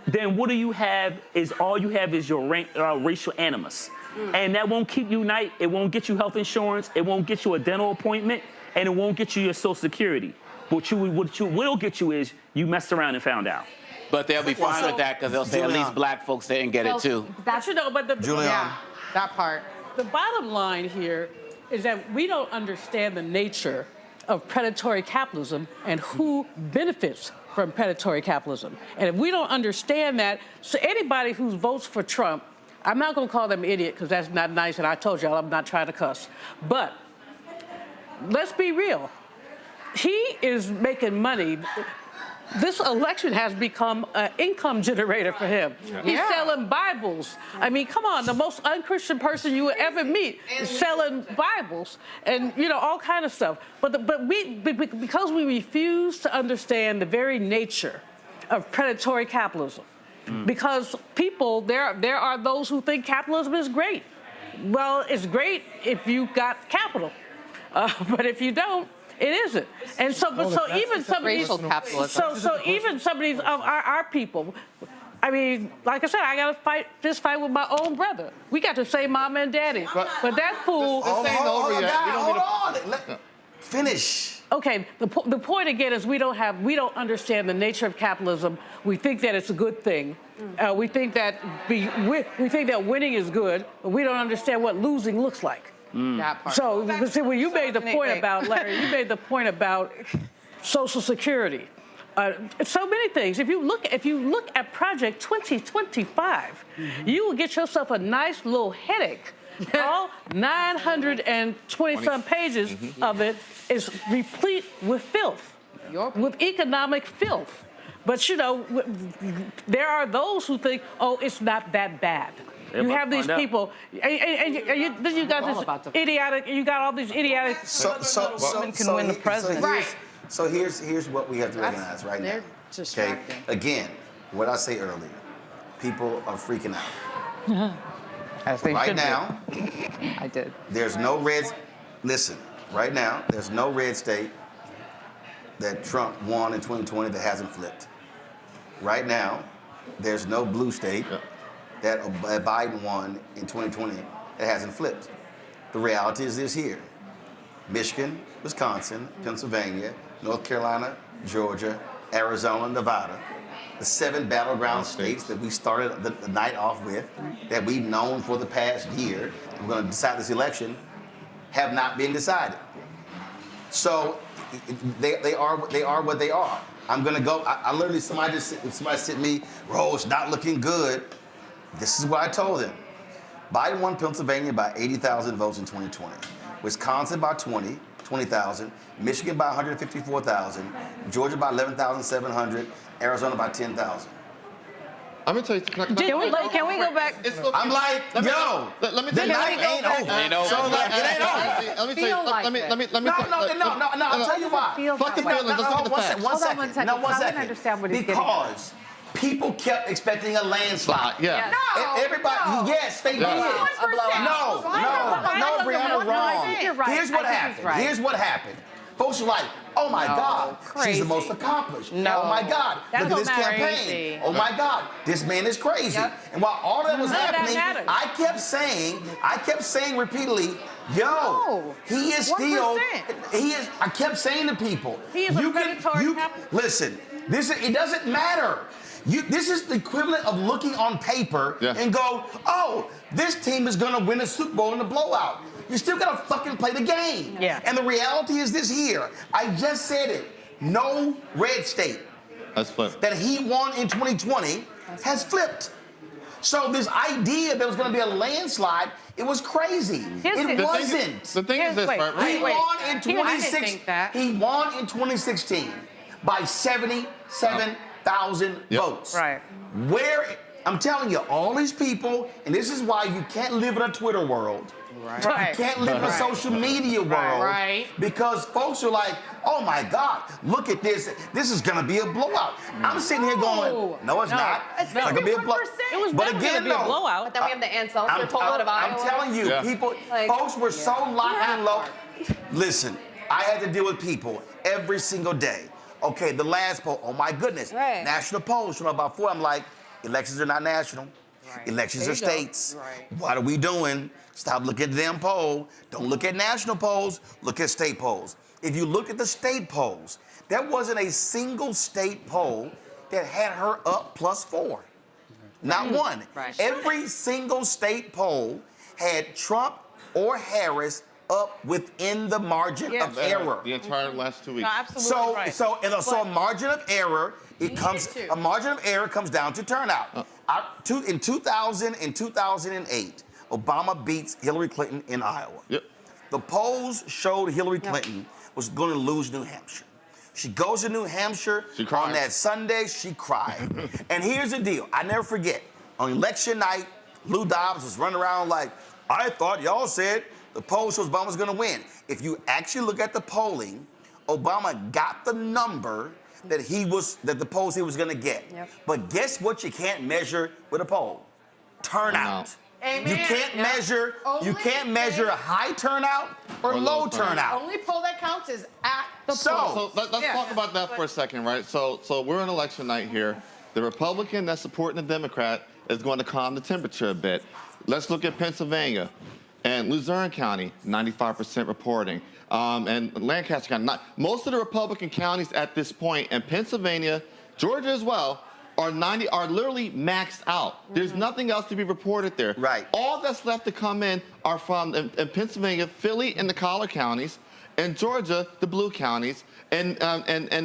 S20: then what you have is your racial animus. And that won't keep you united. It won't get you health insurance. It won't get you a dental appointment. And it won't get you your Social Security. What you will get you is you messed around and found out.
S6: But they'll be fine with that because they'll say at least black folks didn't get it too.
S18: But
S19: Yeah, that part.
S18: The bottom line here is that we don't understand the nature of predatory capitalism and who benefits from predatory capitalism. And if we don't understand that, so anybody who votes for Trump, I'm not going to call them idiot because that's not nice, and I told y'all I'm not trying to cuss. But let's be real. He is making money. this election has become an income generator for him. He's selling Bibles. I mean, come on, the most unchristian person you will ever meet is selling Bibles and, you know, all kind of stuff. Because we refuse to understand the very nature of predatory capitalism, because people, there are those who think capitalism is great. Well, it's great if you got capital, but if you don't, it isn't. And so even some of these, even some of these of our people, I mean, like I said, I got to fist fight with my own brother. We got the same mama and daddy, but that fool.
S1: Hold on. Finish.
S18: Okay, the point again is we don't understand the nature of capitalism. We think that it's a good thing. We think that winning is good, but we don't understand what losing looks like.
S21: That part.
S18: So, see, when you made the point about, Larry, you made the point about Social Security. So many things. If you look at Project 2025, you will get yourself a nice little headache. All 920-some pages of it is replete with filth, with economic filth. But, you know, there are those who think, oh, it's not that bad. You have these people, and you got this idiotic. You got all these idiotic.
S15: Women can win the presidency.
S1: So here's what we have to recognize right now. Okay. Again, what I say earlier, people are freaking out.
S15: As they
S1: right now,
S21: I did.
S1: There's no red. Listen, right now, there's no red state that Trump won in 2020 that hasn't flipped. Right now, there's no blue state that Biden won in 2020 that hasn't flipped. The reality is this here. Michigan, Wisconsin, Pennsylvania, North Carolina, Georgia, Arizona, Nevada, the 7 battleground states that we started the night off with, that we've known for the past year, we're going to decide this election, have not been decided. So they are what they are. I'm going to go, I literally, somebody sent me, oh, it's not looking good. This is what I told them. Biden won Pennsylvania by 80,000 votes in 2020. Wisconsin by 20,000. Michigan by 154,000. Georgia by 11,700. Arizona by 10,000.
S13: I'm gonna tell you.
S15: Can we go back?
S1: I'm like, yo, the night ain't over. So like, it ain't over.
S13: Let me tell you. Let me.
S1: No. I'll tell you why.
S13: Fuck the feelings. Let's look at the facts.
S1: One second. No, 1 second.
S21: Understand what he's getting
S1: because people kept expecting a landslide.
S13: Yeah.
S1: Everybody. Yes, they did. No, Brianna, wrong. Here's what happened. Here's what happened. Folks are like, oh my God, she's the most accomplished. Oh my God, look at this campaign. Oh my God, this man is crazy. And while all that was happening, I kept saying repeatedly, yo, he is still, I kept saying to people,
S18: he is a predatory capitalist.
S1: Listen, it doesn't matter. This is the equivalent of looking on paper and go, oh, this team is going to win a Super Bowl in a blowout. You still got to fucking play the game. And the reality is this here. I just said it. No red state that he won in 2020 has flipped. So this idea that was going to be a landslide, it was crazy. It wasn't.
S13: The thing is this, right?
S1: He won in 2016 by 77,000 votes.
S15: Right.
S1: Where, I'm telling you, all these people, and this is why you can't live in a Twitter world.
S15: Right.
S1: You can't live in a social media world.
S19: Right.
S1: Because folks are like, oh my God, look at this. This is going to be a blowout. I'm sitting here going, no, it's not. It's not going to be a blowout.
S18: It was never going to be a blowout.
S4: But then we have the Ann Seltzer poll of Iowa.
S1: I'm telling you, people, folks were so locked and low. Listen, I had to deal with people every single day. Okay, the last poll, oh my goodness. National polls from about 4. I'm like, elections are not national. Elections are states. What are we doing? Stop looking at the damn poll. Don't look at national polls. Look at state polls. If you look at the state polls, there wasn't a single state poll that had her up +4. Not one. Every single state poll had Trump or Harris up within the margin of error.
S13: The entire last 2 weeks.
S15: No, absolutely
S1: So a margin of error, a margin of error comes down to turnout. In 2000 and 2008, Obama beats Hillary Clinton in Iowa. The polls showed Hillary Clinton was going to lose New Hampshire. She goes to New Hampshire on that Sunday. She cried. And here's the deal. I never forget. On election night, Lou Dobbs was running around like, I thought y'all said the poll shows Obama was going to win. If you actually look at the polling, Obama got the number that the poll said he was going to get. Yep. But guess what you can't measure with a poll? Turnout.
S19: Amen.
S1: You can't measure high turnout or low turnout.
S19: Only poll that counts is at the poll.
S13: So let's talk about that for a second, right? So we're on election night here. The Republican that's supporting the Democrat is going to calm the temperature a bit. Let's look at Pennsylvania and Luzerne County, 95% reporting. And Lancaster County, most of the Republican counties at this point, and Pennsylvania, Georgia as well, are literally maxed out. There's nothing else to be reported there. Right. All that's left to come in are from in Pennsylvania, Philly, and the collar counties, and Georgia, the blue counties, and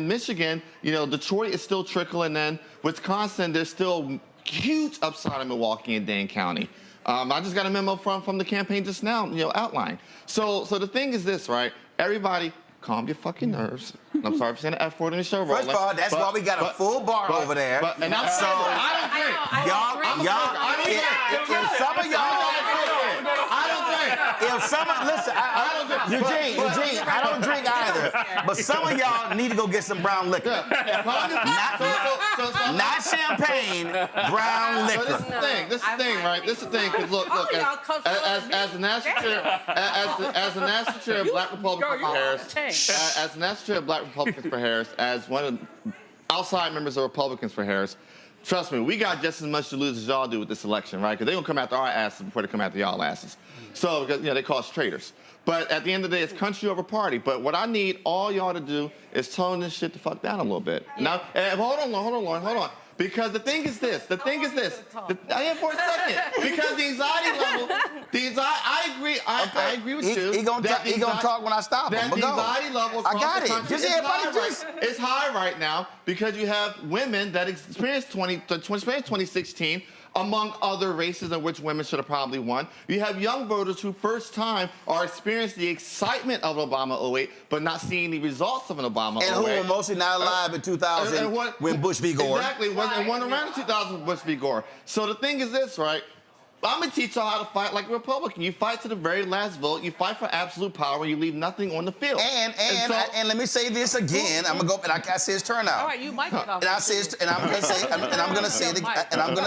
S13: Michigan. Detroit is still trickling in. Wisconsin, there's still huge upside in Milwaukee and Dane County. I just got a memo from the campaign just now, outline. So the thing is this, right? Everybody, calm your fucking nerves. I'm sorry for saying the F word in the show.
S1: First of all, that's why we got a full bar over there.
S13: And I'm
S1: so
S13: I don't drink.
S1: If some of y'all, listen, Eugene, I don't drink either. But some of y'all need to go get some brown liquor. Not champagne, brown liquor.
S13: So this is the thing, right? This is the thing, because look, as the national chair of Black Republicans for Harris, as one of the outside members of Republicans for Harris, trust me, we got just as much to lose as y'all do with this election, right? Because they're going to come after our asses before they come after y'all asses. So, because, they call us traitors. But at the end of the day, it's country over party. But what I need all y'all to do is tone this shit the fuck down a little bit. Yeah. Now, hold on, Lauren. Because the thing is this. For a second. Because the anxiety level, I agree with you.
S1: He gonna talk when I stop him.
S13: The anxiety level across the country
S1: is
S13: high right now because you have women that experienced 2016 among other races in which women should have probably won. You have young voters who first time are experiencing the excitement of Obama 08, but not seeing the results of an Obama 08.
S1: And who were mostly not alive in 2000 when Bush v. Gore.
S13: Exactly, won around in 2000 with Bush v. Gore. So the thing is this, right? I'm going to teach y'all how to fight like a Republican. You fight to the very last vote. You fight for absolute power. You leave nothing on the field.
S1: And let me say this again. I'm gonna go. And I say it's turnout.
S18: All right, you might get off.
S1: And I say I'm gonna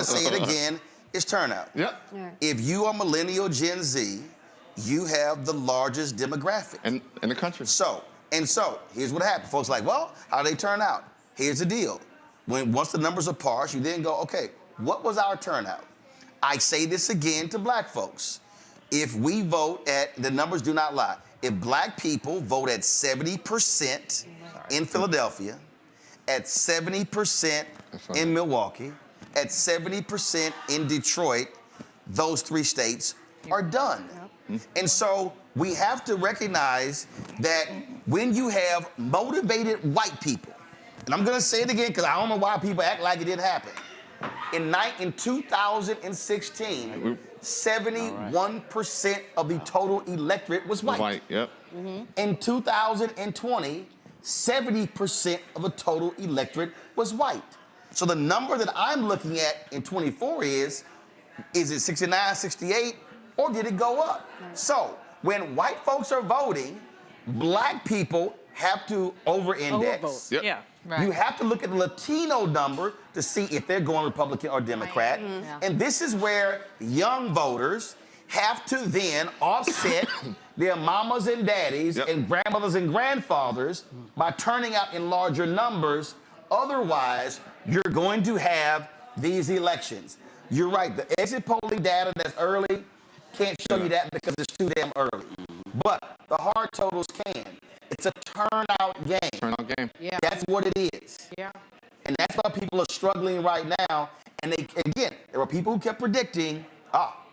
S1: say it again. It's turnout.
S13: Yep.
S1: Yeah. If you are millennial Gen Z, you have the largest demographic
S13: in the country.
S1: So here's what happened. Folks are like, well, how do they turn out? Here's the deal. Once the numbers are parsed, you then go, okay, what was our turnout? I say this again to black folks. If we vote the numbers do not lie. If black people vote at 70% in Philadelphia, at 70% in Milwaukee, at 70% in Detroit, those three states are done. And so we have to recognize that when you have motivated white people, and I'm gonna say it again because I don't know why people act like it didn't happen. In 2016, 71% of the total electorate was white.
S13: Yep.
S1: In 2020, 70% of the total electorate was white. So the number that I'm looking at in 24 is it 69, 68, or did it go up? Right. So when white folks are voting, black people have to over-index.
S13: Yep.
S18: Yeah. Right.
S1: You have to look at the Latino number to see if they're going Republican or Democrat.
S10: Right. Yeah.
S1: And this is where young voters have to then offset their mamas and daddies and grandmothers and grandfathers by turning out in larger numbers. Otherwise, you're going to have these elections. You're right. The exit polling data that's early can't show you that because it's too damn early. But the hard totals can. It's a turnout game.
S19: Yeah.
S1: That's what it is.
S19: Yeah.
S1: And that's why people are struggling right now. And again, there were people who kept predicting,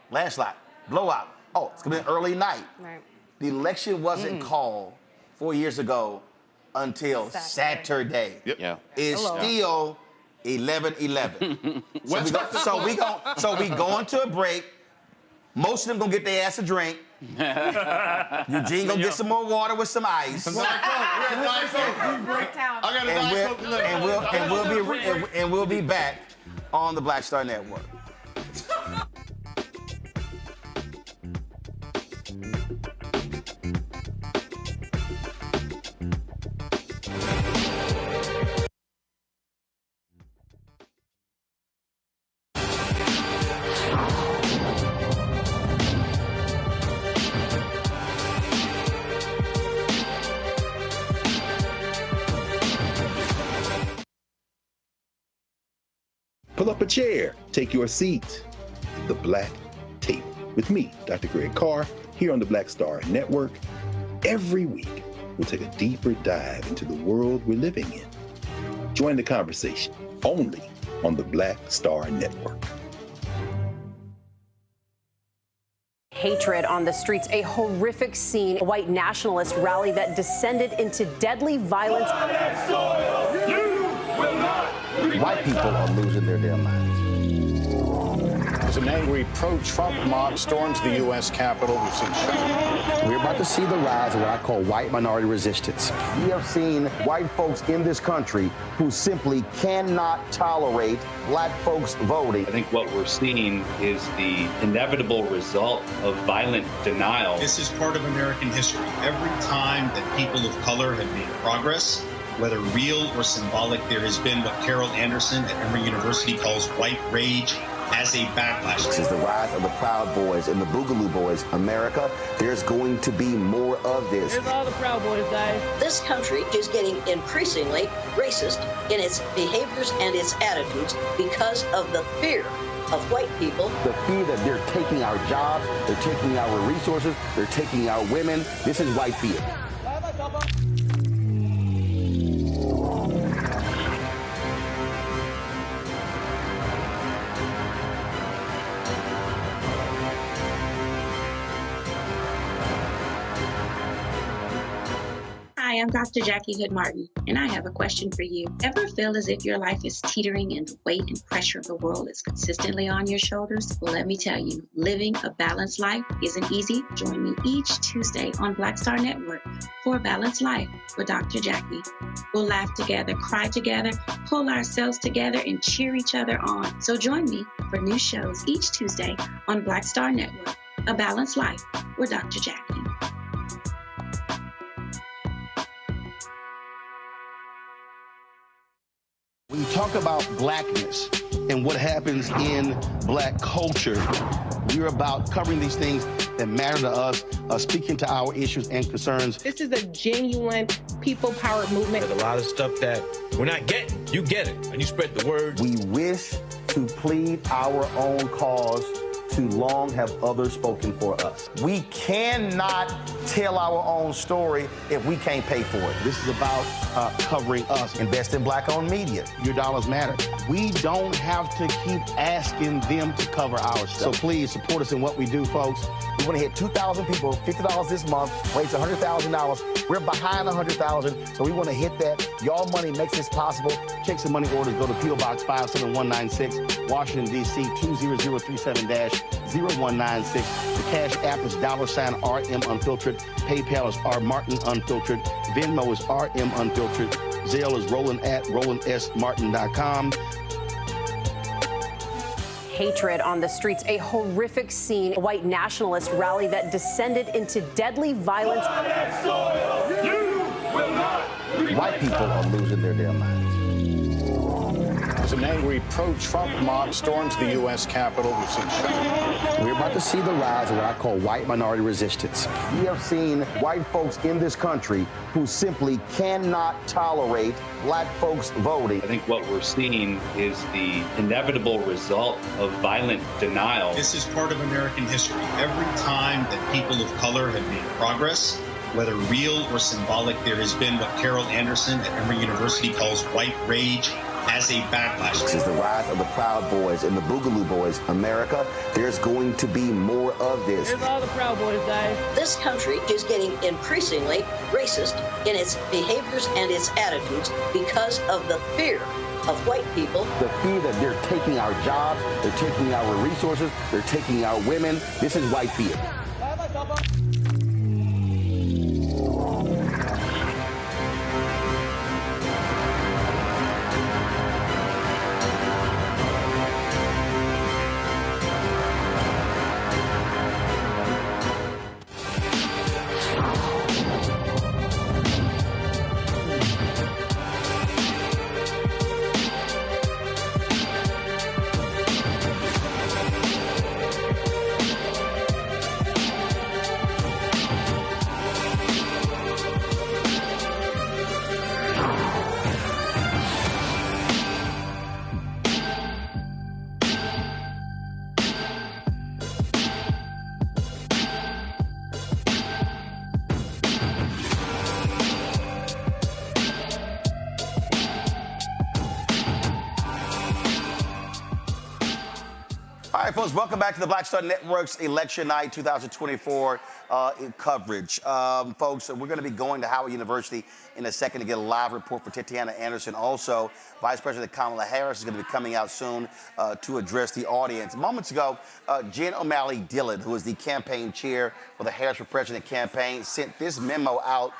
S1: landslide, blowout. Oh, it's gonna be an early night.
S10: Right.
S1: The election wasn't called 4 years ago until Saturday.
S13: Yep.
S11: Yeah.
S1: It's still 11/11. So we go into a break. Most of them gonna get their ass a drink. Eugene, go get some more water with some ice.
S13: Some Diet Coke. Yeah, Diet Coke. I got a Diet Coke delivered.
S1: And we'll be back on the Black Star Network.
S8: Pull up a chair, take your seat at the Black Table with me, Dr. Greg Carr, here on the Black Star Network. Every week, we'll take a deeper dive into the world we're living in. Join the conversation only on the Black Star Network.
S11: Hatred on the streets, a horrific scene, a white nationalist rally that descended into deadly violence.
S1: White people are losing their damn minds.
S22: As an angry pro-Trump mob storms the U.S. Capitol, we've seen shooting.
S1: We're about to see the rise of what I call white minority resistance. We have seen white folks in this country who simply cannot tolerate black folks voting.
S23: I think what we're seeing is the inevitable result of violent denial.
S12: This is part of American history. Every time that people of color have made progress, whether real or symbolic, there has been what Carol Anderson at Emory University calls white rage as a backlash.
S1: This is the rise of the Proud Boys and the Boogaloo Boys. America, there's going to be more of this.
S14: Here's all the Proud Boys, guys. This country is getting increasingly racist in its behaviors and its attitudes because of the fear of white people.
S1: The fear that they're taking our jobs, they're taking our resources, they're taking our women. This is white fear.
S7: Hi, I'm Dr. Jackie Hood Martin, and I have a question for you. Ever feel as if your life is teetering and the weight and pressure of the world is consistently on your shoulders? Well, let me tell you, living a balanced life isn't easy. Join me each Tuesday on Black Star Network for A Balanced Life with Dr. Jackie. We'll laugh together, cry together, pull ourselves together, and cheer each other on. So join me for new shows each Tuesday on Black Star Network, A Balanced Life with Dr. Jackie.
S1: When you talk about blackness and what happens in black culture, we're about covering these things that matter to us, speaking to our issues and concerns.
S24: This is a genuine people-powered movement.
S25: There's a lot of stuff that we're not getting. You get it, and you spread the word.
S1: We wish to plead our own cause. Too long have others spoken for us. We cannot tell our own story if we can't pay for it. This is about covering us. Invest in black-owned media. Your dollars matter. We don't have to keep asking them to cover our stuff. So please support us in what we do, folks. We want to hit 2,000 people, $50 this month, raise $100,000. We're behind 100,000, so we want to hit that. Y'all money makes this possible. Checks and money orders go to P.O. Box 57196, Washington, D.C. 20037-0196. The Cash App is $RM Unfiltered. PayPal is R Martin Unfiltered. Venmo is RM Unfiltered. Zelle is Roland at RolandSMartin.com.
S11: Hatred on the streets, a horrific scene, a white nationalist rally that descended into deadly violence.
S1: White people are losing their damn minds.
S22: As an angry pro-Trump mob storms the U.S. Capitol, we've seen shooting.
S1: We're about to see the rise of what I call white minority resistance. We have seen white folks in this country who simply cannot tolerate black folks voting.
S23: I think what we're seeing is the inevitable result of violent denial.
S12: This is part of American history. Every time that people of color have made progress, whether real or symbolic, there has been what Carol Anderson at Emory University calls white rage as a backlash.
S1: This is the rise of the Proud Boys and the Boogaloo Boys. America, there's going to be more of this.
S14: Here's all the Proud Boys, guys. This country is getting increasingly racist in its behaviors and its attitudes because of the fear of white people.
S1: The fear that they're taking our jobs, they're taking our resources, they're taking our women. This is white fear. right, folks, welcome back to the Black Star Network's Election Night 2024 coverage. Folks, we're going to be going to Howard University in a second to get a live report for Tatiana Anderson. Also, Vice President Kamala Harris is going to be coming out soon to address the audience. Moments ago, Jen O'Malley Dillon, who is the campaign chair for the Harris for President campaign, sent this memo out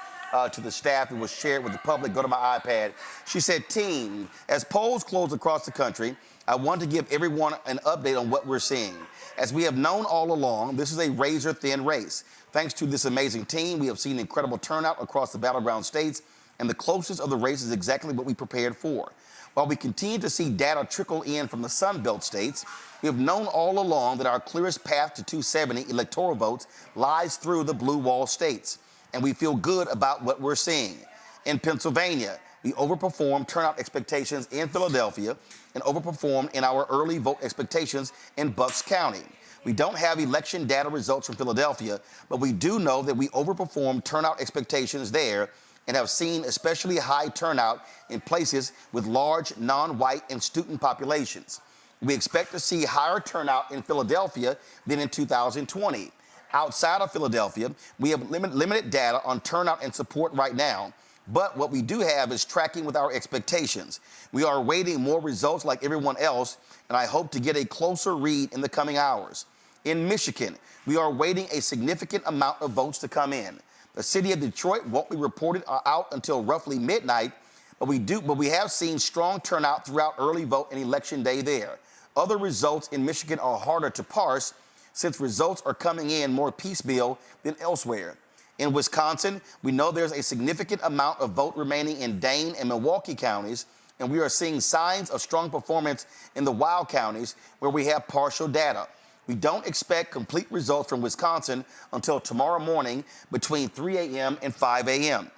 S1: to the staff. It was shared with the public. Go to my iPad. She said, team, as polls close across the country, I want to give everyone an update on what we're seeing. As we have known all along, this is a razor-thin race. Thanks to this amazing team, we have seen incredible turnout across the Battleground states, and the closest of the race is exactly what we prepared for. While we continue to see data trickle in from the Sun Belt states, we have known all along that our clearest path to 270 electoral votes lies through the blue wall states, and we feel good about what we're seeing. In Pennsylvania, we overperformed turnout expectations in Philadelphia and overperformed in our early vote expectations in Bucks County. We don't have election data results from Philadelphia, but we do know that we overperformed turnout expectations there and have seen especially high turnout in places with large non-white and student populations. We expect to see higher turnout in Philadelphia than in 2020. Outside of Philadelphia, we have limited data on turnout and support right now, but what we do have is tracking with our expectations. We are awaiting more results like everyone else, and I hope to get a closer read in the coming hours. In Michigan, we are waiting a significant amount of votes to come in. The city of Detroit won't be reported out until roughly midnight, but we have seen strong turnout throughout early vote and election day there. Other results in Michigan are harder to parse since results are coming in more piecemeal than elsewhere. In Wisconsin, we know there's a significant amount of vote remaining in Dane and Milwaukee counties, and we are seeing signs of strong performance in the wild counties where we have partial data. We don't expect complete results from Wisconsin until tomorrow morning between 3 a.m. and 5 a.m.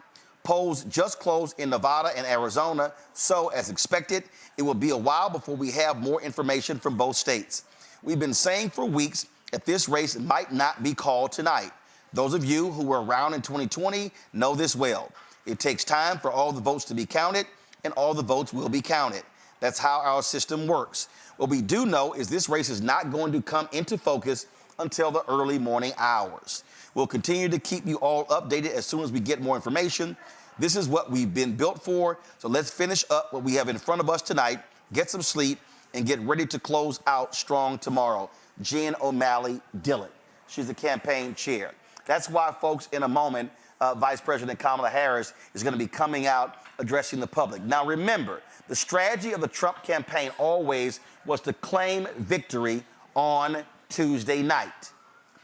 S1: Polls just closed in Nevada and Arizona, so as expected, it will be a while before we have more information from both states. We've been saying for weeks that this race might not be called tonight. Those of you who were around in 2020 know this well. It takes time for all the votes to be counted, and all the votes will be counted. That's how our system works. What we do know is this race is not going to come into focus until the early morning hours. We'll continue to keep you all updated as soon as we get more information. This is what we've been built for, so let's finish up what we have in front of us tonight, get some sleep, and get ready to close out strong tomorrow. Jen O'Malley Dillon. She's the campaign chair. That's why, folks, in a moment, Vice President Kamala Harris is going to be coming out addressing the public. Now, remember, the strategy of the Trump campaign always was to claim victory on Tuesday night.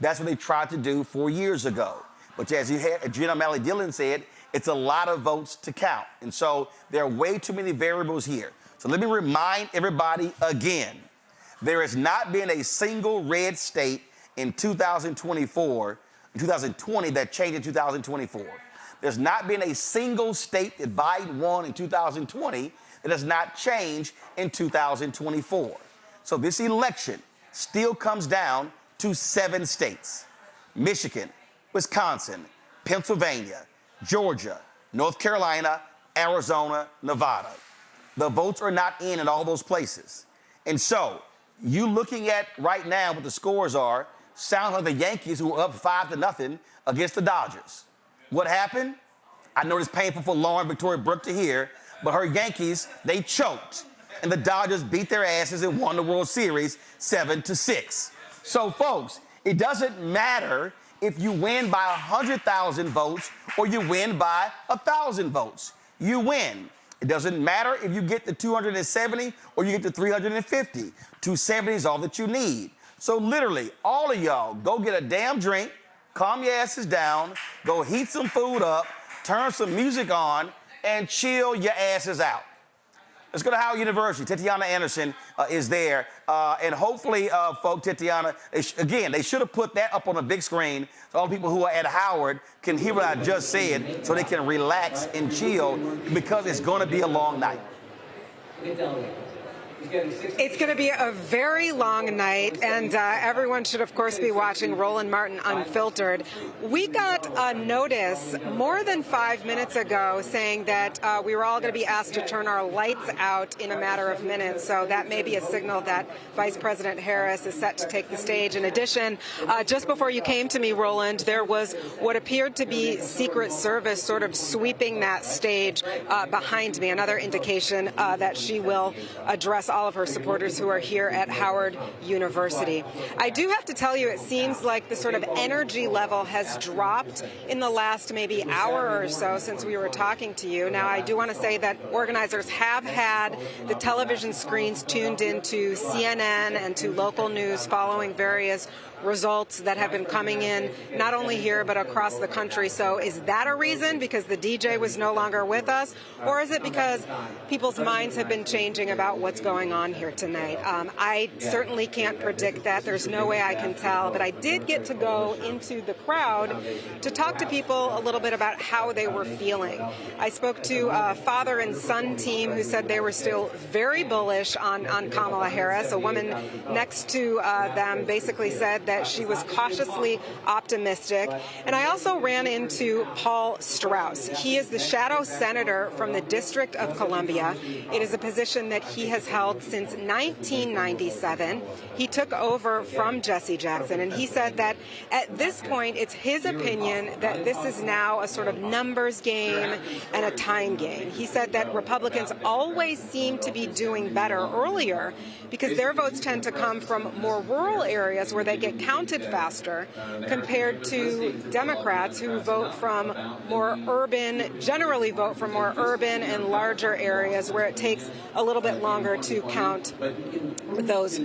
S1: That's what they tried to do 4 years ago. But as you had Jen O'Malley Dillon said, it's a lot of votes to count. And so there are way too many variables here. So let me remind everybody again, there has not been a single red state in 2020 that changed in 2024. There's not been a single state that Biden won in 2020 that has not changed in 2024. So this election still comes down to 7 states: Michigan, Wisconsin, Pennsylvania, Georgia, North Carolina, Arizona, Nevada. The votes are not in all those places. And so you looking at right now what the scores are, sound like the Yankees who were up 5-0 against the Dodgers. What happened? I know it's painful for Lauren Victoria Brooke to hear, but her Yankees, they choked. And the Dodgers beat their asses and won the World Series 7-6. So, folks, it doesn't matter if you win by 100,000 votes or you win by 1,000 votes. You win. It doesn't matter if you get to 270 or you get to 350. 270 is all that you need. So literally, all of y'all, go get a damn drink, calm your asses down, go heat some food up, turn some music on, and chill your asses out. Let's go to Howard University. Tatiana Anderson is there. And hopefully, folks, Tatiana, again, they should have put that up on a big screen so all the people who are at Howard can hear what I just said so they can relax and chill because it's going to be a long night.
S2: It's going to be a very long night, and everyone should, of course, be watching Roland Martin Unfiltered. We got a notice more than 5 minutes ago saying that we were all going to be asked to turn our lights out in a matter of minutes, so that may be a signal that Vice President Harris is set to take the stage. In addition, just before you came to me, Roland, there was what appeared to be Secret Service sort of sweeping that stage behind me, another indication that she will address all of her supporters who are here at Howard University. I do have to tell you, it seems like the sort of energy level has dropped in the last maybe hour or so since we were talking to you. Now, I do want to say that organizers have had the television screens tuned into CNN and to local news following various results that have been coming in, not only here, but across the country. So is that a reason because the DJ was no longer with us? Or is it because people's minds have been changing about what's going on here tonight? I certainly can't predict that. There's no way I can tell. But I did get to go into the crowd to talk to people a little bit about how they were feeling. I spoke to a father and son team who said they were still very bullish on Kamala Harris. A woman next to them basically said that she was cautiously optimistic. And I also ran into Paul Strauss. He is the shadow senator from the District of Columbia. It is a position that he has held since 1997. He took over from Jesse Jackson, and he said that at this point, it's his opinion that this is now a sort of numbers game and a time game. He said that Republicans always seem to be doing better earlier because their votes tend to come from more rural areas where they get counted faster compared to Democrats who vote from more urban, generally vote from more urban and larger areas where it takes a little bit longer to count those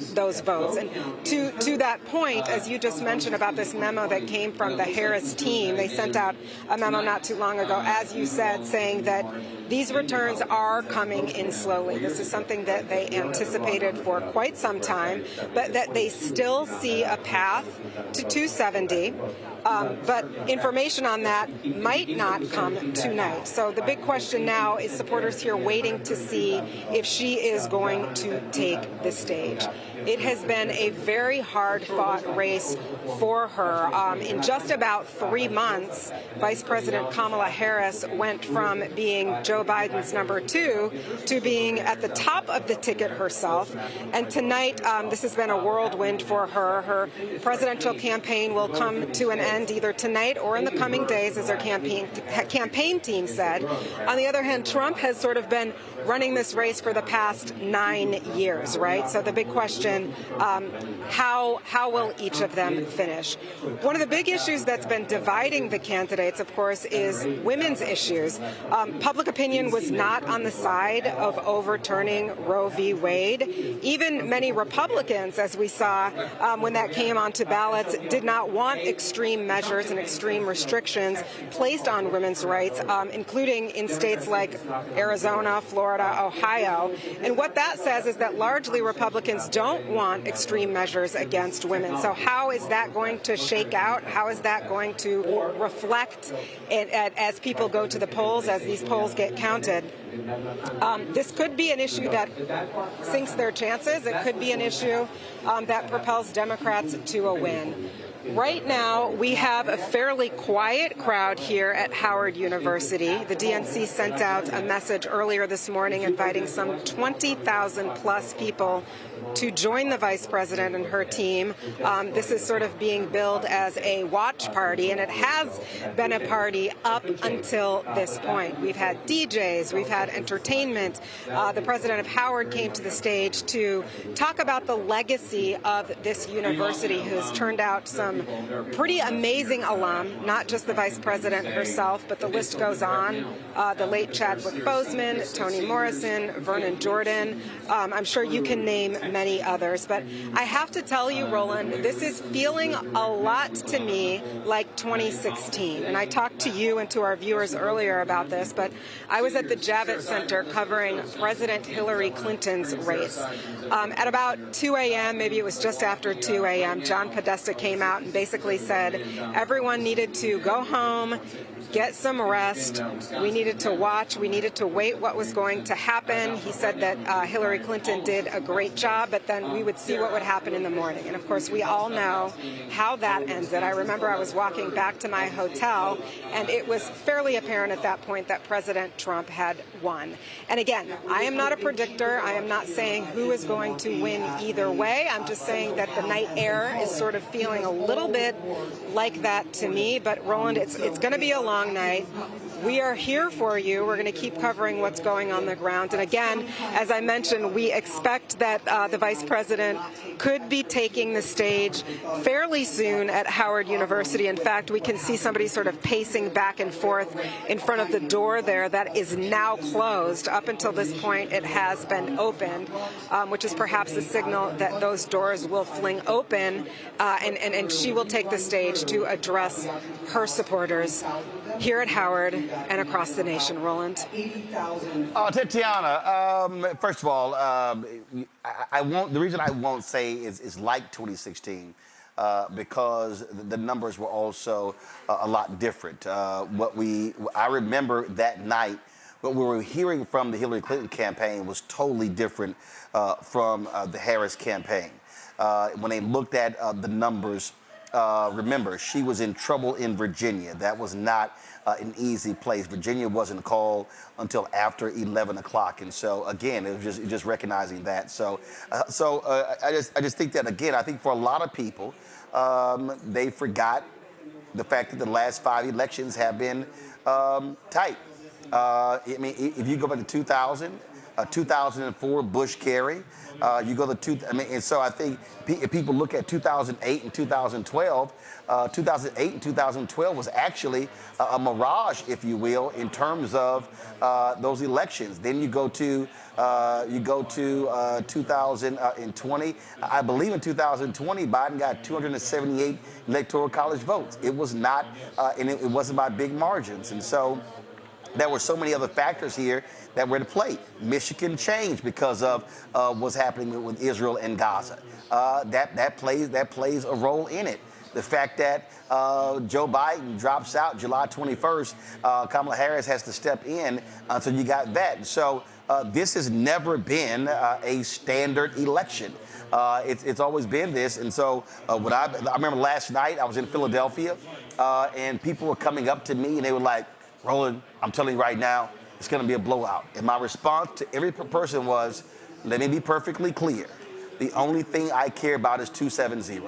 S2: votes. And to that point, as you just mentioned about this memo that came from the Harris team, they sent out a memo not too long ago, as you said, saying that these returns are coming in slowly. This is something that they anticipated for quite some time, but that they still see a path to 270. But information on that might not come tonight. So the big question now is supporters here waiting to see if she is going to take the stage. It has been a very hard-fought race for her. In just about 3 months, Vice President Kamala Harris went from being Joe Biden's number 2 to being at the top of the ticket herself. And tonight, this has been a whirlwind for her. Her presidential campaign will come to an end either tonight or in the coming days, as her campaign team said. On the other hand, Trump has sort of been running this race for the past 9 years, right? So the big question, how will each of them finish? One of the big issues that's been dividing the candidates, of course, is women's issues. Public opinion was not on the side of overturning Roe v. Wade. Even many Republicans, as we saw when that came onto ballots, did not want extreme measures and extreme restrictions placed on women's rights, including in states like Arizona, Florida, Ohio. And what that says is that largely Republicans don't want extreme measures against women. So how is that going to shake out? How is that going to reflect as people go to the polls, as these polls get counted? This could be an issue that sinks their chances. It could be an issue that propels Democrats to a win. Right now, we have a fairly quiet crowd here at Howard University. The DNC sent out a message earlier this morning inviting some 20,000 plus people to join the vice president and her team. This is sort of being billed as a watch party, and it has been a party up until this point. We've had DJs, we've had entertainment. The president of Howard came to the stage to talk about the legacy of this university, who's turned out some pretty amazing alum, not just the vice president herself, but the list goes on. The late Chadwick Boseman, Toni Morrison, Vernon Jordan. I'm sure you can name many others. But I have to tell you, Roland, this is feeling a lot to me like 2016. And I talked to you and to our viewers earlier about this, but I was at the Javits Center covering President Hillary Clinton's race. At about 2 a.m., maybe it was just after 2 a.m., John Podesta came out and and basically said everyone needed to go home, get some rest. We needed to watch. We needed to wait what was going to happen. He said that Hillary Clinton did a great job, but then we would see what would happen in the morning. And of course, we all know how that ended. I remember I was walking back to my hotel, and it was fairly apparent at that point that President Trump had won. And again, I am not a predictor. I am not saying who is going to win either way. I'm just saying that the night air is sort of feeling a little bit like that to me. But Roland, it's going to be a long night. We are here for you. We're going to keep covering what's going on the ground. And again, as I mentioned, we expect that the vice president could be taking the stage fairly soon at Howard University. In fact, we can see somebody sort of pacing back and forth in front of the door there that is now closed. Up until this point, it has been opened, which is perhaps a signal that those doors will fling open, and she will take the stage to address her supporters here at Howard and across the nation. Roland.
S1: Tatiana, first of all, I won't. The reason I won't say is like 2016 because the numbers were also a lot different. I remember that night, what we were hearing from the Hillary Clinton campaign was totally different from the Harris campaign. When they looked at the numbers, remember, she was in trouble in Virginia. That was not an easy place. Virginia wasn't called until after 11 o'clock. And so, again, it was just recognizing that. So I just think that, again, I think for a lot of people, they forgot the fact that the last 5 elections have been tight. I mean, if you go back to 2000, 2004, Bush Kerry, you go to and so I think if people look at 2008 and 2012, 2008 and 2012 was actually a mirage, if you will, in terms of those elections. Then you go to 2020. I believe in 2020, Biden got 278 electoral college votes. It was not, and it wasn't by big margins, and so. There were so many other factors here that were at play. Michigan changed because of what's happening with Israel and Gaza. That plays a role in it. The fact that Joe Biden drops out July 21st, Kamala Harris has to step in, so you got that. So this has never been a standard election. It's always been this, and so I remember last night I was in Philadelphia, and people were coming up to me and they were like, Roland, I'm telling you right now, it's going to be a blowout. And my response to every person was, let me be perfectly clear. The only thing I care about is 270.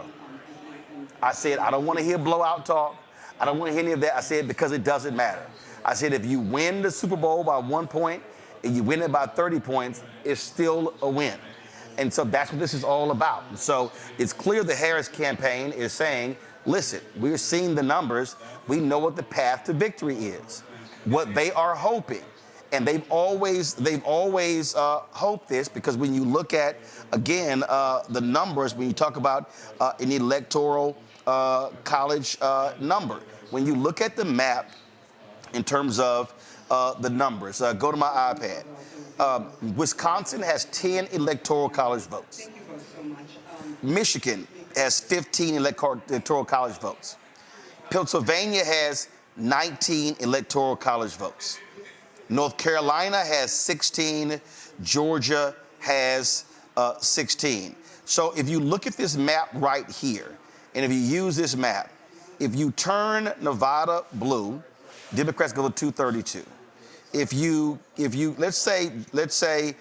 S1: I said, I don't want to hear blowout talk. I don't want to hear any of that. I said, because it doesn't matter. I said, if you win the Super Bowl by 1 point and you win it by 30 points, it's still a win. And so that's what this is all about. And so it's clear the Harris campaign is saying, listen, we're seeing the numbers. We know what the path to victory is. What they are hoping, and they've always hoped this, because when you look at, again, the numbers, when you talk about an electoral college number, when you look at the map in terms of the numbers, go to my iPad. Wisconsin has 10 electoral college votes. Michigan has 15 electoral college votes. Pennsylvania has 19 electoral college votes. North Carolina has 16. Georgia has 16. So if you look at this map right here, and if you use this map, if you turn Nevada blue, Democrats go to 232. If you let's say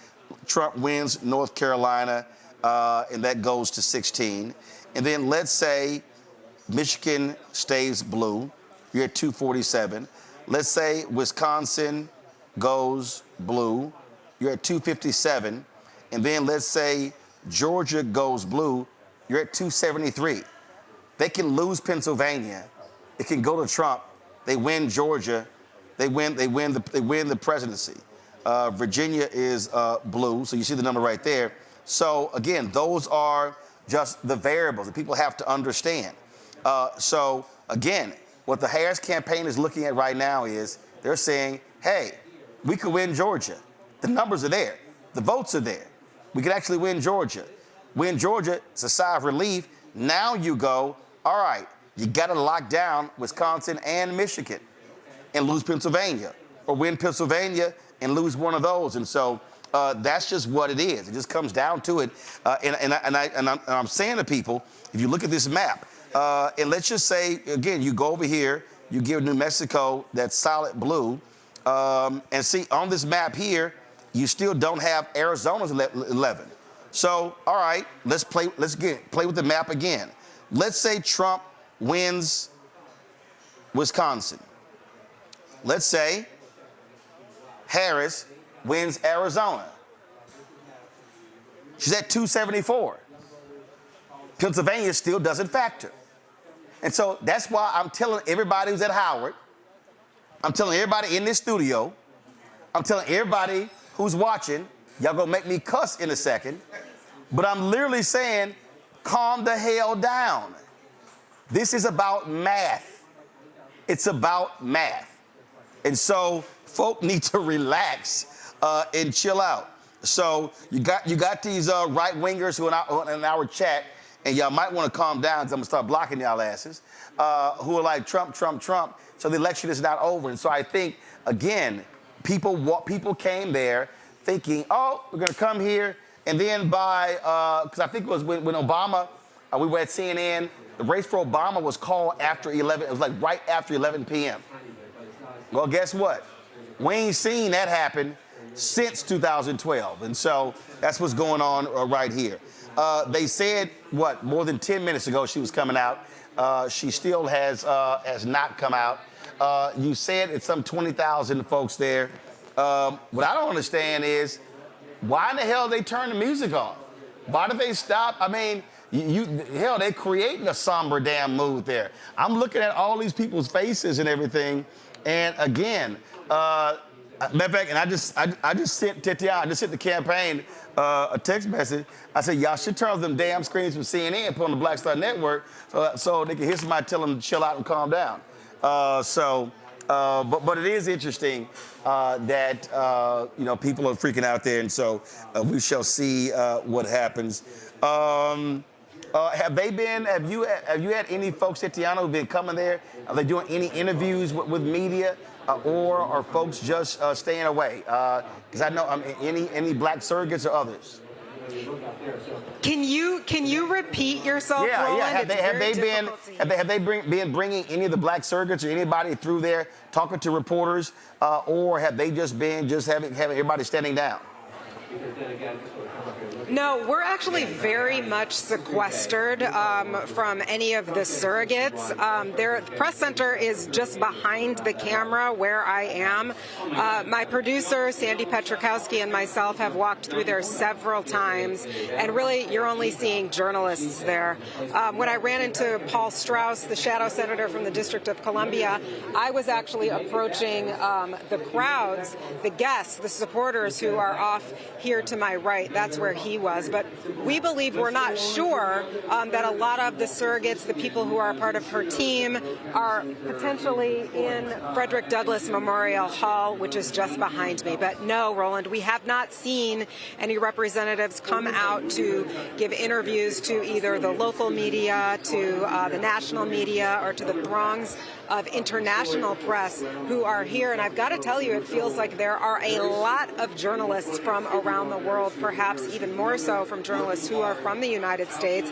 S1: Trump wins North Carolina, and that goes to 16, and then let's say Michigan stays blue, you're at 247. Let's say Wisconsin goes blue, you're at 257. And then let's say Georgia goes blue, you're at 273. They can lose Pennsylvania. It can go to Trump. They win Georgia. They win the presidency. Virginia is blue, so you see the number right there. So again, those are just the variables that people have to understand. So again, what the Harris campaign is looking at right now is they're saying, hey, we could win Georgia. The numbers are there. The votes are there. We could actually win Georgia. Win Georgia, it's a sigh of relief. Now you go, all right, you got to lock down Wisconsin and Michigan and lose Pennsylvania, or win Pennsylvania and lose one of those. And so that's just what it is. It just comes down to it. And I'm saying to people, if you look at this map, and let's just say, again, you go over here, you give New Mexico that solid blue, and see on this map here, you still don't have Arizona's 11. So, all right, let's play with the map again. Let's say Trump wins Wisconsin. Let's say Harris wins Arizona. She's at 274. Pennsylvania still doesn't factor. And so that's why I'm telling everybody who's at Howard, I'm telling everybody in this studio, I'm telling everybody who's watching, y'all gonna make me cuss in a second, but I'm literally saying, calm the hell down. This is about math. It's about math. And so folk need to relax and chill out. So you got these right-wingers who are in our chat, and y'all might want to calm down because I'm going to start blocking y'all asses, who are like Trump, Trump, Trump. So the election is not over. And so I think, again, people came there thinking, oh, we're going to come here, and then by, because I think it was when Obama, we were at CNN, the race for Obama was called after 11, it was like right after 11 p.m. Well, guess what? We ain't seen that happen since 2012. And so that's what's going on right here. They said, what, more than 10 minutes ago she was coming out. She still has not come out. You said it's some 20,000 folks there. What I don't understand is, why in the hell they turn the music off? Why did they stop? I mean, hell, they're creating a somber damn mood there. I'm looking at all these people's faces and everything. And again, matter of fact, and I just sent Tatiana, I just sent the campaign a text message. I said, y'all should turn off them damn screens from CNN and put on the Black Star Network so they can hear somebody tell them to chill out and calm down. But it is interesting that people are freaking out there, and so we shall see what happens. Have you had any folks, Tatiana, who've been coming there? Are they doing any interviews with media, or are folks just staying away? Because I know any black surrogates or others.
S2: Can you repeat yourself, Roland?
S1: Yeah. Have they been bringing any of the black surrogates or anybody through there talking to reporters, or have they just been having everybody standing down?
S2: No, we're actually very much sequestered from any of the surrogates. The press center is just behind the camera where I am. My producer, Sandy Petrikowski, and myself have walked through there several times, and really, you're only seeing journalists there. When I ran into Paul Strauss, the shadow senator from the District of Columbia, I was actually approaching the crowds, the guests, the supporters who are off here to my right. That's where he was. But we believe, we're not sure, that a lot of the surrogates, the people who are a part of her team, are potentially in Frederick Douglass Memorial Hall, which is just behind me. But no, Roland, we have not seen any representatives come out to give interviews to either the local media, to the national media, or to the throngs of international press who are here. And I've got to tell you, it feels like there are a lot of journalists from around the world, perhaps even more so from journalists who are from the United States.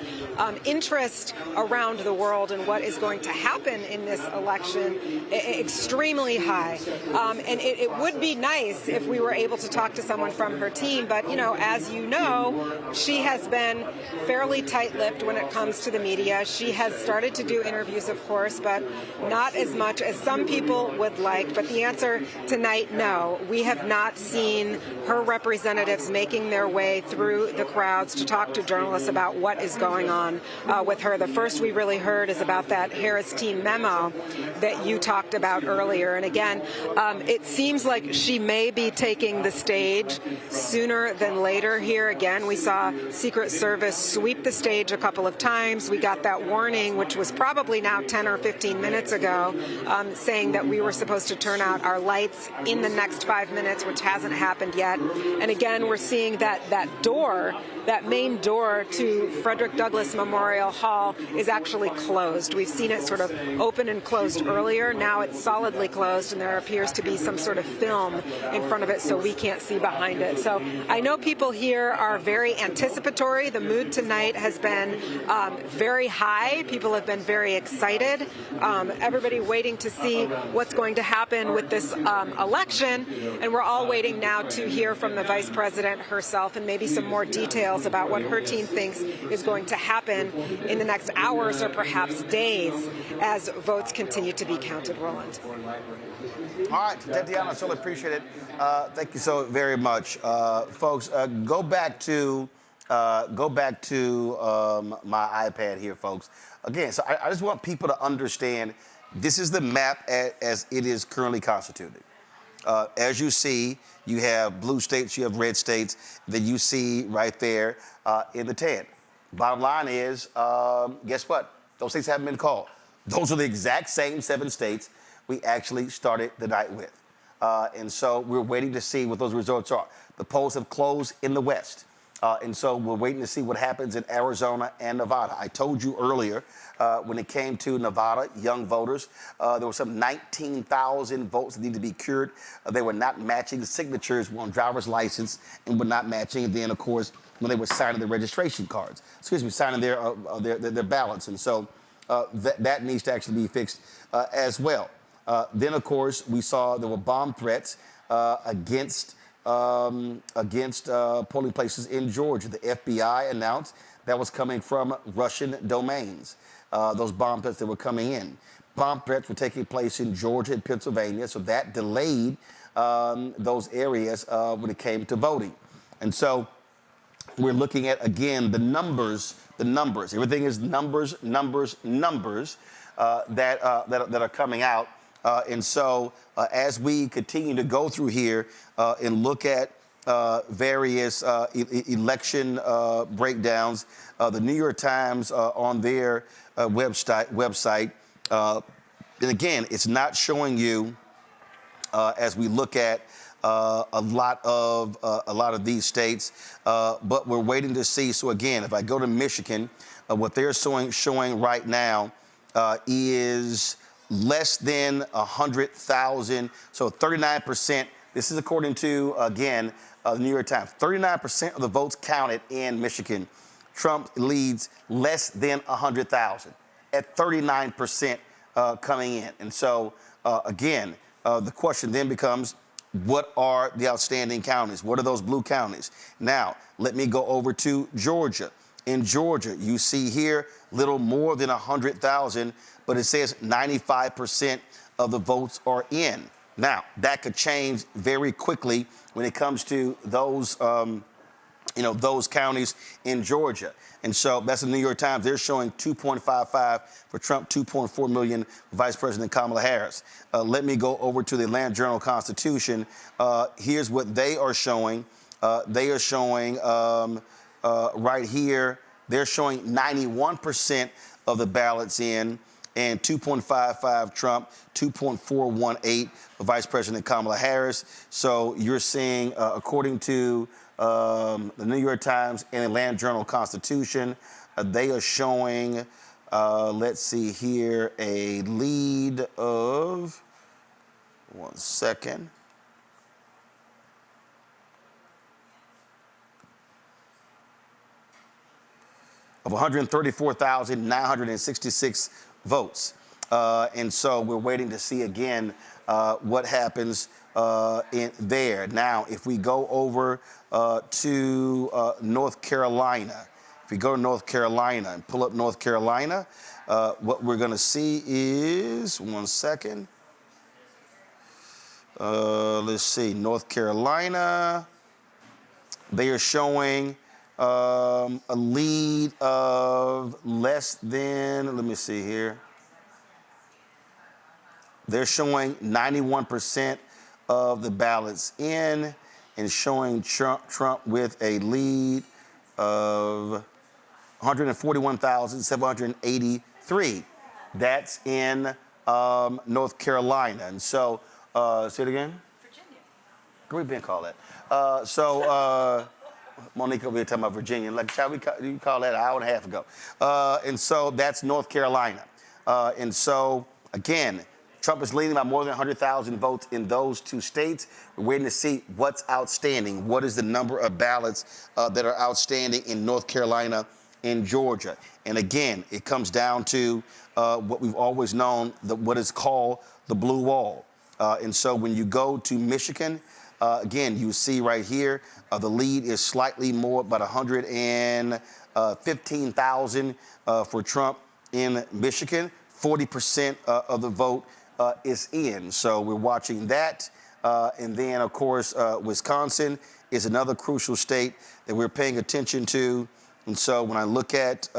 S2: Interest around the world in what is going to happen in this election extremely high. And it would be nice if we were able to talk to someone from her team, but as you know, she has been fairly tight-lipped when it comes to the media. She has started to do interviews, of course, but not as much as some people would like. But the answer tonight, no. We have not seen her representatives making their way through the crowds to talk to journalists about what is going on with her. The first we really heard is about that Harris team memo that you talked about earlier. And again, it seems like she may be taking the stage sooner than later here. Again, we saw Secret Service sweep the stage a couple of times. We got that warning, which was probably now 10 or 15 minutes ago, saying that we were supposed to turn out our lights in the next 5 minutes, which hasn't happened yet. And again, then we're seeing that main door to Frederick Douglass Memorial Hall is actually closed. We've seen it sort of open and closed earlier. Now it's solidly closed, and there appears to be some sort of film in front of it, so we can't see behind it. So I know people here are very anticipatory. The mood tonight has been very high. People have been very excited. Everybody waiting to see what's going to happen with this election, and we're all waiting now to hear from the Vice President herself and maybe some more details about what her team thinks is going to happen in the next hours or perhaps days as votes continue to be counted. Roland.
S1: All right, Tatiana, I so appreciate it. Thank you so very much, folks. Go back to my iPad here, folks. Again, so I just want people to understand this is the map as it is currently constituted. As you see, you have blue states, you have red states that you see right there in the tan. Bottom line is, guess what? Those states haven't been called. Those are the exact same 7 states we actually started the night with. And so we're waiting to see what those results are. The polls have closed in the West. And so we're waiting to see what happens in Arizona and Nevada. I told you earlier, when it came to Nevada, young voters, there were some 19,000 votes that needed to be cured. They were not matching the signatures on driver's license and were not matching. And then, of course, when they were signing their registration cards, signing their ballots. And so that needs to actually be fixed as well. Then, of course, we saw there were bomb threats against polling places in Georgia. The FBI announced that was coming from Russian domains, those bomb threats that were coming in. Bomb threats were taking place in Georgia and Pennsylvania, so that delayed those areas when it came to voting. And so we're looking at, again, the numbers. Everything is numbers that are coming out. And so as we continue to go through here and look at various election breakdowns, the New York Times on their website, and again, it's not showing you as we look at a lot of these states, but we're waiting to see. So again, if I go to Michigan, what they're showing right now is less than 100,000, so 39%. This is according to, again, the New York Times. 39% of the votes counted in Michigan. Trump leads less than 100,000 at 39% coming in. And so, again, the question then becomes, what are the outstanding counties? What are those blue counties? Now, let me go over to Georgia. In Georgia, you see here little more than 100,000, but it says 95% of the votes are in. Now, that could change very quickly when it comes to those, those counties in Georgia. And so that's the New York Times. They're showing 2.55 for Trump, 2.4 million for Vice President Kamala Harris. Let me go over to the Atlanta Journal-Constitution. Here's what they are showing. They are showing right here, they're showing 91% of the ballots in, and 2.55 Trump, 2.418 for Vice President Kamala Harris. So you're seeing, according to the New York Times and Atlanta Journal-Constitution, they are showing, let's see here, a lead of, one second. Of 134,966 votes. And so we're waiting to see again what happens in there. Now, if we go over to North Carolina, if we go to North Carolina and pull up North Carolina, what we're going to see is, one second. Let's see, North Carolina, they are showing a lead of less than, let me see here. They're showing 91% of the ballots in and showing Trump with a lead of 141,783. That's in North Carolina. And so, say it again? We've been called that. Monique over here talking about Virginia. Like, you call that an hour and a half ago. And so that's North Carolina. And so, again, Trump is leading by more than 100,000 votes in those two states. We're waiting to see what's outstanding. What is the number of ballots that are outstanding in North Carolina and Georgia? And again, it comes down to what we've always known, what is called the blue wall. And so when you go to Michigan, again, you see right here, the lead is slightly more, about 115,000 for Trump in Michigan. 40% of the vote is in. So we're watching that. And then, of course, Wisconsin is another crucial state that we're paying attention to. And so when I look at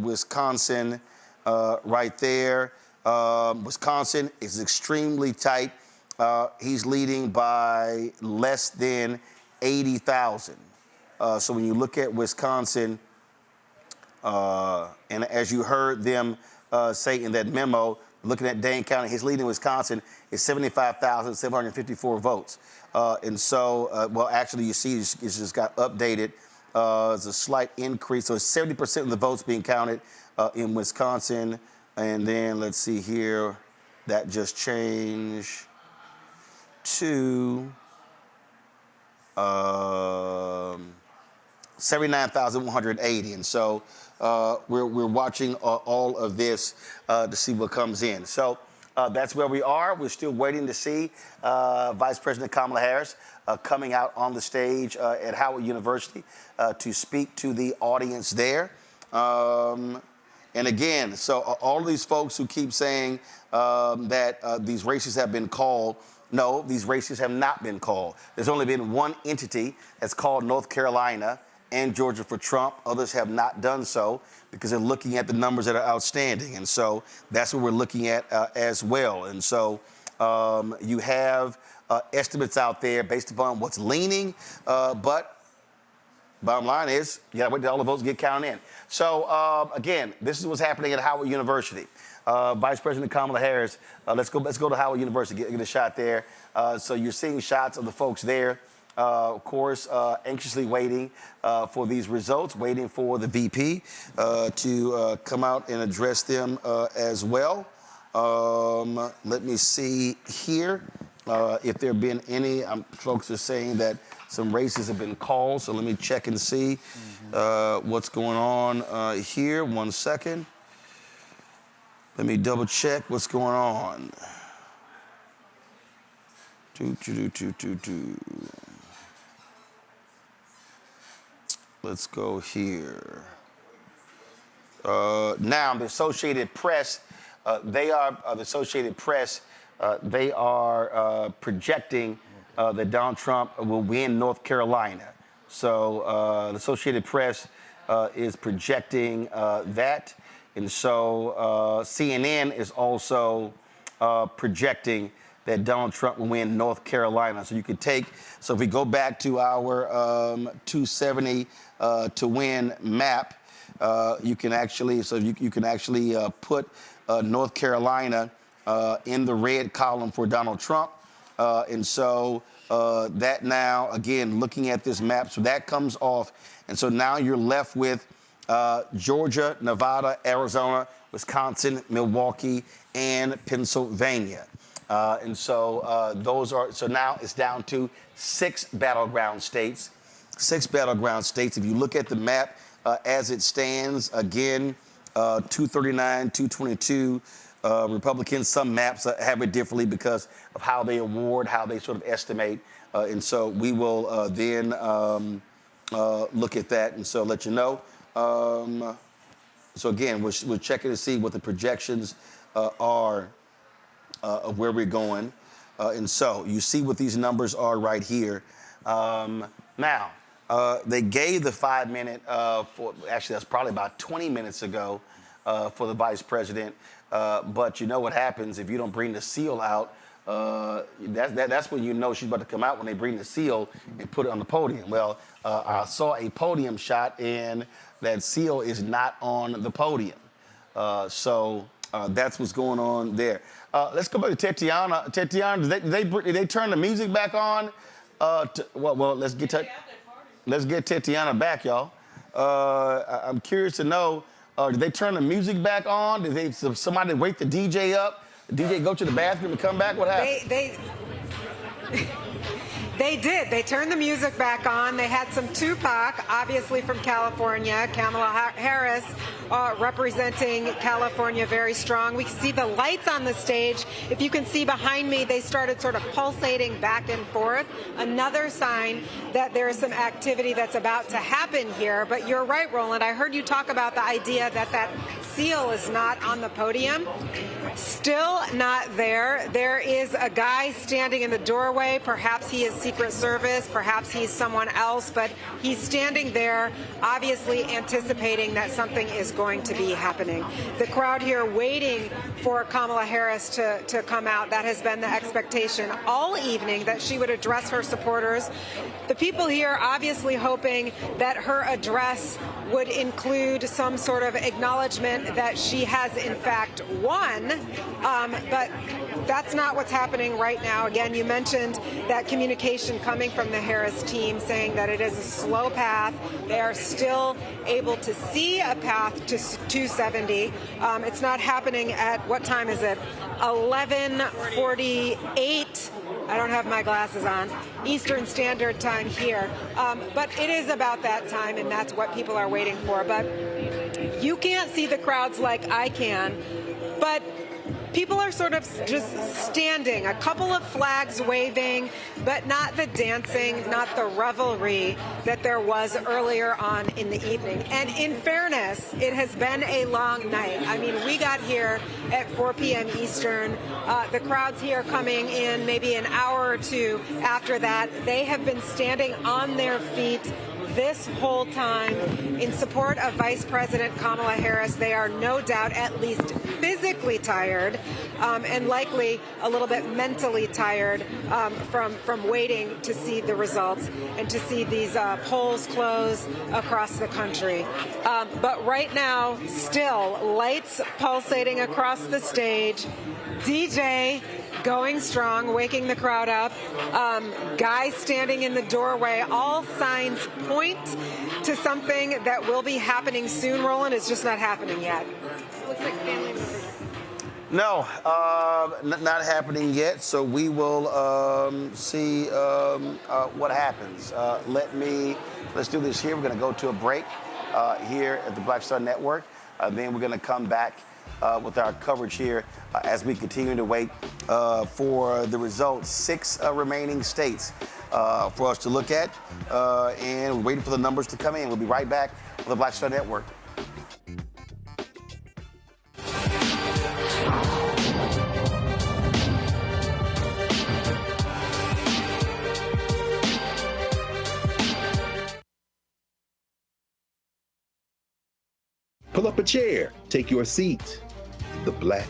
S1: Wisconsin right there, Wisconsin is extremely tight. He's leading by less than 80,000. So when you look at Wisconsin, and as you heard them say in that memo, looking at Dane County, his lead in Wisconsin is 75,754 votes. And so, well, actually, you see, it just got updated. It's a slight increase. So it's 70% of the votes being counted in Wisconsin. And then let's see here, that just changed to 79,180. And so we're watching all of this to see what comes in. So that's where we are. We're still waiting to see Vice President Kamala Harris coming out on the stage at Howard University to speak to the audience there. And again, so all of these folks who keep saying that these races have been called, no, these races have not been called. There's only been one entity that's called North Carolina and Georgia for Trump. Others have not done so because they're looking at the numbers that are outstanding. And so that's what we're looking at as well. And so you have estimates out there based upon what's leaning, but bottom line is, you got to wait till all the votes get counted in. So, again, this is what's happening at Howard University. Vice President Kamala Harris, let's go to Howard University, get a shot there. So you're seeing shots of the folks there, of course, anxiously waiting for these results, waiting for the VP to come out and address them as well. Let me see here if there have been any. Folks are saying that some races have been called, so let me check and see what's going on here. 1 second. Let me double check what's going on. Let's go here. Now, the Associated Press, they are projecting that Donald Trump will win North Carolina. So the Associated Press is projecting that. And so CNN is also projecting that Donald Trump will win North Carolina. So you could so if we go back to our 270 to win map, you can actually put North Carolina in the red column for Donald Trump. And so that now, again, looking at this map, so that comes off. And so now you're left with Georgia, Nevada, Arizona, Wisconsin, Milwaukee, and Pennsylvania. And so so now it's down to 6 battleground states. 6 battleground states. If you look at the map as it stands, again, 239, 222, Republicans, some maps have it differently because of how they award, how they sort of estimate. And so we will then look at that and so let you know. So again, we're checking to see what the projections are of where we're going. And so you see what these numbers are right here. Now, they gave the 5-minute, actually that's probably about 20 minutes ago for the vice president. But you know what happens if you don't bring the seal out. That's when you know she's about to come out, when they bring the seal and put it on the podium. Well, I saw a podium shot, and that seal is not on the podium. So that's what's going on there. Let's go back to Tatiana. Tatiana, did they turn the music back on? Well, let's get Tatiana back, y'all. I'm curious to know, did they turn the music back on? Did somebody wake the DJ up? The DJ go to the bathroom and come back? What happened?
S2: They did. They turned the music back on. They had some Tupac, obviously from California. Kamala Harris representing California very strong. We can see the lights on the stage. If you can see behind me, they started sort of pulsating back and forth. Another sign that there is some activity that's about to happen here. But you're right, Roland. I heard you talk about the idea that that seal is not on the podium. Still not there. There is a guy standing in the doorway. Perhaps he is Secret Service, perhaps he's someone else, but he's standing there, obviously anticipating that something is going to be happening. The crowd here waiting for Kamala Harris to come out. That has been the expectation all evening, that she would address her supporters. The people here obviously hoping that her address would include some sort of acknowledgement that she has in fact won, but that's not what's happening right now. Again, you mentioned that communication coming from the Harris team saying that it is a slow path. They are still able to see a path to 270. It's not happening at, what time is it? 11:48. I don't have my glasses on. Eastern Standard Time here. But it is about that time, and that's what people are waiting for. But you can't see the crowds like I can, but people are sort of just standing, a couple of flags waving, but not the dancing, not the revelry that there was earlier on in the evening. And in fairness, it has been a long night. I mean, we got here at 4 p.m. Eastern. The crowds here coming in maybe an hour or two after that. They have been standing on their feet this whole time in support of Vice President Kamala Harris. They are no doubt at least physically tired and likely a little bit mentally tired from waiting to see the results and to see these polls close across the country. But right now, still lights pulsating across the stage. DJ going strong, waking the crowd up. Guys standing in the doorway. All signs point to something that will be happening soon, Roland. It's just not happening yet. Looks like family members.
S1: No, not happening yet. So we will see what happens. Let's do this here. We're going to go to a break here at the Black Star Network. Then we're going to come back with our coverage here as we continue to wait for the results. 6 remaining states for us to look at, and we're waiting for the numbers to come in. We'll be right back on the Black Star Network.
S8: Pull up a chair, take your seat. The Black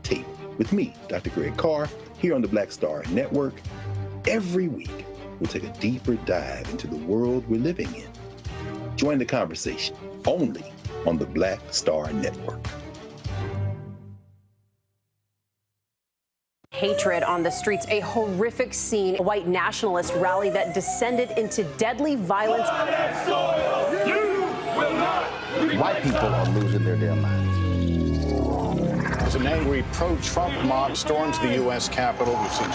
S8: Tape with me, Dr. Greg Carr, here on the Black Star Network. Every week, we'll take a deeper dive into the world we're living in. Join the conversation only on the Black Star Network.
S11: Hatred on the streets, a horrific scene, a white nationalist rally that descended into deadly violence.
S1: White people are losing their damn minds.
S22: As an angry pro-Trump mob storms the U.S. Capitol, we've seen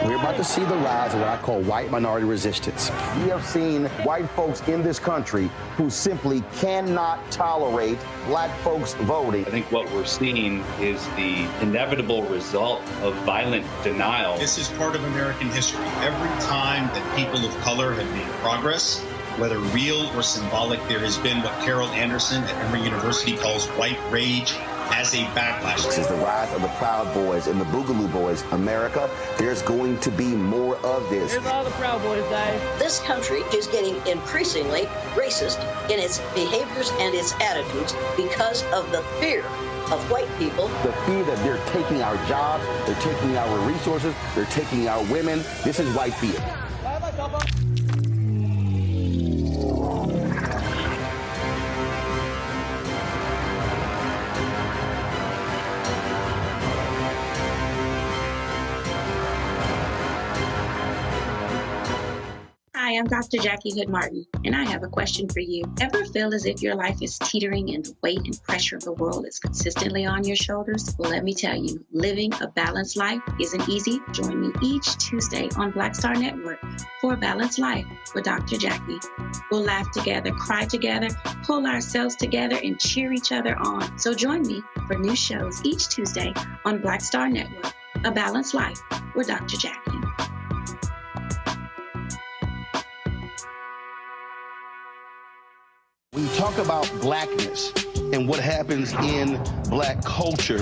S1: We're about to see the rise of what I call white minority resistance. We have seen white folks in this country who simply cannot tolerate black folks voting.
S23: I think what we're seeing is the inevitable result of violent denial.
S12: This is part of American history. Every time that people of color have made progress, whether real or symbolic, there has been what Carol Anderson at Emory University calls white rage as a backlash.
S1: This is the rise of the Proud Boys and the Boogaloo Boys. America, there's going to be more of this.
S3: Here's all the Proud Boys, guys.
S14: This country is getting increasingly racist in its behaviors and its attitudes because of the fear of white people.
S1: The fear that they're taking our jobs, they're taking our resources, they're taking our women. This is white fear.
S7: Hi, I'm Dr. Jackie Hood Martin, and I have a question for you. Ever feel as if your life is teetering and the weight and pressure of the world is consistently on your shoulders? Well, let me tell you, living a balanced life isn't easy. Join me each Tuesday on Black Star Network for A Balanced Life with Dr. Jackie. We'll laugh together, cry together, pull ourselves together, and cheer each other on. So join me for new shows each Tuesday on Black Star Network, A Balanced Life with Dr. Jackie.
S1: When you talk about blackness and what happens in black culture,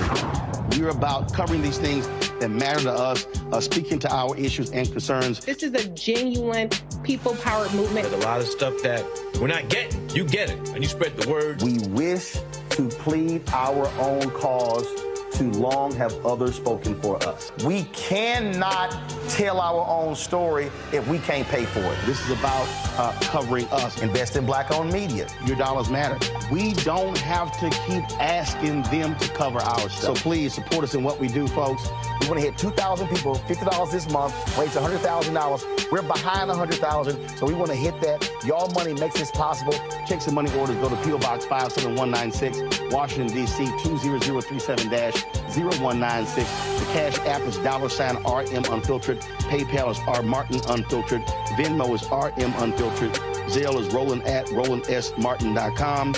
S1: we're about covering these things that matter to us, speaking to our issues and concerns.
S24: This is a genuine people-powered movement.
S25: There's a lot of stuff that we're not getting. You get it, and you spread the word.
S1: We wish to plead our own cause. Too long have others spoken for us. We cannot tell our own story if we can't pay for it. This is about covering us. Invest in black-owned media. Your dollars matter. We don't have to keep asking them to cover our stuff. So please support us in what we do, folks. We want to hit 2,000 people, $50 this month, raise $100,000. We're behind 100,000, so we want to hit that. Y'all money makes this possible. Checks and money orders go to P.O. Box 57196, Washington, D.C. 20037-0196. The Cash App is $RM Unfiltered. PayPal is R Martin Unfiltered. Venmo is RM Unfiltered. Zelle is RolandSMartin.com.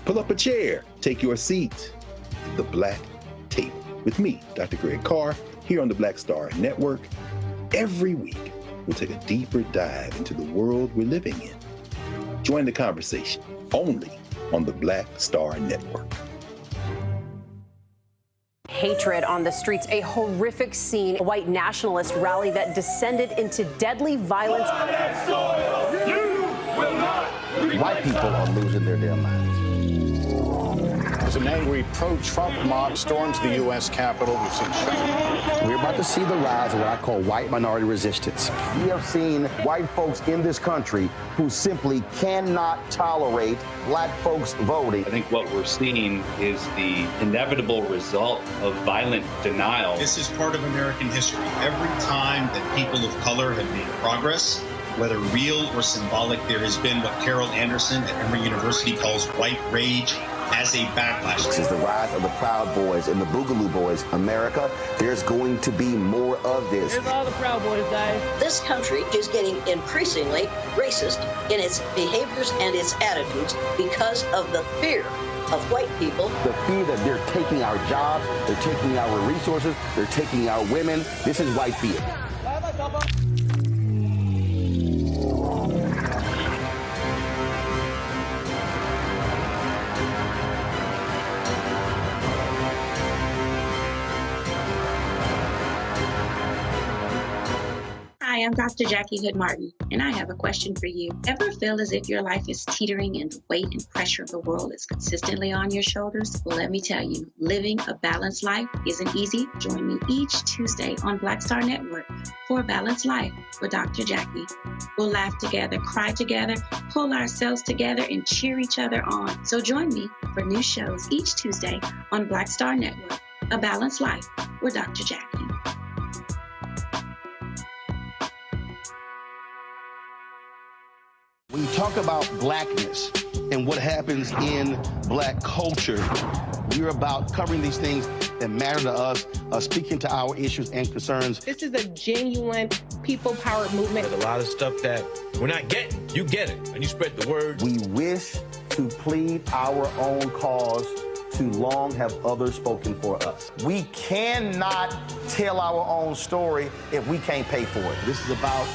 S8: Pull up a chair, take your seat. The Black Tape with me, Dr. Greg Carr, here on the Black Star Network. Every week, we'll take a deeper dive into the world we're living in. Join the conversation only on the Black Star Network.
S11: Hatred on the streets, a horrific scene, a white nationalist rally that descended into deadly violence.
S1: White people are losing their damn minds.
S22: As an angry pro-Trump mob storms the U.S. Capitol, we've seen
S1: We're about to see the rise of what I call white minority resistance. We have seen white folks in this country who simply cannot tolerate black folks voting.
S23: I think what we're seeing is the inevitable result of violent denial.
S12: This is part of American history. Every time that people of color have made progress, whether real or symbolic, there has been what Carol Anderson at Emory University calls white rage as a backlash.
S1: This is the rise of the Proud Boys and the Boogaloo Boys. America, there's going to be more of this.
S24: Here's all the Proud Boys, guys.
S14: This country is getting increasingly racist in its behaviors and its attitudes because of the fear of white people.
S1: The fear that they're taking our jobs, they're taking our resources, they're taking our women. This is white fear.
S7: Hi, I'm Dr. Jackie Hood Martin, and I have a question for you. Ever feel as if your life is teetering and the weight and pressure of the world is consistently on your shoulders? Well, let me tell you, living a balanced life isn't easy. Join me each Tuesday on Black Star Network for A Balanced Life with Dr. Jackie. We'll laugh together, cry together, pull ourselves together, and cheer each other on. So join me for new shows each Tuesday on Black Star Network, A Balanced Life with Dr. Jackie.
S1: When you talk about blackness and what happens in black culture, we're about covering these things that matter to us, speaking to our issues and concerns.
S24: This is a genuine people-powered movement.
S25: There's a lot of stuff that we're not getting. You get it, and you spread the word.
S1: We wish to plead our own cause. Too long have others spoken for us. We cannot tell our own story if we can't pay for it. This is about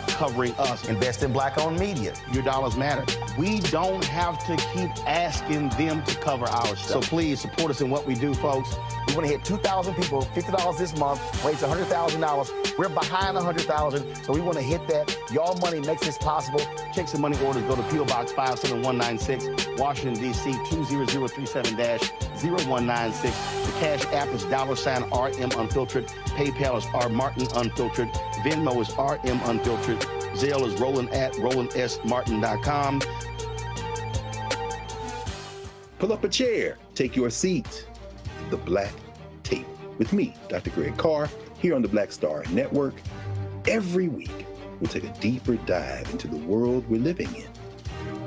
S1: covering us. Invest in black-owned media. Your dollars matter. We don't have to keep asking them to cover our stuff. So please support us in what we do, folks. We want to hit 2,000 people, $50 this month, raise $100,000. We're behind 100,000, so we want to hit that. Y'all money makes this possible. Checks and money orders go to P.O. Box 57196, Washington, D.C. 20037-0196. The Cash App is $RM Unfiltered. PayPal is R Martin Unfiltered. Venmo is RM Unfiltered. Zelle is RolandSMartin.com.
S8: Pull up a chair, take your seat. The Black Tape with me, Dr. Greg Carr, here on the Black Star Network. Every week, we'll take a deeper dive into the world we're living in.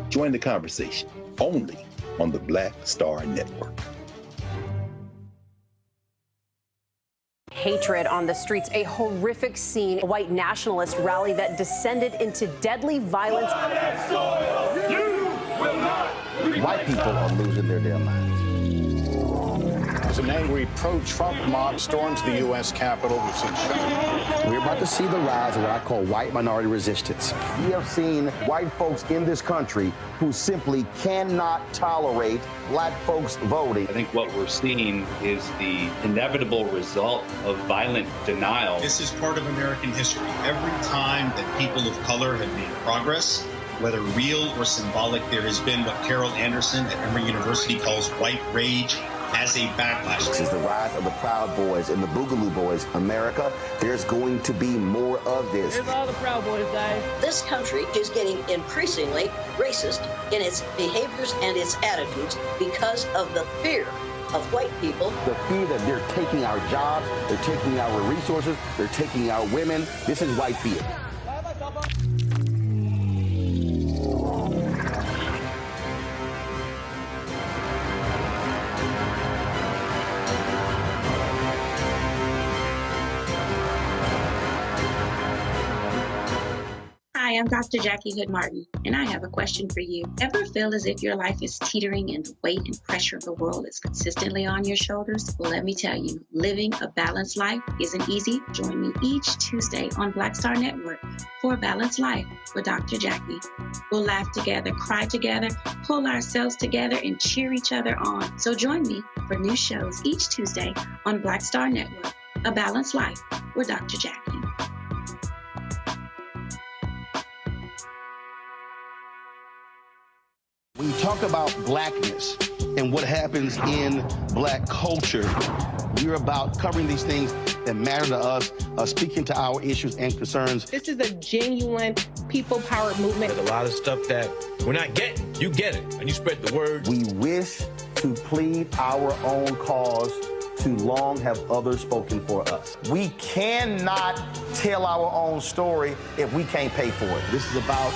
S8: Join the conversation only on the Black Star Network.
S11: Hatred on the streets, a horrific scene, a white nationalist rally that descended into deadly violence.
S1: White people are losing their damn minds.
S22: As an angry pro-Trump mob storms the U.S. Capitol, we've seen shooting.
S1: We're about to see the rise of what I call white minority resistance. We have seen white folks in this country who simply cannot tolerate black folks voting.
S23: I think what we're seeing is the inevitable result of violent denial.
S12: This is part of American history. Every time that people of color have made progress, whether real or symbolic, there has been what Carol Anderson at Emory University calls white rage as a backlash.
S1: This is the rise of the Proud Boys and the Boogaloo Boys. America, there's going to be more of this.
S24: Here's all the Proud Boys, guys.
S14: This country is getting increasingly racist in its behaviors and its attitudes because of the fear of white people.
S1: The fear that they're taking our jobs, they're taking our resources, they're taking our women. This is white fear.
S7: Hi, I'm Dr. Jackie Hood Martin, and I have a question for you. Ever feel as if your life is teetering and the weight and pressure of the world is consistently on your shoulders? Well, let me tell you, living a balanced life isn't easy. Join me each Tuesday on Black Star Network for A Balanced Life with Dr. Jackie. We'll laugh together, cry together, pull ourselves together, and cheer each other on. So join me for new shows each Tuesday on Black Star Network, A Balanced Life with Dr. Jackie.
S1: When you talk about blackness and what happens in black culture, we're about covering these things that matter to us, speaking to our issues and concerns.
S24: This is a genuine people-powered movement.
S25: There's a lot of stuff that we're not getting. You get it, and you spread the word.
S1: We wish to plead our own cause. Too long have others spoken for us. We cannot tell our own story if we can't pay for it. This is about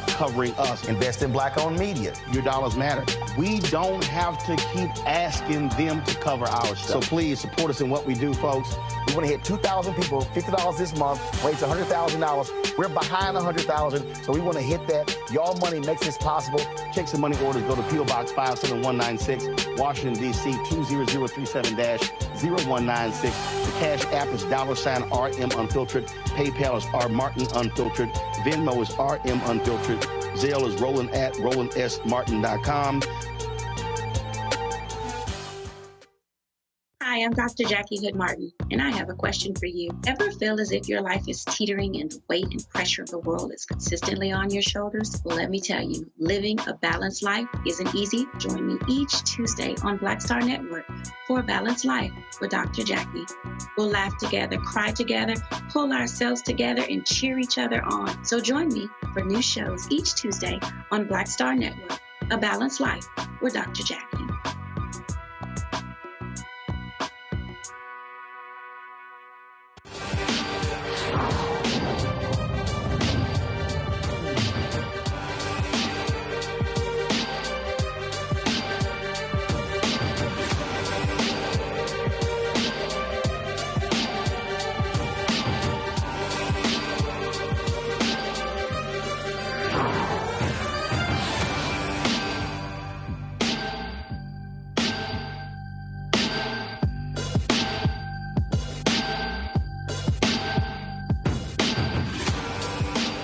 S1: covering us. Invest in black-owned media. Your dollars matter. We don't have to keep asking them to cover our stuff. So please support us in what we do, folks. We want to hit 2,000 people, $50 this month, raise $100,000. We're behind 100,000, so we want to hit that. Y'all money makes this possible. Check some money orders. Go to P.O. Box 57196, Washington, D.C. 20037-0196. The Cash App is $RM Unfiltered. PayPal is R Martin Unfiltered. Venmo is RM Unfiltered. Zelle is Roland at RolandSMartin.com.
S7: Hi, I'm Dr. Jackie Hood Martin, and I have a question for you. Ever feel as if your life is teetering and the weight and pressure of the world is consistently on your shoulders? Well, let me tell you, living a balanced life isn't easy. Join me each Tuesday on Black Star Network for A Balanced Life with Dr. Jackie. We'll laugh together, cry together, pull ourselves together, and cheer each other on. So join me for new shows each Tuesday on Black Star Network, A Balanced Life with Dr. Jackie.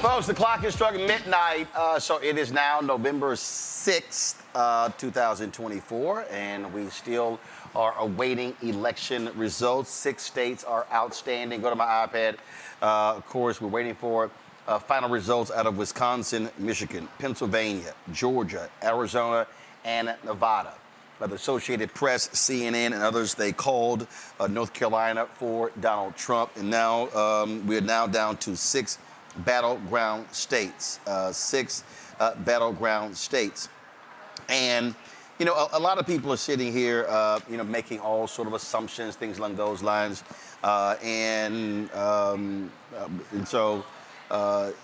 S1: Folks, the clock has struck midnight, so it is now November 6th, 2024, and we still are awaiting election results. 6 states are outstanding. Go to my iPad. Of course, we're waiting for final results out of Wisconsin, Michigan, Pennsylvania, Georgia, Arizona, and Nevada. The Associated Press, CNN, and others, they called North Carolina for Donald Trump, and now we're now down to 6 battleground states, 6 battleground states. And You know, a lot of people are sitting here, you know, making all sort of assumptions, things along those lines. And so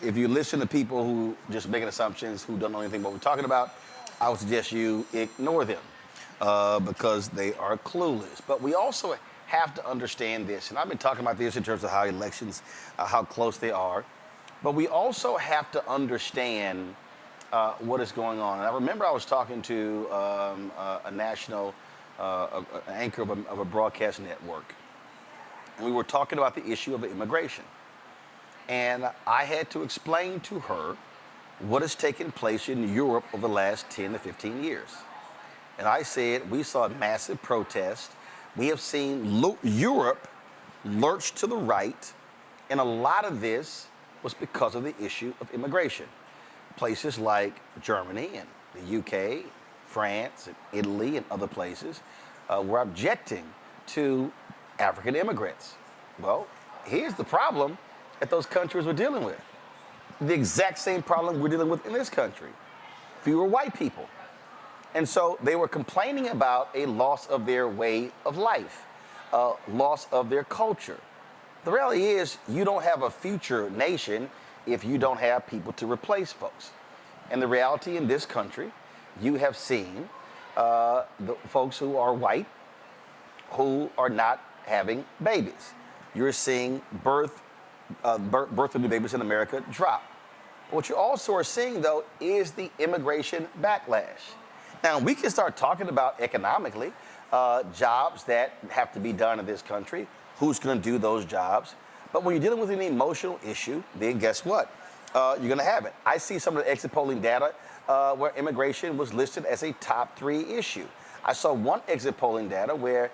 S1: if you listen to people who just making assumptions, who don't know anything about what we're talking about, I would suggest you ignore them because they are clueless. But we also have to understand this, and I've been talking about this in terms of how elections, how close they are, but we also have to understand what is going on. And I remember I was talking to a national anchor of a broadcast network, and we were talking about the issue of immigration. And I had to explain to her what has taken place in Europe over the last 10 to 15 years. And I said, we saw massive protests. We have seen Europe lurch to the right, and a lot of this was because of the issue of immigration. Places like Germany and the UK, France, and Italy, and other places were objecting to African immigrants. Well, here's the problem that those countries were dealing with. The exact same problem we're dealing with in this country. Fewer white people. And so they were complaining about a loss of their way of life, a loss of their culture. The reality is you don't have a future nation if you don't have people to replace folks. And the reality in this country, you have seen the folks who are white who are not having babies. You're seeing birth of new babies in America drop. What you also are seeing, though, is the immigration backlash. Now, we can start talking about economically jobs that have to be done in this country, who's going to do those jobs. But when you're dealing with an emotional issue, then guess what? You're going to have it. I see some of the exit polling data where immigration was listed as a top 3 issue. I saw one exit polling data where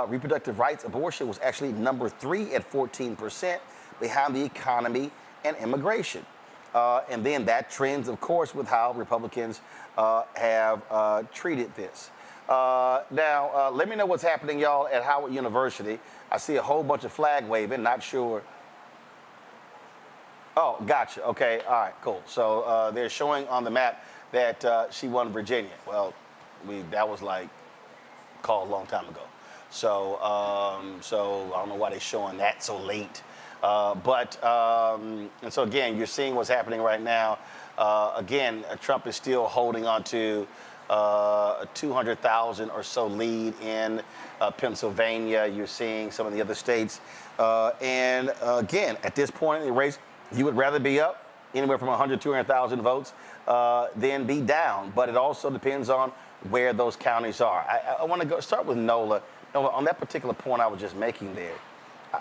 S1: reproductive rights, abortion, was actually number 3 at 14% behind the economy and immigration. And then that trends, of course, with how Republicans have treated this. Now, let me know what's happening, y'all, at Howard University. I see a whole bunch of flag waving, not sure. Oh, gotcha. Okay, all right, cool. So they're showing on the map that she won Virginia. Well, that was like called a long time ago. So, so I don't know why they're showing that so late. And so again, you're seeing what's happening right now. Again, Trump is still holding on to a 200,000 or so lead in Pennsylvania. You're seeing some of the other states. And again, at this point in the race, you would rather be up anywhere from 100, 200,000 votes than be down. But it also depends on where those counties are. I want to start with Nola. Nola, on that particular point I was just making there,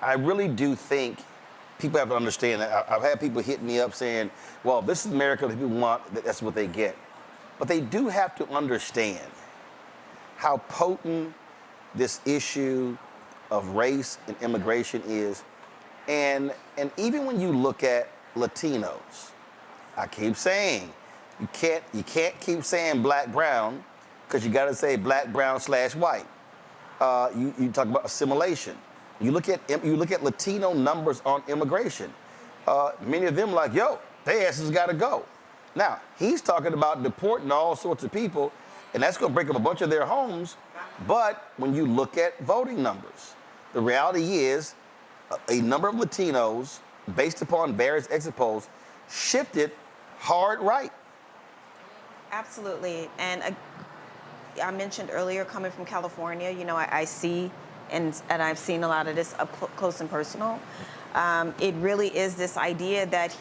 S1: I really do think people have to understand that. I've had people hit me up saying, well, this is America, that people want, that's what they get. But they do have to understand how potent this issue of race and immigration is. And even when you look at Latinos, I keep saying, you can't keep saying black, brown, because you got to say black, brown / white. You talk about assimilation. You look at Latino numbers on immigration. Many of them like, yo, their asses got to go. Now, he's talking about deporting all sorts of people, and that's going to break up a bunch of their homes. But when you look at voting numbers, the reality is a number of Latinos, based upon various exit polls, shifted hard right.
S3: Absolutely. And I mentioned earlier, coming from California, you know, I see and I've seen a lot of this up close and personal. It really is this idea that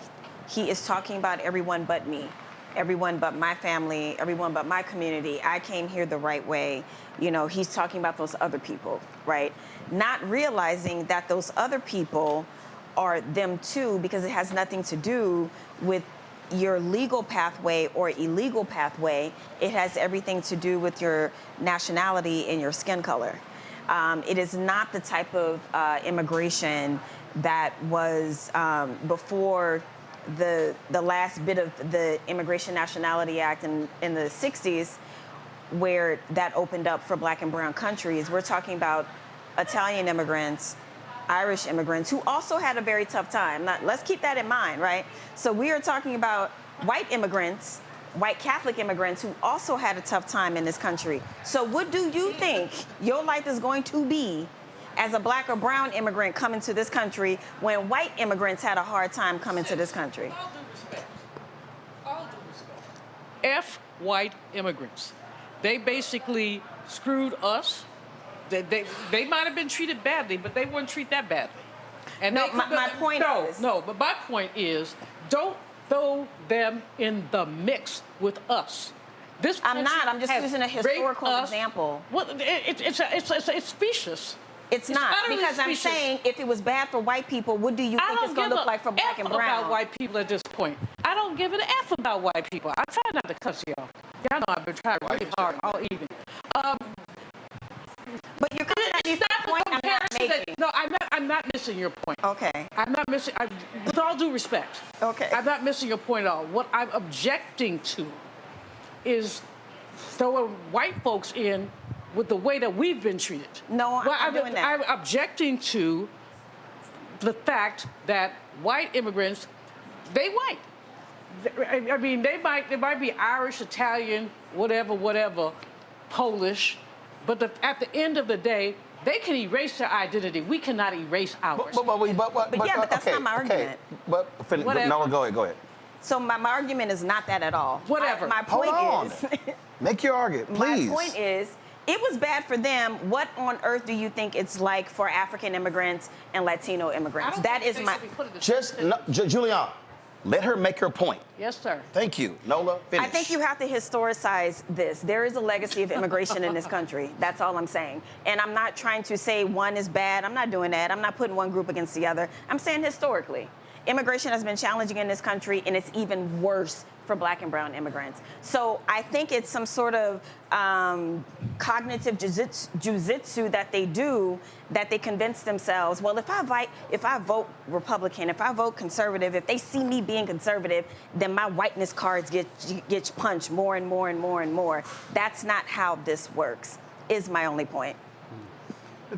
S3: he is talking about everyone but me, everyone but my family, everyone but my community. I came here the right way. You know, he's talking about those other people, right? Not realizing that those other people are them too, because it has nothing to do with your legal pathway or illegal pathway. It has everything to do with your nationality and your skin color. It is not the type of immigration that was before the last bit of the Immigration Nationality Act in the 60s, where that opened up for black and brown countries. We're talking about Italian immigrants, Irish immigrants, who also had a very tough time. Let's keep that in mind, right? So we are talking about white immigrants white Catholic immigrants who also had a tough time in this country. So what do you think your life is going to be as a black or brown immigrant coming to this country when white immigrants had a hard time coming to this country?
S18: F white immigrants. They basically screwed us. They might have been treated badly, but they weren't treated that badly. And
S3: no, my point is...
S18: But my point is, don't throw them in the mix with us.
S3: I'm not. I'm just using a historical example.
S18: Well, it's specious.
S3: It's not, because I'm saying if it was bad for white people, what do you think it's going to look like for black and brown?
S18: About white people at this point. I don't give an F about white people. I try not to cuss y'all. Y'all know I've been trying really hard all evening.
S3: But you're coming at me for the point I'm not making.
S18: No, I'm not missing your point.
S3: Okay.
S18: I'm not missing, with all due respect.
S3: Okay.
S18: I'm not missing your point at all. What I'm objecting to is throwing white folks in with the way that we've been treated.
S3: No, I'm not doing that.
S18: I'm objecting to the fact that white immigrants, they white. I mean, they might be Irish, Italian, whatever, Polish, but at the end of the day, they can erase their identity. We cannot erase ours.
S3: But that's not my argument.
S1: But finish. No, go ahead.
S3: So my argument is not that at all.
S18: Whatever.
S3: My point is...
S1: Make your argument, please.
S3: My point is, it was bad for them. What on earth do you think it's like for African immigrants and Latino immigrants? That is my...
S1: Julian, let her make her point.
S18: Yes, sir.
S1: Thank you. Nola, finish.
S3: I think you have to historicize this. There is a legacy of immigration in this country. That's all I'm saying. And I'm not trying to say one is bad. I'm not doing that. I'm not putting one group against the other. I'm saying historically. Immigration has been challenging in this country, and it's even worse for black and brown immigrants. So I think it's some sort of cognitive jujitsu that they do, that they convince themselves, well, if I vote Republican, if I vote conservative, if they see me being conservative, then my whiteness cards get punched more and more and more and more. That's not how this works, is my only point.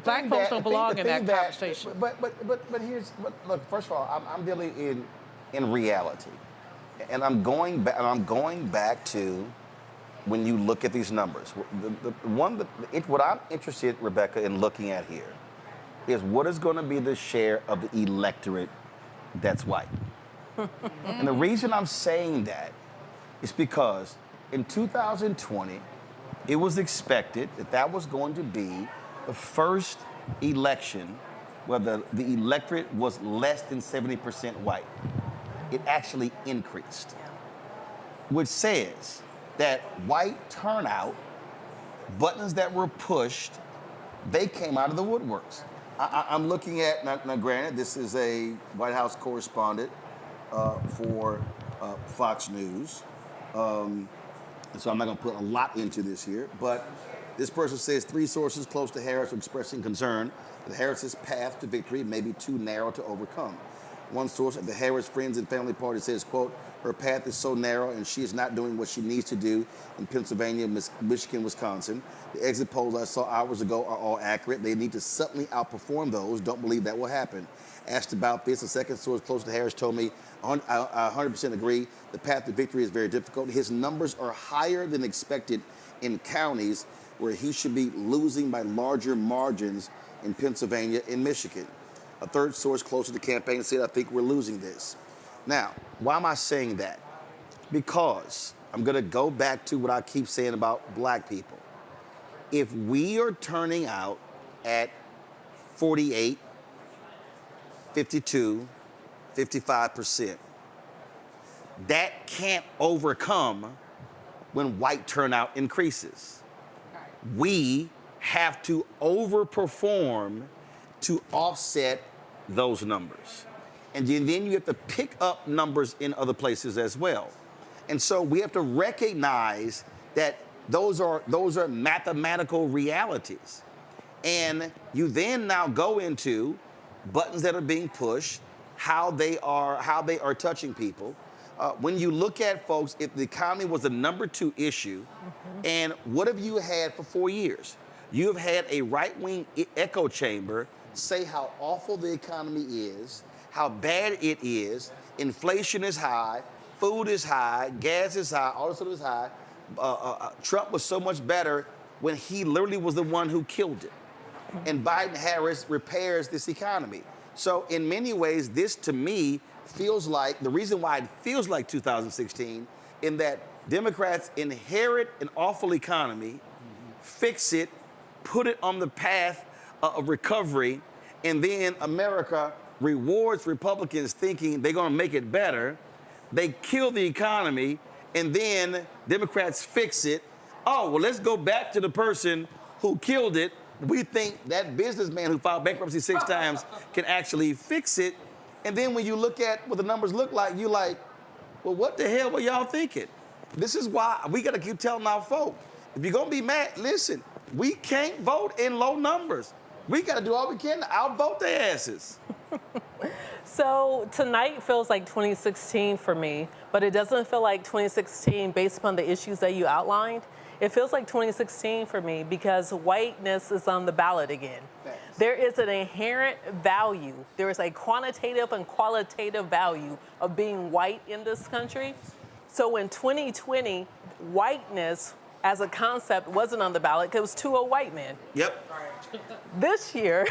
S18: Black folks don't belong in that conversation.
S1: But look, first of all, I'm dealing in reality. And I'm going back to when you look at these numbers. What I'm interested, Rebecca, in looking at here is what is going to be the share of the electorate that's white. And the reason I'm saying that is because in 2020, it was expected that was going to be the first election where the electorate was less than 70% white. It actually increased, which says that white turnout, buttons that were pushed, they came out of the woodworks. I'm looking at, now granted, this is a White House correspondent for Fox News, and so I'm not going to put a lot into this here, but this person says 3 sources close to Harris are expressing concern that Harris's path to victory may be too narrow to overcome. One source at the Harris Friends and Family Party says, quote, her path is so narrow and she is not doing what she needs to do in Pennsylvania, Michigan, Wisconsin. The exit polls I saw hours ago are all accurate. They need to suddenly outperform those. Don't believe that will happen. Asked about this, a second source close to Harris told me, I 100% agree, the path to victory is very difficult. His numbers are higher than expected in counties where he should be losing by larger margins in Pennsylvania and Michigan. A third source close to the campaign said, I think we're losing this. Now, why am I saying that? Because I'm going to go back to what I keep saying about black people. If we are turning out at 48, 52, 55%, that can't overcome when white turnout increases. We have to overperform to offset those numbers. And then you have to pick up numbers in other places as well. And so we have to recognize that those are mathematical realities. And you then now go into buttons that are being pushed, how they are touching people. When you look at folks, if the economy was the #2 issue, and what have you had for 4 years? You have had a right-wing echo chamber say how awful the economy is, how bad it is, inflation is high, food is high, gas is high, all this stuff is high. Trump was so much better when he literally was the one who killed it. And Biden-Harris repairs this economy. So in many ways, this to me feels like, the reason why it feels like 2016, in that Democrats inherit an awful economy, fix it, put it on the path of recovery, and then America rewards Republicans thinking they're gonna make it better. They kill the economy, and then Democrats fix it. Oh, well, let's go back to the person who killed it. We think that businessman who filed bankruptcy 6 times can actually fix it. And then when you look at what the numbers look like, you're like, well, what the hell were y'all thinking? This is why we gotta keep telling our folk, if you're gonna be mad, listen, we can't vote in low numbers. We gotta do all we can to outvote their asses.
S5: So tonight feels like 2016 for me, but it doesn't feel like 2016 based upon the issues that you outlined. It feels like 2016 for me because whiteness is on the ballot again. Thanks. There is an inherent value. There is a quantitative and qualitative value of being white in this country. So in 2020, whiteness as a concept wasn't on the ballot because it was 2 old white men.
S1: Yep.
S5: This year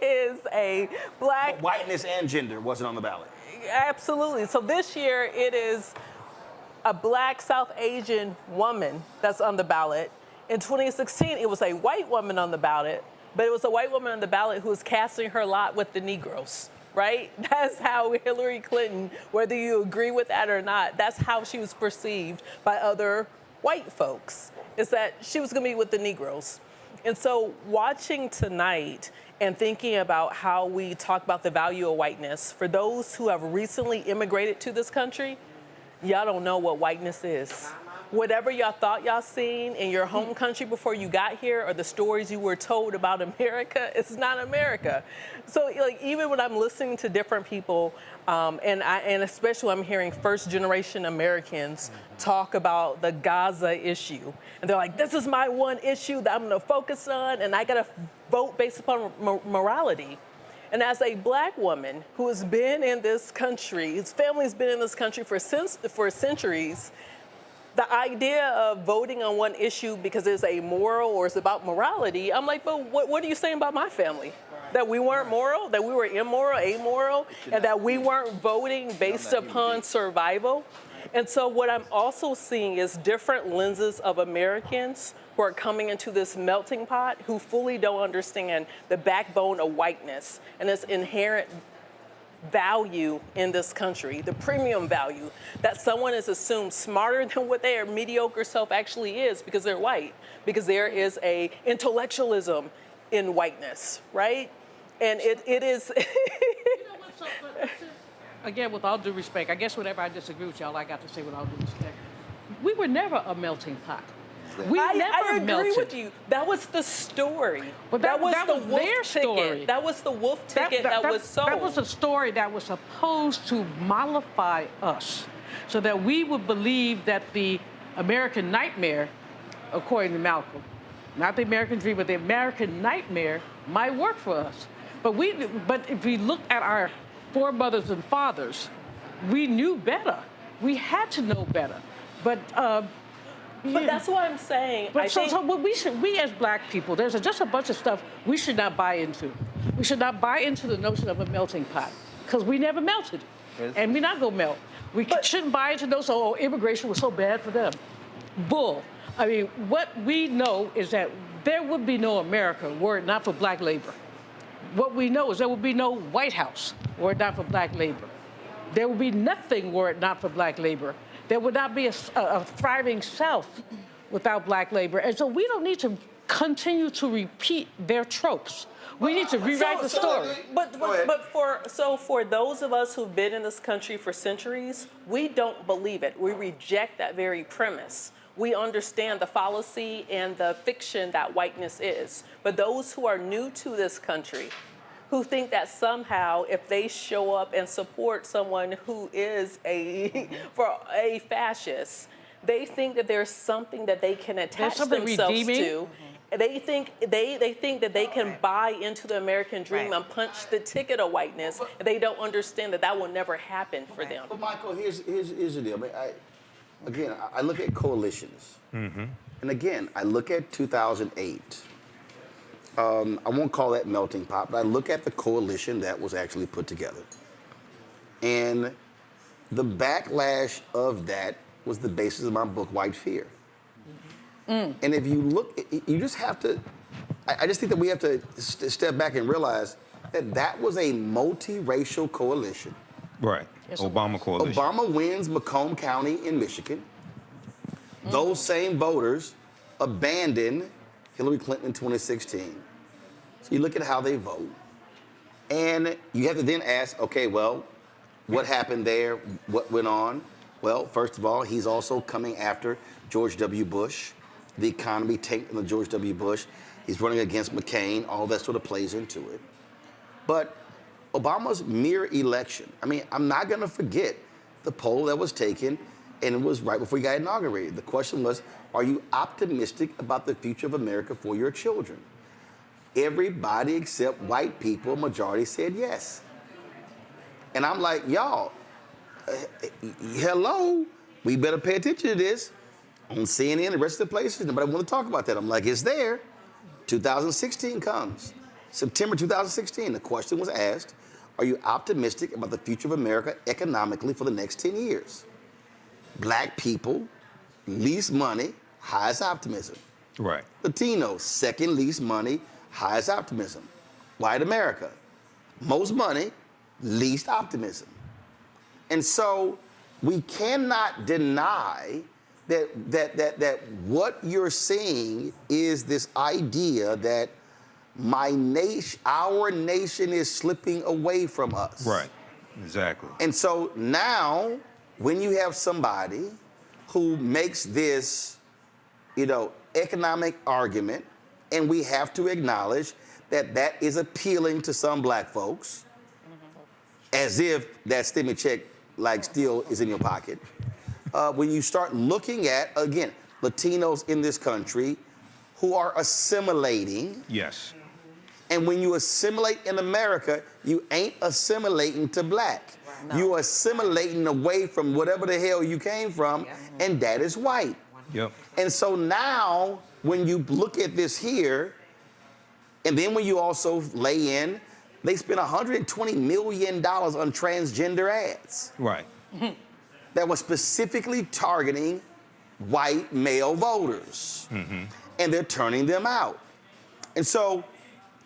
S5: is a black...
S1: But whiteness and gender wasn't on the ballot.
S5: Absolutely. So this year it is a black South Asian woman that's on the ballot. In 2016, it was a white woman on the ballot, but it was a white woman on the ballot who was casting her lot with the Negroes, right? That's how Hillary Clinton, whether you agree with that or not, that's how she was perceived by other white folks, is that she was gonna be with the Negroes. And so watching tonight and thinking about how we talk about the value of whiteness, for those who have recently immigrated to this country, y'all don't know what whiteness is. Whatever y'all thought y'all seen in your home country before you got here, or the stories you were told about America, it's not America. So like, even when I'm listening to different people, and especially when I'm hearing first-generation Americans talk about the Gaza issue, and they're like, this is my one issue that I'm gonna focus on, and I gotta vote based upon morality. And as a black woman who has been in this country, his family's been in this country for centuries, the idea of voting on one issue because it's amoral or it's about morality, I'm like, but what are you saying about my family? That we weren't moral, that we were immoral, amoral, and that we weren't voting based upon survival? And so what I'm also seeing is different lenses of Americans who are coming into this melting pot who fully don't understand the backbone of whiteness and its inherent value in this country, the premium value, that someone is assumed smarter than what their mediocre self actually is because they're white, because there is a intellectualism in whiteness, right? And it is...
S18: Again, with all due respect, I guess whenever I disagree with y'all, I got to say with all due respect, we were never a melting pot.
S5: I agree with you. That was the story.
S18: But
S5: that was
S18: their
S5: wolf
S18: story.
S5: Ticket. That was the wolf ticket that was sold.
S18: That was a story that was supposed to mollify us so that we would believe that the American nightmare, according to Malcolm, not the American dream, but the American nightmare might work for us. But if we look at our foremothers and fathers, we knew better. We had to know better. But
S5: that's what I'm saying.
S18: But we as black people, there's just a bunch of stuff we should not buy into. We should not buy into the notion of a melting pot because we never melted, and we're not gonna melt. We shouldn't buy into those. Oh, immigration was so bad for them. Bull. I mean, what we know is that there would be no America were it not for black labor. What we know is there would be no White House were it not for black labor. There would be nothing were it not for black labor. There would not be a thriving South without black labor. And so we don't need to continue to repeat their tropes. We need to rewrite the story.
S5: For those of us who've been in this country for centuries, we don't believe it. We reject that very premise. We understand the fallacy and the fiction that whiteness is. But those who are new to this country, who think that somehow if they show up and support someone who is a fascist, they think that there's something that they can attach themselves to. They think that they can buy into the American dream and punch the ticket of whiteness. And they don't understand that that will never happen for them.
S1: But Michael, here's the deal. I look at coalitions.
S22: Mm-hmm.
S1: And again, I look at 2008. I won't call that melting pot, but I look at the coalition that was actually put together. And the backlash of that was the basis of my book, White Fear. And if you look, you just have to, I just think that we have to step back and realize that that was a multiracial coalition.
S22: Right. Obama coalition.
S1: Obama wins Macomb County in Michigan. Those same voters abandon Hillary Clinton in 2016. So you look at how they vote. And you have to then ask, okay, well, what happened there? What went on? Well, first of all, he's also coming after George W. Bush. The economy tanked under George W. Bush. He's running against McCain. All that sort of plays into it. But Obama's mere election, I'm not going to forget the poll that was taken, and it was right before he got inaugurated. The question was, are you optimistic about the future of America for your children? Everybody except white people, majority said yes. And I'm like, y'all, hello, we better pay attention to this. On CNN and the rest of the places, nobody want to talk about that. I'm like, it's there. 2016 comes. September 2016, the question was asked, are you optimistic about the future of America economically for the next 10 years? Black people, least money, highest optimism.
S22: Right.
S1: Latino, second least money, highest optimism. White America, most money, least optimism. And so we cannot deny that what you're seeing is this idea that our nation is slipping away from us.
S22: Right, exactly.
S1: And so now, when you have somebody who makes this, economic argument, and we have to acknowledge that that is appealing to some black folks, as if that stimmy check, still is in your pocket. When you start looking at, again, Latinos in this country who are assimilating.
S22: Yes.
S1: And when you assimilate in America, you ain't assimilating to black. No. You're assimilating away from whatever the hell you came from, and that is white.
S22: Yep.
S1: And so now, when you look at this here, and then when you also lay in, they spent $120 million on transgender ads.
S22: Right.
S1: That was specifically targeting white male voters.
S22: Mm-hmm.
S1: And they're turning them out. And so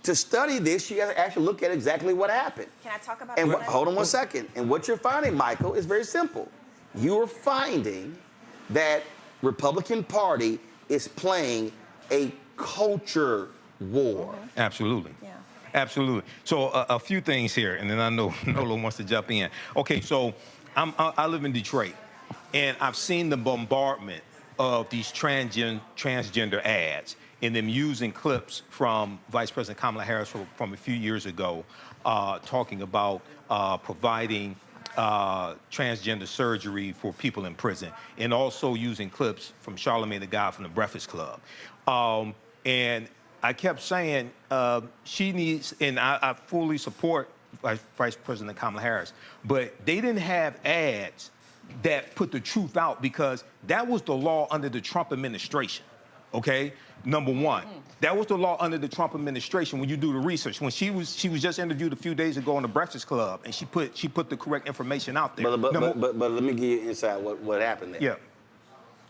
S1: to study this, you have to actually look at exactly what happened.
S3: Can I talk about
S1: and
S3: that?
S1: Hold on one second. And what you're finding, Michael, is very simple. You're finding that Republican Party is playing a culture war.
S22: Absolutely. Yeah. Absolutely. So a few things here, and then I know Nola wants to jump in. Okay, so I live in Detroit, and I've seen the bombardment of these transgender ads and them using clips from Vice President Kamala Harris from a few years ago talking about providing transgender surgery for people in prison, and also using clips from Charlamagne the God from the Breakfast Club. And I kept saying she needs, and I fully support Vice President Kamala Harris, but they didn't have ads that put the truth out, because that was the law under the Trump administration, okay? Number one, that was the law under the Trump administration when you do the research. When she was just interviewed a few days ago on the Breakfast Club, and she put the correct information out there.
S1: But let me give you insight what happened there.
S22: Yeah.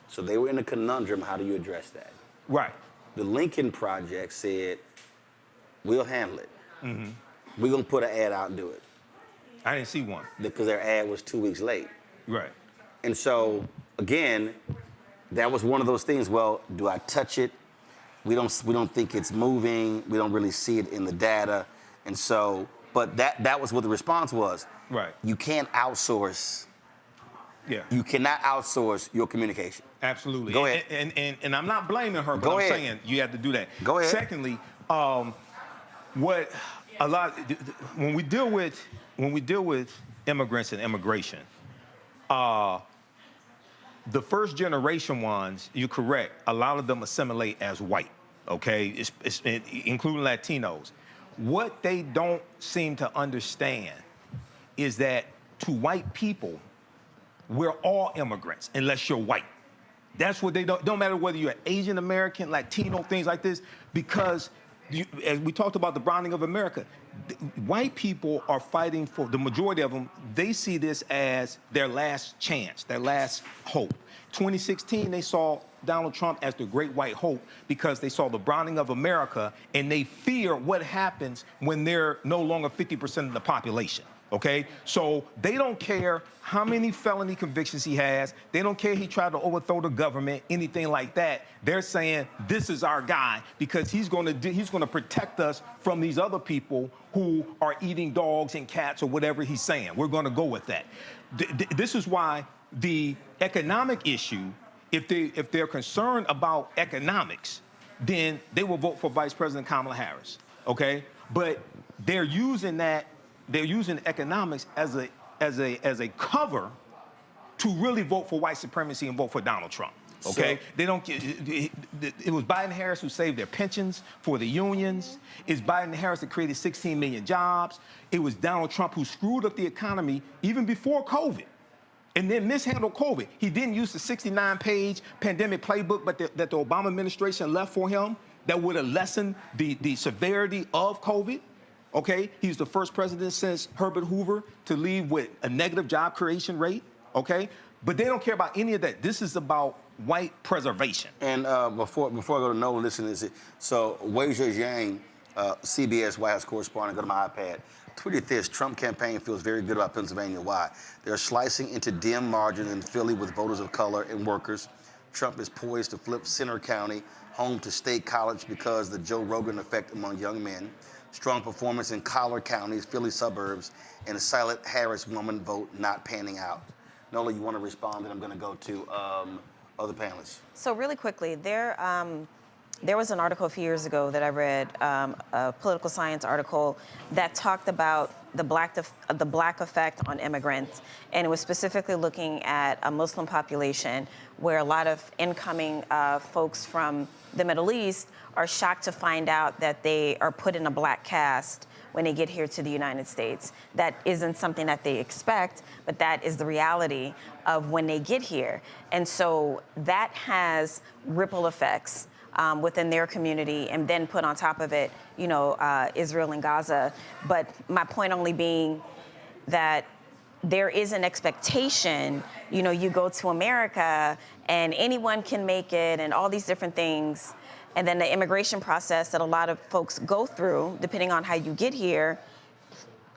S1: So they were in a conundrum. How do you address that?
S22: Right.
S1: The Lincoln Project said, we'll handle it.
S22: Mm-hmm.
S1: We're going to put an ad out and do it.
S22: I didn't see one.
S1: Because their ad was 2 weeks late.
S22: Right.
S1: And so, again, that was one of those things, well, do I touch it? We don't think it's moving. We don't really see it in the data. And so, but that was what the response was.
S22: Right.
S1: You can't outsource.
S22: Yeah.
S1: You cannot outsource your communication.
S22: Absolutely.
S1: Go ahead.
S22: And I'm not blaming her, but I'm saying you have to do that.
S1: Go ahead.
S22: Secondly, when we deal with immigrants and immigration, the first generation ones, you're correct, a lot of them assimilate as white, okay, including Latinos. What they don't seem to understand is that to white people, we're all immigrants unless you're white. That's what they don't matter whether you're Asian American, Latino, things like this, because as we talked about the browning of America, white people are fighting for, the majority of them, they see this as their last chance, their last hope. 2016, they saw Donald Trump as the great white hope because they saw the browning of America and they fear what happens when they're no longer 50% of the population. Okay, so they don't care how many felony convictions he has. They don't care he tried to overthrow the government, anything like that. They're saying this is our guy because he's going to protect us from these other people who are eating dogs and cats or whatever he's saying. We're going to go with that. This is why the economic issue, if they're concerned about economics, then they will vote for Vice President Kamala Harris. Okay, but they're using that. They're using economics as a cover to really vote for white supremacy and vote for Donald Trump. Okay, so, they don't. It was Biden and Harris who saved their pensions for the unions. It's Biden and Harris that created 16 million jobs. It was Donald Trump who screwed up the economy even before COVID, and then mishandled COVID. He didn't use the 69-page pandemic playbook, but that the Obama administration left for him that would have lessened the severity of COVID. Okay, he's the first president since Herbert Hoover to leave with a negative job creation rate. Okay, but they don't care about any of that. This is about white preservation.
S1: And before I go to Nolan, listen to this. So Wei Zhejiang, CBS White House correspondent, go to my iPad, tweeted this: Trump campaign feels very good about Pennsylvania. Why? They're slicing into dim margins in Philly with voters of color and workers. Trump is poised to flip Center County home to State College because the Joe Rogan effect among young men. Strong performance in Collar County's Philly suburbs, and a silent Harris woman vote not panning out. Nola, you want to respond, and I'm going to go to other panelists.
S3: So really quickly, there was an article a few years ago that I read, a political science article that talked about the black effect on immigrants, and it was specifically looking at a Muslim population where a lot of incoming folks from the Middle East are shocked to find out that they are put in a black caste when they get here to the United States. That isn't something that they expect, but that is the reality of when they get here. And so that has ripple effects within their community, and then put on top of it, Israel and Gaza. But my point only being that there is an expectation, you go to America and anyone can make it and all these different things. And then the immigration process that a lot of folks go through, depending on how you get here,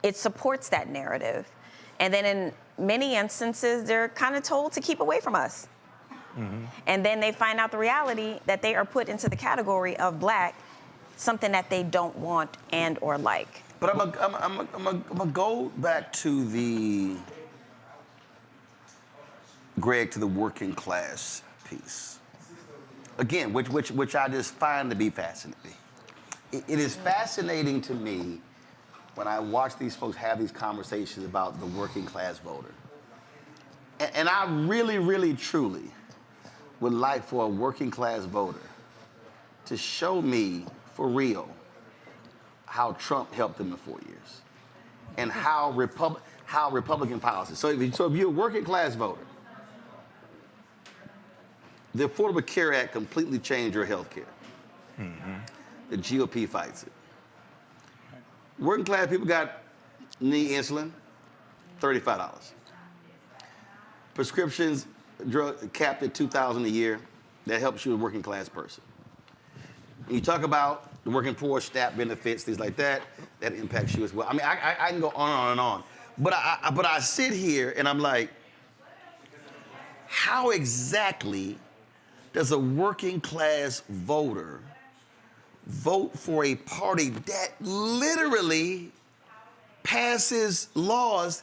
S3: it supports that narrative. And then in many instances, they're kind of told to keep away from us. Mm-hmm. And then they find out the reality that they are put into the category of black, something that they don't want and or like.
S1: But I'm gonna go back to the working class piece. Again, which I just find to be fascinating. It is fascinating to me when I watch these folks have these conversations about the working class voter. And I really, really, truly would like for a working class voter to show me for real how Trump helped them in 4 years and how Republican policy. So if you're a working class voter, the Affordable Care Act completely changed your health care. Mm-hmm. The GOP fights it. Working class people got knee insulin, $35. Prescriptions, drug capped at $2,000 a year. That helps you, a working class person. When you talk about the working poor, SNAP benefits, things like that, that impacts you as well. I mean, I can go on and on. But I sit here and I'm like, how exactly does a working class voter vote for a party that literally passes laws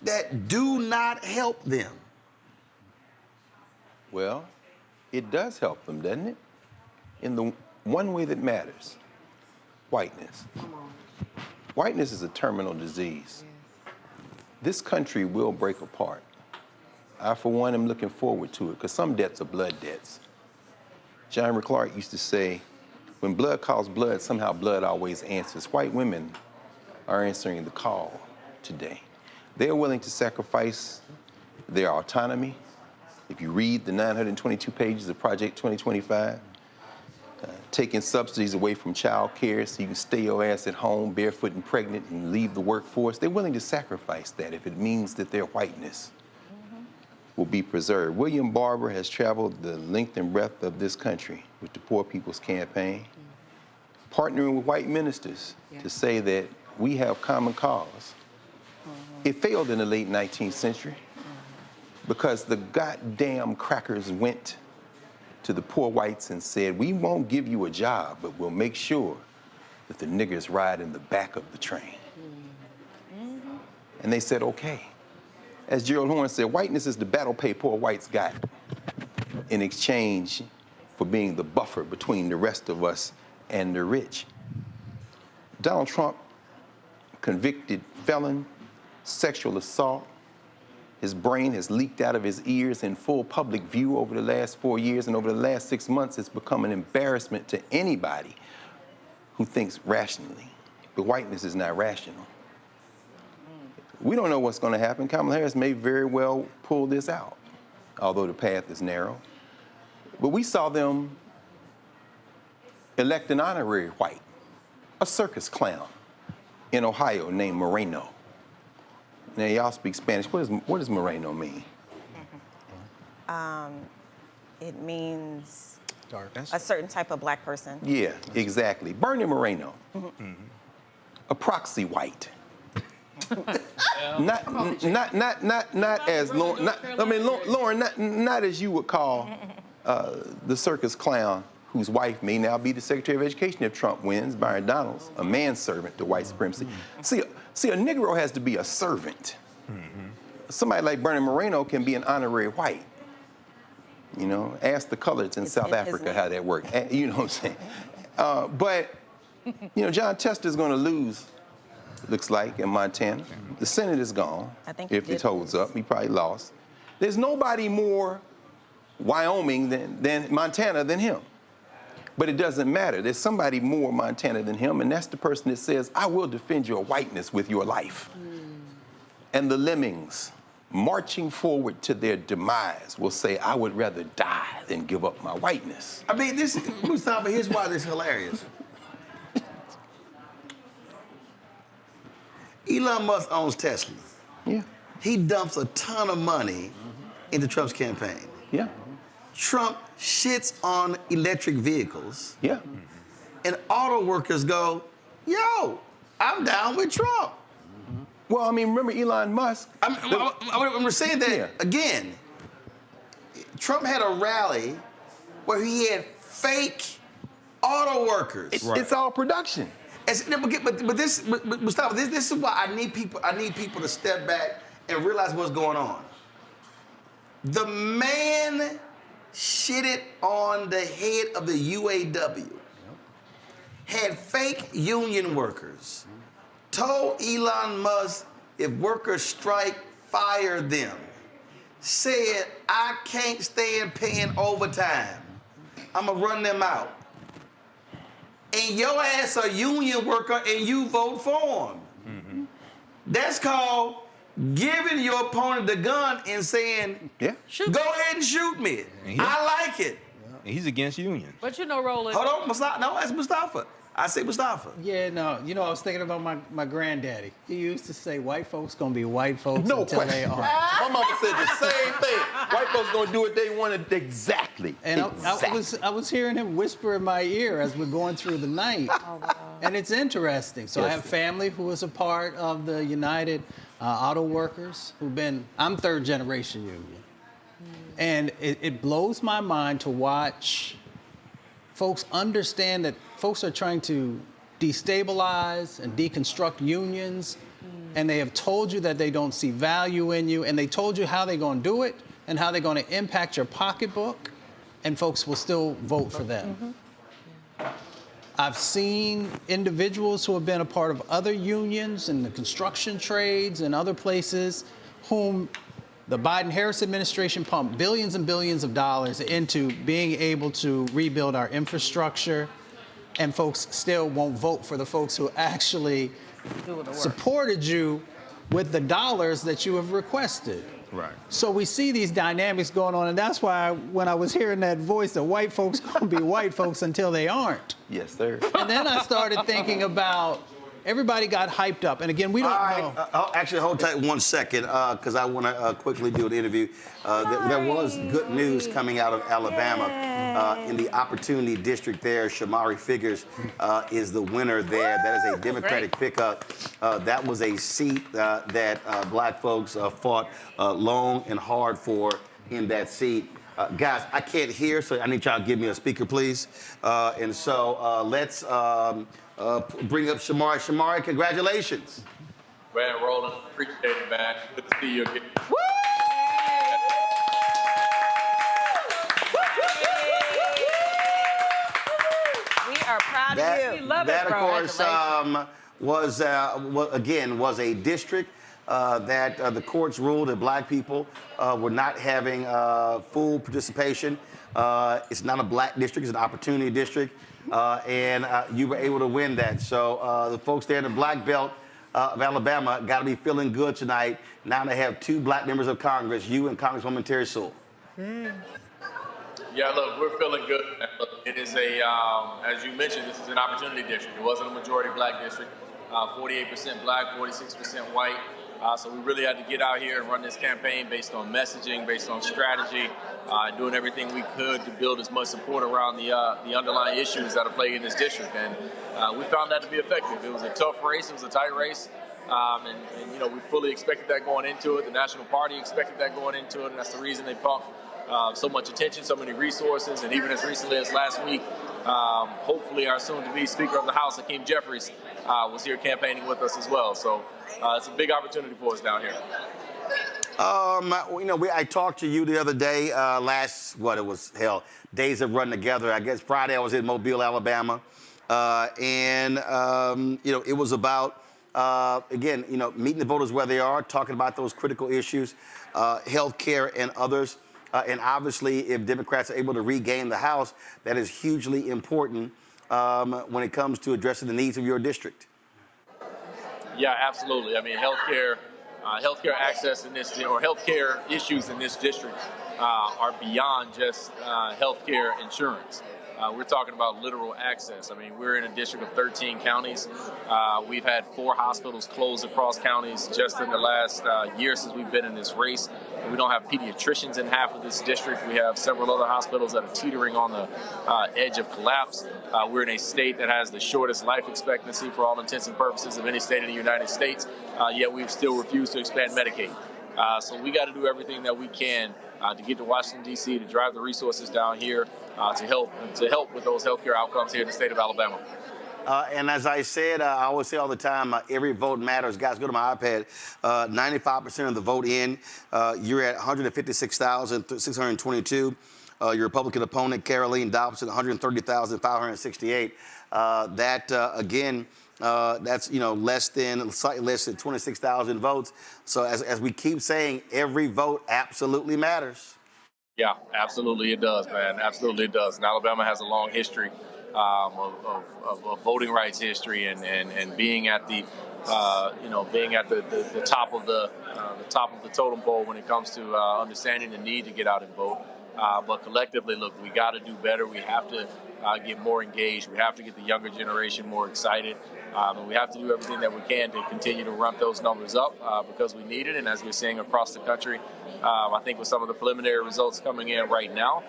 S1: that do not help them?
S6: Well, it does help them, doesn't it? In the one way that matters, whiteness. Whiteness is a terminal disease. This country will break apart. I, for one, am looking forward to it, because some debts are blood debts. John Clark used to say, When blood calls blood, somehow blood always answers. White women are answering the call today. They're willing to sacrifice their autonomy. If you read the 922 pages of Project 2025, taking subsidies away from child care so you can stay your ass at home barefoot and pregnant and leave the workforce, they're willing to sacrifice that if it means that their whiteness will be preserved. William Barber has traveled the length and breadth of this country with the Poor People's Campaign, partnering with white ministers to say that we have common cause. It failed in the late 19th century because the goddamn crackers went to the poor whites and said, we won't give you a job, but we'll make sure that the niggers ride in the back of the train. And they said, okay. As Gerald Horne said, whiteness is the battle pay poor whites got in exchange for being the buffer between the rest of us and the rich. Donald Trump, convicted felon, sexual assault. His brain has leaked out of his ears in full public view over the last 4 years, and over the last 6 months, it's become an embarrassment to anybody who thinks rationally. But whiteness is not rational. We don't know what's going to happen. Kamala Harris may very well pull this out, although the path is narrow. But we saw them elect an honorary white, a circus clown in Ohio named Moreno. Now, y'all speak Spanish. What does Moreno mean?
S3: It means a certain type of black person.
S6: Yeah, exactly. Bernie Moreno, a proxy white. Not as Lauren. Lauren, not as you would call the circus clown whose wife may now be the Secretary of Education if Trump wins, Byron Donalds, a manservant to white supremacy. See, a Negro has to be a servant. Somebody like Bernie Moreno can be an honorary white. You know, ask the coloreds in South Africa how that works. You know what I'm saying? But, you know, John Tester's going to lose, looks like, in Montana. The Senate is gone, if it holds up. He probably lost. There's nobody more Wyoming than Montana than him. But it doesn't matter. There's somebody more Montana than him, and that's the person that says, I will defend your whiteness with your life. And the lemmings, marching forward to their demise, will say, I would rather die than give up my whiteness.
S1: I mean, Mustafa, here's why this is hilarious. Elon Musk owns Tesla.
S6: Yeah.
S1: He dumps a ton of money into Trump's campaign.
S6: Yeah.
S1: Trump shits on electric vehicles.
S6: Yeah.
S1: And auto workers go, yo, I'm down with Trump.
S6: Well, I mean, remember Elon Musk?
S1: I'm saying that, again, Trump had a rally where he had fake auto workers.
S6: It's all production.
S1: But Mustafa, this is why I need people to step back and realize what's going on. The man shitted on the head of the UAW, had fake union workers, told Elon Musk if workers strike, fire them, said, I can't stand paying overtime. I'm gonna run them out. And your ass a union worker and you vote for him. That's called giving your opponent the gun and saying, go ahead and shoot me. I like it.
S22: He's against unions.
S18: But you know, Roland.
S1: Hold on, Mustafa. No, that's Mustafa. I say Mustafa.
S9: Yeah, no. You know, I was thinking about my granddaddy. He used to say, white folks gonna be white folks until they are.
S6: My mama said the same thing. White folks gonna do what they want exactly.
S9: And I was hearing him whisper in my ear as we're going through the night. And it's interesting. So I have family who is a part of the United Auto Workers I'm third generation union. And it blows my mind to watch folks understand that folks are trying to destabilize and deconstruct unions, and they have told you that they don't see value in you, and they told you how they're going to do it and how they're going to impact your pocketbook, and folks will still vote for them. I've seen individuals who have been a part of other unions in the construction trades and other places whom the Biden-Harris administration pumped billions and billions of dollars into being able to rebuild our infrastructure, and folks still won't vote for the folks who actually supported you with the dollars that you have requested.
S22: Right.
S9: So we see these dynamics going on, and that's why when I was hearing that voice that white folks gonna be white folks until they aren't.
S6: Yes, sir.
S9: And then I started thinking about everybody got hyped up, and again, we don't know.
S1: Actually, hold tight 1 second, because I want to quickly do an interview. There was good news coming out of Alabama in the Opportunity District there. Shamari Figures is the winner there. That is a Democratic pickup. That was a seat that black folks fought long and hard for in that seat. Guys, I can't hear, so I need y'all to give me a speaker, please. And so let's bring up Shamari. Shamari, congratulations.
S4: Man, Roland, appreciate it, man. Good to see you again.
S3: Woo! We are proud of you. We love
S1: that,
S3: it,
S1: of course, was a district that the courts ruled that black people were not having full participation. It's not a black district, it's an opportunity district. And you were able to win that. So the folks there in the black belt of Alabama got to be feeling good tonight. Now they have 2 black members of Congress, you and Congresswoman Terry Sewell.
S4: Yeah, look, we're feeling good. Look, it is as you mentioned, this is an opportunity district. It wasn't a majority black district. 48% black, 46% white. So we really had to get out here and run this campaign based on messaging, based on strategy, doing everything we could to build as much support around the underlying issues that are plaguing this district. And we found that to be effective. It was a tough race. It was a tight race. And you know, we fully expected that going into it. The National Party expected that going into it. And that's the reason they pumped so much attention, so many resources. And even as recently as last week, hopefully our soon-to-be Speaker of the House, Hakeem Jeffries, was here campaigning with us as well. So it's a big opportunity for us down here.
S1: You know, I talked to you the other day, days of running together. I guess Friday I was in Mobile, Alabama. And you know, it was about, again, you know, meeting the voters where they are, talking about those critical issues, health care and others. And obviously, if Democrats are able to regain the House, that is hugely important when it comes to addressing the needs of your district.
S4: Yeah, absolutely. I mean, healthcare access in this, or healthcare issues in this district are beyond just healthcare insurance. We're talking about literal access. I mean, we're in a district of 13 counties. We've had 4 hospitals closed across counties just in the last year since we've been in this race. We don't have pediatricians in half of this district. We have several other hospitals that are teetering on the edge of collapse. We're in a state that has the shortest life expectancy for all intents and purposes of any state in the United States, yet we've still refused to expand Medicaid. So we got to do everything that we can to get to Washington, D.C., to drive the resources down here to help with those healthcare outcomes here in the state of Alabama.
S1: And as I said, I always say all the time, every vote matters. Guys, go to my iPad. 95% of the vote in. You're at 156,622. Your Republican opponent, Caroline Dobson, 130,568. Again, that's, you know, slightly less than 26,000 votes. So as we keep saying, every vote absolutely matters.
S4: Yeah, absolutely it does, man. Absolutely it does. And Alabama has a long history of voting rights history and being at the top of the totem pole when it comes to understanding the need to get out and vote. But collectively, look, we got to do better. We have to get more engaged. We have to get the younger generation more excited. And we have to do everything that we can to continue to ramp those numbers up because we need it. And as we're seeing across the country, I think with some of the preliminary results coming in right now,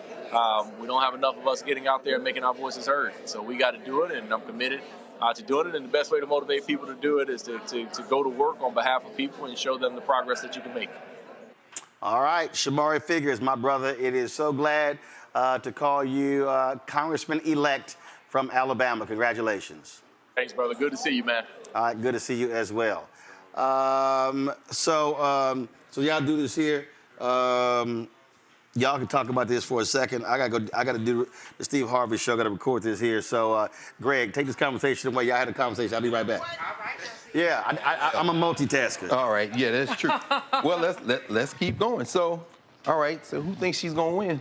S4: we don't have enough of us getting out there and making our voices heard. So we got to do it, and I'm committed to doing it. And the best way to motivate people to do it is to go to work on behalf of people and show them the progress that you can make.
S1: All right, Shamari Figures, my brother, it is so glad to call you Congressman-elect from Alabama. Congratulations.
S4: Thanks, brother. Good to see you, man.
S1: All right, good to see you as well. So y'all do this here. Y'all can talk about this for a second. I gotta do the Steve Harvey show. I gotta record this here. So, Greg, take this conversation away. Y'all had a conversation. I'll be right back. All right. Yeah, I'm a multitasker.
S6: All right. Yeah, that's true. Well, let's keep going. So, all right. So, who thinks she's gonna win?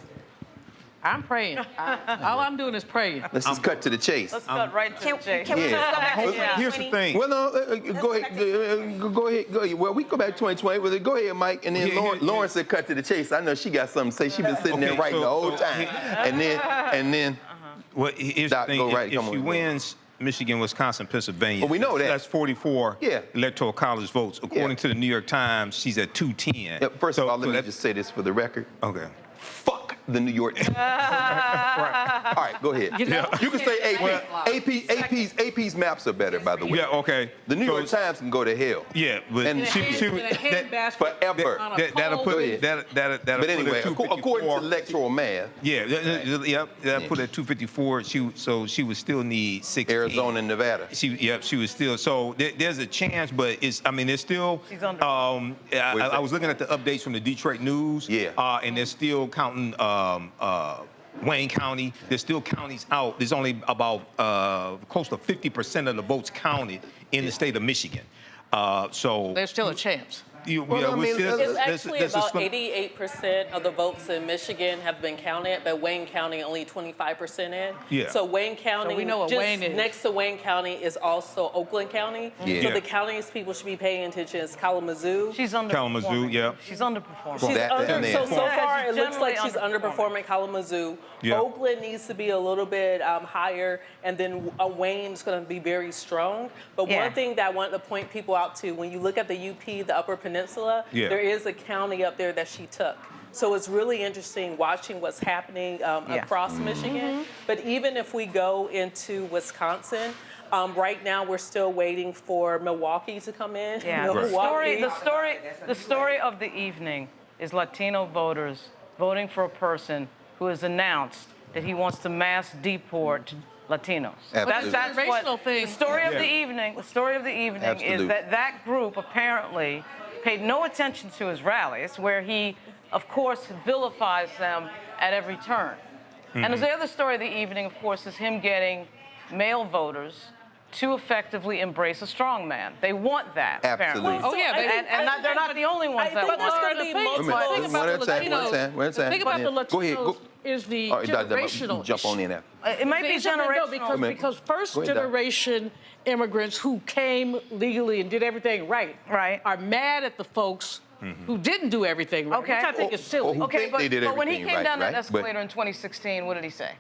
S18: I'm praying. All I'm doing is praying.
S6: Let's just cut to the chase.
S19: Let's cut right to the chase.
S3: Can we just go back to
S22: Here's the thing.
S6: Well, no, go ahead. Well, we go back to 2020. Well, go ahead, Mike. And then Lauren said cut to the chase. I know she got something to say. She's been sitting there writing the whole time. And then.
S22: Well, here's the thing. If she wins Michigan, Wisconsin, Pennsylvania,
S6: well, we know that.
S22: That's 44 Electoral College votes. According to the New York Times, she's at 210.
S6: Yeah, first of all, let me just say this for the record.
S22: Okay.
S6: Fuck the New York Times. All right, go ahead. You can say AP. AP's maps are better, by the way.
S22: Yeah, okay.
S6: The New York Times can go to hell.
S22: Yeah, but
S6: and forever.
S22: That'll put it.
S6: But anyway, according to electoral math.
S22: That'll put it at 254. She would still need 16.
S6: Arizona and Nevada.
S22: She was still. So there's a chance, but it's still. I was looking at the updates from the Detroit News. And they're still counting. Wayne County, there's still counties out. There's only about close to 50% of the votes counted in the state of Michigan. So
S18: there's still a chance.
S5: It's actually about 88% of the votes in Michigan have been counted, but Wayne County only 25% in.
S22: Yeah.
S5: So Wayne County,
S18: so we know what
S5: just
S18: Wayne is.
S5: Next to Wayne County is also Oakland County. So the counties people should be paying attention is Kalamazoo.
S19: She's underperforming.
S22: Kalamazoo,
S19: She's underperforming.
S5: So far, it looks like she's underperforming Kalamazoo.
S22: Yeah.
S5: Oakland needs to be a little bit higher, and then Wayne's going to be very strong. But one thing that I want to point people out to, when you look at the UP, the Upper Peninsula, there is a county up there that she took. So it's really interesting watching what's happening across Michigan. But even if we go into Wisconsin, right now we're still waiting for Milwaukee to come in.
S19: Yeah. The story of the evening is Latino voters voting for a person who has announced that he wants to mass deport Latinos.
S6: Absolutely.
S19: That's what the story of the evening. The story of the evening is that group apparently paid no attention to his rallies, where he, of course, vilifies them at every turn. And the other story of the evening, of course, is him getting male voters to effectively embrace a strong man. They want that, apparently.
S6: Absolutely.
S19: They're not the only ones that want
S18: that. The thing about the Latinos is the generational
S6: jump on in there.
S19: It might be generational.
S18: No, because first-generation immigrants who came legally and did everything right are mad at the folks who didn't do everything right, which I think is silly.
S19: Okay, but when he came down that escalator in 2016, what did he say?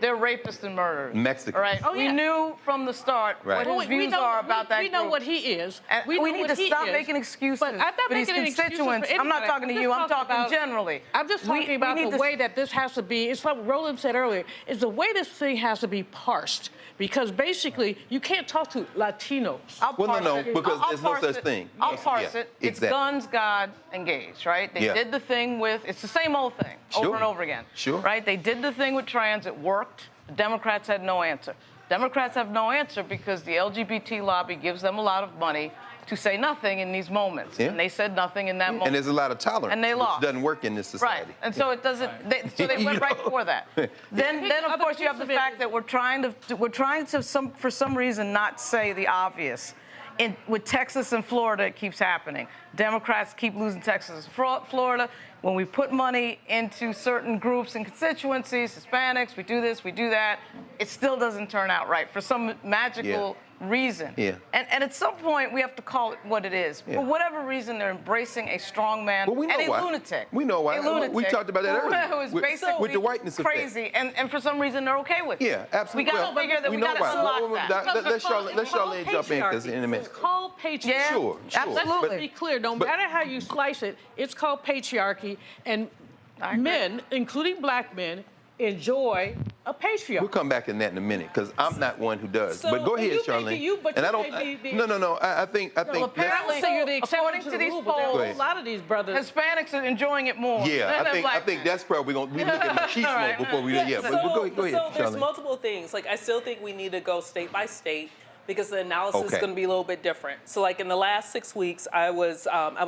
S19: They're rapists and murderers.
S6: Mexican.
S19: Right? We knew from the start what his views are about that
S18: We know what he is.
S19: We need to stop making excuses
S18: but I'm not
S19: for these
S18: making
S19: constituents.
S18: For
S19: I'm not talking to you. I'm talking generally.
S18: I'm just talking about the way that this has to be. It's like Roland said earlier. Is the way this thing has to be parsed. Because basically, you can't talk to Latinos.
S6: Because there's no such thing.
S19: I'll parse it. It's guns, God, and gays, right? They did the thing with, it's the same old thing over and over again. Right? They did the thing with trans, it worked. The Democrats had no answer. Democrats have no answer because the LGBT lobby gives them a lot of money to say nothing in these moments. And they said nothing in that moment.
S6: And there's a lot of tolerance.
S19: And they lost.
S6: Which doesn't work in this society.
S19: Right. And so it doesn't, so they went right for that. Then of course, you have the fact that we're trying to, for some reason, not say the obvious. With Texas and Florida, it keeps happening. Democrats keep losing Texas and Florida. When we put money into certain groups and constituencies, Hispanics, we do this, we do that, it still doesn't turn out right for some magical reason. And at some point, we have to call it what it is. For whatever reason, they're embracing a strong man and a lunatic.
S6: We know why.
S19: A lunatic
S6: we talked about that earlier.
S19: Who is basically
S6: with the whiteness
S19: crazy, and for some reason, they're okay with it.
S6: Yeah, absolutely.
S19: We got to figure that we got to unlock that.
S6: Let Charlene jump in, because in a minute.
S18: It's called patriarchy.
S19: Yeah,
S6: sure.
S19: Absolutely.
S18: Let's be clear. No matter how you slice it, it's called patriarchy, and men, including black men, enjoy a patriarchy.
S6: We'll come back in that in a minute, because I'm not one who does. But go ahead, Charlene.
S18: And I don't.
S6: No. I think.
S19: Apparently,
S18: you're the
S19: according to these polls,
S18: a lot of these brothers,
S19: Hispanics are enjoying it more.
S6: Yeah, I think that's probably we look at machismo before we do. Yeah, but go ahead,
S5: So there's
S6: Charlene.
S5: multiple things. Like I still think we need to go state by state. because the analysis is going to be a little bit different. So like in the last 6 weeks, I was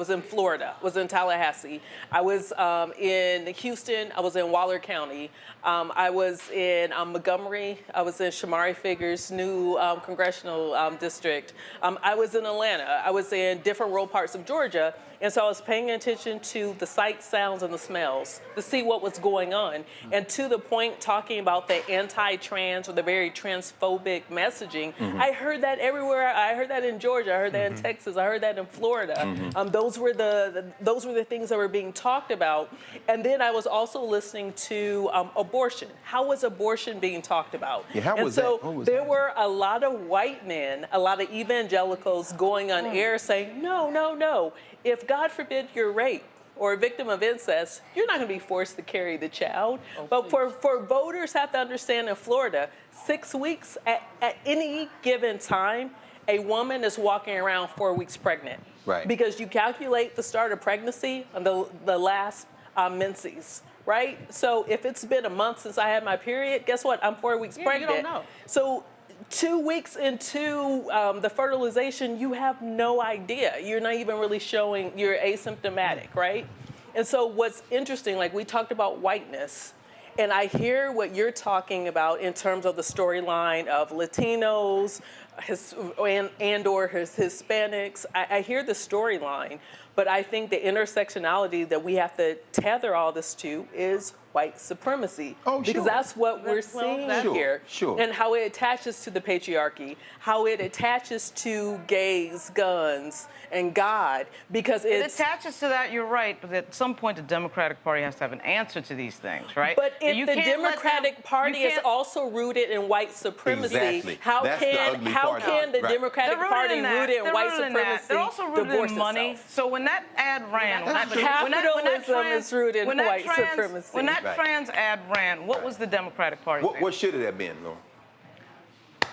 S5: in Florida, was in Tallahassee, I was in Houston, I was in Waller County, I was in Montgomery, I was in Shamari Figure's new congressional district, I was in Atlanta, I was in different rural parts of Georgia, and so I was paying attention to the sights, sounds, and the smells to see what was going on. And to the point, talking about the anti-trans or the very transphobic messaging, I heard that everywhere. I heard that in Georgia. I heard that in Texas. I heard that in Florida. Those were the things that were being talked about. And then I was also listening to abortion. How was abortion being talked about?
S6: Yeah, how was
S5: so
S6: that?
S5: there were a lot of white men, a lot of evangelicals going on air saying, no, no, no. If God forbid you're raped or a victim of incest, you're not going to be forced to carry the child. But for voters have to understand in Florida, 6 weeks at any given time, a woman is walking around 4 weeks pregnant.
S6: Right.
S5: Because you calculate the start of pregnancy on the last menses. Right? So if it's been a month since I had my period, guess what? I'm 4 weeks pregnant.
S18: You don't know.
S5: So 2 weeks into the fertilization, you have no idea. You're not even really showing, you're asymptomatic, right? And so what's interesting, like we talked about whiteness, and I hear what you're talking about in terms of the storyline of Latinos and/or Hispanics. I hear the storyline, but I think the intersectionality that we have to tether all this to is white supremacy. Because that's what we're seeing here. And how it attaches to the patriarchy, how it attaches to gays, guns, and God. Because
S15: it attaches to that, you're right, but at some point the Democratic Party has to have an answer to these things, right?
S5: But if the Democratic Party is also rooted in white supremacy, how can the Democratic Party rooted in white supremacy
S15: they're also rooted in money. So when that ad ran,
S5: capitalism is rooted in white supremacy.
S15: When that trans ad ran, what was the Democratic Party?
S6: What should it have been, Laura?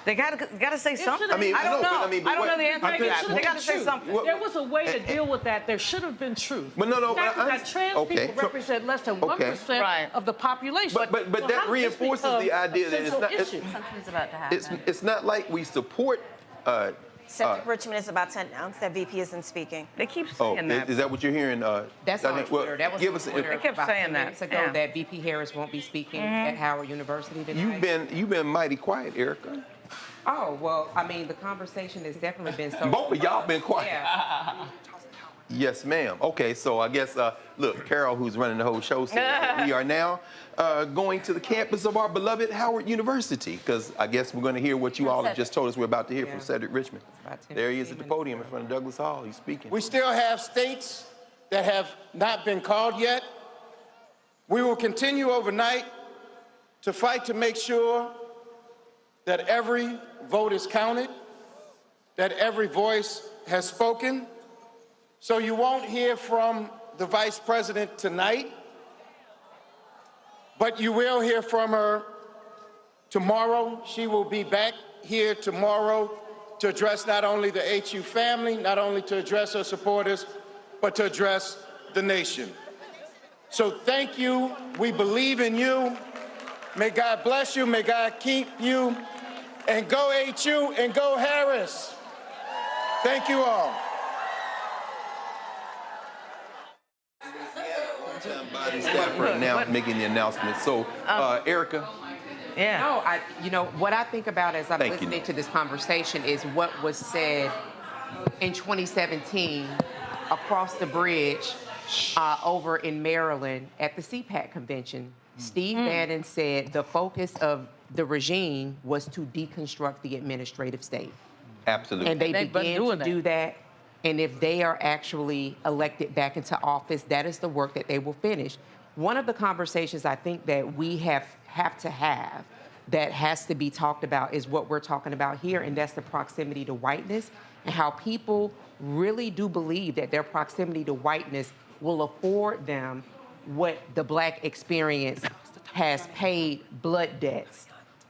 S15: They got to say something.
S6: I mean,
S15: I don't know.
S6: but
S15: I don't know the answer to that. They got to say something.
S18: There was a way to deal with that. There should have been truth.
S6: But no,
S18: the fact that trans people represent less than 1% of the population.
S6: But that reinforces the idea that it's not like we support.
S3: Cedric Richmond is about to announce that VP isn't speaking.
S15: They keep saying that.
S6: Is that what you're hearing?
S16: That's on Twitter. That was on Twitter.
S15: They kept saying that
S16: minutes ago that VP Harris won't be speaking at Howard University tonight.
S6: You've been mighty quiet, Erica.
S16: Oh, well, I mean, the conversation has definitely been so...
S6: Both of y'all been quiet.
S16: Yeah.
S6: Yes, ma'am. Okay, so I guess, look, Carol, who's running the whole show, said we are now going to the campus of our beloved Howard University, because I guess we're going to hear what you all have just told us we're about to hear from Cedric Richmond. There he is at the podium in front of Douglas Hall. He's speaking.
S17: We still have states that have not been called yet. We will continue overnight to fight to make sure that every vote is counted, that every voice has spoken. So you won't hear from the Vice President tonight, but you will hear from her tomorrow. She will be back here tomorrow to address not only the HU family, not only to address her supporters, but to address the nation. So thank you. We believe in you. May God bless you. May God keep you. And go HU and go Harris. Thank you all.
S6: Body staff right now making the announcement. So, Erica.
S16: Yeah. No, you know, what I think about as I'm listening to this conversation is what was said in 2017 across the bridge over in Maryland at the CPAC convention. Steve Bannon said the focus of the regime was to deconstruct the administrative state.
S6: Absolutely.
S16: And they began to do that. And if they are actually elected back into office, that is the work that they will finish. One of the conversations I think that we have to have that has to be talked about is what we're talking about here, and that's the proximity to whiteness and how people really do believe that their proximity to whiteness will afford them what the Black experience has paid blood debts,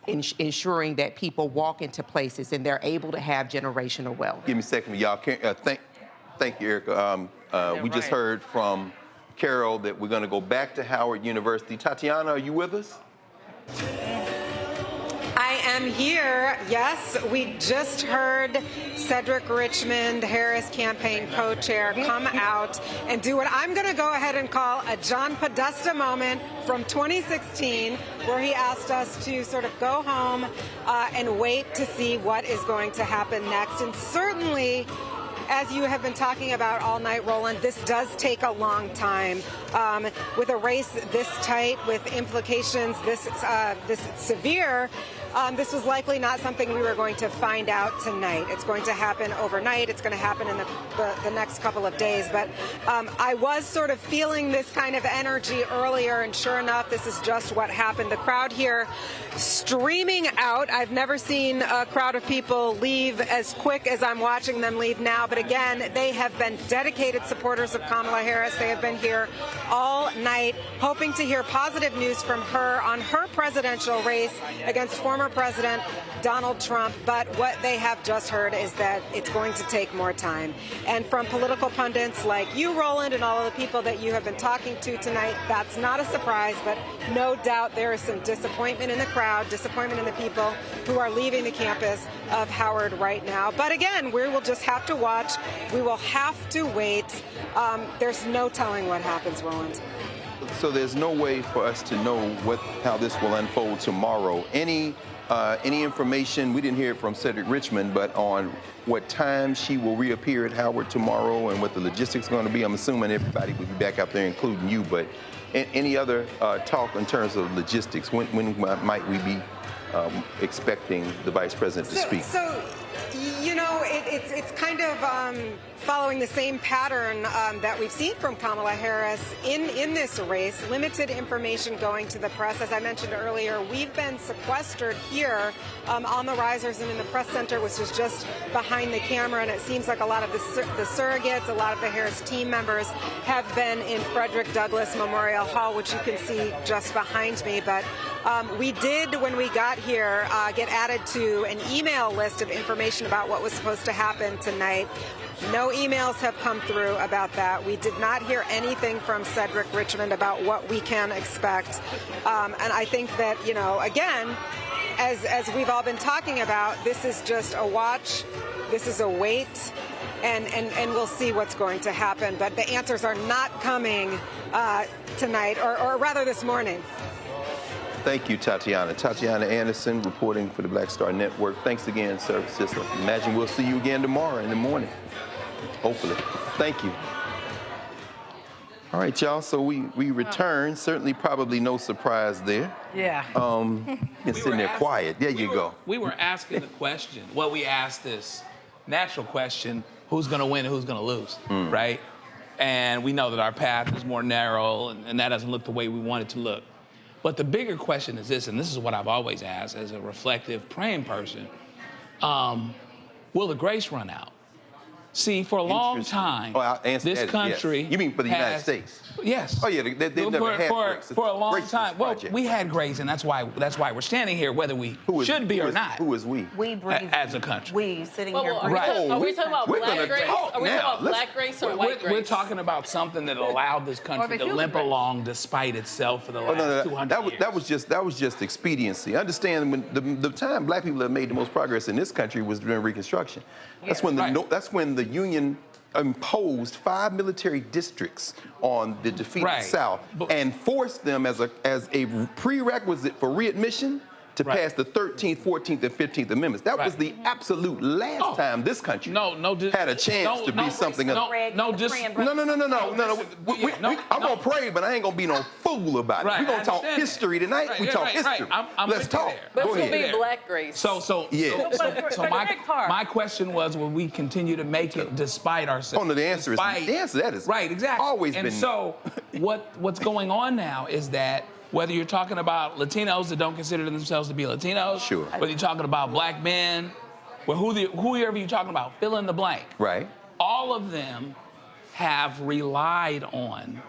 S16: ensuring that people walk into places and they're able to have generational wealth.
S6: Give me a second, y'all. Thank you, Erica. We just heard from Carol that we're going to go back to Howard University. Tatiana, are you with us?
S3: I
S2: am here. Yes, we just heard Cedric Richmond, Harris campaign co-chair, come out and do what I'm going to go ahead and call a John Podesta moment from 2016, where he asked us to sort of go home and wait to see what is going to happen next. And certainly, as you have been talking about all night, Roland, this does take a long time. With a race this tight, with implications this severe, this was likely not something we were going to find out tonight. It's going to happen overnight. It's going to happen in the next couple of days. But I was sort of feeling this kind of energy earlier, and sure enough, this is just what happened. The crowd here streaming out. I've never seen a crowd of people leave as quick as I'm watching them leave now. But again, they have been dedicated supporters of Kamala Harris. They have been here all night hoping to hear positive news from her on her presidential race against former President Donald Trump. But what they have just heard is that it's going to take more time. And from political pundits like you, Roland, and all of the people that you have been talking to tonight, that's not a surprise, but no doubt there is some disappointment in the crowd, disappointment in the people who are leaving the campus of Howard right now. But again, we will just have to watch. We will have to wait. There's no telling what happens, Roland.
S6: So there's no way for us to know how this will unfold tomorrow. Any information, we didn't hear it from Cedric Richmond, but on what time she will reappear at Howard tomorrow and what the logistics are going to be. I'm assuming everybody will be back out there, including you, but any other talk in terms of logistics? When might we be expecting the Vice President to speak?
S2: So, you know, it's kind of following the same pattern that we've seen from Kamala Harris in this race. Limited information going to the press. As I mentioned earlier, we've been sequestered here on the risers and in the press center, which is just behind the camera. And it seems like a lot of the surrogates, a lot of the Harris team members have been in Frederick Douglass Memorial Hall, which you can see just behind me. But we did, when we got here, get added to an email list of information about what was supposed to happen tonight. No emails have come through about that. We did not hear anything from Cedric Richmond about what we can expect. And I think that, you know, again, as we've all been talking about, this is just a watch. This is a wait. And we'll see what's going to happen. But the answers are not coming tonight, or rather this morning.
S6: Thank you, Tatiana. Tatiana Anderson, reporting for the Black Star Network. Thanks again, sir. Sister. Imagine we'll see you again tomorrow in the morning. Hopefully. Thank you. All right, y'all. So we return. Certainly, probably no surprise there.
S19: Yeah.
S6: It's sitting there quiet. There you go.
S10: We were asking the question. Well, we asked this natural question: who's going to win and who's going to lose, right? And we know that our path is more narrow, and that doesn't look the way we want it to look. But the bigger question is this, and this is what I've always asked as a reflective, praying person: will the grace run out? See, for a long time, this country.
S6: You mean for the United States?
S10: Yes.
S6: Oh yeah, they've never had grace.
S10: For a long time. Well, we had grace, and that's why we're standing here, whether we should be or not.
S6: Who is we?
S3: We breathe.
S10: As a country.
S3: We sitting here.
S5: Are we talking about black grace? Are we talking about black grace or white grace?
S10: We're talking about something that allowed this country to limp along despite itself for the last 200 years.
S6: That was just expediency. Understand, when the time black people have made the most progress in this country was during Reconstruction. That's when the Union imposed 5 military districts on the defeated South and forced them as a prerequisite for readmission to pass the 13th, 14th, and 15th Amendments. That was the absolute last time this country had a chance to be something else. No. I'm going to pray, but I ain't going to be no fool about it. We're going to talk history tonight. We talk history. Let's talk.
S5: But
S6: Go
S5: it's going
S6: ahead.
S5: to be black grace.
S10: So my question was, will we continue to make it despite ourselves?
S6: Oh, no, the answer is that is
S10: right, exactly.
S6: Always been.
S10: And so what's going on now is that whether you're talking about Latinos that don't consider themselves to be Latinos,
S6: sure.
S10: Whether you're talking about black men, whoever you're talking about, fill in the blank.
S6: Right.
S10: All of them have relied on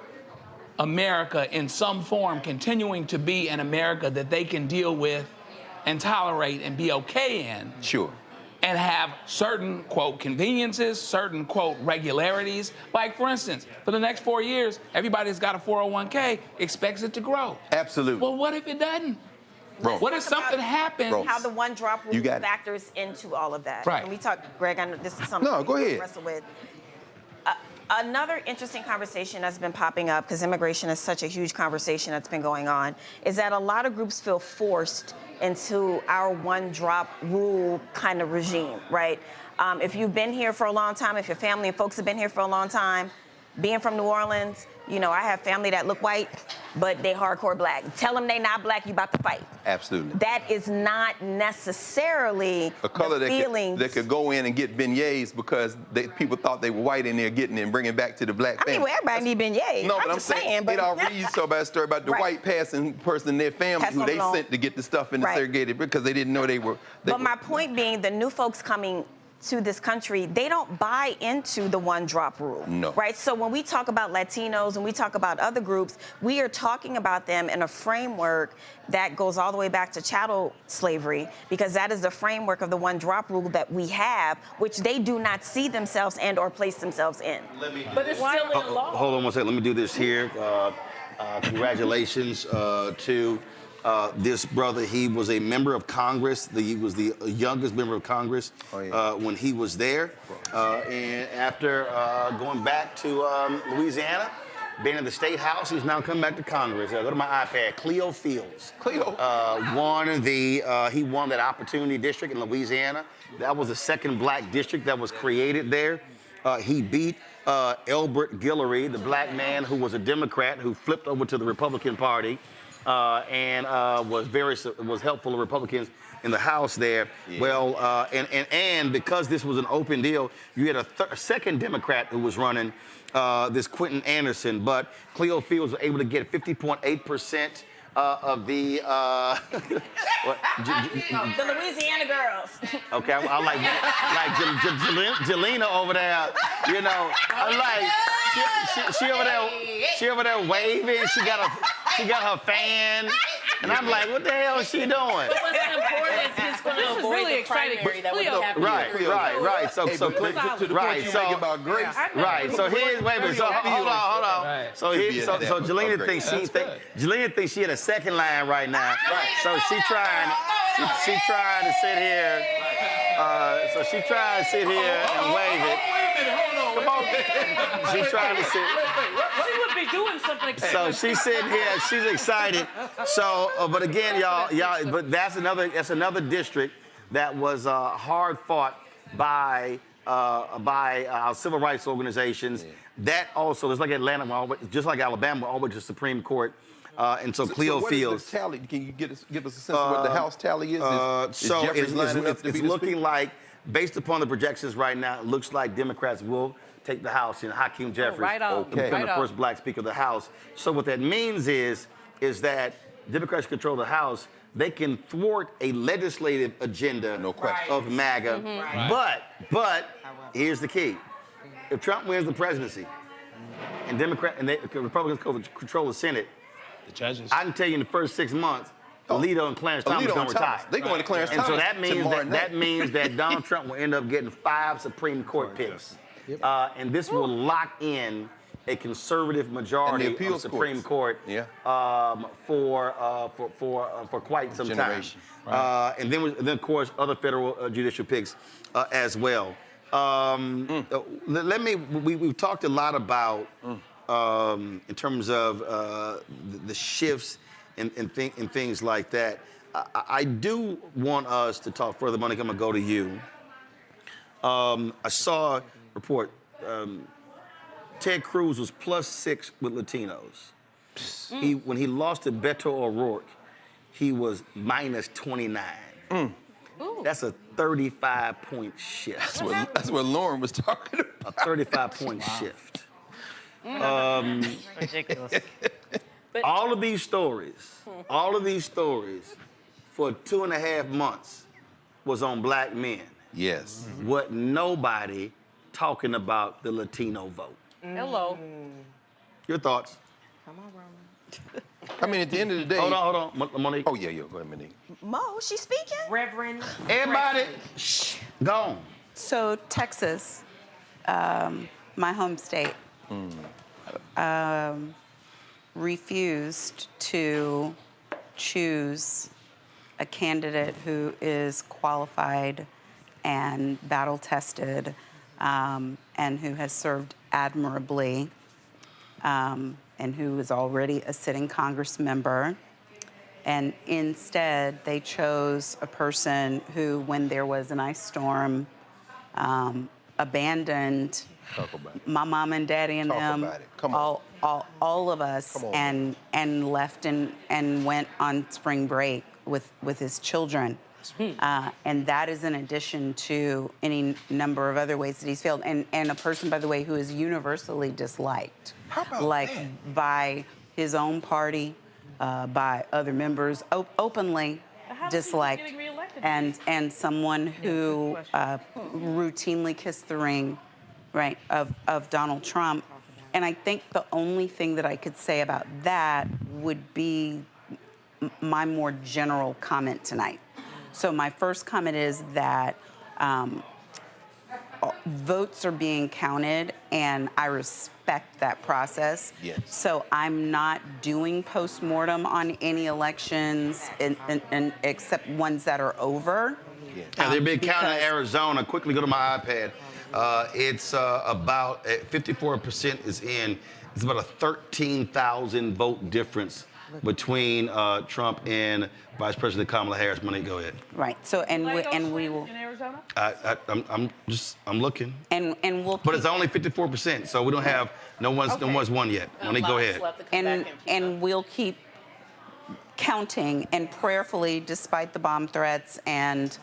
S10: America in some form continuing to be an America that they can deal with and tolerate and be okay in.
S6: Sure.
S10: And have certain, quote, conveniences, certain, quote, regularities. Like, for instance, for the next 4 years, everybody that's got a 401k expects it to grow.
S6: Absolutely.
S10: Well, what if it doesn't? What if something happens?
S3: How the one drop rule
S6: You got it.
S3: factors into all of that.
S10: Right.
S3: When we talk, Greg, I know this is something
S6: No, go
S3: we
S6: ahead.
S3: wrestle with. Another interesting conversation that's been popping up, because immigration is such a huge conversation that's been going on, is that a lot of groups feel forced into our one drop rule kind of regime, right? If you've been here for a long time, if your family and folks have been here for a long time, being from New Orleans, you know, I have family that look white, but they hardcore black. Tell them they not black, you about to fight.
S6: Absolutely.
S3: That is not necessarily
S6: A color
S3: the feelings.
S6: that could go in and get beignets because people thought they were white in there, getting it and bringing it back to the black family.
S3: I mean, well, everybody need beignets.
S6: No, but
S3: I'm
S6: I'm
S3: just saying. But
S6: it already told about a story about the
S3: Right.
S6: white passing person in their family
S3: Pass
S6: who they
S3: along.
S6: sent to get the stuff in the
S3: Right.
S6: segregated because they didn't know they were.
S3: But my point being, the new folks coming to this country, they don't buy into the one drop rule.
S6: No.
S3: Right? So when we talk about Latinos and we talk about other groups, we are talking about them in a framework that goes all the way back to chattel slavery, because that is the framework of the one drop rule that we have, which they do not see themselves and or place themselves in.
S5: But it's still in the law.
S1: Hold on one second. Let me do this here. Congratulations to this brother. He was a member of Congress. He was the youngest member of Congress when he was there. And after going back to Louisiana, being in the State House, he's now coming back to Congress. Go to my iPad. Cleo Fields.
S6: Cleo.
S1: He won that opportunity district in Louisiana. That was the second black district that was created there. He beat Elbert Guillory, the black man who was a Democrat who flipped over to the Republican Party and was helpful to Republicans in the House there. Yeah. Well, and because this was an open deal, you had a second Democrat who was running, this Quentin Anderson, but Cleo Fields was able to get 50.8% of the
S3: The Louisiana girls.
S1: Okay, I like Jelena over there. You know, I like she over there waving. She got her fan, and I'm like, what the hell is she doing?
S5: But what's important is he's going to avoid
S18: really
S5: the
S18: exciting.
S5: primary that would happen.
S1: Right. So
S6: to the point you make about grace.
S1: Right. So here's wait a minute. So hold on.
S10: Right.
S1: So Jelena thinks she had a second line right now. Right. So she's trying to sit here. So she trying to sit here and wave it. Come on. She's trying to sit.
S5: She would be doing something.
S1: So she's sitting here. She's excited. So, but again, y'all. But that's another district that was hard fought by our civil rights organizations. Yeah. That also, just like Atlanta, just like Alabama, always the Supreme Court. And so Cleo Fields.
S6: Is the tally? Can you give us a sense of what the House tally is?
S1: So it's looking
S6: like,
S1: based upon the projections right now, it looks like Democrats will take the House. And Hakeem Jeffries will become the first black Speaker of the House. So what that means is that Democrats control the House. They can thwart a legislative agenda of MAGA. Mm-hmm. But here's the key: if Trump wins the presidency, and Republicans control the Senate,
S10: the judges,
S1: I can tell you in the first 6 months, Alito and Clarence Thomas are going to retire.
S6: They're going to Clarence Thomas.
S1: And so that means that Donald Trump will end up getting 5 Supreme Court picks. Yep. And this will lock in a conservative majority of the Supreme Court for quite some time. Right. And then of course, other federal judicial picks as well. We've talked a lot about, in terms of the shifts and things like that. I do want us to talk further. Monica, I'm going to go to you. I saw a report. Ted Cruz was +6 with Latinos. When he lost to Beto O'Rourke, he was -29. That's a 35-point shift.
S6: That's what Lauren was talking about.
S1: A 35-point shift.
S15: Ridiculous.
S1: All of these stories for 2.5 months was on black men.
S6: Yes.
S1: What nobody talking about the Latino vote.
S5: Hello.
S1: Your thoughts?
S3: Come on, Roman.
S6: I mean, at the end of the day.
S1: Hold on, Monique.
S6: Oh, yeah, go ahead, Monique.
S3: Mo, she's speaking?
S2: Reverend.
S1: Everybody, shh, go on.
S8: So, Texas, my home state, refused to choose a candidate who is qualified and battle-tested and who has served admirably and who is already a sitting Congress member. And instead, they chose a person who, when there was an ice storm, abandoned my mom and daddy and them, all of us, and left and went on spring break with his children. And that is in addition to any number of other ways that he's failed. And a person, by the way, who is universally disliked, by his own party, by other members, openly disliked, and someone who routinely kissed the ring, right, of Donald Trump. And I think the only thing that I could say about that would be my more general comment tonight. So my first comment is that votes are being counted, and I respect that process.
S6: Yes.
S8: So I'm not doing postmortem on any elections, and except ones that are over.
S1: Yeah, they're being counted in Arizona. Quickly go to my iPad. It's about 54% is in. It's about a 13,000 vote difference between Trump and Vice President Kamala Harris. Money, go ahead.
S8: Right. So we will.
S5: In Arizona?
S1: I'm looking.
S8: And we'll.
S1: But it's only 54%, so we don't have no one's won yet. Money, go ahead.
S8: And we'll keep counting, and prayerfully, despite the bomb threats and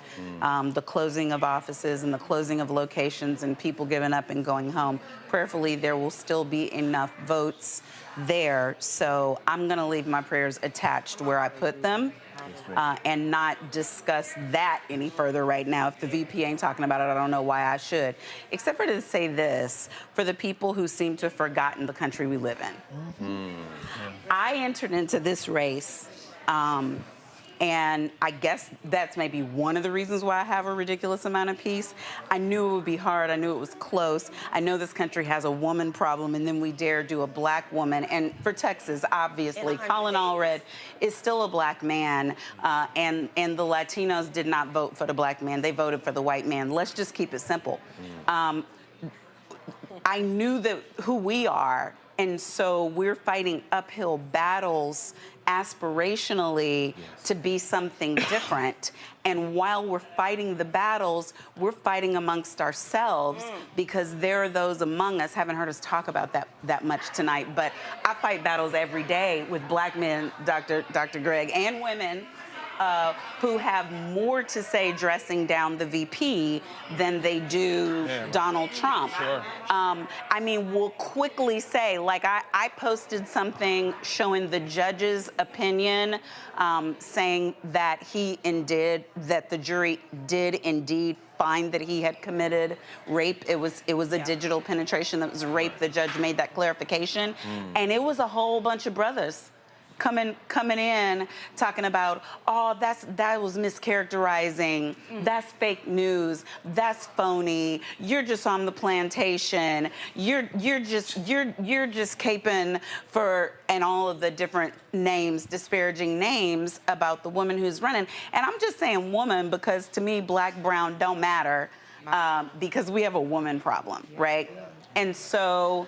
S8: the closing of offices and the closing of locations and people giving up and going home, prayerfully there will still be enough votes there. So I'm going to leave my prayers attached where I put them and not discuss that any further right now. If the VP ain't talking about it, I don't know why I should. Except for to say this, for the people who seem to have forgotten the country we live in. I entered into this race, and I guess that's maybe one of the reasons why I have a ridiculous amount of peace. I knew it would be hard. I knew it was close. I know this country has a woman problem, and then we dare do a black woman. And for Texas, obviously, Colin Allred is still a black man, and the Latinos did not vote for the black man. They voted for the white man. Let's just keep it simple. I knew that who we are, and so we're fighting uphill battles aspirationally to be something different. And while we're fighting the battles, we're fighting amongst ourselves because there are those among us, haven't heard us talk about that much tonight, but I fight battles every day with black men, Dr. Greg, and women who have more to say dressing down the VP than they do Donald Trump.
S6: Sure.
S8: I mean, we'll quickly say, like I posted something showing the judge's opinion, saying that that the jury did indeed find that he had committed rape. It was a digital penetration that was rape. The judge made that clarification. And it was a whole bunch of brothers coming in talking about, oh, that was mischaracterizing, that's fake news, that's phony, you're just on the plantation, you're just caping for, and all of the different names, disparaging names about the woman who's running. And I'm just saying woman because to me black, brown don't matter because we have a woman problem, right? And so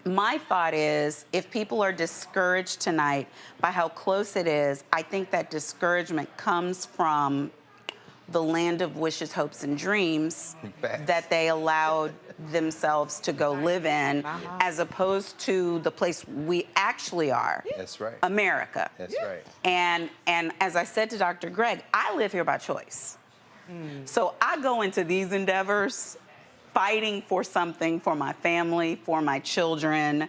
S8: my thought is, if people are discouraged tonight by how close it is, I think that discouragement comes from the land of wishes, hopes, and dreams that they allowed themselves to go live in, as opposed to the place we actually are.
S6: That's right.
S8: America.
S6: That's right.
S8: And as I said to Dr. Greg, I live here by choice. So I go into these endeavors fighting for something for my family, for my children,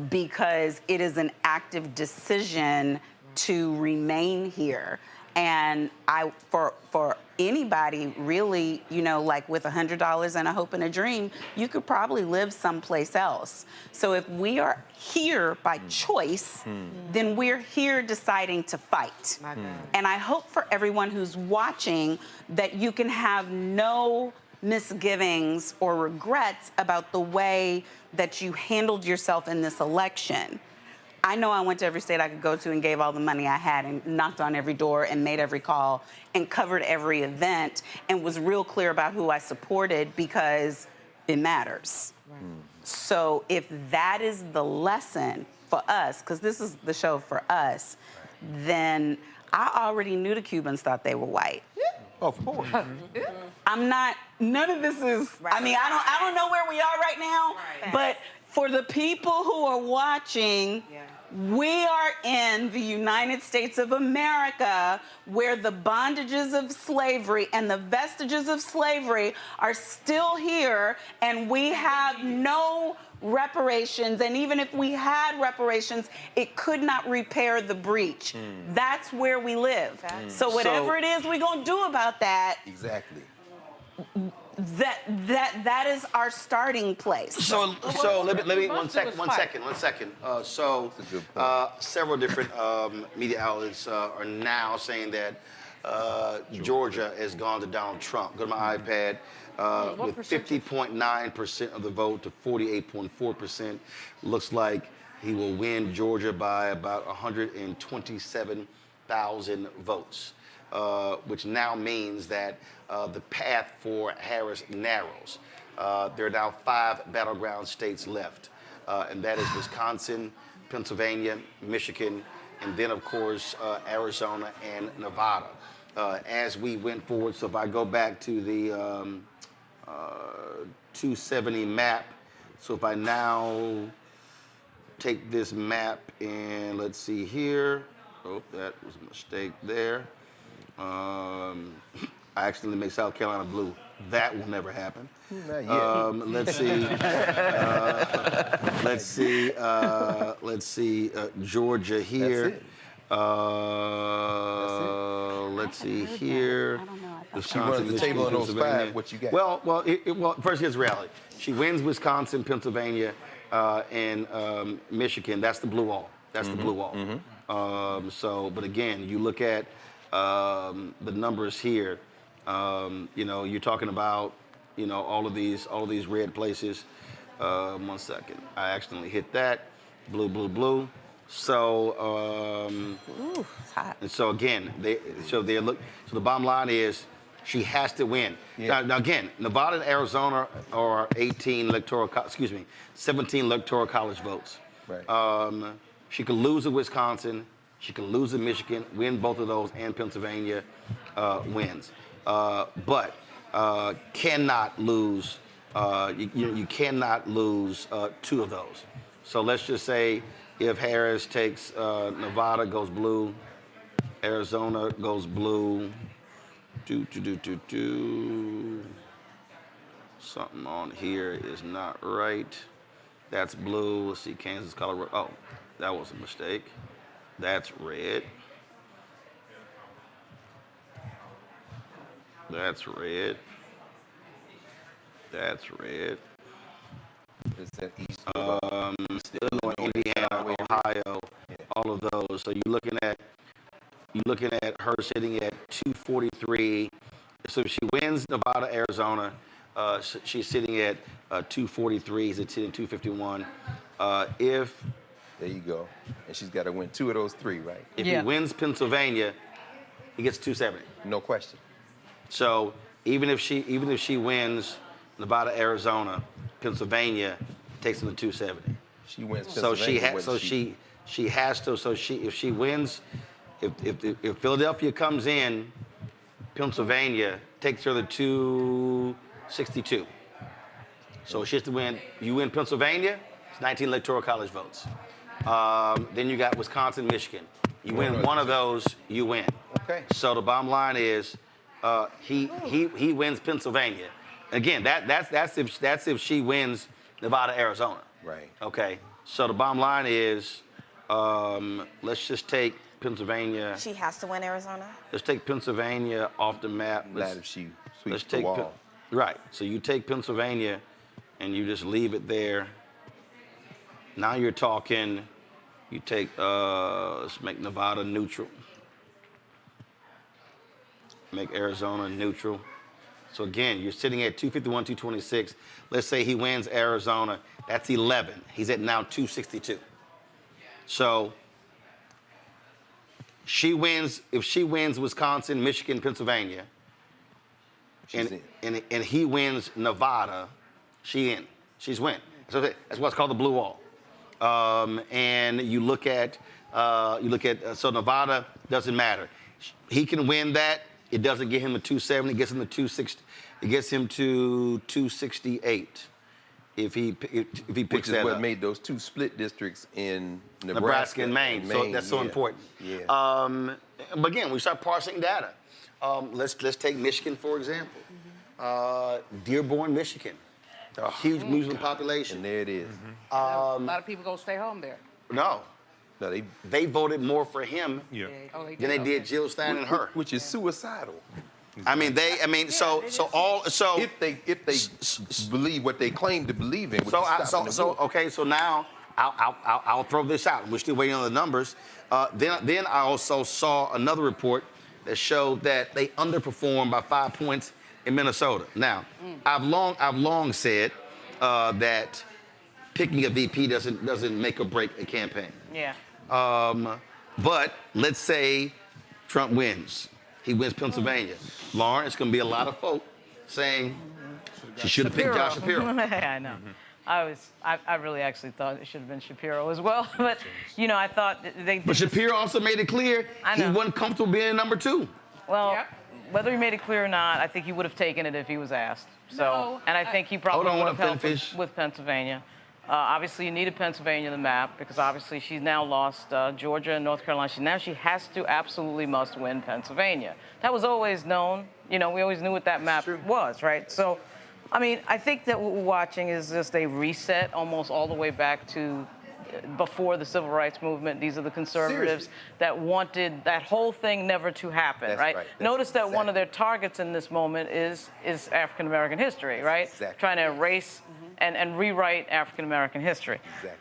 S8: because it is an active decision to remain here. And for anybody really, you know, like with $100 and a hope and a dream, you could probably live someplace else. So if we are here by choice, then we're here deciding to fight. And I hope for everyone who's watching that you can have no misgivings or regrets about the way that you handled yourself in this election. I know I went to every state I could go to and gave all the money I had and knocked on every door and made every call and covered every event and was real clear about who I supported because it matters. Right. So if that is the lesson for us, because this is the show for us, then I already knew the Cubans thought they were white.
S6: Of course.
S8: I'm not, none of this is, I mean, I don't know where we are right now, but for the people who are watching, we are in the United States of America where the bondages of slavery and the vestiges of slavery are still here, and we have no reparations, and even if we had reparations, it could not repair the breach. That's where we live. So whatever it is we're gonna do about that,
S6: exactly.
S8: That is our starting place.
S1: So let me one second. Several different media outlets are now saying that Georgia has gone to Donald Trump. Go to my iPad. With 50.9% of the vote to 48.4%. Looks like he will win Georgia by about 127,000 votes, which now means that the path for Harris narrows. There are now 5 battleground states left, and that is Wisconsin, Pennsylvania, Michigan, and then, of course, Arizona and Nevada. As we went forward, so if I go back to the 270 map. So if I now take this map and let's see here. Oh, that was a mistake there. I accidentally made South Carolina blue. That will never happen.
S6: Not yet.
S1: Let's see. Georgia here. Let's see here.
S6: She runs the table in those 5. What you got?
S1: Well, first here's reality. She wins Wisconsin, Pennsylvania, and Michigan. That's the blue wall. That's the blue wall. But again, you look at the numbers here. You're talking about, all of these red places. 1 second. I accidentally hit that. Blue, blue, blue. So,
S8: it's hot.
S1: And so again, so the bottom line is she has to win. Now again, Nevada and Arizona are 17 electoral college votes.
S6: Right.
S1: She could lose to Wisconsin, she could lose to Michigan, win both of those, and Pennsylvania wins. But cannot lose. You cannot lose 2 of those. So let's just say if Harris takes Nevada goes blue, Arizona goes blue. Something on here is not right. That's blue. Let's see, Kansas, Colorado. Oh, that was a mistake. That's red. That's red. That's red. Illinois, Indiana, Ohio, all of those. So you're looking at her sitting at 243. So if she wins Nevada, Arizona, she's sitting at 243. He's sitting at 251. There
S6: you go. And she's got to win 2 of those 3, right?
S1: If he wins Pennsylvania, he gets 270.
S6: No question.
S1: So even if she wins Nevada, Arizona, Pennsylvania takes him to 270.
S6: She wins
S1: Pennsylvania. If she wins, if Philadelphia comes in, Pennsylvania takes her to 262. So she has to win. You win Pennsylvania, it's 19 electoral college votes. Then you got Wisconsin, Michigan. You win one of those, you win.
S6: Okay.
S1: So the bottom line is, he wins Pennsylvania. Again, that's if she wins Nevada, Arizona.
S6: Right.
S1: Okay. So the bottom line is, let's just take Pennsylvania.
S3: She has to win Arizona?
S1: Let's take Pennsylvania off the map.
S6: Not if she sweeps the wall.
S1: Right. So you take Pennsylvania and you just leave it there. Now you're talking, you take, let's make Nevada neutral. Make Arizona neutral. So again, you're sitting at 251, 226. Let's say he wins Arizona. That's 11. He's at now 262. So she wins, if she wins Wisconsin, Michigan, Pennsylvania, and he wins Nevada, she's win. So that's what's called the blue wall. And you look at so Nevada doesn't matter. He can win that. It doesn't get him to 270. It gets him to 260. It gets him to 268 if he picks that up.
S6: Which is what made those 2 split districts in
S1: Nebraska and Maine. So that's so important.
S6: Yeah.
S1: But again, we start parsing data. Let's take Michigan for example. Dearborn, Michigan. Huge Muslim population.
S6: And there it is.
S11: A lot of people gonna stay home there.
S1: No, they voted more for him than they did Jill Stein and her,
S6: which is suicidal.
S1: If
S6: they believe what they claim to believe in.
S1: So now I'll throw this out. We're still waiting on the numbers. Then I also saw another report that showed that they underperformed by 5 points in Minnesota. Now, I've long said that picking a VP doesn't make or break a campaign.
S15: Yeah.
S1: But let's say Trump wins. He wins Pennsylvania. Lauren, it's going to be a lot of folk saying she should have picked Josh Shapiro.
S15: I know. I really actually thought it should have been Shapiro as well. But, I thought they...
S1: But Shapiro also made it clear he wasn't comfortable being number 2.
S15: Well, whether he made it clear or not, I think he would have taken it if he was asked. And I think he probably would have helped with Pennsylvania. Obviously, you needed Pennsylvania on the map because obviously she's now lost Georgia and North Carolina. Now she has to absolutely must win Pennsylvania. That was always known. We always knew what that map was, right? So, I think that what we're watching is just a reset almost all the way back to before the civil rights movement. These are the conservatives that wanted that whole thing never to happen, right? Notice that one of their targets in this moment is African-American history, right? Trying to erase and rewrite African-American history.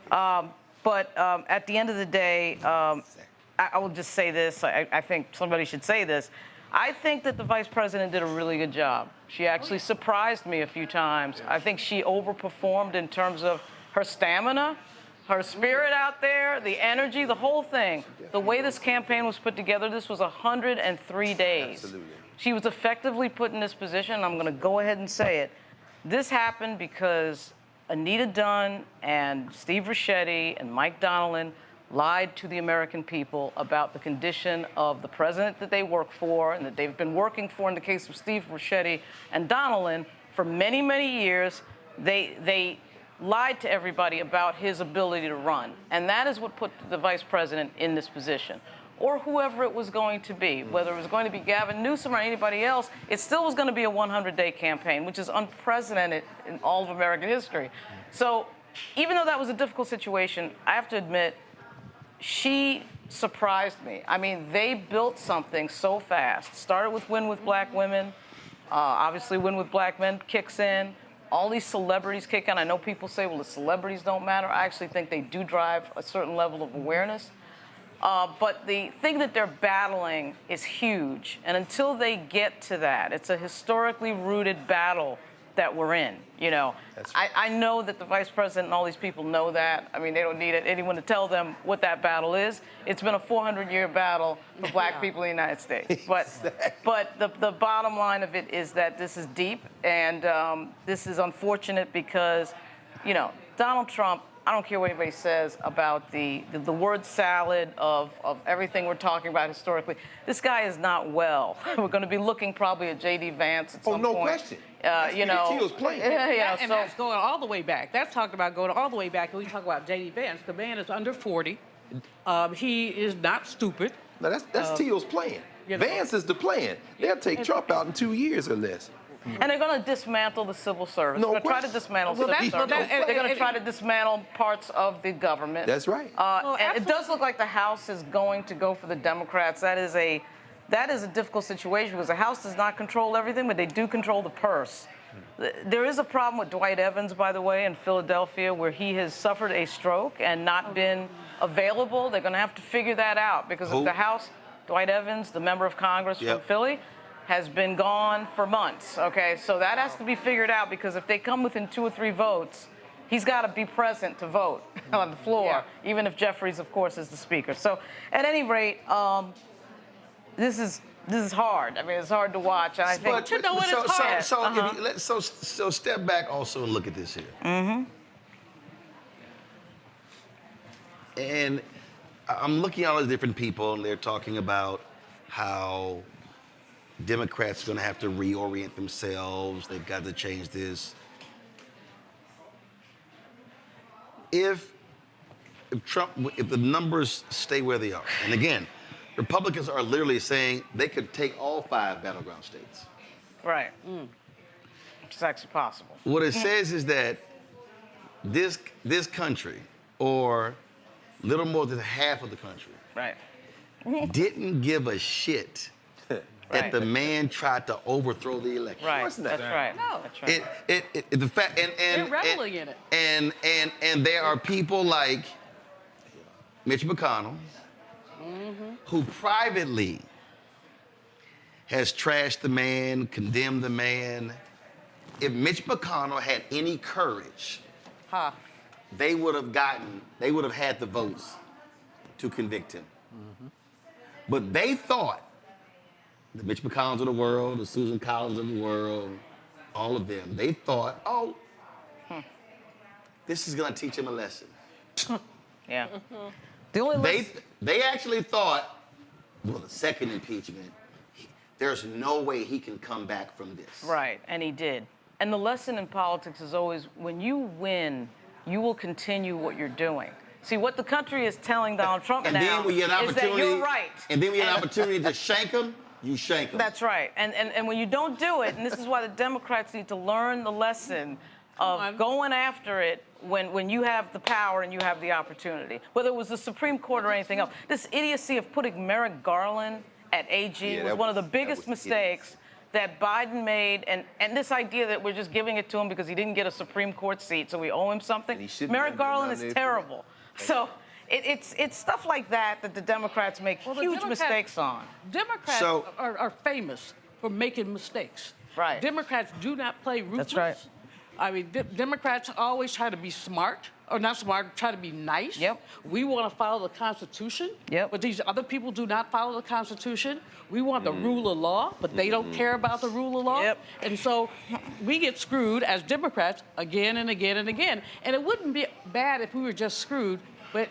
S15: But at the end of the day, I will just say this. I think somebody should say this. I think that the vice president did a really good job. She actually surprised me a few times. I think she overperformed in terms of her stamina, her spirit out there, the energy, the whole thing. The way this campaign was put together, this was 103 days.
S6: Absolutely.
S15: She was effectively put in this position, and I'm going to go ahead and say it. This happened because Anita Dunn and Steve Ricchetti and Mike Donnellan lied to the American people about the condition of the president that they work for and that they've been working for in the case of Steve Ricchetti and Donnellan for many, many years. They lied to everybody about his ability to run. And that is what put the vice president in this position. Or whoever it was going to be, whether it was going to be Gavin Newsom or anybody else, it still was going to be a 100-day campaign, which is unprecedented in all of American history. So even though that was a difficult situation, I have to admit, she surprised me. They built something so fast. Started with Win with Black Women. Obviously, Win with Black Men kicks in. All these celebrities kick in. I know people say, well, the celebrities don't matter. I actually think they do drive a certain level of awareness. But the thing that they're battling is huge. And until they get to that, it's a historically rooted battle that we're in. I know that the vice president and all these people know that. They don't need anyone to tell them what that battle is. It's been a 400-year battle for black people in the United States. But the bottom line of it is that this is deep, and this is unfortunate because, Donald Trump, I don't care what anybody says about the word salad of everything we're talking about historically. This guy is not well. We're going to be looking probably at J.D. Vance at some point.
S6: Oh, no question.
S18: And that's going all the way back. That's talked about going all the way back. And we talk about J.D. Vance. The man is under 40. He is not stupid.
S6: No, that's Teal's plan. Vance is the plan. They'll take Trump out in 2 years or less.
S15: And they're going to dismantle the civil service. They're going to try to dismantle civil service. They're going to try to dismantle parts of the government.
S6: That's right.
S15: And it does look like the House is going to go for the Democrats. That is a difficult situation because the House does not control everything, but they do control the purse. There is a problem with Dwight Evans, by the way, in Philadelphia, where he has suffered a stroke and not been available. They're going to have to figure that out because if the House, Dwight Evans, the member of Congress from Philly, has been gone for months, okay? So that has to be figured out because if they come within 2 or 3 votes, he's got to be present to vote. on the floor, even if Jeffries, of course, is the speaker. So, at any rate, this is hard. I mean, it's hard to watch. And I think
S1: But
S15: you know what it's hard.
S1: So step back also and look at this here.
S15: Mm-hmm.
S1: And I'm looking at all these different people, and they're talking about how Democrats are going to have to reorient themselves. They've got to change this. If the numbers stay where they are, and again, Republicans are literally saying they could take all 5 battleground states.
S15: Right. Which is actually possible.
S1: What it says is that this country, or little more than half of the country,
S15: right,
S1: didn't give a shit that the man tried to overthrow the election.
S15: Right. That's right.
S18: No.
S15: That's right.
S1: The fact
S18: They're reveling in it.
S1: And there are people like Mitch McConnell, who privately has trashed the man, condemned the man. If Mitch McConnell had any courage, they would have had the votes to convict him. But they thought, the Mitch McConnells of the world, the Susan Collins of the world, all of them, they thought, this is gonna teach him a lesson.
S15: Yeah. The only
S1: they actually thought, well, the second impeachment, there's no way he can come back from this.
S15: Right, and he did. And the lesson in politics is always, when you win, you will continue what you're doing. See, what the country is telling Donald Trump
S1: and
S15: now
S1: then when you get an
S15: is that you're right.
S1: And then we get an opportunity to shank him, you shank him.
S15: That's right. And when you don't do it, and this is why the Democrats need to learn the lesson of going after it when you have the power and you have the opportunity, whether it was the Supreme Court or anything else. This idiocy of putting Merrick Garland at AG was one of the biggest mistakes that Biden made, and this idea that we're just giving it to him because he didn't get a Supreme Court seat, so we owe him something. Merrick Garland is terrible. So it's stuff like that the Democrats make huge mistakes on.
S18: Democrats are famous for making mistakes.
S15: Right.
S18: Democrats do not play ruthless.
S15: That's right.
S18: I mean, Democrats always try to be smart, or not smart, try to be nice.
S15: Yep.
S18: We want to follow the Constitution.
S15: Yep.
S18: But these other people do not follow the Constitution. We want the rule of law, but they don't care about the rule of law.
S15: Yep.
S18: And so we get screwed as Democrats again and again and again. And it wouldn't be bad if we were just screwed, but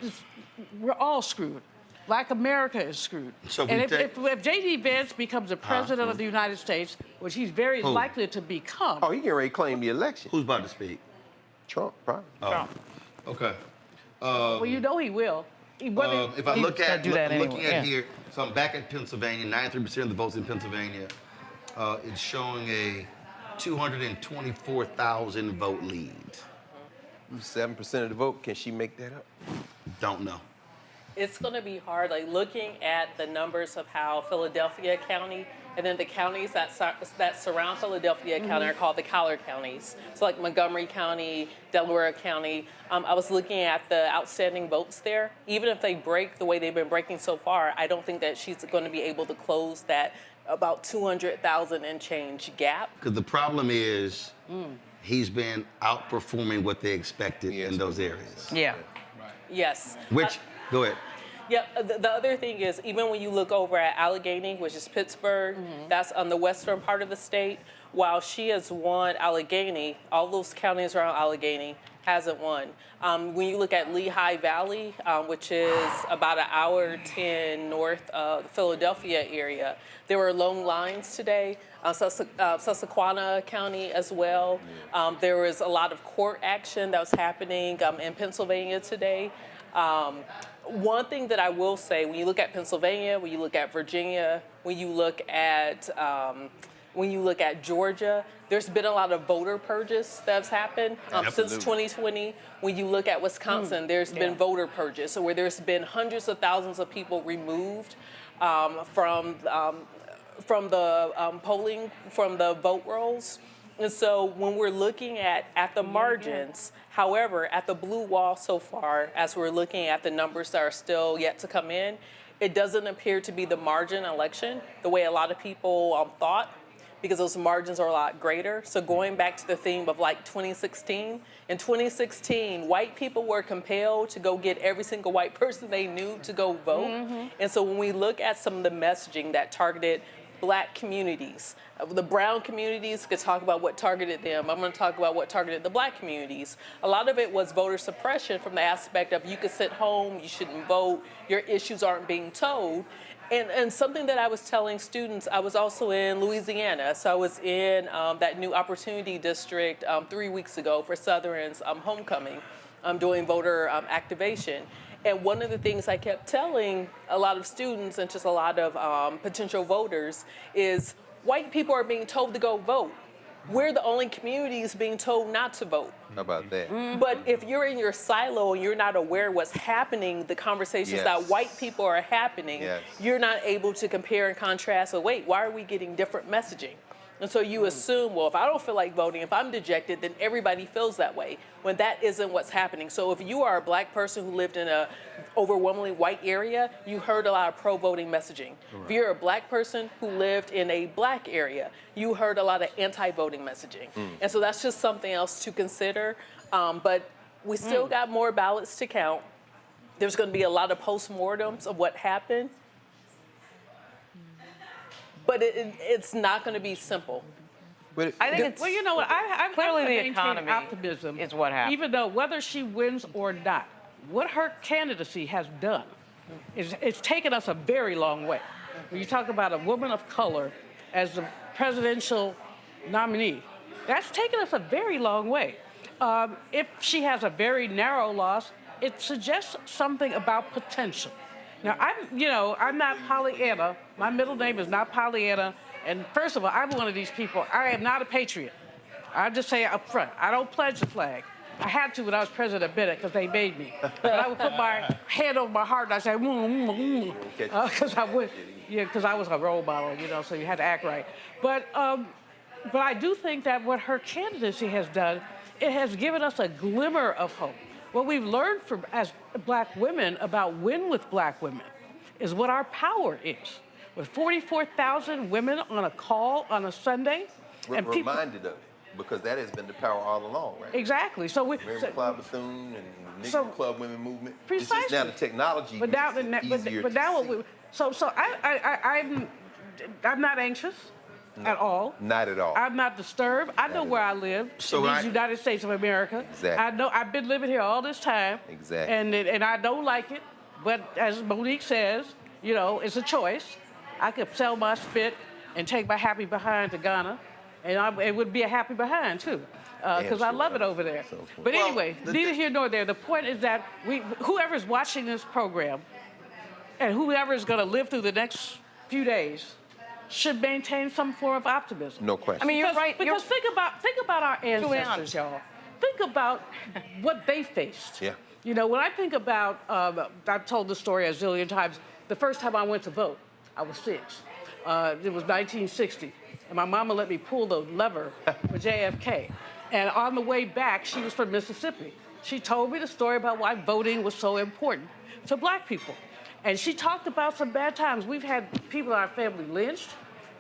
S18: we're all screwed. Black America is screwed.
S1: So
S18: and if J.D. Vance becomes the president of the United States, which he's very likely to become.
S6: Oh, he can already claim the election.
S1: Who's about to speak?
S6: Trump, probably.
S15: Trump.
S1: Okay.
S18: Well, you know he will.
S1: If I look at looking at here, so I'm back at Pennsylvania. 93% of the votes in Pennsylvania. It's showing a 224,000 vote lead.
S6: 7% of the vote. Can she make that up?
S1: Don't know.
S5: It's going to be hard, like looking at the numbers of how Philadelphia County and then the counties that surround Philadelphia County are called the collar counties. So like Montgomery County, Delaware County. I was looking at the outstanding votes there. Even if they break the way they've been breaking so far, I don't think that she's going to be able to close that about 200,000 and change gap.
S1: Because the problem is he's been outperforming what they expected in those areas.
S15: Yeah.
S5: Yes.
S1: Which, go ahead.
S5: Yeah, the other thing is, even when you look over at Allegheny, which is Pittsburgh, that's on the western part of the state, while she has won Allegheny, all those counties around Allegheny hasn't won. When you look at Lehigh Valley, which is about an hour 10 north of the Philadelphia area, there were long lines today. Susquehanna County as well. There was a lot of court action that was happening in Pennsylvania today. One thing that I will say, when you look at Pennsylvania, when you look at Virginia, when you look at Georgia, there's been a lot of voter purges that's happened since 2020. When you look at Wisconsin, there's been voter purges, so where there's been hundreds of thousands of people removed from the polling, from the vote rolls. And so when we're looking at the margins, however, at the blue wall so far, as we're looking at the numbers that are still yet to come in, it doesn't appear to be the margin election the way a lot of people thought. because those margins are a lot greater. So going back to the theme of like 2016, in 2016, white people were compelled to go get every single white person they knew to go vote. And so when we look at some of the messaging that targeted Black communities, the brown communities could talk about what targeted them. I'm going to talk about what targeted the Black communities. A lot of it was voter suppression from the aspect of you could sit home, you shouldn't vote, your issues aren't being told. And something that I was telling students, I was also in Louisiana. So I was in that new opportunity district 3 weeks ago for Southern's homecoming, doing voter activation. And one of the things I kept telling a lot of students and just a lot of potential voters is white people are being told to go vote. We're the only communities being told not to vote.
S6: How about that?
S5: But if you're in your silo and you're not aware what's happening, the conversations that white people are happening, you're not able to compare and contrast. So wait, why are we getting different messaging? And so you assume, well, if I don't feel like voting, if I'm dejected, then everybody feels that way, when that isn't what's happening. So if you are a Black person who lived in a overwhelmingly white area, you heard a lot of pro-voting messaging. Right. If you're a Black person who lived in a Black area, you heard a lot of anti-voting messaging. And so that's just something else to consider. But we still got more ballots to count. There's going to be a lot of postmortems of what happened. But it's not going to be simple.
S15: I think it's,
S18: well, you know what? I'm
S15: clearly the
S18: maintaining
S15: economy
S18: optimism
S15: is what happened.
S18: Even though whether she wins or not, what her candidacy has done is it's taken us a very long way. When you talk about a woman of color as the presidential nominee, that's taken us a very long way. If she has a very narrow loss, it suggests something about potential. Now, I'm not Pollyanna. My middle name is not Pollyanna. And first of all, I'm one of these people. I am not a patriot. I just say up front, I don't pledge the flag. I had to when I was president of Bennett because they made me. But I would put my hand over my heart and I'd say, because I was a role model, so you had to act right. But I do think that what her candidacy has done, it has given us a glimmer of hope. What we've learned as Black women about win with Black women is what our power is. With 44,000 women on a call on a Sunday.
S6: We're reminded of it, because that has been the power all along, right?
S18: Exactly. So
S6: Mary Clyde Bethune and Negro Club Women Movement.
S18: Precisely.
S6: It's just now the technology
S18: but now,
S6: easier
S18: but now what I'm not anxious at all.
S6: Not at all.
S18: I'm not disturbed. I know where I live.
S6: So
S18: in the United States of America.
S6: Exactly.
S18: I know I've been living here all this time.
S6: Exactly.
S18: And I don't like it. But as Monique says, it's a choice. I could sell my spit and take my happy behind to Ghana, and it would be a happy behind too, because I love it over there. But anyway, neither here nor there. The point is that whoever's watching this program, and whoever is going to live through the next few days, should maintain some form of optimism.
S6: No question.
S15: I mean, you're right.
S18: Because think about our ancestors, y'all. Think about what they faced.
S6: Yeah.
S18: When I think about, I've told this story a zillion times. The first time I went to vote, I was 6. It was 1960. And my mama let me pull the lever for JFK. And on the way back, she was from Mississippi. She told me the story about why voting was so important to Black people. And she talked about some bad times. We've had people in our family lynched.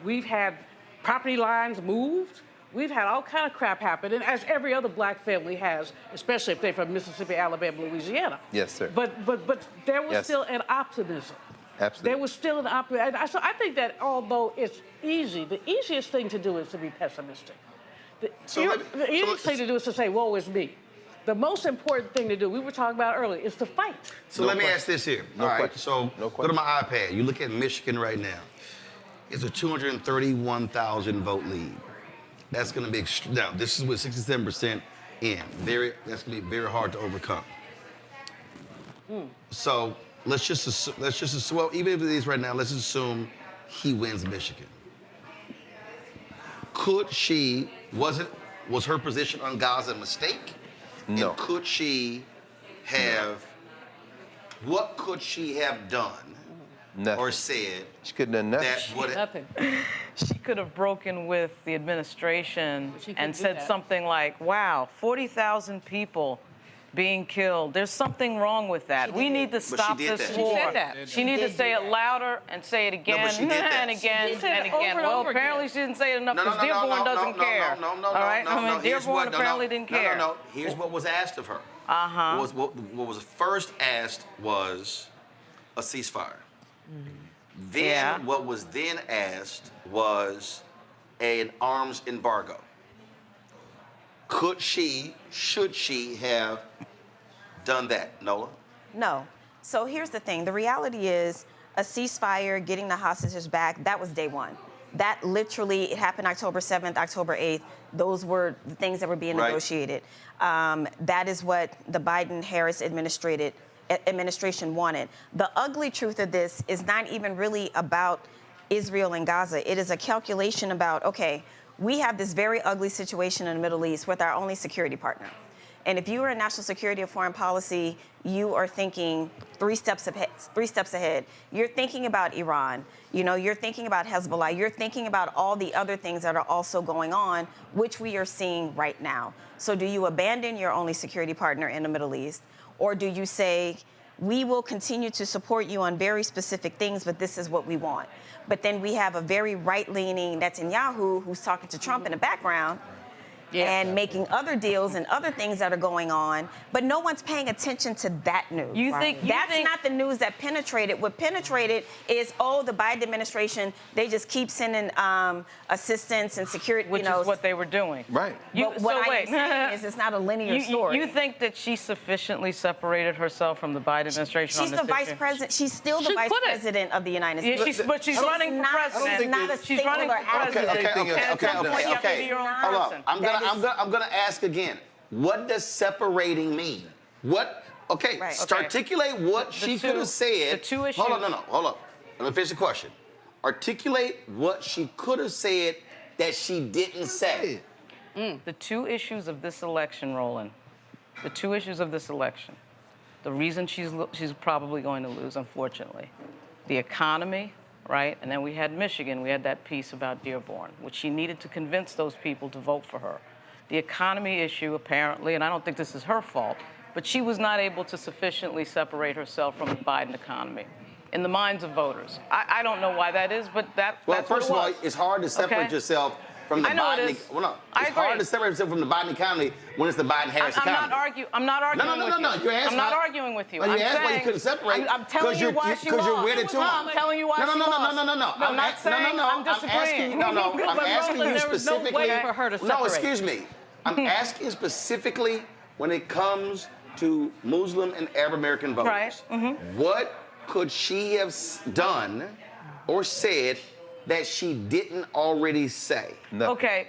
S18: We've had property lines moved. We've had all kind of crap happen, and as every other Black family has, especially if they're from Mississippi, Alabama, Louisiana.
S6: Yes, sir.
S18: But there was still an optimism.
S6: Absolutely.
S18: There was still an optimism. So I think that although it's easy, the easiest thing to do is to be pessimistic. The easiest thing to do is to say, woe is me. The most important thing to do, we were talking about earlier, is to fight.
S1: So let me ask this here. All right, so go to my iPad. You look at Michigan right now. It's a 231,000 vote lead. That's going to be, now this is with 67% in. That's going to be very hard to overcome. So let's just assume, well, even if it is right now, let's assume he wins Michigan. Could she, was her position on Gaza a mistake?
S6: No.
S1: And could she have, what could she have done
S6: Nothing.
S1: or said
S6: She couldn't have done nothing.
S18: Nothing.
S15: She could have broken with the administration
S18: She couldn't
S15: and
S18: do
S15: said
S18: that.
S15: something like, wow, 40,000 people being killed. There's something wrong with that. We need to stop this war.
S19: She said that.
S15: She needs to say it louder and say it again
S1: but she did that.
S15: and again
S19: She said
S15: and
S19: it over
S15: again.
S19: and
S15: Well,
S19: over
S15: apparently
S19: again.
S15: she didn't say it enough
S1: No, no,
S15: because
S1: no,
S15: Dearborn
S1: no,
S15: doesn't
S1: no,
S15: care.
S1: no,
S15: All right?
S1: no,
S15: I mean,
S1: here's
S15: Dearborn
S1: what-
S15: apparently didn't care.
S1: No. Here's what was asked of her. What was first asked was a ceasefire. Then what was then asked was an arms embargo. Should she have done that, Nola?
S3: No. So here's the thing. The reality is a ceasefire, getting the hostages back, that was day one. That literally, it happened October 7th, October 8th. Those were the things that were being negotiated. That is what the Biden-Harris administration wanted. The ugly truth of this is not even really about Israel and Gaza. It is a calculation about, okay, we have this very ugly situation in the Middle East with our only security partner. And if you are in national security or foreign policy, you are thinking three steps ahead. You're thinking about Iran. You know, you're thinking about Hezbollah. You're thinking about all the other things that are also going on, which we are seeing right now. So do you abandon your only security partner in the Middle East? Or do you say, we will continue to support you on very specific things, but this is what we want? But then we have a very right-leaning Netanyahu who's talking to Trump in the background and making other deals and other things that are going on, but no one's paying attention to that news. That's not the news that penetrated. What penetrated is, oh, the Biden administration, they just keep sending assistance and security,
S15: Which is what they were doing.
S6: Right.
S3: But what I'm saying is it's not a linear story.
S15: You think that she sufficiently separated herself from the Biden administration on this issue?
S3: She's the vice president. She's still the vice president of the United States.
S15: But she's running for president.
S3: She's not a
S15: She's running for president.
S1: Okay. Hold on. I'm gonna ask again. What does separating mean? What? Okay. Articulate what she could have said.
S15: The two issues.
S1: Hold on. Let me finish the question. Articulate what she could have said that she didn't say.
S15: The two issues of this election, Roland. The two issues of this election. The reason she's probably going to lose, unfortunately. The economy, right? And then we had Michigan. We had that piece about Dearborn, which she needed to convince those people to vote for her. The economy issue, apparently, and I don't think this is her fault, but she was not able to sufficiently separate herself from the Biden economy in the minds of voters. I don't know why that is, but that's what it was.
S1: Well, first of all, it's hard to separate yourself from the Biden. It's hard to separate yourself from the Biden economy when it's the Biden-Harris economy.
S15: I'm not arguing with you.
S1: No. You asked
S15: I'm not arguing with you.
S1: You asked why you couldn't separate.
S15: I'm telling you why she lost.
S1: Because you're wedded to him.
S15: I'm telling you why she lost.
S1: No.
S15: I'm not saying I'm disagreeing.
S1: I'm asking you specifically.
S15: There was no way for her to separate.
S1: No, excuse me. I'm asking specifically when it comes to Muslim and Arab American voters.
S15: Right.
S1: What could she have done or said that she didn't already say?
S6: No.
S15: Okay.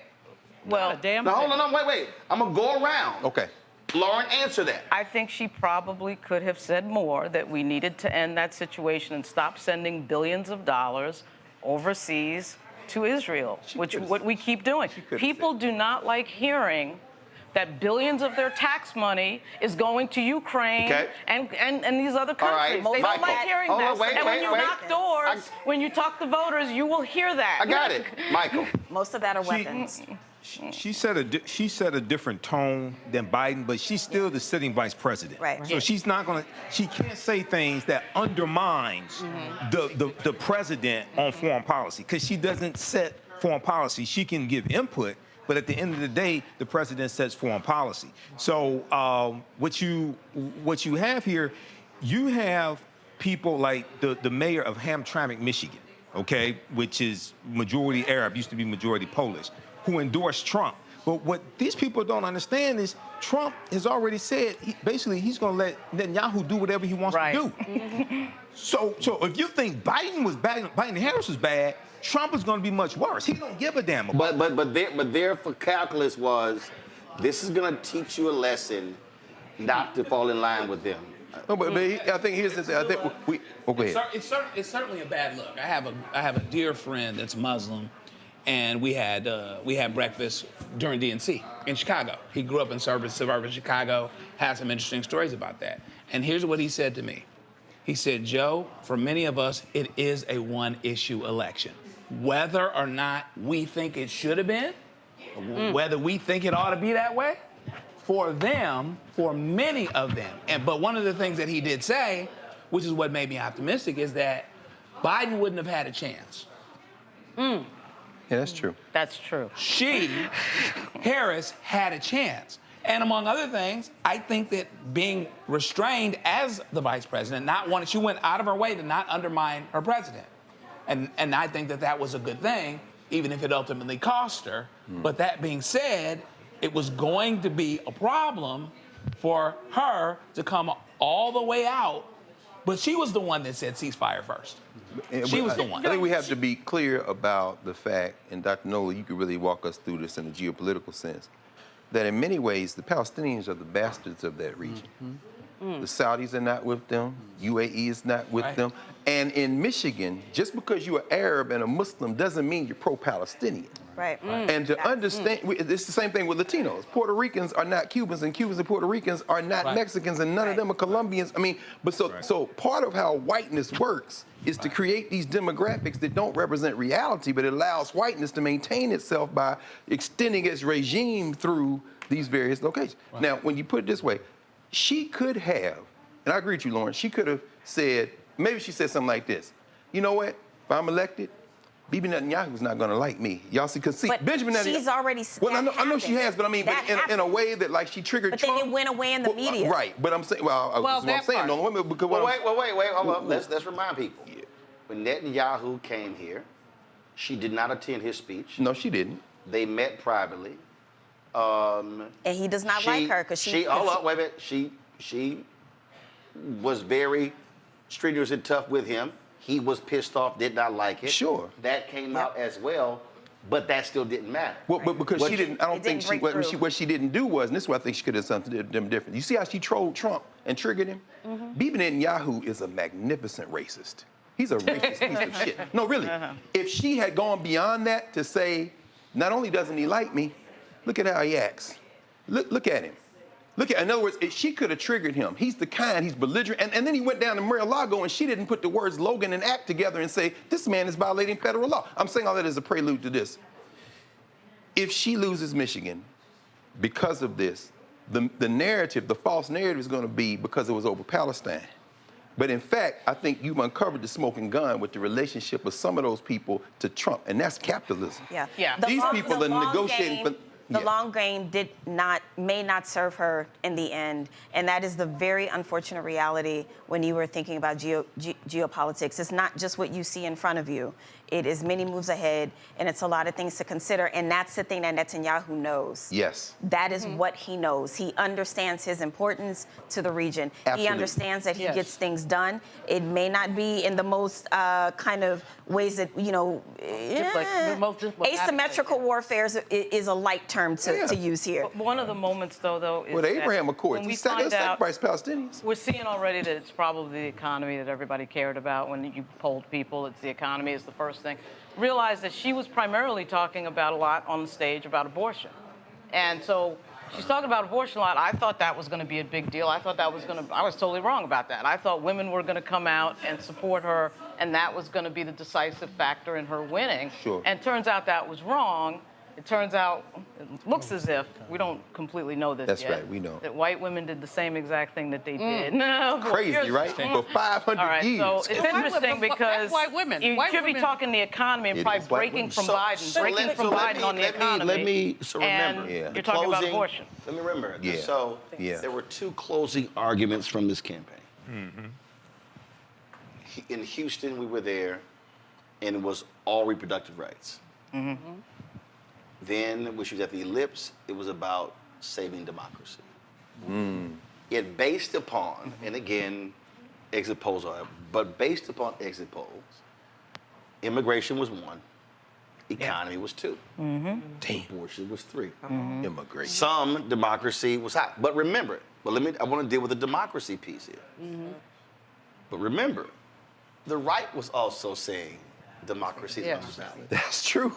S15: Well,
S1: now hold on, wait. I'm gonna go around.
S6: Okay.
S1: Lauren, answer that.
S15: I think she probably could have said more, that we needed to end that situation and stop sending billions of dollars overseas to Israel, which is what we keep doing. People do not like hearing that billions of their tax money is going to Ukraine and these other countries.
S1: Right.
S15: They don't like hearing that. And when you knock doors, when you talk to voters, you will hear that.
S1: I got it. Michael.
S3: Most of that are weapons.
S22: She set a different tone than Biden, but she's still the sitting vice president.
S3: Right.
S22: So she can't say things that undermines the president on foreign policy, because she doesn't set foreign policy. She can give input, but at the end of the day, the president sets foreign policy. So what you have here, you have people like the mayor of Hamtramck, Michigan, okay, which is majority Arab, used to be majority Polish, who endorsed Trump. But what these people don't understand is Trump has already said, basically, he's going to let Netanyahu do whatever he wants to do. So if you think Biden-Harris was bad, Trump is going to be much worse. He don't give a damn about
S1: But their calculus was, this is going to teach you a lesson not to fall in line with them.
S6: No, but I think here's the thing. I think go ahead.
S10: It's certainly a bad look. I have a dear friend that's Muslim, and we had breakfast during DNC in Chicago. He grew up in suburban Chicago, has some interesting stories about that. And here's what he said to me. He said, Joe, for many of us, it is a one-issue election. Whether or not we think it should have been, whether we think it ought to be that way, for them, for many of them. But one of the things that he did say, which is what made me optimistic, is that Biden wouldn't have had a chance.
S6: Yeah, that's true.
S15: That's true.
S10: Harris, had a chance. And among other things, I think that being restrained as the vice president, she went out of her way to not undermine her president. And I think that that was a good thing, even if it ultimately cost her. But that being said, it was going to be a problem for her to come all the way out. But she was the one that said ceasefire first. She was the one.
S6: I think we have to be clear about the fact, and Dr. Nola, you could really walk us through this in a geopolitical sense, that in many ways, the Palestinians are the bastards of that region. The Saudis are not with them. UAE is not with them. And in Michigan, just because you're Arab and a Muslim doesn't mean you're pro-Palestinian.
S3: Right.
S6: And to understand, it's the same thing with Latinos. Puerto Ricans are not Cubans, and Cubans and Puerto Ricans are not Mexicans, and none of them are Colombians. I mean, but so part of how whiteness works is to create these demographics that don't represent reality, but it allows whiteness to maintain itself by extending its regime through these various locations. Now, when you put it this way, she could have, and I agree with you, Lauren, she could have said, maybe she said something like this: you know what, if I'm elected, Bibi Netanyahu's not going to like me. Y'all see, because see, Benjamin Netanyahu.
S3: She's already.
S6: Well, I know she has, but I mean, but in a way that like she triggered Trump.
S3: But then it went away in the media.
S6: Right, but I'm saying, what I'm saying, no, because
S1: wait, hold up. Let's remind people. When Netanyahu came here, she did not attend his speech.
S6: No, she didn't.
S1: They met privately.
S3: And he does not like her because she.
S1: Hold up, wait a minute. She was very strenuous and tough with him. He was pissed off, did not like it.
S6: Sure.
S1: That came out as well, but that still didn't matter.
S6: Well, but because she didn't, I don't think what she didn't do was, and this is what I think she could have done something different. You see how she trolled Trump and triggered him? Bibi Netanyahu is a magnificent racist. He's a racist piece of shit. No, really. If she had gone beyond that to say, not only doesn't he like me, look at how he acts. Look at him. In other words, she could have triggered him. He's the kind, he's belligerent. And then he went down to Mar-a-Lago and she didn't put the words Logan and Act together and say, this man is violating federal law. I'm saying all that as a prelude to this. If she loses Michigan because of this, the narrative, the false narrative is going to be because it was over Palestine. But in fact, I think you've uncovered the smoking gun with the relationship of some of those people to Trump, and that's capitalism.
S3: Yeah.
S6: These people are negotiating for...
S3: The long game may not serve her in the end, and that is the very unfortunate reality when you were thinking about geopolitics. It's not just what you see in front of you. It is many moves ahead, and it's a lot of things to consider, and that's the thing that Netanyahu knows.
S6: Yes.
S3: That is what he knows. He understands his importance to the region.
S6: Absolutely.
S3: He understands that he gets things done. It may not be in the most kind of ways that, asymmetrical warfare is a light term to use here.
S15: One of the moments, though, is
S6: with Abraham Accords,
S15: when
S6: he sacrificed Palestinians.
S15: We're seeing already that it's probably the economy that everybody cared about. When you polled people, it's the economy is the first thing. Realized that she was primarily talking about a lot on the stage about abortion. And so she's talking about abortion a lot. I thought that was going to be a big deal. I was totally wrong about that. I thought women were going to come out and support her, and that was going to be the decisive factor in her winning.
S6: Sure.
S15: And turns out that was wrong. It turns out, it looks as if, we don't completely know this
S6: That's
S15: yet.
S6: right, we know.
S15: That white women did the same exact thing that they did.
S6: Crazy, right? For 500 years.
S15: So it's interesting because
S11: white women.
S15: You should be talking the economy and probably breaking from Biden, on the economy.
S1: Let me remember.
S15: And you're talking about abortion.
S1: Let me remember. So there were two closing arguments from this campaign. In Houston, we were there, and it was all reproductive rights. Then, when she was at the Ellipse, it was about saving democracy. It based upon, and again, exit polls are, but based upon exit polls, immigration was 1, economy was 2, abortion was 3.
S6: Immigration.
S1: Some democracy was high. But remember, I want to deal with the democracy piece here. But remember, the right was also saying democracy is on the ballot.
S6: That's true.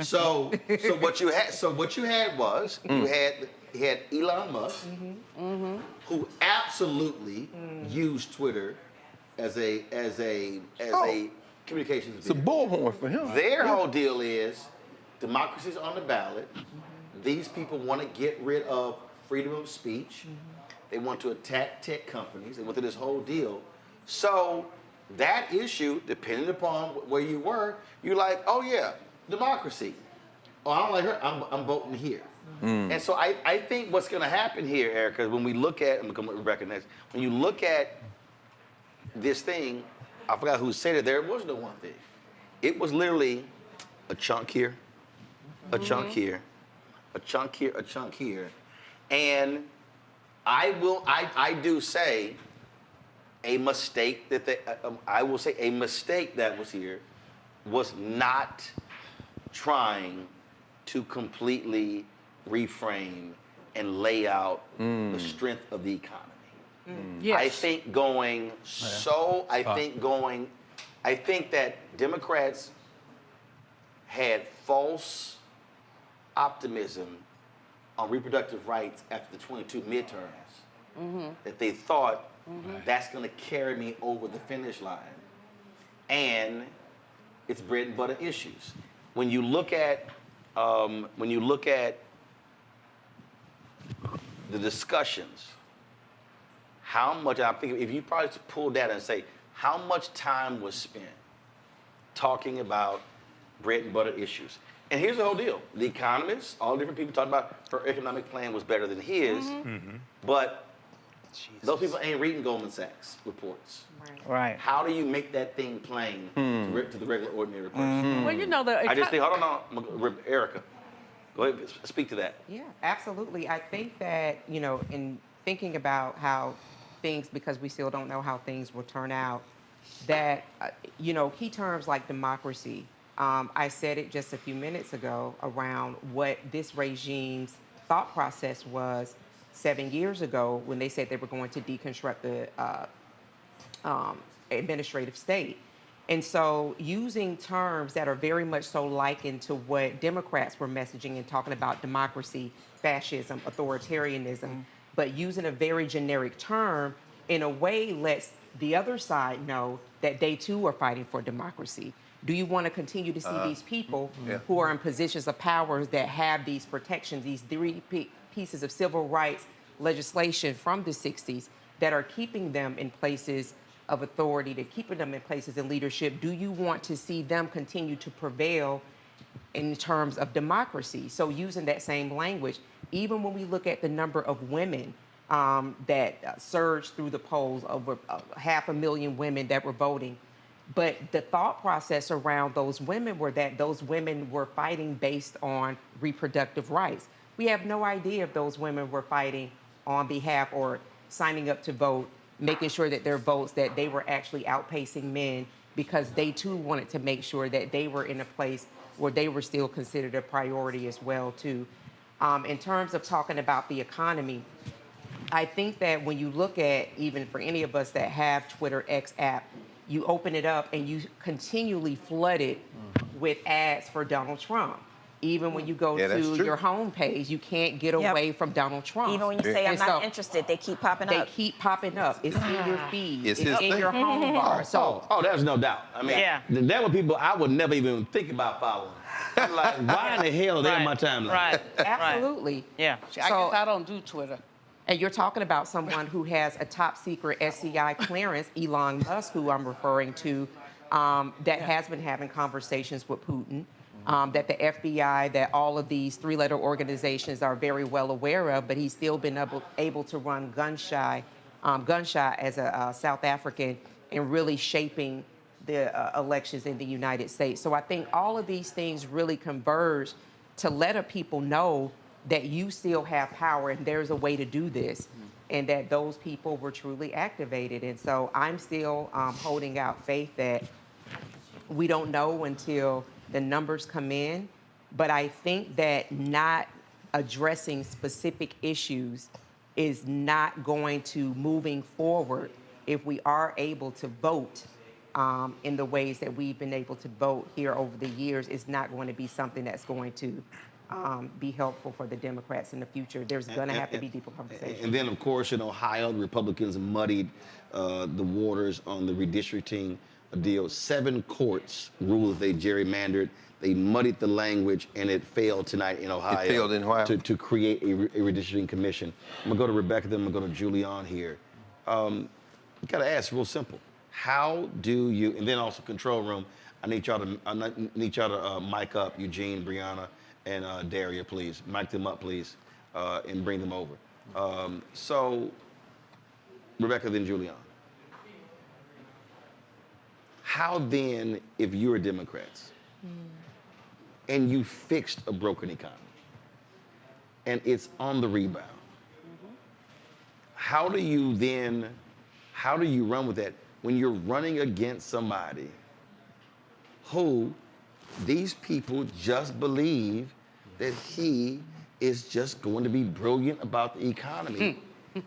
S1: So what you had was you had Elon Musk, who absolutely used Twitter as a communications.
S6: It's a bullhorn for him.
S1: Their whole deal is democracy's on the ballot. These people want to get rid of freedom of speech. They want to attack tech companies. They went through this whole deal. So that issue, depending upon where you were, you're like, oh yeah, democracy. Oh, I don't like her, I'm voting here. And so I think what's gonna happen here, Erica, when we look at, and Rebecca next, when you look at this thing, I forgot who said it, there was no one thing. It was literally a chunk here, a chunk here, a chunk here, a chunk here. And I do say a mistake that I will say a mistake that was here was not trying to completely reframe and lay out the strength of the economy.
S18: Yes.
S1: I think I think that Democrats had false optimism on reproductive rights after the 22 midterms. That they thought that's going to carry me over the finish line. And it's bread and butter issues. When you look at the discussions, how much, I think if you probably pull data and say, how much time was spent talking about bread and butter issues? And here's the whole deal. The economists, all different people talked about her economic plan was better than his, but those people ain't reading Goldman Sachs reports.
S15: Right.
S1: How do you make that thing plain to the regular, ordinary person?
S18: Well, you know,
S1: I just think, hold on, Erica, go ahead, speak to that.
S16: Yeah, absolutely. I think that, you know, in thinking about how things, because we still don't know how things will turn out, that, you know, key terms like democracy, I said it just a few minutes ago around what this regime's thought process was 7 years ago when they said they were going to deconstruct the administrative state. And so using terms that are very much so likened to what Democrats were messaging and talking about democracy, fascism, authoritarianism, but using a very generic term in a way lets the other side know that they too are fighting for democracy. Do you want to continue to see these people who are in positions of power that have these protections, these three pieces of civil rights legislation from the 60s that are keeping them in places of authority, to keeping them in places in leadership? Do you want to see them continue to prevail in terms of democracy? So using that same language, even when we look at the number of women that surged through the polls, over 500,000 women that were voting, but the thought process around those women were that those women were fighting based on reproductive rights. We have no idea if those women were fighting on behalf or signing up to vote, making sure that their votes, that they were actually outpacing men because they too wanted to make sure that they were in a place where they were still considered a priority as well too. In terms of talking about the economy, I think that when you look at, even for any of us that have Twitter X app, you open it up and you continually flood it with ads for Donald Trump. Even when you go to your home page, you can't get away from Donald Trump.
S3: Even when you say, I'm not interested, they keep popping up.
S16: They keep popping up. It's in your feed.
S6: It's
S16: in your home bar. So,
S1: there's no doubt. I mean, that were people I would never even think about following. I'm like, why in the hell are they on my timeline?
S15: Right.
S16: Absolutely.
S15: Yeah.
S11: I guess I don't do Twitter.
S16: And you're talking about someone who has a top secret SCI clearance, Elon Musk, who I'm referring to, that has been having conversations with Putin, that the FBI, that all of these three-letter organizations are very well aware of, but he's still been able to run gun-shy as a South African and really shaping the elections in the United States. So I think all of these things really converge to let a people know that you still have power and there's a way to do this, and that those people were truly activated. And so I'm still holding out faith that we don't know until the numbers come in, but I think that not addressing specific issues is not going to moving forward if we are able to vote in the ways that we've been able to vote here over the years. Is not going to be something that's going to be helpful for the Democrats in the future. There's going to have to be deeper conversations.
S1: And then, of course, in Ohio, the Republicans muddied the waters on the redistricting deal. 7 courts ruled that they gerrymandered. They muddied the language, and it failed tonight in Ohio.
S6: It failed in Ohio?
S1: To create a redistricting commission. I'm going to go to Rebecca, then I'm going to go to Julian here. You got to ask, real simple. How do you, and then also control room, I need y'all to mic up Eugene, Brianna, and Daria, please. Mic them up, please, and bring them over. So, Rebecca, then Julian. How then, if you're Democrats, and you fixed a broken economy, and it's on the rebound, how do you run with that when you're running against somebody who these people just believe that he is just going to be brilliant about the economy,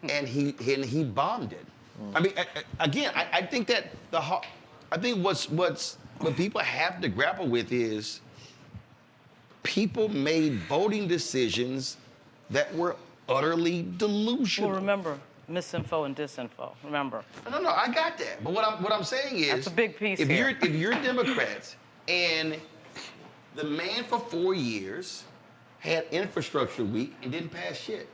S1: and he bombed it? I mean, again, I think that what people have to grapple with is people made voting decisions that were utterly delusional.
S15: Well, remember, misinfo and disinfo. Remember.
S1: No, I got that. But what I'm saying is,
S15: that's a big piece
S1: if
S15: here.
S1: you're Democrats and the man for 4 years had infrastructure week and didn't pass shit,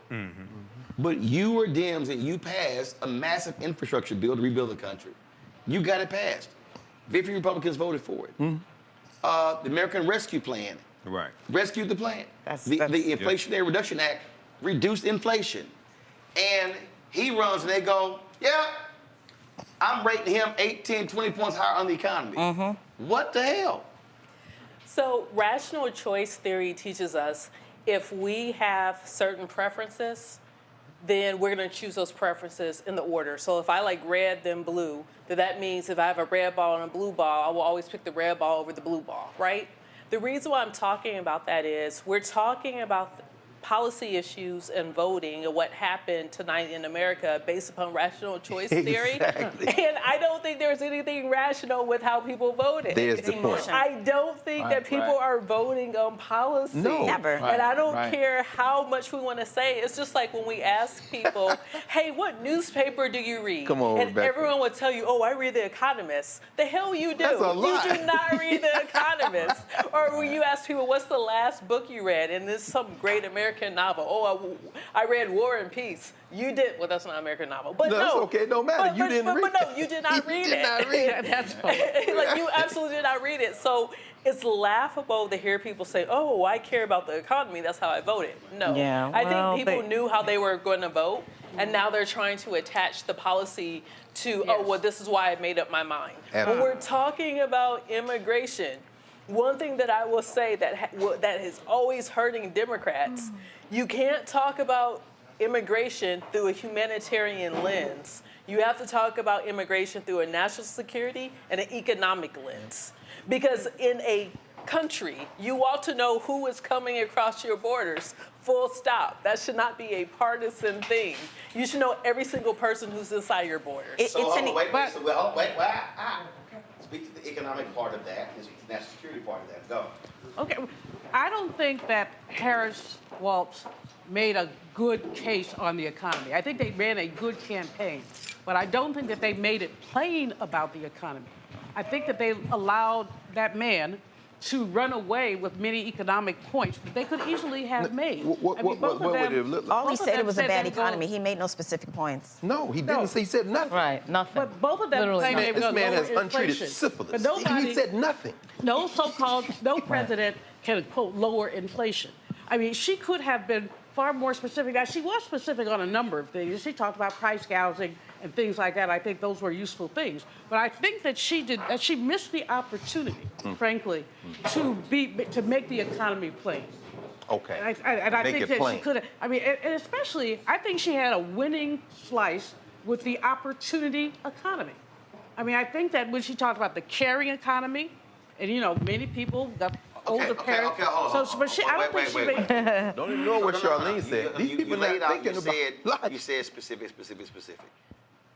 S1: but you were Dems and you passed a massive infrastructure bill to rebuild the country. You got it passed. Very few Republicans voted for it. The American Rescue Plan rescued the plan. The Inflationary Reduction Act reduced inflation. And he runs and they go, yeah, I'm rating him 8, 10, 20 points higher on the economy. What the hell?
S5: So rational choice theory teaches us if we have certain preferences, then we're going to choose those preferences in the order. So if I like red, then blue, then that means if I have a red ball and a blue ball, I will always pick the red ball over the blue ball, right? The reason why I'm talking about that is we're talking about policy issues and voting and what happened tonight in America based upon rational choice theory.
S6: Exactly.
S5: And I don't think there's anything rational with how people voted.
S6: There's the point.
S5: I don't think that people are voting on policy.
S6: No.
S3: Never.
S5: And I don't care how much we want to say. It's just like when we ask people, hey, what newspaper do you read?
S6: Come on,
S5: and
S6: Rebecca.
S5: everyone would tell you, oh, I read The Economist. The hell you do.
S6: That's a lie.
S5: You do not read The Economist. Or when you ask people, what's the last book you read? And this is some great American novel. Oh, I read War and Peace. You did. Well, that's not an American novel. But
S6: No, that's okay. It don't matter. You didn't read it.
S5: But no, you did not read it.
S6: You did not read it.
S5: That's funny. Like, you absolutely did not read it. So it's laughable to hear people say, oh, I care about the economy. That's how I voted. No.
S15: Yeah,
S5: I
S15: well,
S5: think people knew how they were going to vote, and now they're trying to attach the policy to, oh, well, this is why I made up my mind. When we're talking about immigration, one thing that I will say that is always hurting Democrats, you can't talk about immigration through a humanitarian lens. You have to talk about immigration through a national security and an economic lens. Because in a country, you ought to know who is coming across your borders, full stop. That should not be a partisan thing. You should know every single person who's inside your borders.
S1: Wait. Speak to the economic part of that and speak to the national security part of that. Go.
S18: Okay, I don't think that Harris Waltz made a good case on the economy. I think they ran a good campaign, but I don't think that they made it plain about the economy. I think that they allowed that man to run away with many economic points that they could easily have made.
S6: What would it look like?
S3: All he said it was a bad economy. He made no specific points.
S6: No, he didn't. He said nothing.
S15: Right, nothing.
S18: But both of them claimed they were
S6: This man has
S18: lower
S6: untreated
S18: inflation.
S6: syphilis.
S18: But nobody,
S6: He said nothing.
S18: no president can, quote, lower inflation. I mean, she could have been far more specific. Now, she was specific on a number of things. She talked about price gouging and things like that. I think those were useful things. But I think that she missed the opportunity, frankly, to make the economy plain.
S6: Okay.
S18: And I
S6: Make
S18: think
S6: it
S18: that
S6: plain.
S18: she could have, I mean, and especially, I think she had a winning slice with the opportunity economy. I mean, I think that when she talked about the caring economy, and, you know, many people got older parents.
S1: hold on.
S18: But I don't think she made...
S6: Don't ignore what Charlene said. These people
S1: laid
S6: not
S1: out,
S6: thinking about
S1: you said specific.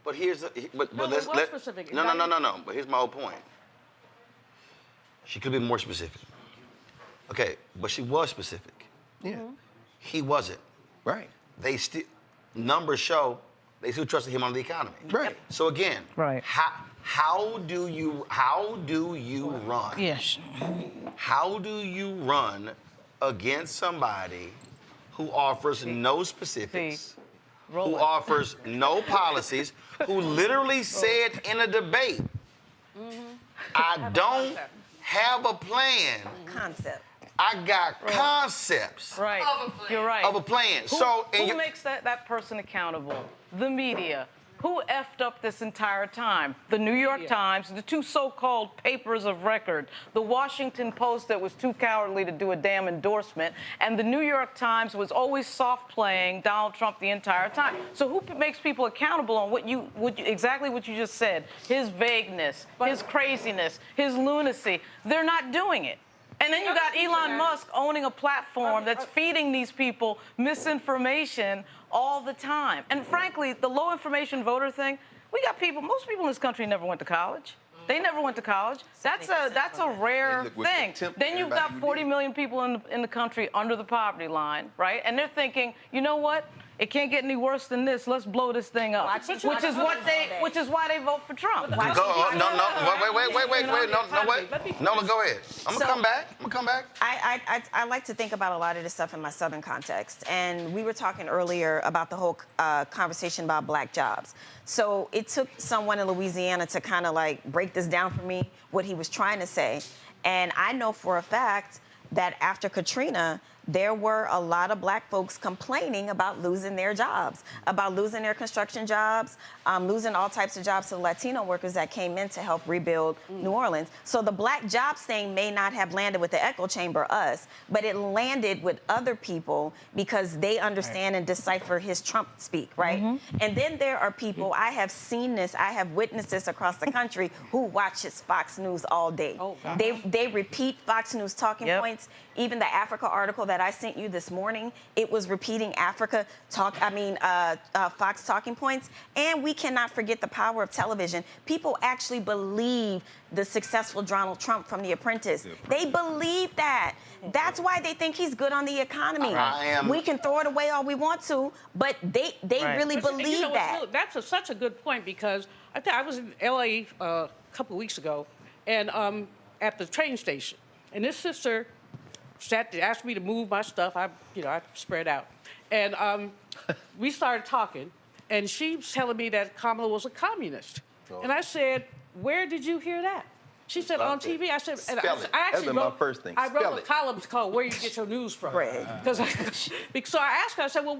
S1: But here's but
S18: No,
S1: let's
S18: it was specific.
S1: No. But here's my whole point. She could be more specific. Okay, but she was specific.
S6: Yeah.
S1: He wasn't.
S6: Right.
S1: Numbers show they still trusted him on the economy.
S6: Right.
S1: So again,
S15: right.
S1: How do you run?
S15: Yes.
S1: How do you run against somebody who offers no specifics, who offers no policies, who literally said in a debate, I don't have a plan.
S3: Concept.
S1: I got concepts.
S15: Right. You're right.
S1: Of a plan.
S15: Who makes that person accountable? The media. Who effed up this entire time? The New York Times, the two so-called papers of record, the Washington Post that was too cowardly to do a damn endorsement, and the New York Times was always soft-playing Donald Trump the entire time. So who makes people accountable on exactly what you just said? His vagueness, his craziness, his lunacy. They're not doing it. And then you got Elon Musk owning a platform that's feeding these people misinformation all the time. And frankly, the low information voter thing, we got most people in this country never went to college. They never went to college. That's a rare thing. Then you've got 40 million people in the country under the poverty line, right? And they're thinking, you know what? It can't get any worse than this. Let's blow this thing up. Which is why they vote for Trump.
S1: Wait. No, go ahead. I'm gonna come back.
S3: I like to think about a lot of this stuff in my Southern context. And we were talking earlier about the whole conversation about black jobs. So it took someone in Louisiana to kind of like break this down for me, what he was trying to say. And I know for a fact that after Katrina, there were a lot of black folks complaining about losing their jobs, about losing their construction jobs, losing all types of jobs to the Latino workers that came in to help rebuild New Orleans. So the black jobs thing may not have landed with the echo chamber, us, but it landed with other people because they understand and decipher his Trump speak, right? And then there are people, I have seen this, I have witnessed this across the country, who watches Fox News all day. They repeat Fox News talking points. Even the Africa article that I sent you this morning, it was repeating Fox talking points. And we cannot forget the power of television. People actually believe the successful Donald Trump from The Apprentice. They believe that. That's why they think he's good on the economy. We can throw it away all we want to, but they really believe that.
S18: That's such a good point, because I was in LA a couple of weeks ago, and at the train station, and this sister asked me to move my stuff. I spread out. And we started talking, and she was telling me that Kamala was a communist. And I said, where did you hear that? She said, on TV. I said, and I actually wrote,
S6: my first thing.
S18: I wrote a column called Where You Get Your News From. So I asked her, I said, well,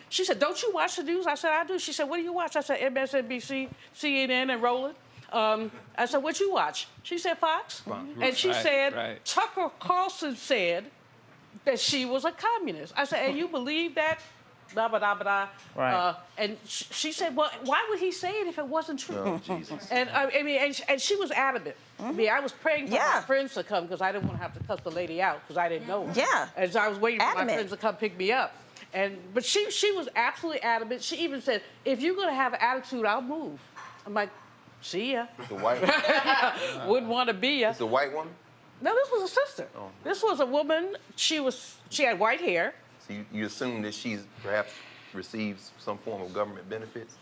S18: she said, don't you watch the news? I said, I do. She said, what do you watch? I said, MSNBC, CNN, and Roland. I said, what you watch? She said, Fox. And she said, Tucker Carlson said that she was a communist. I said, and you believe that? Blah, blah, blah, blah. And she said, well, why would he say it if it wasn't true?
S6: Oh, Jesus.
S18: And and she was adamant. I mean, I was praying for my friends to come because I didn't want to have to cuss the lady out because I didn't know her. And so I was waiting for my friends to come pick me up. But she was absolutely adamant. She even said, if you're going to have an attitude, I'll move. I'm like, see ya.
S6: It's a white woman?
S18: Wouldn't want to be ya.
S6: It's a white woman?
S18: No, this was a sister. Oh. This was a woman. She had white hair.
S6: So you assume that she's perhaps receives some form of government benefits?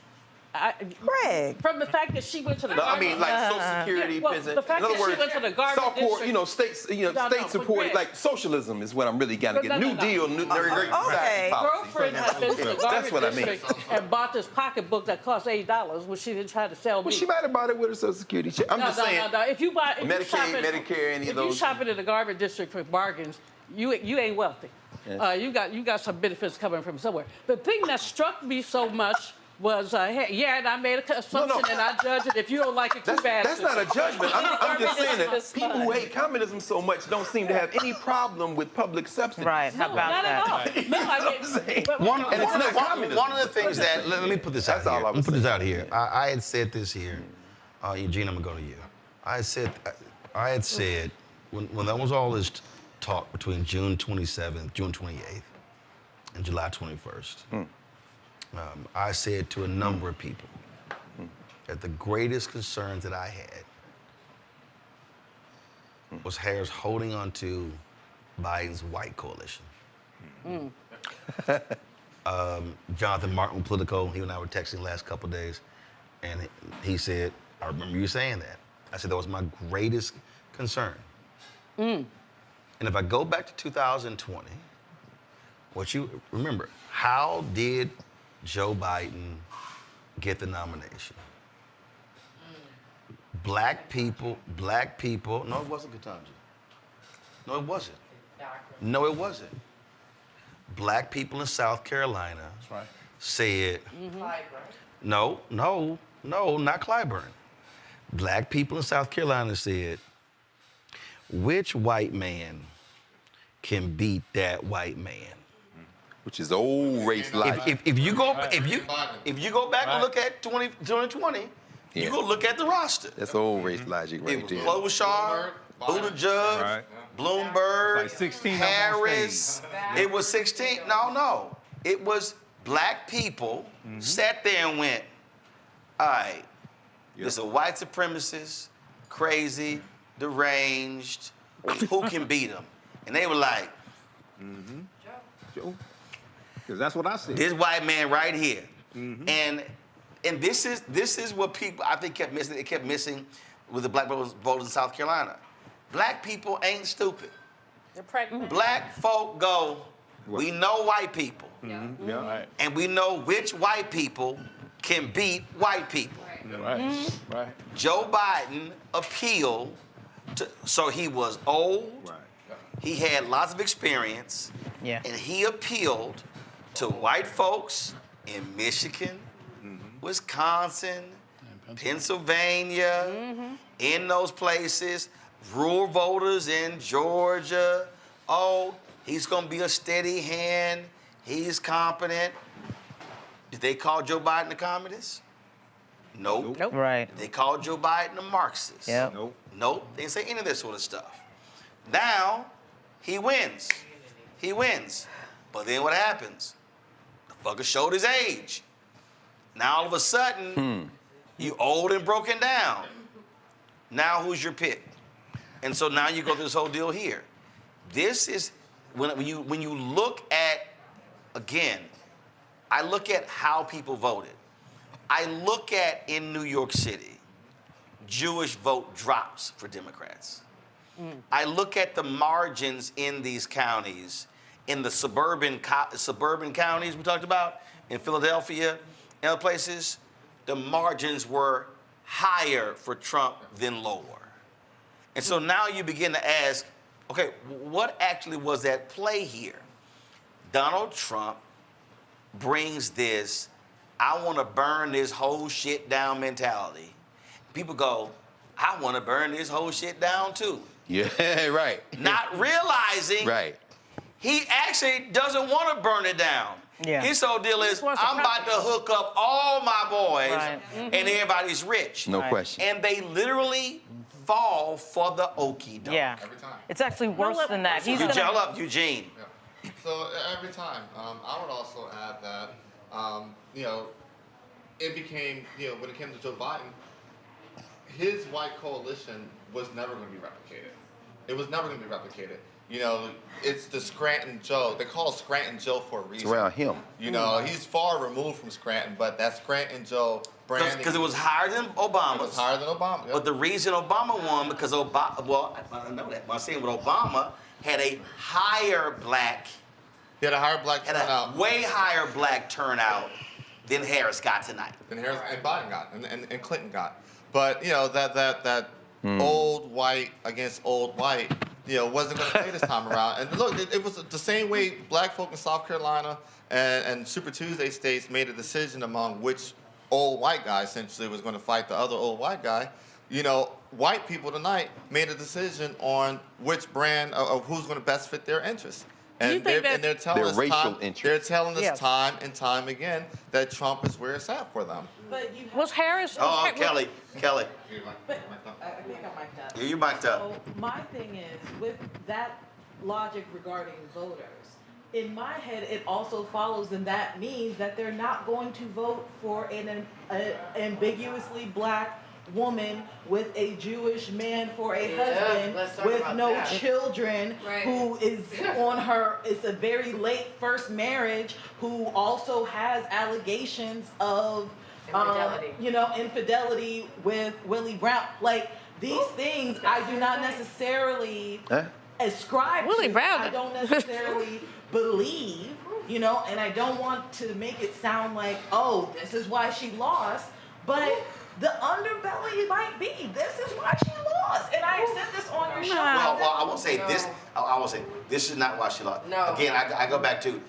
S3: Greg.
S18: From the fact that she went to the
S6: I mean, like Social Security, pension.
S18: The fact
S6: In other
S18: that
S6: words,
S18: she went to the garbage district.
S6: State supported, like socialism is what I'm really going to get. New Deal, Great Society policy.
S18: Girlfriend has been to the
S6: That's
S18: garbage
S6: what I mean.
S18: district and bought this pocketbook that cost $8, which she didn't try to sell me.
S6: Well, she might have bought it with her Social Security check. I'm just saying.
S18: No. If you buy
S6: Medicaid, Medicare, any of those.
S18: If you shop in the garbage district for bargains, you ain't wealthy. Yes. You got some benefits coming from somewhere. The thing that struck me so much was, and I made an assumption and I judge it. If you don't like it, too bad.
S6: That's not a judgment. I'm just saying that people who hate communism so much don't seem to have any problem with public subsidies.
S15: Right, how about that?
S1: One of the things that, let me put this out here. Let me put this out here. I had said this here. Eugene, I'm going to go to you. I had said, when there was all this talk between June 27th, June 28th, and July 21st, I said to a number of people that the greatest concerns that I had was Harris holding on to Biden's white coalition. Jonathan Martin, Politico, he and I were texting the last couple of days, and he said, I remember you saying that. I said that was my greatest concern. And if I go back to 2020, what you remember, how did Joe Biden get the nomination? Black people, no, it wasn't Ketanji. No, it wasn't. No, it wasn't. Black people in South Carolina said, no, not Clyburn. Black people in South Carolina said, which white man can beat that white man?
S6: Which is old race logic.
S1: If you go back and look at 2020, you go look at the roster.
S6: That's old race logic right there.
S1: It was Klobuchar, Buttigieg, Bloomberg,
S22: Like 16
S1: Harris. It was 16. No. It was black people sat there and went, all right, this is a white supremacist, crazy, deranged, who can beat him? And they were like,
S22: Joe. Because that's what I said.
S1: this white man right here. And this is what people I think kept missing. It kept missing with the black voters in South Carolina. Black people ain't stupid.
S5: They're pragmatic.
S1: Black folk go, we know white people. And we know which white people can beat white people.
S22: Right.
S1: Joe Biden appealed to, so he was old, he had lots of experience, and he appealed to white folks in Michigan, Wisconsin, Pennsylvania, in those places, rural voters in Georgia. Oh, he's gonna be a steady hand, he's competent. Did they call Joe Biden a communist? Nope.
S15: Right.
S1: They called Joe Biden a Marxist.
S15: Yep.
S1: Nope. They didn't say any of this sort of stuff. Now, he wins. But then what happens? The fucker showed his age. Now all of a sudden, you old and broken down. Now who's your pick? And so now you go through this whole deal here. This is, when you look at, again, I look at how people voted. I look at, in New York City, Jewish vote drops for Democrats. I look at the margins in these counties, in the suburban counties we talked about, in Philadelphia and other places, the margins were higher for Trump than lower. And so now you begin to ask, okay, what actually was at play here? Donald Trump brings this, I want to burn this whole shit down mentality. People go, I want to burn this whole shit down too.
S6: Yeah, right.
S1: Not realizing he actually doesn't want to burn it down.
S15: Yeah.
S1: His whole deal is, I'm about to hook up all my boys and everybody's rich.
S6: No question.
S1: And they literally fall for the okie doke.
S15: Yeah.
S12: Every time.
S15: It's actually worse than that.
S1: You gel up, Eugene.
S12: Yeah. So every time. I would also add that, it became, when it came to Joe Biden, his white coalition was never going to be replicated. It was never going to be replicated. It's the Scranton Joe. They call it Scranton Joe for a reason.
S6: It's around him.
S12: He's far removed from Scranton, but that Scranton Joe branding.
S1: Because it was higher than Obama's.
S12: It was higher than Obama. Yep.
S1: But the reason Obama won, because Obama, well, I know that. But I'm saying with Obama, had a higher black.
S12: He had a higher black turnout.
S1: A way higher black turnout than Harris got tonight.
S12: Than Harris and Biden got, and Clinton got. But that old white against old white, wasn't going to play this time around. And look, it was the same way black folk in South Carolina and Super Tuesday states made a decision among which old white guy essentially was going to fight the other old white guy. White people tonight made a decision on which brand of who's going to best fit their interests. And they're telling us time and time again that Trump is where it's at for them.
S5: But
S2: was Harris?
S1: Kelly.
S5: I think I mic'd up.
S1: Yeah, you mic'd up.
S5: So my thing is, with that logic regarding voters, in my head, it also follows, and that means that they're not going to vote for an ambiguously black woman with a Jewish man for a husband with no children, who is it's a very late first marriage, who also has allegations of infidelity with Willie Brown. Like, these things I do not necessarily ascribe
S19: Willie
S5: to.
S19: Brown.
S5: I don't necessarily believe, and I don't want to make it sound like, oh, this is why she lost. But the underbelly might be, this is why she lost. And I said this on your show.
S1: Well, I won't say this. I won't say this is not why she lost. No. Again, I go back to,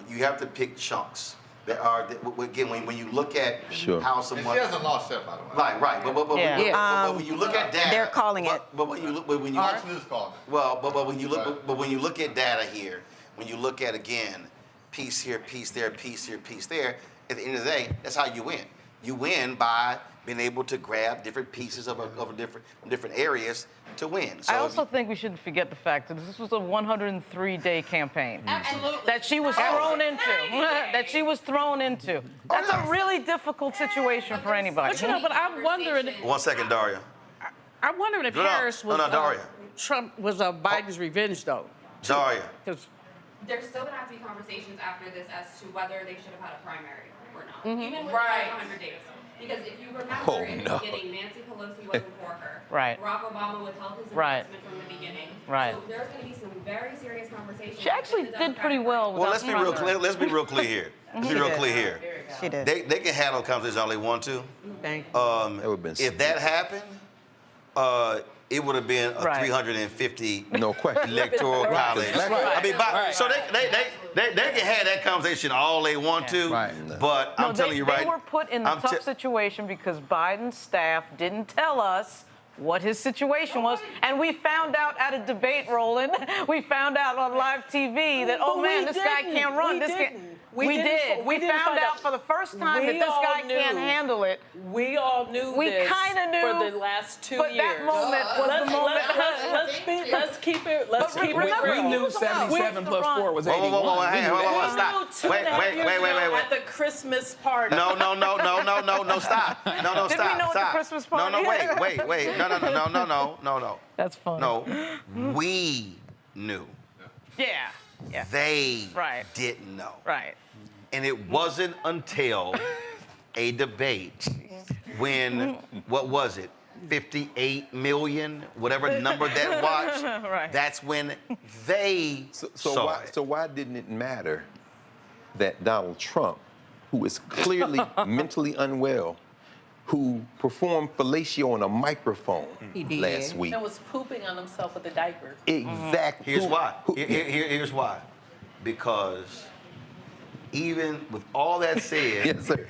S1: you have to pick chunks. There are, again, when you look at how someone...
S12: She hasn't lost yet, by the way.
S1: Right. But when you look at data...
S3: They're calling it.
S1: But when you look... When you look at data here, when you look at, again, piece here, piece there, piece here, piece there, at the end of the day, that's how you win. You win by being able to grab different pieces of different areas to win. So
S15: I also think we shouldn't forget the fact that this was a 103-day campaign. Absolutely. That she was thrown into. That's a really difficult situation for anybody.
S18: But I'm wondering.
S1: 1 second, Daria.
S18: I'm wondering if Harris was
S1: Daria.
S18: Trump was Biden's revenge, though.
S1: Daria.
S18: Because
S13: there's still going to have to be conversations after this as to whether they should have had a primary or not, even with 100 days. Because if you remember in the beginning, Nancy Pelosi wasn't for her.
S15: Right.
S13: Barack Obama withheld his endorsement from the beginning.
S15: Right.
S13: So there's going to be some very serious conversations.
S15: She actually did pretty well.
S1: Well, let's be real clear. Let's be real clear here.
S3: She did.
S1: They can handle conversations all they want to.
S3: Thank
S1: you. If that happened, it would have been a 350 electoral college. I mean, so they can have that conversation all they want to. But I'm telling you,
S15: They were put in a tough situation because Biden's staff didn't tell us what his situation was. And we found out at a debate, Roland, we found out on live TV that, oh man, this guy can't run. We did. We found out for the first time that this guy can't handle it.
S5: We all knew
S15: we
S5: this
S15: kind of knew
S5: for the last 2 years.
S15: But that moment was the moment.
S5: Let's keep it real.
S10: We knew 77 plus 4 was 81.
S1: Stop. Wait.
S5: At the Christmas party.
S1: No, stop. No, stop.
S15: Did we know at the Christmas party?
S1: No, wait. No.
S15: That's funny.
S1: No, we knew.
S15: Yeah.
S1: They didn't know.
S15: Right.
S1: And it wasn't until a debate when, what was it, 58 million, whatever number that watched, that's when they saw it.
S6: So why didn't it matter that Donald Trump, who is clearly mentally unwell, who performed fellatio on a microphone last week.
S5: And was pooping on himself with a diaper.
S6: Exactly.
S1: Here's why. Here's why. Because even with all that said,
S6: yes, sir,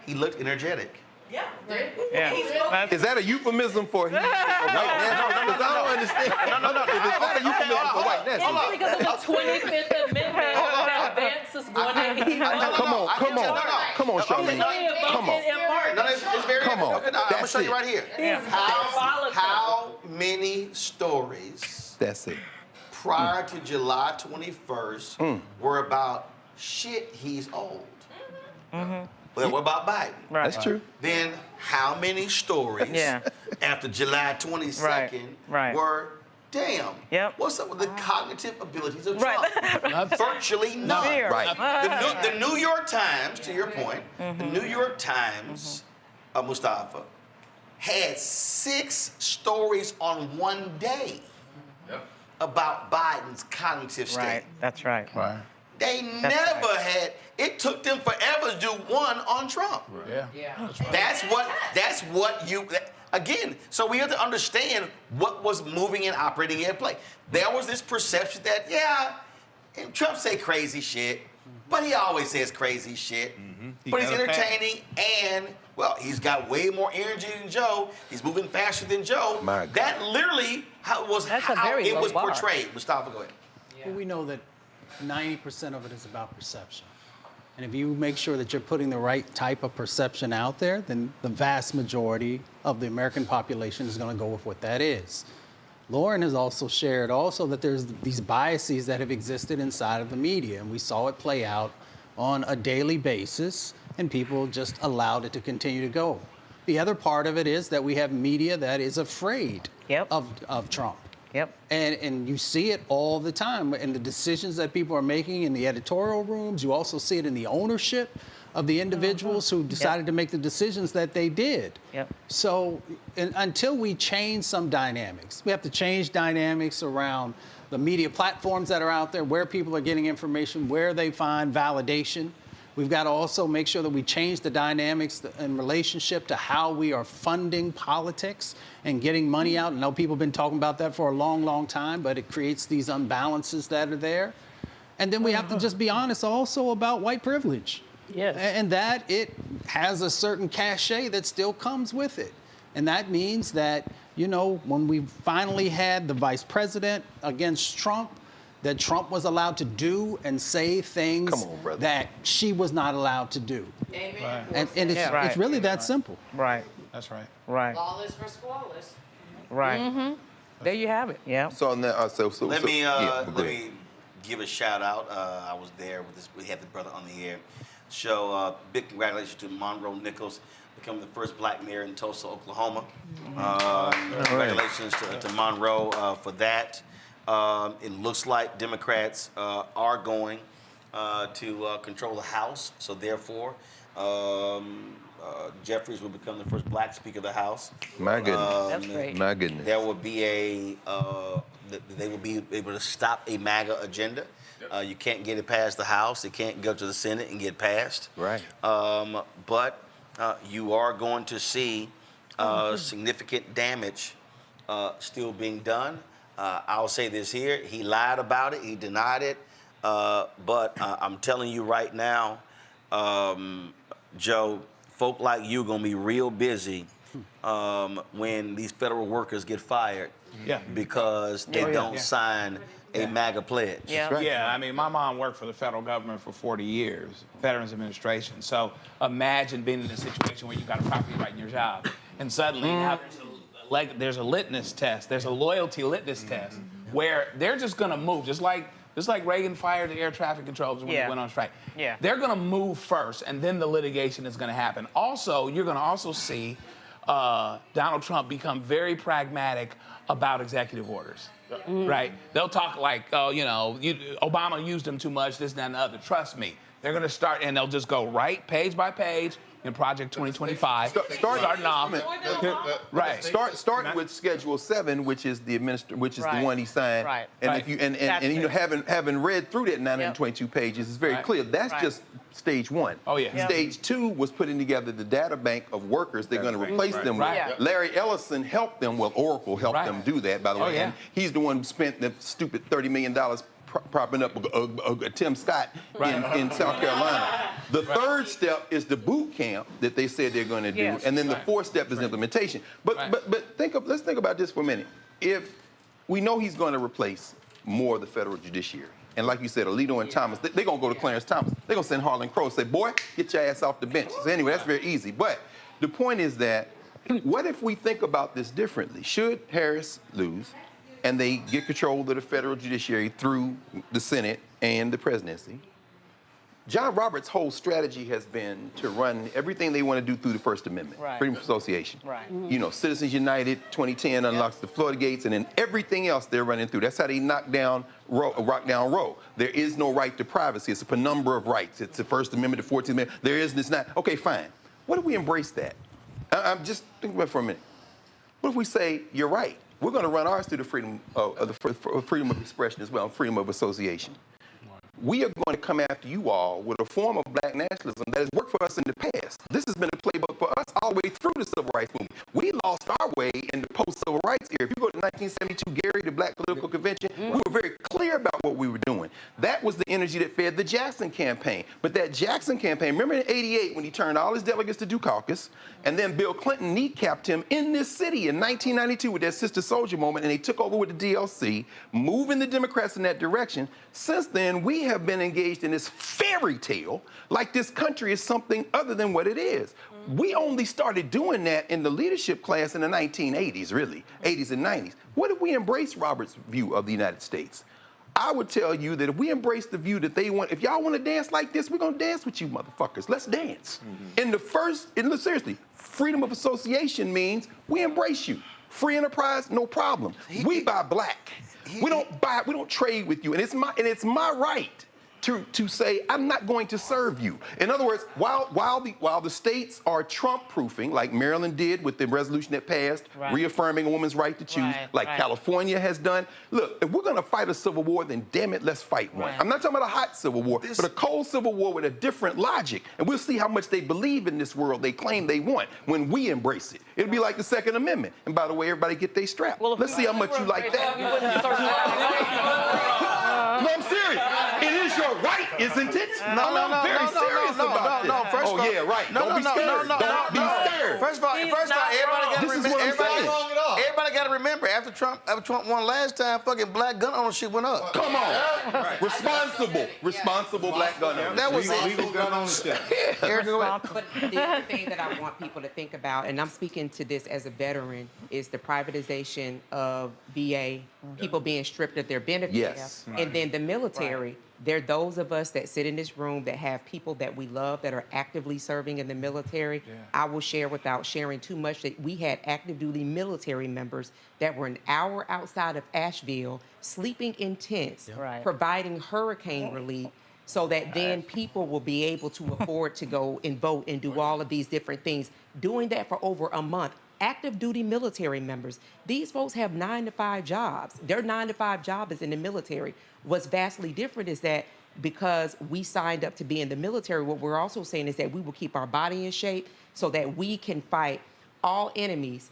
S1: he looked energetic.
S5: Yeah.
S6: Is that a euphemism for white nationalism? Because I don't understand.
S1: No.
S6: If it's a euphemism for white nationalism.
S5: It's because of the 25th Amendment that Vance is going to
S6: Come on, Charlene. Come on.
S1: It's very
S6: Come on.
S1: I'm going to show you right here. How many stories prior to July 21st were about shit, he's old? Well, what about Biden?
S6: That's true.
S1: Then how many stories after July 22nd were, damn, what's up with the cognitive abilities of Trump? Virtually none. The New York Times, to your point, the New York Times, Mustafa, had 6 stories on one day about Biden's cognitive state.
S15: Right, that's right.
S1: They never had. It took them forever to do one on Trump. That's what you. Again, so we have to understand what was moving and operating at play. There was this perception that and Trump say crazy shit, but he always says crazy shit. But he's entertaining and he's got way more energy than Joe. He's moving faster than Joe. That literally was how it was portrayed. Mustafa, go ahead.
S9: Well, we know that 90% of it is about perception. And if you make sure that you're putting the right type of perception out there, then the vast majority of the American population is going to go with what that is. Lauren has also shared that there's these biases that have existed inside of the media, and we saw it play out on a daily basis, and people just allowed it to continue to go. The other part of it is that we have media that is afraid of Trump. And you see it all the time in the decisions that people are making in the editorial rooms. You also see it in the ownership of the individuals who decided to make the decisions that they did.
S15: Yep.
S9: So until we change some dynamics, we have to change dynamics around the media platforms that are out there, where people are getting information, where they find validation. We've got to also make sure that we change the dynamics in relationship to how we are funding politics and getting money out. I know people have been talking about that for a long, long time, but it creates these unbalances that are there. And then we have to just be honest also about white privilege.
S15: Yes.
S9: And that it has a certain cachet that still comes with it. And that means that, you know, when we finally had the vice president against Trump, that Trump was allowed to do and say things that she was not allowed to do.
S11: Amen.
S9: And it's really that simple.
S15: Right.
S22: That's right.
S15: Right.
S11: Lawless for squaless.
S15: Right.
S18: Mm-hmm.
S15: There you have it. Yeah.
S6: So now,
S1: Let me give a shout out. I was there with this. We had the brother on the air. Show big congratulations to Monroe Nichols, becoming the first black mayor in Tulsa, Oklahoma. Congratulations to Monroe for that. It looks like Democrats are going to control the House, so therefore Jeffries will become the first black Speaker of the House.
S6: My goodness.
S15: That's great.
S6: My goodness.
S1: There will be they will be able to stop a MAGA agenda. You can't get it past the House. It can't go to the Senate and get passed.
S6: Right.
S1: But you are going to see significant damage still being done. I'll say this here. He lied about it. He denied it. But I'm telling you right now, Joe, folk like you are going to be real busy when these federal workers get fired because they don't sign a MAGA pledge.
S10: Yeah, I mean, my mom worked for the federal government for 40 years, Veterans Administration. So imagine being in a situation where you got a property right in your job, and suddenly now there's a litmus test, there's a loyalty litmus test, where they're just going to move, just like Reagan fired the air traffic controllers when they went on strike.
S15: Yeah.
S10: They're going to move first, and then the litigation is going to happen. Also, you're going to also see Donald Trump become very pragmatic about executive orders. Right? They'll talk like, oh, you know, Obama used them too much, this, that, and the other. Trust me. They're going to start, and they'll just go right page by page in Project 2025. Starting off.
S6: Right. Starting with Schedule 7, which is the the one he signed.
S15: Right.
S6: And if you you know, having read through that 922 pages, it's very clear. That's just stage 1.
S10: Oh yeah.
S6: Stage 2 was putting together the data bank of workers they're going to replace them with. Larry Ellison helped them. Well, Oracle helped them do that, by the way. And he's the one who spent the stupid $30 million propping up Tim Scott in South Carolina. The third step is the boot camp that they said they're going to do, and then the fourth step is implementation. But let's think about this for a minute. If we know he's going to replace more of the federal judiciary, and like you said, Alito and Thomas, they're going to go to Clarence Thomas. They're going to send Harlan Crow, say, boy, get your ass off the bench. So anyway, that's very easy. But the point is that, what if we think about this differently? Should Harris lose, and they get control of the federal judiciary through the Senate and the presidency, John Roberts' whole strategy has been to run everything they want to do through the First Amendment, freedom of association. You know, Citizens United, 2010 unlocks the floodgates, and then everything else they're running through. That's how they rock down Roe. There is no right to privacy. It's a penumbra of rights. It's the First Amendment, the 14th Amendment. There is this, not. Okay, fine. What if we embrace that? I'm just thinking about it for a minute. What if we say, you're right? We're going to run ours through the freedom of expression as well, freedom of association. We are going to come after you all with a form of black nationalism that has worked for us in the past. This has been a playbook for us all the way through the civil rights movement. We lost our way in the post-civil rights era. If you go to 1972, Gary, the Black Political Convention, we were very clear about what we were doing. That was the energy that fed the Jackson campaign. But that Jackson campaign, remember in '88 when he turned all his delegates to do caucus, and then Bill Clinton kneecapped him in this city in 1992 with that Sister Soldier moment, and they took over with the DLC, moving the Democrats in that direction. Since then, we have been engaged in this fairy tale like this country is something other than what it is. We only started doing that in the leadership class in the 1980s, really, 80s and 90s. What if we embrace Robert's view of the United States? I would tell you that if we embrace the view that they want, if y'all want to dance like this, we're going to dance with you motherfuckers. Let's dance. And seriously, freedom of association means we embrace you. Free enterprise, no problem. We buy black. We don't trade with you. And it's my right to say, I'm not going to serve you. In other words, while the states are Trump-proofing, like Maryland did with the resolution that passed, reaffirming a woman's right to choose, California has done. Look, if we're going to fight a civil war, then damn it, let's fight one. I'm not talking about a hot civil war, but a cold civil war with a different logic. And we'll see how much they believe in this world they claim they want when we embrace it. It'll be like the Second Amendment. And by the way, everybody get their strap. Well, let's see how much you like that. No, I'm serious. It is your right, isn't it? I'm very serious about this.
S1: First of all,
S6: yeah, right. Don't be scared. Don't be scared.
S1: First of all, everybody got to remember, after Trump won last time, fucking black gun ownership went up.
S6: Come on. Responsible black gun ownership.
S1: That was
S6: legal gun ownership.
S16: But the other thing that I want people to think about, and I'm speaking to this as a veteran, is the privatization of VA, people being stripped of their benefits.
S6: Yes.
S16: And then the military. There are those of us that sit in this room that have people that we love that are actively serving in the military. I will share without sharing too much that we had active duty military members that were an hour outside of Asheville, sleeping in tents, providing hurricane relief, so that then people will be able to afford to go and vote and do all of these different things. Doing that for over a month. Active duty military members. These folks have 9-to-5 jobs. Their 9-to-5 job is in the military. What's vastly different is that because we signed up to be in the military, what we're also saying is that we will keep our body in shape so that we can fight all enemies,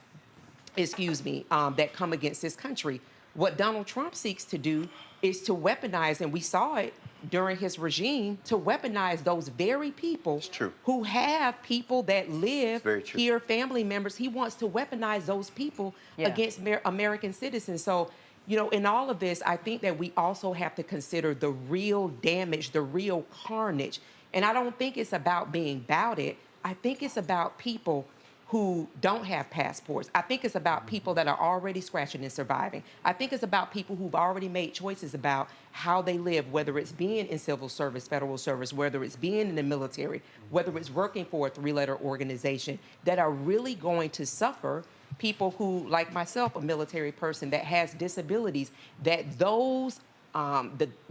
S16: that come against this country. What Donald Trump seeks to do is to weaponize, and we saw it during his regime, to weaponize those very people who have people that live here, family members. He wants to weaponize those people against American citizens. So, you know, in all of this, I think that we also have to consider the real damage, the real carnage. And I don't think it's about being bouted. I think it's about people who don't have passports. I think it's about people that are already scratching and surviving. I think it's about people who've already made choices about how they live, whether it's being in civil service, federal service, whether it's being in the military, whether it's working for a 3-letter organization, that are really going to suffer. People who, like myself, a military person that has disabilities, that those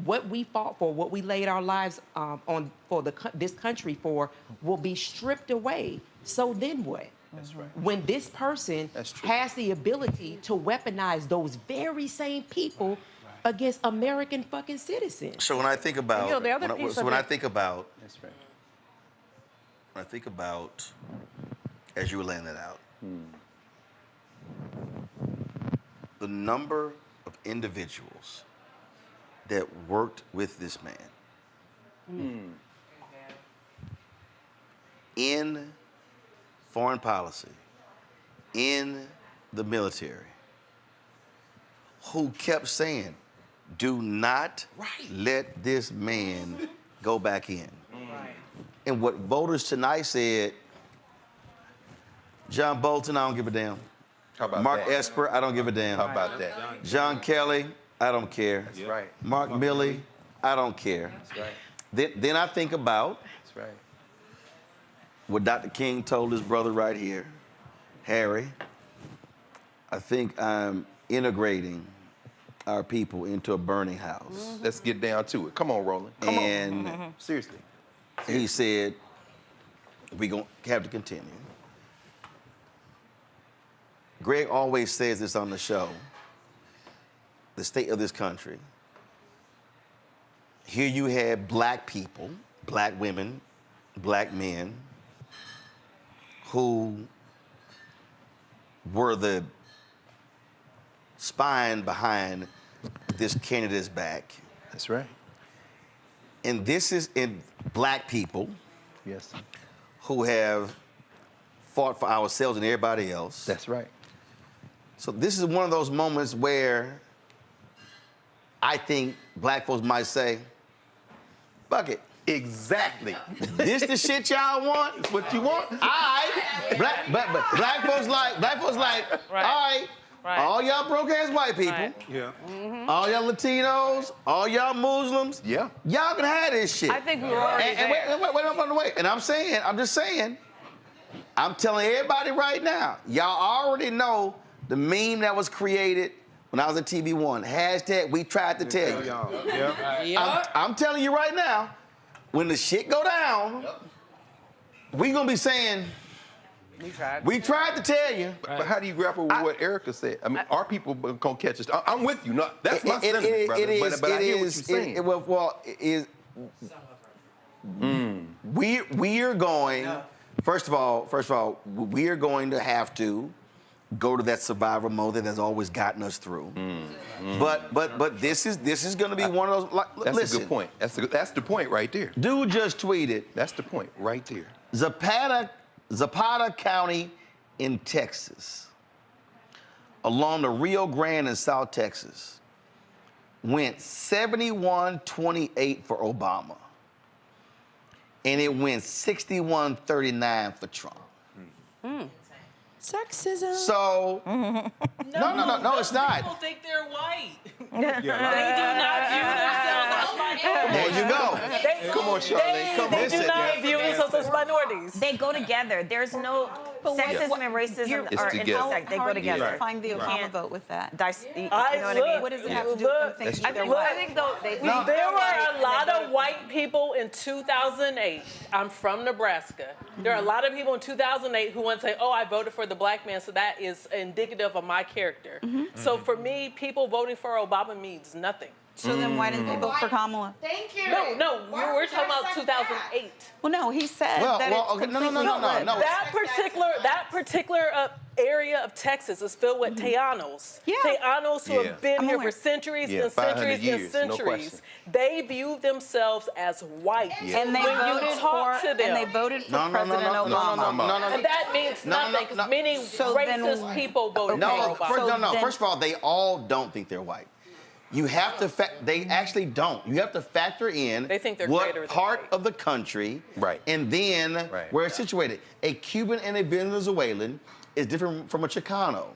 S16: what we fought for, what we laid our lives on for this country for, will be stripped away. So then what?
S6: That's right.
S16: When this person has the ability to weaponize those very same people against American fucking citizens.
S1: So when I think about, as you were laying it out, the number of individuals that worked with this man in foreign policy, in the military, who kept saying, do not let this man go back in. And what voters tonight said, John Bolton, I don't give a damn.
S6: How about
S1: Mark
S6: that?
S1: Esper, I don't give a damn.
S6: How about that?
S1: John Kelly, I don't care.
S6: That's right.
S1: Mark Milley, I don't care.
S6: That's right.
S1: Then I think about
S6: That's right.
S1: what Dr. King told his brother right here, Harry. I think I'm integrating our people into a burning house.
S6: Let's get down to it. Come on, Roland. Come on. Seriously.
S1: He said, we're going to have to continue. Greg always says this on the show, the state of this country. Here you had black people, black women, black men, who were the spine behind this candidate's back.
S6: That's right.
S1: And this is in black people who have fought for ourselves and everybody else.
S6: That's right.
S1: So this is one of those moments where I think black folks might say, fuck it.
S6: Exactly.
S1: This the shit y'all want?
S6: It's what you want?
S1: All right. But black folks like, all right. All y'all broke ass white people. All y'all Latinos, all y'all Muslims. Y'all can have this shit.
S15: I think we were already there.
S1: Wait. And I'm just saying, I'm telling everybody right now, y'all already know the meme that was created when I was at TV1, hashtag we tried to tell you. I'm telling you right now, when the shit go down, we gonna be saying, we tried to tell you.
S6: But how do you grapple with what Erica said? I mean, our people gonna catch us. I'm with you. No, that's my sentiment, brother. But I hear what you're saying.
S1: We are going. First of all, we are going to have to go to that survivor mode that has always gotten us through. But this is going to be one of those.
S6: That's a good point. That's the point right there.
S1: Dude just tweeted.
S6: That's the point right there.
S1: Zapata County in Texas, along the Rio Grande in South Texas, went 71-28 for Obama. And it went 61-39 for Trump.
S3: Sexism.
S1: So, no, it's not.
S5: People think they're white.
S1: Yeah.
S5: They do not view themselves as minorities.
S1: There you go.
S6: Come on, Charlene. Come on.
S5: They do not view themselves as minorities.
S3: They go together. There's no sexism and racism
S6: It's
S3: are
S6: together.
S3: intersect. They go together.
S8: Define the Obama vote with that.
S3: You know what I mean?
S8: What does it have to do with them thinking they're white?
S5: I think there were a lot of white people in 2008. I'm from Nebraska. There are a lot of people in 2008 who want to say, oh, I voted for the black man, so that is indicative of my character. So for me, people voting for Obama means nothing.
S8: So then why didn't they vote for Kamala?
S5: Thank you. No, we're talking about 2008.
S8: Well, no, he said
S1: Well,
S8: that
S1: well,
S8: it's
S1: okay, no.
S8: completely
S5: That particular area of Texas is filled with Tejanos.
S8: Yeah.
S5: Tejanos who have been here for centuries and
S6: 500
S5: centuries
S6: years,
S5: and
S6: no
S5: centuries.
S6: question.
S5: They view themselves as white.
S8: And they
S5: when
S8: voted
S5: you talk
S8: for
S5: to them.
S8: And they voted for President Obama.
S5: And that means nothing because many racist people voted for Obama.
S1: First of all, they all don't think they're white. You have to, they actually don't. You have to factor in
S5: they think they're
S1: what part of the country and then where it's situated. A Cuban and a Venezuelan is different from a Chicano.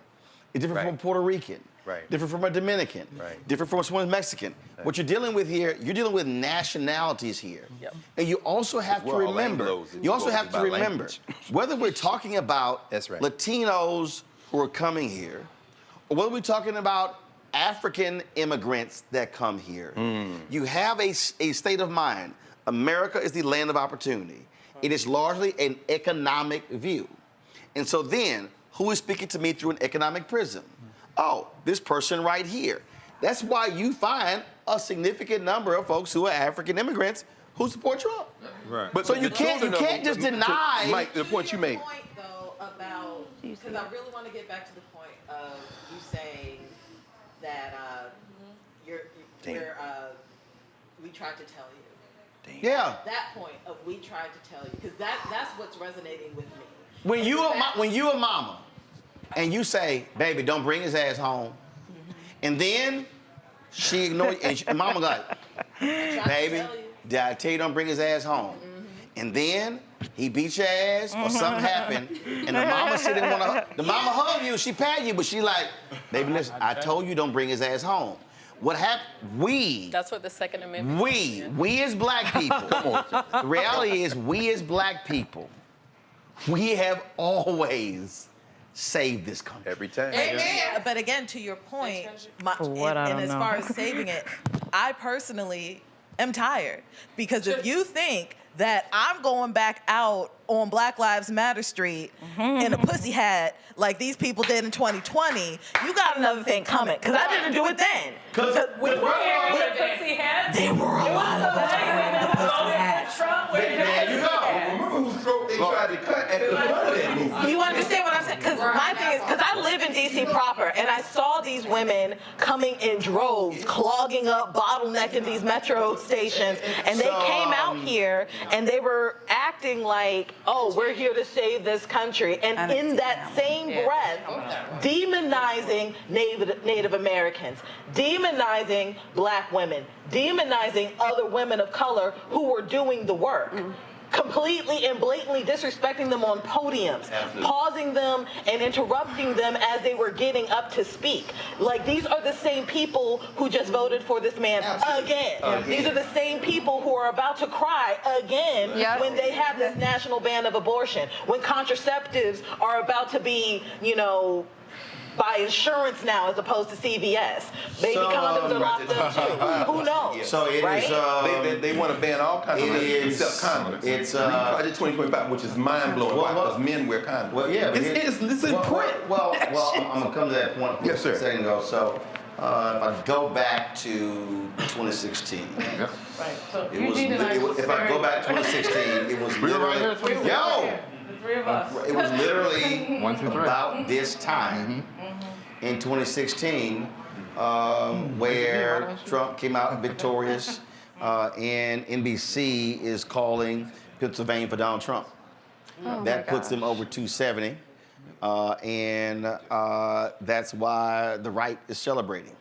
S1: It's different from a Puerto Rican. Different from a Dominican. Different from someone Mexican. What you're dealing with here, you're dealing with nationalities here. And you also have to remember, whether we're talking about Latinos who are coming here, or whether we're talking about African immigrants that come here, you have a state of mind. America is the land of opportunity. It is largely an economic view. And so then, who is speaking to me through an economic prism? Oh, this person right here. That's why you find a significant number of folks who are African immigrants who support Trump.
S6: But
S1: so you can't just deny.
S6: Mike, the point you made.
S14: Point though about because I really want to get back to the point of you saying that we tried to tell you.
S1: Yeah.
S14: That point of we tried to tell you because that's what's resonating with me.
S1: When you a mama, and you say, "Baby, don't bring his ass home," and then she ignored you, and mama like, "Baby, did I tell you don't bring his ass home?" And then he beat your ass or something happened, and the mama didn't want to. The mama hugged you, she patted you, but she like, "Baby, listen, I told you don't bring his ass home." What happened?
S5: That's what the Second Amendment.
S1: We as black people. The reality is, we as black people, we have always saved this country
S6: every time.
S14: Amen. But again, to your point, and as far as saving it, I personally am tired because if you think that I'm going back out on Black Lives Matter Street in a pussy hat like these people did in 2020, you got another thing coming. Because I didn't do it then.
S5: Because we were wearing the pussy hats.
S14: There were a lot of us wearing the pussy hats.
S6: There you go. Remember whose throat they tried to cut at the front of that movie.
S14: You understand what I'm saying? Because my thing is, because I live in D.C. proper, and I saw these women coming in droves, clogging up, bottlenecking these metro stations, and they came out here, and they were acting like, oh, we're here to save this country. And in that same breath, demonizing Native Americans, demonizing black women, demonizing other women of color who were doing the work. Completely and blatantly disrespecting them on podiums, pausing them and interrupting them as they were getting up to speak. Like, these are the same people who just voted for this man again. These are the same people who are about to cry again when they have this national ban of abortion, when contraceptives are about to be, by insurance now as opposed to CVS. Baby condoms are locked up too. Who knows?
S1: So it
S14: right?
S6: is. They want to ban all kinds of messages except condoms.
S1: It's
S6: Project 2025, which is mind-blowing because men wear condoms.
S1: Well, yeah,
S6: it's in print.
S1: Well, I'm gonna come to that point.
S6: Yes, sir.
S1: A second ago. So if I go back to 2016.
S19: Right. So
S1: If I go back to 2016, it was literally
S19: the three of us.
S1: It was literally about this time in 2016 where Trump came out victorious, and NBC is calling Pennsylvania for Donald Trump. That puts him over 270, and that's why the right is celebrating.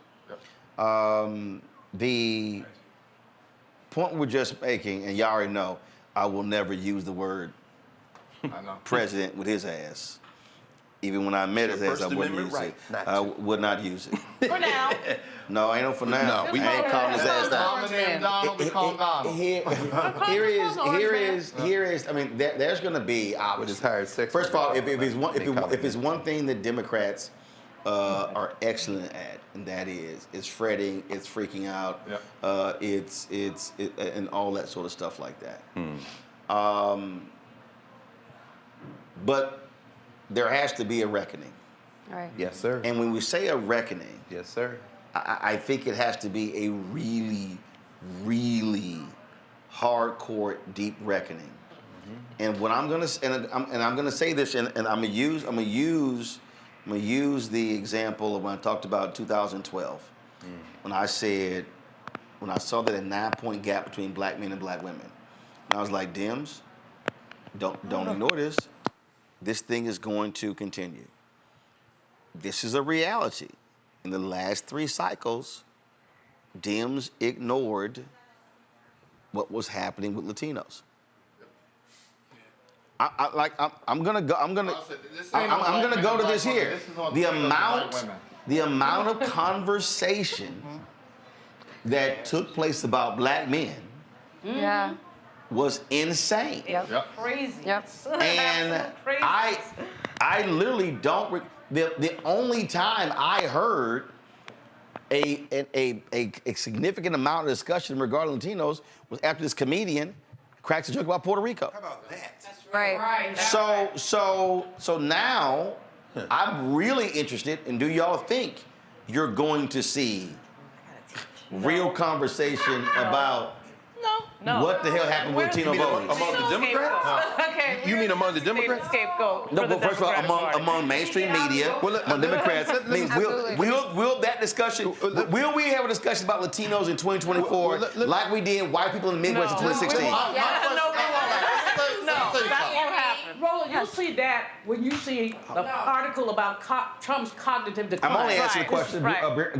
S1: The point we're just making, and y'all already know, I will never use the word president with his ass. Even when I met his ass, I wouldn't use it. I would not use it.
S14: For now.
S1: No, ain't no for now.
S6: No,
S1: I ain't calling his ass out. Here is. I mean, there's going to be. First of all, if it's one thing that Democrats are excellent at, and that is fretting, it's freaking out, it's and all that sort of stuff like that. But there has to be a reckoning.
S6: Right. Yes, sir.
S1: And when we say a reckoning,
S6: yes, sir,
S1: I think it has to be a really, really hardcore, deep reckoning. And what I'm gonna I'm gonna say this, and I'm gonna use the example of when I talked about 2012, when I saw that a 9-point gap between black men and black women, and I was like, Dems, don't ignore this. This thing is going to continue. This is a reality. In the last 3 cycles, Dems ignored what was happening with Latinos. I'm gonna go to this here. The amount of conversation that took place about black men was insane.
S19: Crazy.
S1: And I literally don't. The only time I heard a significant amount of discussion regarding Latinos was after this comedian cracks a joke about Puerto Rico. How about that?
S19: Right.
S1: So now I'm really interested, and do y'all think you're going to see real conversation about what the hell happened with Latino voters?
S6: Among the Democrats?
S19: Okay.
S6: You mean among the Democrats?
S19: Scapegoat.
S1: No, but first of all, among mainstream media, among Democrats, I mean, will that discussion, will we have a discussion about Latinos in 2024 like we did white people in the Midwest in 2016?
S19: That won't happen.
S18: Roland, you'll see that when you see the article about Trump's cognitive decline.
S1: I'm only answering the question.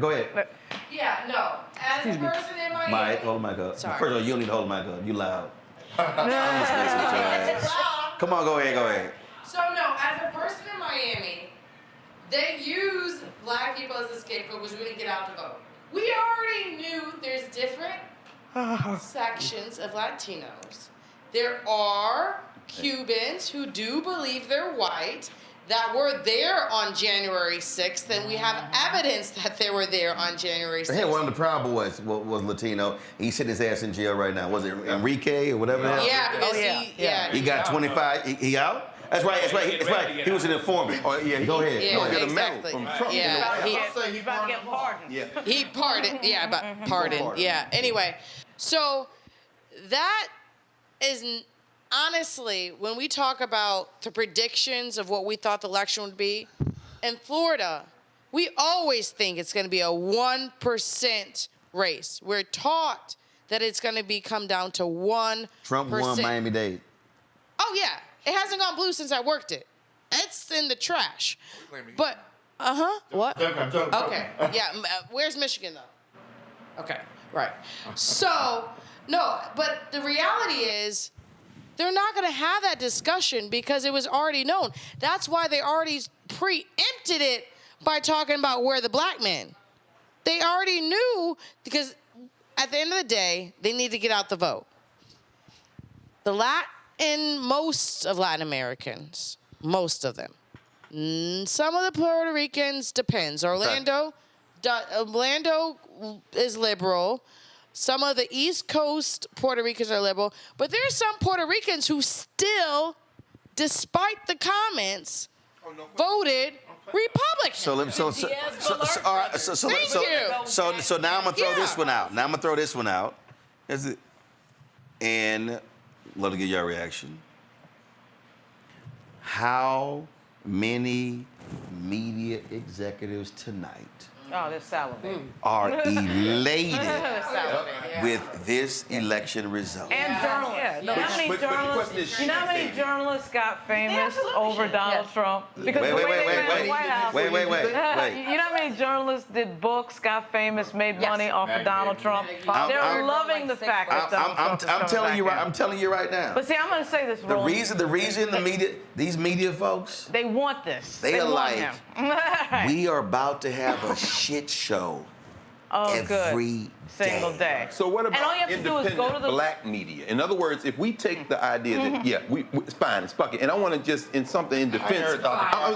S1: Go ahead.
S13: Yeah, no. As a person in Miami.
S1: Mike, hold the mic up.
S13: Sorry.
S1: First of all, you don't need to hold the mic up. You loud. I'm just messing with your ass. Come on, go ahead.
S13: So no, as a person in Miami, they use black people as a scapegoat because we didn't get out to vote. We already knew there's different sections of Latinos. There are Cubans who do believe they're white that were there on January 6th, and we have evidence that they were there on January 6th.
S1: Hey, one of the Proud Boys was Latino. He's sitting his ass in jail right now. Was it Enrique or whatever?
S13: Yeah, because
S1: he got 25. He out? That's right. He was an informant.
S6: Oh, yeah.
S1: Go ahead.
S13: Yeah,
S6: Get a medal
S13: exactly.
S6: from Trump.
S13: Yeah,
S19: He's about to get pardoned.
S6: Yeah.
S13: he pardoned. Yeah, but pardoned. Yeah. Anyway, so that is honestly, when we talk about the predictions of what we thought the election would be, in Florida, we always think it's going to be a 1% race. We're taught that it's going to come down to 1%.
S1: Trump won Miami-Dade.
S13: Oh, yeah. It hasn't gone blue since I worked it. It's in the trash. But, what? Okay. Yeah. Where's Michigan, though? Okay. Right. So, no, but the reality is, they're not going to have that discussion because it was already known. That's why they already preempted it by talking about where the black men. They already knew because at the end of the day, they need to get out the vote. Most of Latin Americans, most of them, Some of the Puerto Ricans depends. Orlando is liberal. Some of the East Coast Puerto Ricans are liberal. But there's some Puerto Ricans who still, despite the comments, voted Republican.
S1: So now I'm gonna throw this one out. And love to get your reaction. How many media executives tonight
S15: Oh, they're salivating.
S1: are elated
S15: Salivating.
S1: with this election result?
S15: And journalists.
S10: Yeah,
S15: You know how many journalists? You know how many journalists got famous over Donald Trump? Because the way they ran the White House.
S1: Wait.
S15: You know how many journalists did books, got famous, made money off of Donald Trump? They're loving the fact that Donald Trump is coming back in.
S1: I'm telling you right now.
S15: But see, I'm going to say this,
S1: The reason these media folks,
S15: they want this.
S1: They are
S15: want
S1: like,
S15: him.
S1: we are about to have a shit show every
S15: single day.
S6: So what
S15: And all
S6: about
S15: you have to do is
S6: independent
S15: go to the
S6: black media? In other words, if we take the idea that, it's fine, it's fucking, and I want to just, in something in defense, I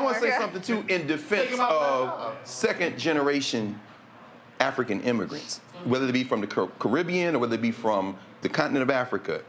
S6: want to say something too in defense of second generation African immigrants, whether they be from the Caribbean or whether they be from the continent of Africa.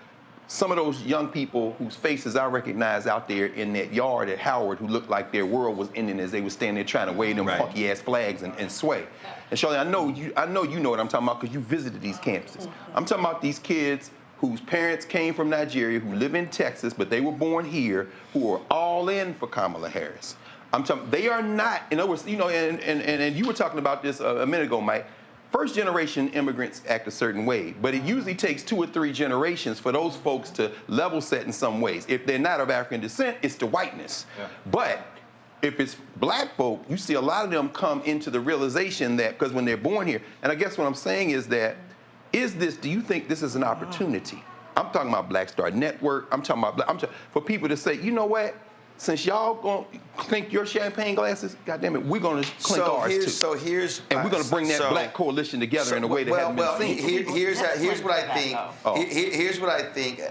S6: Some of those young people whose faces I recognize out there in that yard at Howard who looked like their world was ending as they were standing there trying to wave them funky ass flags and sway. And Shirley, I know you know what I'm talking about because you visited these campuses. I'm talking about these kids whose parents came from Nigeria, who live in Texas, but they were born here, who are all in for Kamala Harris. I'm talking, they are not, in other words, you know, and you were talking about this a minute ago, Mike. First generation immigrants act a certain way, but it usually takes 2 or 3 generations for those folks to level set in some ways. If they're not of African descent, it's the whiteness. Yeah. But if it's black folk, you see a lot of them come into the realization that, because when they're born here, and I guess what I'm saying is that, do you think this is an opportunity? I'm talking about Black Star Network, I'm talking about, for people to say, you know what? Since y'all gonna clink your champagne glasses, goddamn it, we're gonna clink ours too. And we're gonna bring that black coalition together in a way that hasn't been seen.
S1: Here's what I think. Here's what I think.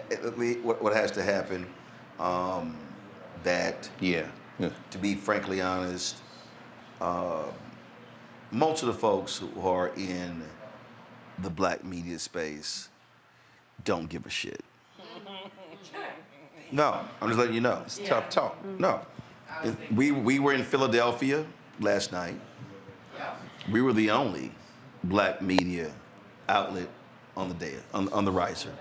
S1: What has to happen. To be frankly honest, most of the folks who are in the black media space don't give a shit. No, I'm just letting you know.
S6: It's tough talk.
S1: No. We were in Philadelphia last night. We were the only black media outlet on the day, on the riser.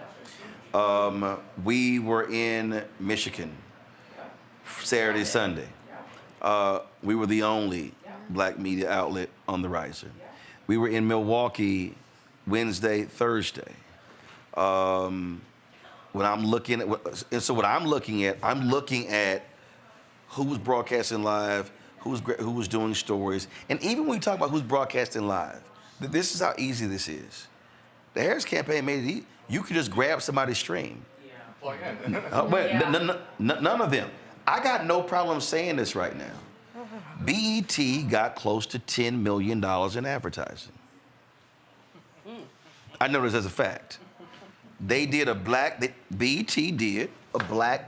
S1: We were in Michigan Saturday, Sunday. We were the only black media outlet on the riser. We were in Milwaukee Wednesday, Thursday. When I'm looking at, I'm looking at who was broadcasting live, who was doing stories, and even when we talk about who's broadcasting live, this is how easy this is. The Harris campaign made it easy. You could just grab somebody's stream. None of them. I got no problem saying this right now. BET got close to $10 million in advertising. I know this as a fact. BET did a black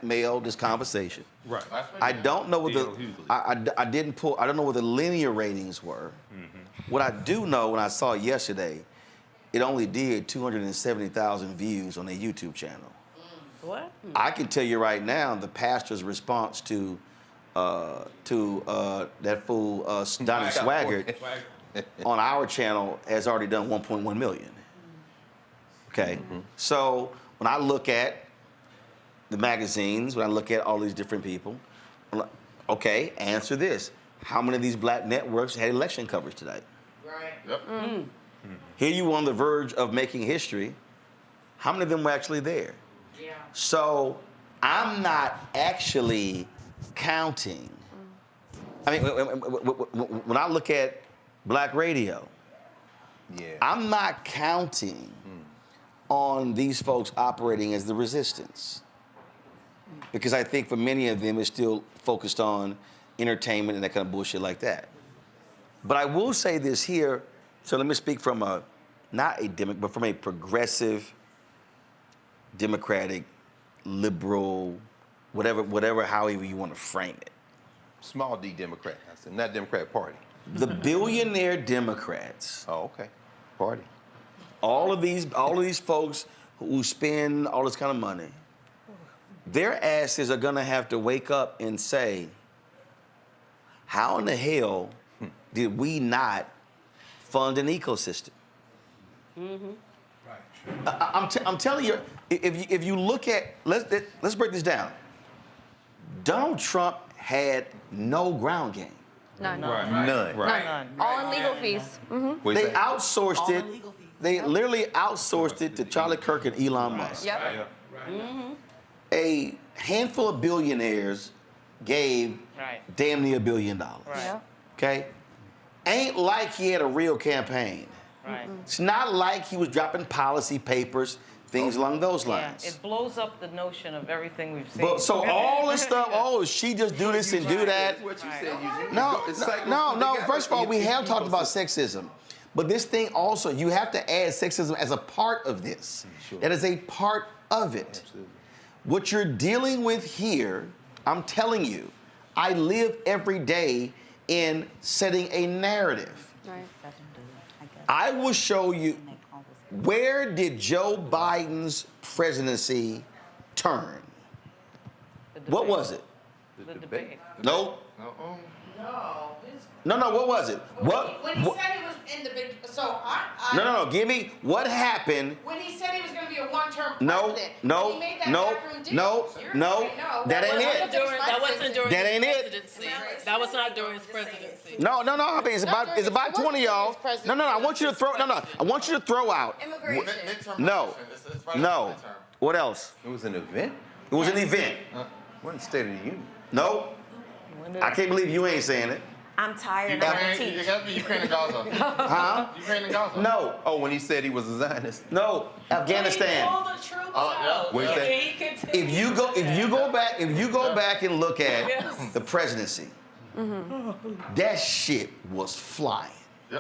S1: male this conversation.
S22: Right.
S1: I don't know what I don't know what the linear ratings were. Mm-hmm. What I do know, when I saw it yesterday, it only did 270,000 views on their YouTube channel.
S15: What?
S1: I can tell you right now, the pastor's response to that fool Donnie Swaggart on our channel has already done 1.1 million. Okay, so when I look at the magazines, when I look at all these different people, I'm like, okay, answer this. How many of these black networks had election coverage today?
S13: Right.
S1: Yep. Here you on the verge of making history. How many of them were actually there? Yeah. So I'm not actually counting. I mean, when I look at black radio, I'm not counting on these folks operating as the resistance. Because I think for many of them, it's still focused on entertainment and that kind of bullshit like that. But I will say this here, so let me speak from but from a progressive, democratic, liberal, however you want to frame it.
S6: Small D Democrat. I said, not Democrat Party.
S1: The billionaire Democrats.
S6: Oh, okay. Party.
S1: All of these folks who spend all this kind of money, their asses are gonna have to wake up and say, how in the hell did we not fund an ecosystem?
S11: Mm-hmm.
S1: I'm telling you, if you look at, let's break this down. Donald Trump had no ground game.
S20: None.
S6: None.
S20: None. All in legal fees. Mm-hmm.
S1: They outsourced it. They literally outsourced it to Charlie Kirk and Elon Musk.
S20: Yep.
S11: Mm-hmm.
S1: A handful of billionaires gave damn near $1 billion.
S20: Right.
S1: Okay? Ain't like he had a real campaign.
S15: Right.
S1: It's not like he was dropping policy papers, things along those lines.
S15: It blows up the notion of everything we've seen.
S1: But so all this stuff, she just do this and do that.
S6: That's what you said, Eugene.
S1: No. First of all, we have talked about sexism. But this thing also, you have to add sexism as a part of this.
S6: Sure.
S1: That is a part of it.
S6: Absolutely.
S1: What you're dealing with here, I'm telling you, I live every day in setting a narrative.
S20: Right.
S1: I will show you, where did Joe Biden's presidency turn? What was it?
S15: The debate.
S1: Nope.
S13: No.
S1: No, what was it?
S13: When he said he was in the big,
S1: No. Give me what happened.
S13: When he said he was going to be a one-term
S1: No,
S13: president.
S1: no,
S13: when he made that
S1: no,
S13: backroom deal,
S1: no,
S13: you're
S1: no.
S13: saying no.
S1: That ain't it.
S5: That wasn't during
S1: That
S5: his
S1: ain't it.
S5: presidency. That was not during his presidency.
S1: No. I mean, it's about 20 y'all. No. I want you to throw. No. I want you to throw out.
S13: Immigration.
S1: No. What else?
S6: It was an event?
S1: It was an event.
S6: Wasn't State of the Union.
S1: No. I can't believe you ain't saying it.
S3: I'm tired. I want to teach.
S12: It got to be Ukraine and Gaza.
S1: Huh?
S12: Ukraine and Gaza.
S1: No.
S6: Oh, when he said he was a Zionist.
S1: No. Afghanistan. If you go back and look at the presidency, that shit was flying.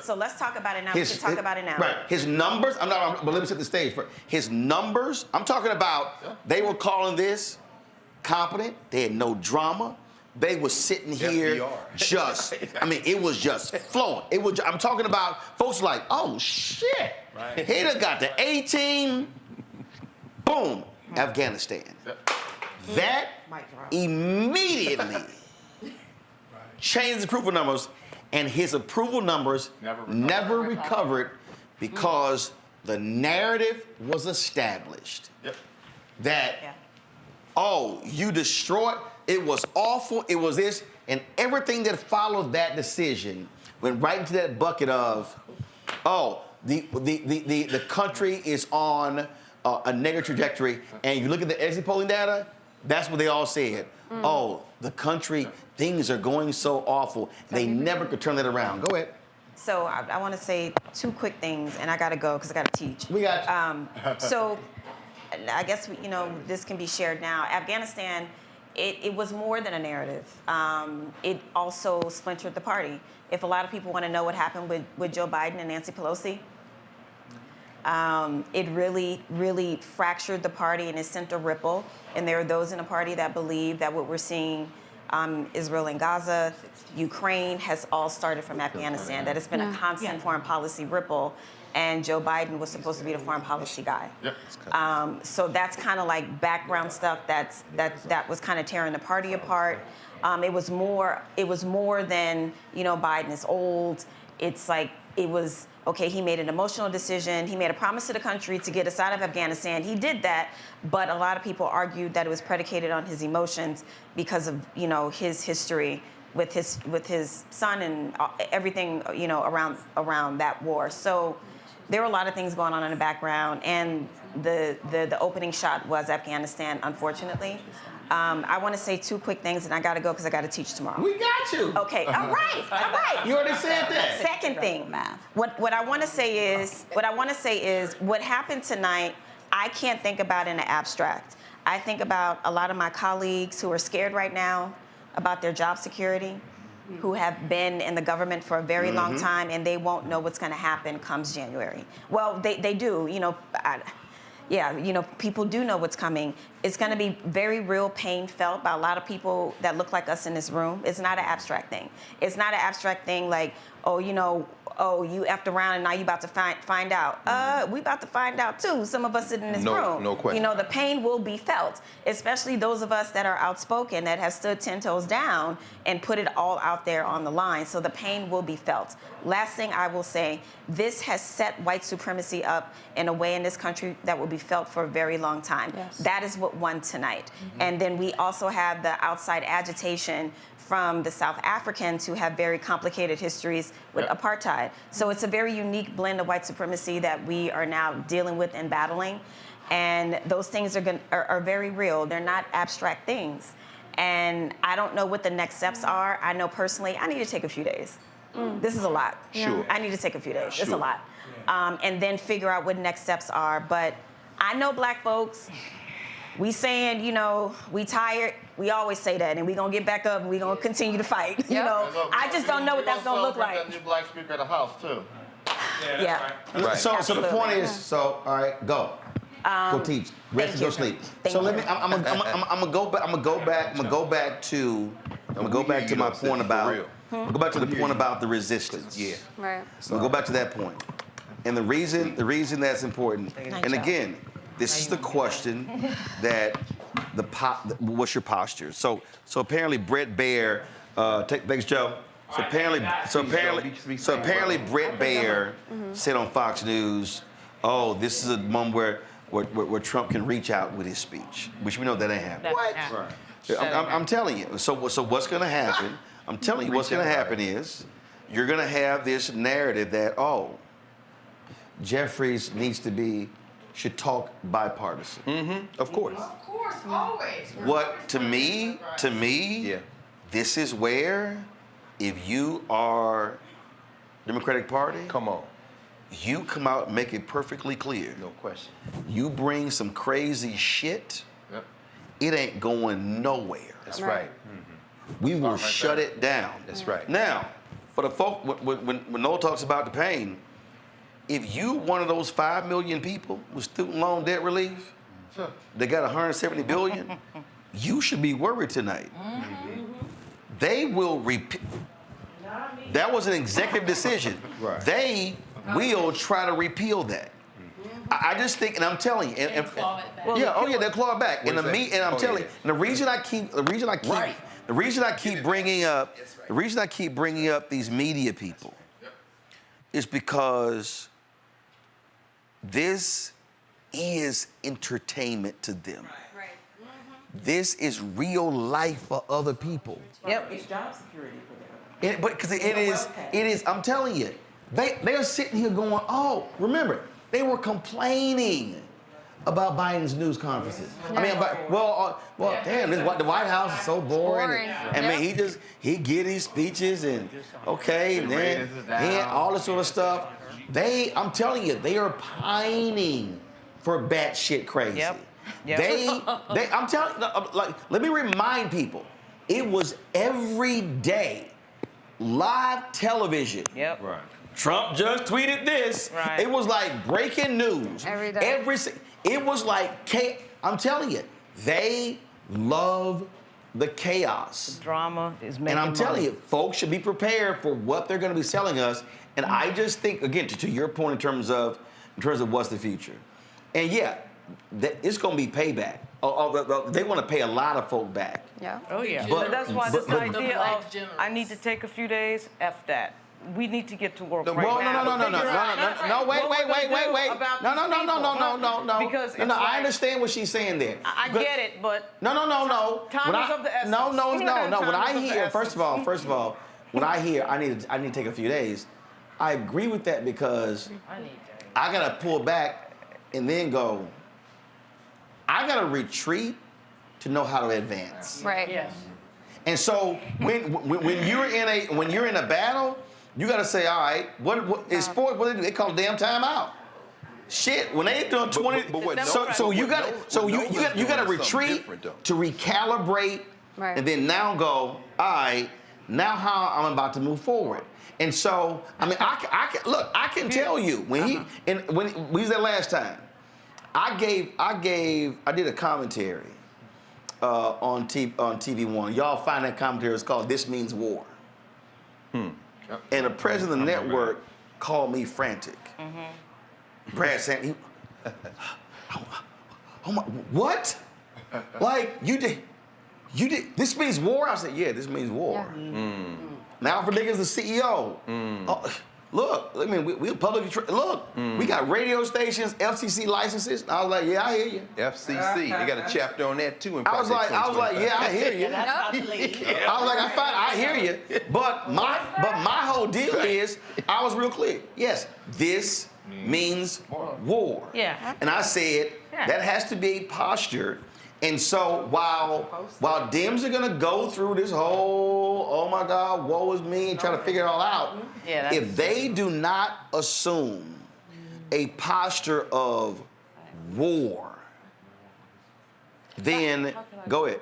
S3: So let's talk about it now. We can talk about it now.
S1: Right. His numbers, but let me set the stage first. His numbers, I'm talking about, they were calling this competent. They had no drama. They were sitting here just, it was just flowing. I'm talking about folks like, oh shit.
S6: Right.
S1: He done got the A-team. Boom. Afghanistan. That immediately changed his approval numbers, and his approval numbers never recovered because the narrative was established that, you destroyed, it was awful, it was this, and everything that followed that decision went right into that bucket of, the country is on a negative trajectory, and you look at the exit polling data, that's what they all said. The country, things are going so awful. They never could turn that around. Go ahead.
S3: So I want to say two quick things, and I got to go because I got to teach.
S1: We got
S3: so I guess, this can be shared now. Afghanistan, it was more than a narrative. It also splintered the party. If a lot of people want to know what happened with Joe Biden and Nancy Pelosi, it really, really fractured the party and it sent a ripple. And there are those in the party that believe that what we're seeing, Israel and Gaza, Ukraine, has all started from Afghanistan, that it's been a constant foreign policy ripple. And Joe Biden was supposed to be the foreign policy guy. So that's kind of like background stuff that was kind of tearing the party apart. It was more than, Biden is old. It's like, it was, okay, he made an emotional decision. He made a promise to the country to get us out of Afghanistan. He did that, but a lot of people argued that it was predicated on his emotions because of, his history with his son and everything, around that war. So there were a lot of things going on in the background, and the opening shot was Afghanistan, unfortunately. I want to say two quick things, and I got to go because I got to teach tomorrow.
S1: We got you.
S3: Okay. All right.
S1: You already said that.
S3: Second thing, what I want to say is what happened tonight. I can't think about in the abstract. I think about a lot of my colleagues who are scared right now about their job security, who have been in the government for a very long time, and they won't know what's going to happen comes January. Well, they do. yeah, you know, people do know what's coming. It's going to be very real pain felt by a lot of people that look like us in this room. It's not an abstract thing. It's not an abstract thing like, oh, you know, oh, you effed around and now you about to find out. We about to find out too. Some of us sitting in this room.
S6: No question.
S3: You know, the pain will be felt, especially those of us that are outspoken, that have stood 10 toes down and put it all out there on the line. So the pain will be felt. Last thing I will say, this has set white supremacy up in a way in this country that will be felt for a very long time.
S14: Yes.
S3: That is what won tonight. And then we also have the outside agitation from the South Africans who have very complicated histories with apartheid. So it's a very unique blend of white supremacy that we are now dealing with and battling. And those things are very real. They're not abstract things. And I don't know what the next steps are. I know personally, I need to take a few days. This is a lot.
S6: Sure.
S3: I need to take a few days. It's a
S6: Sure.
S3: lot. And then figure out what next steps are. But I know black folks, we saying, you know, we tired. We always say that, and we gonna get back up and we gonna continue to fight. You know, I just don't know what that's gonna look like.
S12: That new black speaker of the house too.
S3: Yeah.
S6: Right.
S1: So the
S3: Absolutely.
S1: point is, so all right, go teach, rest and go sleep. So let me. I'm gonna go back. I'm gonna go back to my point about. Go back to the point about the resistance.
S6: Yeah.
S20: Right.
S1: So go back to that point. And the reason that's important. And again, this is the question that what's your posture? So apparently Brett Baer, thanks Joe. So apparently Brett Baer said on Fox News, oh, this is a moment where Trump can reach out with his speech, which we know that ain't happening.
S15: What?
S1: I'm telling you. So what's going to happen? I'm telling you what's going to happen is you're going to have this narrative that, oh, Jeffries should talk bipartisan.
S6: Of course.
S13: Of course, always.
S1: What to me, this is where, if you are Democratic Party,
S6: Come on.
S1: you come out and make it perfectly clear.
S6: No question.
S1: You bring some crazy shit, it ain't going nowhere.
S6: That's right.
S1: We will shut it down.
S6: That's right.
S1: Now, for the folk, when Noel talks about the pain, if you one of those 5 million people with student loan debt relief, they got 170 billion, you should be worried tonight. They will repeal. That was an executive decision.
S6: Right.
S1: They will try to repeal that. I just think, and I'm telling you, they'll claw it back. And I'm telling you, and the reason I keep bringing up these media people is because this is entertainment to them. This is real life for other people.
S16: Yep. It's job security for them.
S1: Because it is. I'm telling you, they're sitting here going, oh, remember, they were complaining about Biden's news conferences. I mean, damn, the White House is so boring. I mean, he get his speeches and and then he had all this sort of stuff. I'm telling you, they are pining for batshit crazy. I'm telling you, let me remind people, it was every day live television.
S15: Right.
S1: Trump just tweeted this.
S15: Right.
S1: It was like breaking news.
S20: Every day.
S1: It was like, I'm telling you, they love the chaos.
S15: Drama is making
S1: And I'm telling
S15: money.
S1: you, folks should be prepared for what they're going to be selling us. And I just think, again, to your point in terms of what's the future. And it's going to be payback. They want to pay a lot of folk back.
S20: Yeah.
S15: Oh yeah.
S1: But-
S15: But that's why this
S1: but-
S15: idea of I need to take a few days, F that. We need to get to work right
S1: Well,
S15: now.
S1: no, wait. No.
S15: Because
S1: no, I understand what she's saying there.
S15: I get it, but
S1: No.
S15: Time is of the essence.
S1: No. When
S15: Time
S1: I
S15: is of the
S1: hear, first of
S15: essence.
S1: all, when I hear I need to take a few days, I agree with that because I gotta pull back and then go. I gotta retreat to know how to advance.
S20: Right.
S15: Yes.
S1: And so when you're in a battle, you got to say, all right, what in sports? What they do? They call damn timeout. Shit, when they doing 20, so you got to retreat to recalibrate, and then now go, all right, now how I'm about to move forward. And so I mean, I can tell you when we was there last time. I did a commentary on TV1. Y'all find that commentary, it's called This Means War. And the president of the network called me frantic. Brad said, oh my, what? Like, you did, this means war? I said, yeah, this means war. Now Alfred Niggas the CEO. Oh, look, I mean, we publicly, we got radio stations, FCC licenses. I was like, yeah, I hear you.
S6: FCC, they got a chapter on that too. In
S1: I was like, yeah, I hear you. I was like, I hear you. But my whole deal is, I was real clear. Yes, this means war.
S15: Yeah.
S1: And I said, that has to be a posture. And so while Dems are gonna go through this whole, oh my God, woe is me, and try to figure it all out, if they do not assume a posture of war, then go ahead.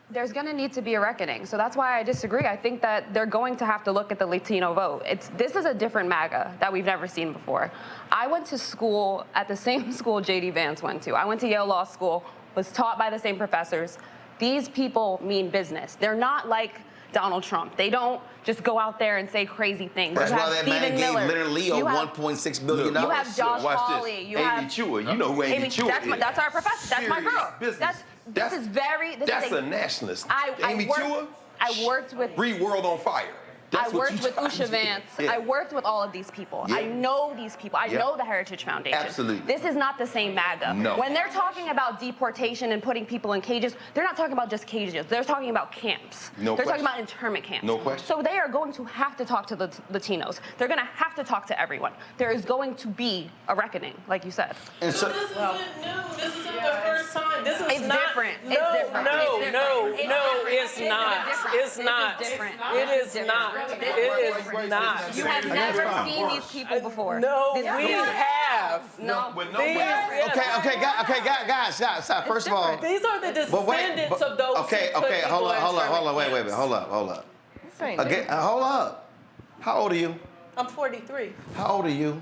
S20: There's going to need to be a reckoning. So that's why I disagree. I think that they're going to have to look at the Latino vote. This is a different MAGA that we've never seen before. I went to school at the same school J.D. Vance went to. I went to Yale Law School, was taught by the same professors. These people mean business. They're not like Donald Trump. They don't just go out there and say crazy things.
S1: That's
S20: you
S1: why
S20: have
S1: that
S20: Stephen
S1: man gave
S20: Miller.
S1: Leonard Leo $1.6 billion.
S20: You have Josh Hawley. You have
S6: Amy Chua. You know who Amy Chua is.
S20: That's our professor. That's my girl.
S6: Business.
S20: This is
S6: a nationalist.
S20: Amy
S6: Chua?
S20: I worked with...
S6: Read World on Fire.
S20: I worked with Usha Vance. I worked with all of these people. I know these people. I know the Heritage Foundation.
S6: Absolutely.
S20: This is not the same MAGA.
S6: No.
S20: When they're talking about deportation and putting people in cages, they're not talking about just cages. They're talking about camps.
S6: No
S20: They're
S6: question.
S20: talking about internment camps.
S6: No question.
S20: So they are going to have to talk to the Latinos. They're going to have to talk to everyone. There is going to be a reckoning, like you said.
S1: And so,
S5: this isn't new. This isn't the first time. This is
S20: It's
S5: not
S20: different.
S5: No,
S20: It's different.
S5: no,
S20: It's different.
S5: no,
S20: It's
S5: no.
S20: different.
S5: It's not. It's not.
S20: This is different.
S5: It
S20: This
S5: is
S20: is
S5: not.
S20: different.
S5: It is not.
S20: You have never seen these people before.
S5: No,
S20: This is
S5: we
S20: different.
S5: have.
S20: No.
S1: guys, first of all.
S5: These are the descendants of those.
S1: Hold on, wait, hold up. Hold up. How old are you?
S5: I'm 43.
S1: How old are you?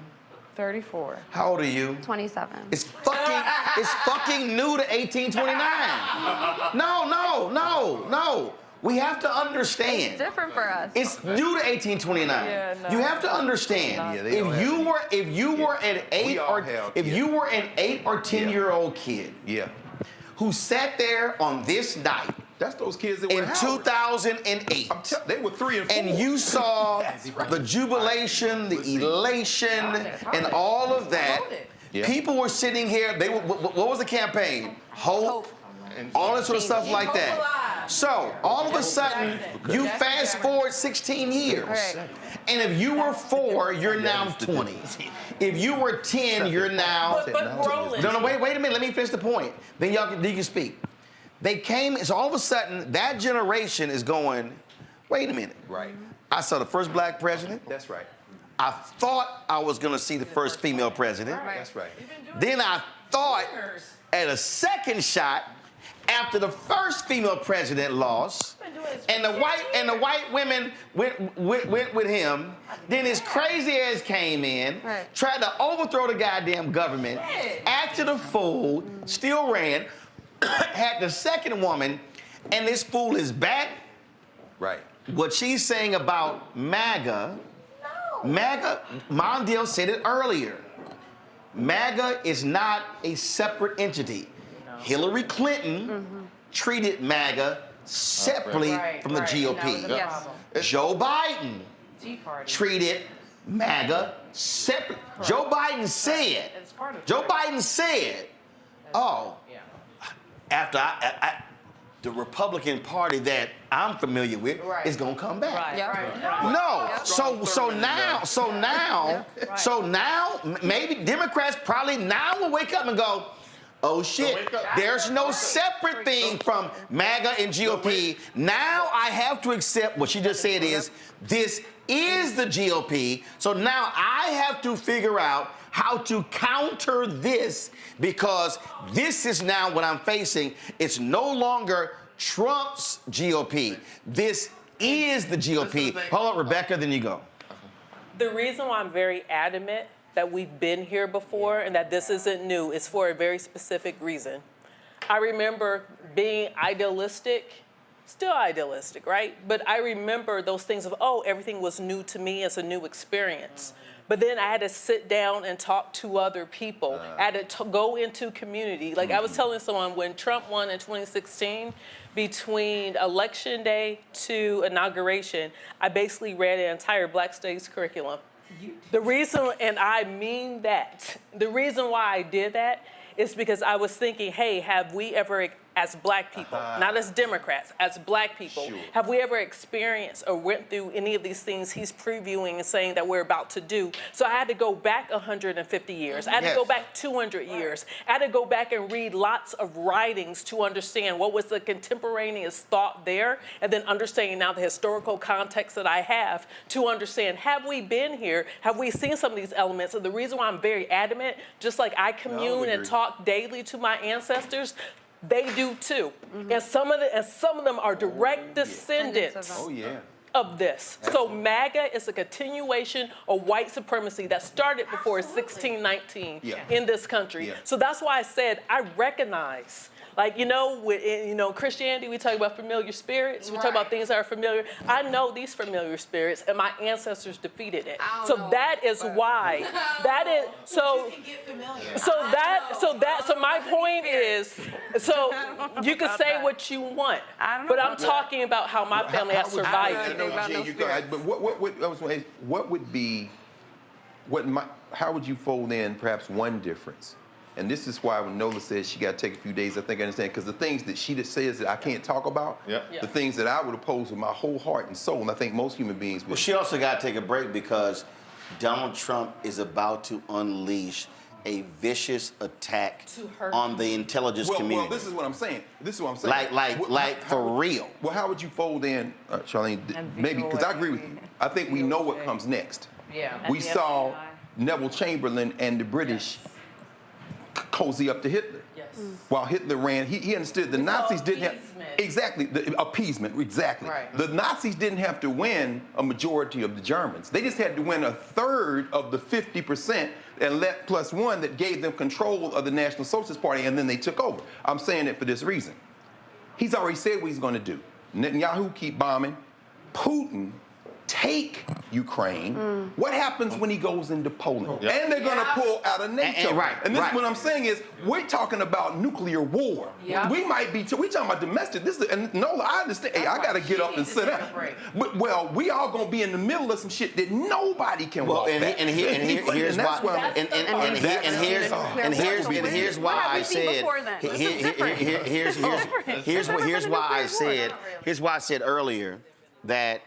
S20: 34.
S1: How old are you?
S20: 27.
S1: It's fucking new to 1829. No. We have to understand.
S20: It's different for us.
S1: It's new to 1829. You have to understand. If you were an 8 or 10-year-old kid, who sat there on this night,
S6: that's those kids that were
S1: in 2008.
S6: They were 3 and 4.
S1: And you saw the jubilation, the elation, and all of that. People were sitting here. What was the campaign? Hope. All that sort of stuff like that. So, all of a sudden, you fast forward 16 years. And if you were 4, you're now 20. If you were 10, you're now... No, wait a minute. Let me finish the point. Then you can speak. They came, so all of a sudden, that generation is going, wait a minute.
S6: Right.
S1: I saw the first black president.
S6: That's right.
S1: I thought I was going to see the first female president.
S6: That's right.
S1: Then I thought at a second shot, after the first female president lost, and the white women went with him, then his crazy ass came in, tried to overthrow the goddamn government, acted a fool, still ran, had the second woman, and this fool is back.
S6: Right.
S1: What she's saying about MAGA, Mondale said it earlier. MAGA is not a separate entity. Hillary Clinton treated MAGA separately from the GOP. Joe Biden treated MAGA separately. Joe Biden said, oh, after the Republican Party that I'm familiar with is gonna come back. No, so now, maybe Democrats probably now will wake up and go, oh shit, there's no separate thing from MAGA and GOP. Now I have to accept what she just said is, this is the GOP, so now I have to figure out how to counter this, because this is now what I'm facing. It's no longer Trump's GOP. This is the GOP. Hold on, Rebecca, then you go.
S5: The reason why I'm very adamant that we've been here before and that this isn't new. It's for a very specific reason. I remember being idealistic, still idealistic, right? But I remember those things of, oh, everything was new to me as a new experience. But then I had to sit down and talk to other people. I had to go into community. Like I was telling someone, when Trump won in 2016, between election day to inauguration, I basically read an entire Black Studies curriculum. The reason, and I mean that, the reason why I did that is because I was thinking, hey, have we ever, as Black people, not as Democrats, as Black people, have we ever experienced or went through any of these things he's previewing and saying that we're about to do? So I had to go back 150 years. I had to go back 200 years. I had to go back and read lots of writings to understand what was the contemporaneous thought there, and then understanding now the historical context that I have to understand, have we been here? Have we seen some of these elements? And the reason why I'm very adamant, just like I commune and talk daily to my ancestors, they do too. And some of them are direct descendants of this. So MAGA is a continuation of white supremacy that started before 1619 in this country. So that's why I said I recognize, like, with Christianity, we talk about familiar spirits. We talk about things that are familiar. I know these familiar spirits, and my ancestors defeated it. So that is why. That is so. So my point is, so you can say what you want, but I'm talking about how my family has survived it.
S6: But how would you fold in perhaps one difference? And this is why when Nola says she got to take a few days, I think I understand, because the things that she just says that I can't talk about, the things that I would oppose with my whole heart and soul, and I think most human beings would.
S1: Well, she also got to take a break because Donald Trump is about to unleash a vicious attack on the intelligence community.
S6: Well, this is what I'm saying.
S1: Like for real.
S6: Well, how would you fold in, Charlene, maybe, because I agree with you. I think we know what comes next. We saw Neville Chamberlain and the British cozy up to Hitler. While Hitler ran, he understood the Nazis didn't have, the appeasement, exactly. The Nazis didn't have to win a majority of the Germans. They just had to win a third of the 50% and let plus one that gave them control of the National Socialist Party, and then they took over. I'm saying it for this reason. He's already said what he's going to do. Netanyahu keep bombing. Putin take Ukraine. What happens when he goes into Poland? And they're going to pull out of NATO. And this what I'm saying is, we're talking about nuclear war. We might be, we're talking about domestic. This is, and Nola, I understand. Hey, I got to get up and sit down. But, well, we all going to be in the middle of some shit that nobody can walk back.
S1: Here's why I said, here's why I said earlier that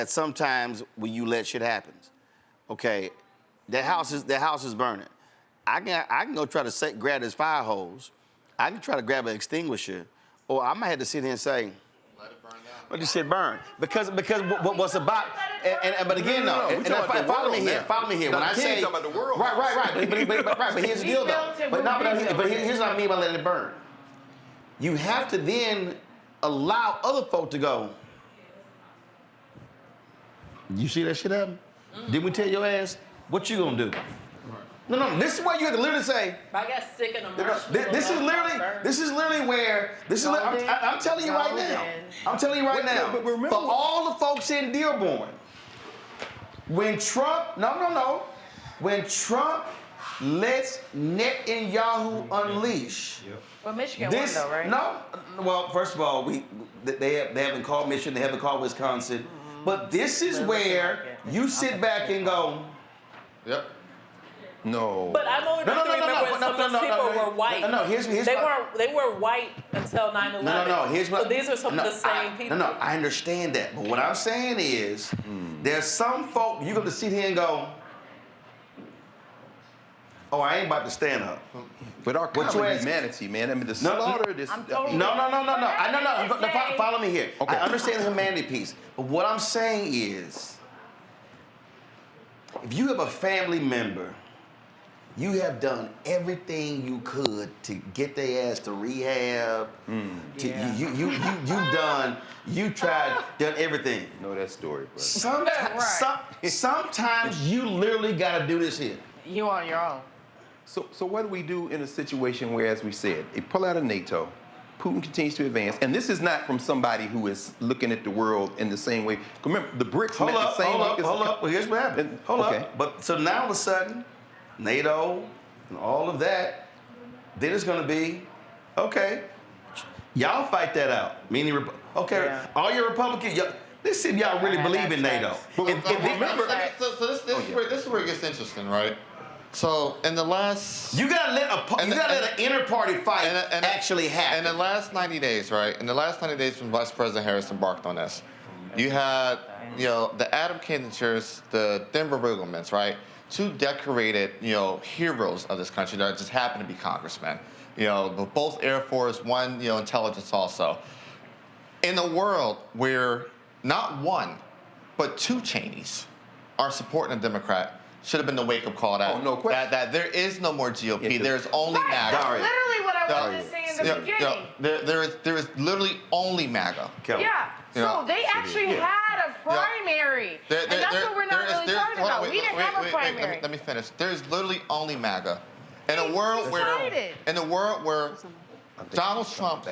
S1: sometimes when you let shit happen, okay, that house is burning. I can go try to grab this fire hose. I can try to grab an extinguisher, or I might have to sit here and say, let it burn down. Let this shit burn. Because what's about, but again, follow me here. When I say, but here's the deal though. But here's what I mean by letting it burn. You have to then allow other folk to go, you see that shit happen? Did we tell your ass what you gonna do? No. This is where you have to literally say.
S5: I got sick in the
S1: This is literally where. I'm telling you right now. I'm telling you right now. But remember, for all the folks in Dearborn, when Trump, when Trump lets Netanyahu unleash.
S15: Well, Michigan won though, right?
S1: No. Well, first of all, they haven't called Michigan. They haven't called Wisconsin. But this is where you sit back and go,
S6: no.
S5: But I'm only remember some of those people were white. They were white until 9/11. So these are some of the same people.
S1: I understand that. But what I'm saying is, there's some folk you got to sit here and go, oh, I ain't about to stand up.
S6: But our common humanity, man. I mean, the slaughter, this.
S1: Follow me here. Okay. I understand the humanity piece. But what I'm saying is, if you have a family member you have done everything you could to get their ass to rehab. You tried, done everything.
S6: Know that story, bro.
S1: Sometimes you literally got to do this here.
S15: You on your own.
S6: So what do we do in a situation where, as we said, they pull out of NATO, Putin continues to advance, and this is not from somebody who is looking at the world in the same way. Remember, the BRICS meant the same.
S1: Hold up. Well, here's what happened. Hold up. But so now all of a sudden, NATO and all of that, then it's going to be, okay, y'all fight that out. Meaning, all your Republicans, let's see if y'all really believe in NATO.
S12: Remember, this is where it gets interesting, right? So in the last,
S1: you gotta let an inter-party fight actually happen.
S12: In the last 90 days, right? In the last 90 days when Vice President Harris embarked on this, you had, the Adam Kinzingers, the Denver Rigglemans, right? Two decorated, heroes of this country that just happen to be congressmen. Both Air Force, one, intelligence also. In a world where not one, but two Cheneys are supporting a Democrat, should have been the wake-up call that there is no more GOP. There's only MAGA.
S19: That's literally what I wanted to say in the beginning.
S12: There is literally only MAGA.
S19: Yeah. So they actually had a primary, and that's what we're not really talking about. We didn't have a primary.
S12: Let me finish. There's literally only MAGA. In a world where Donald Trump,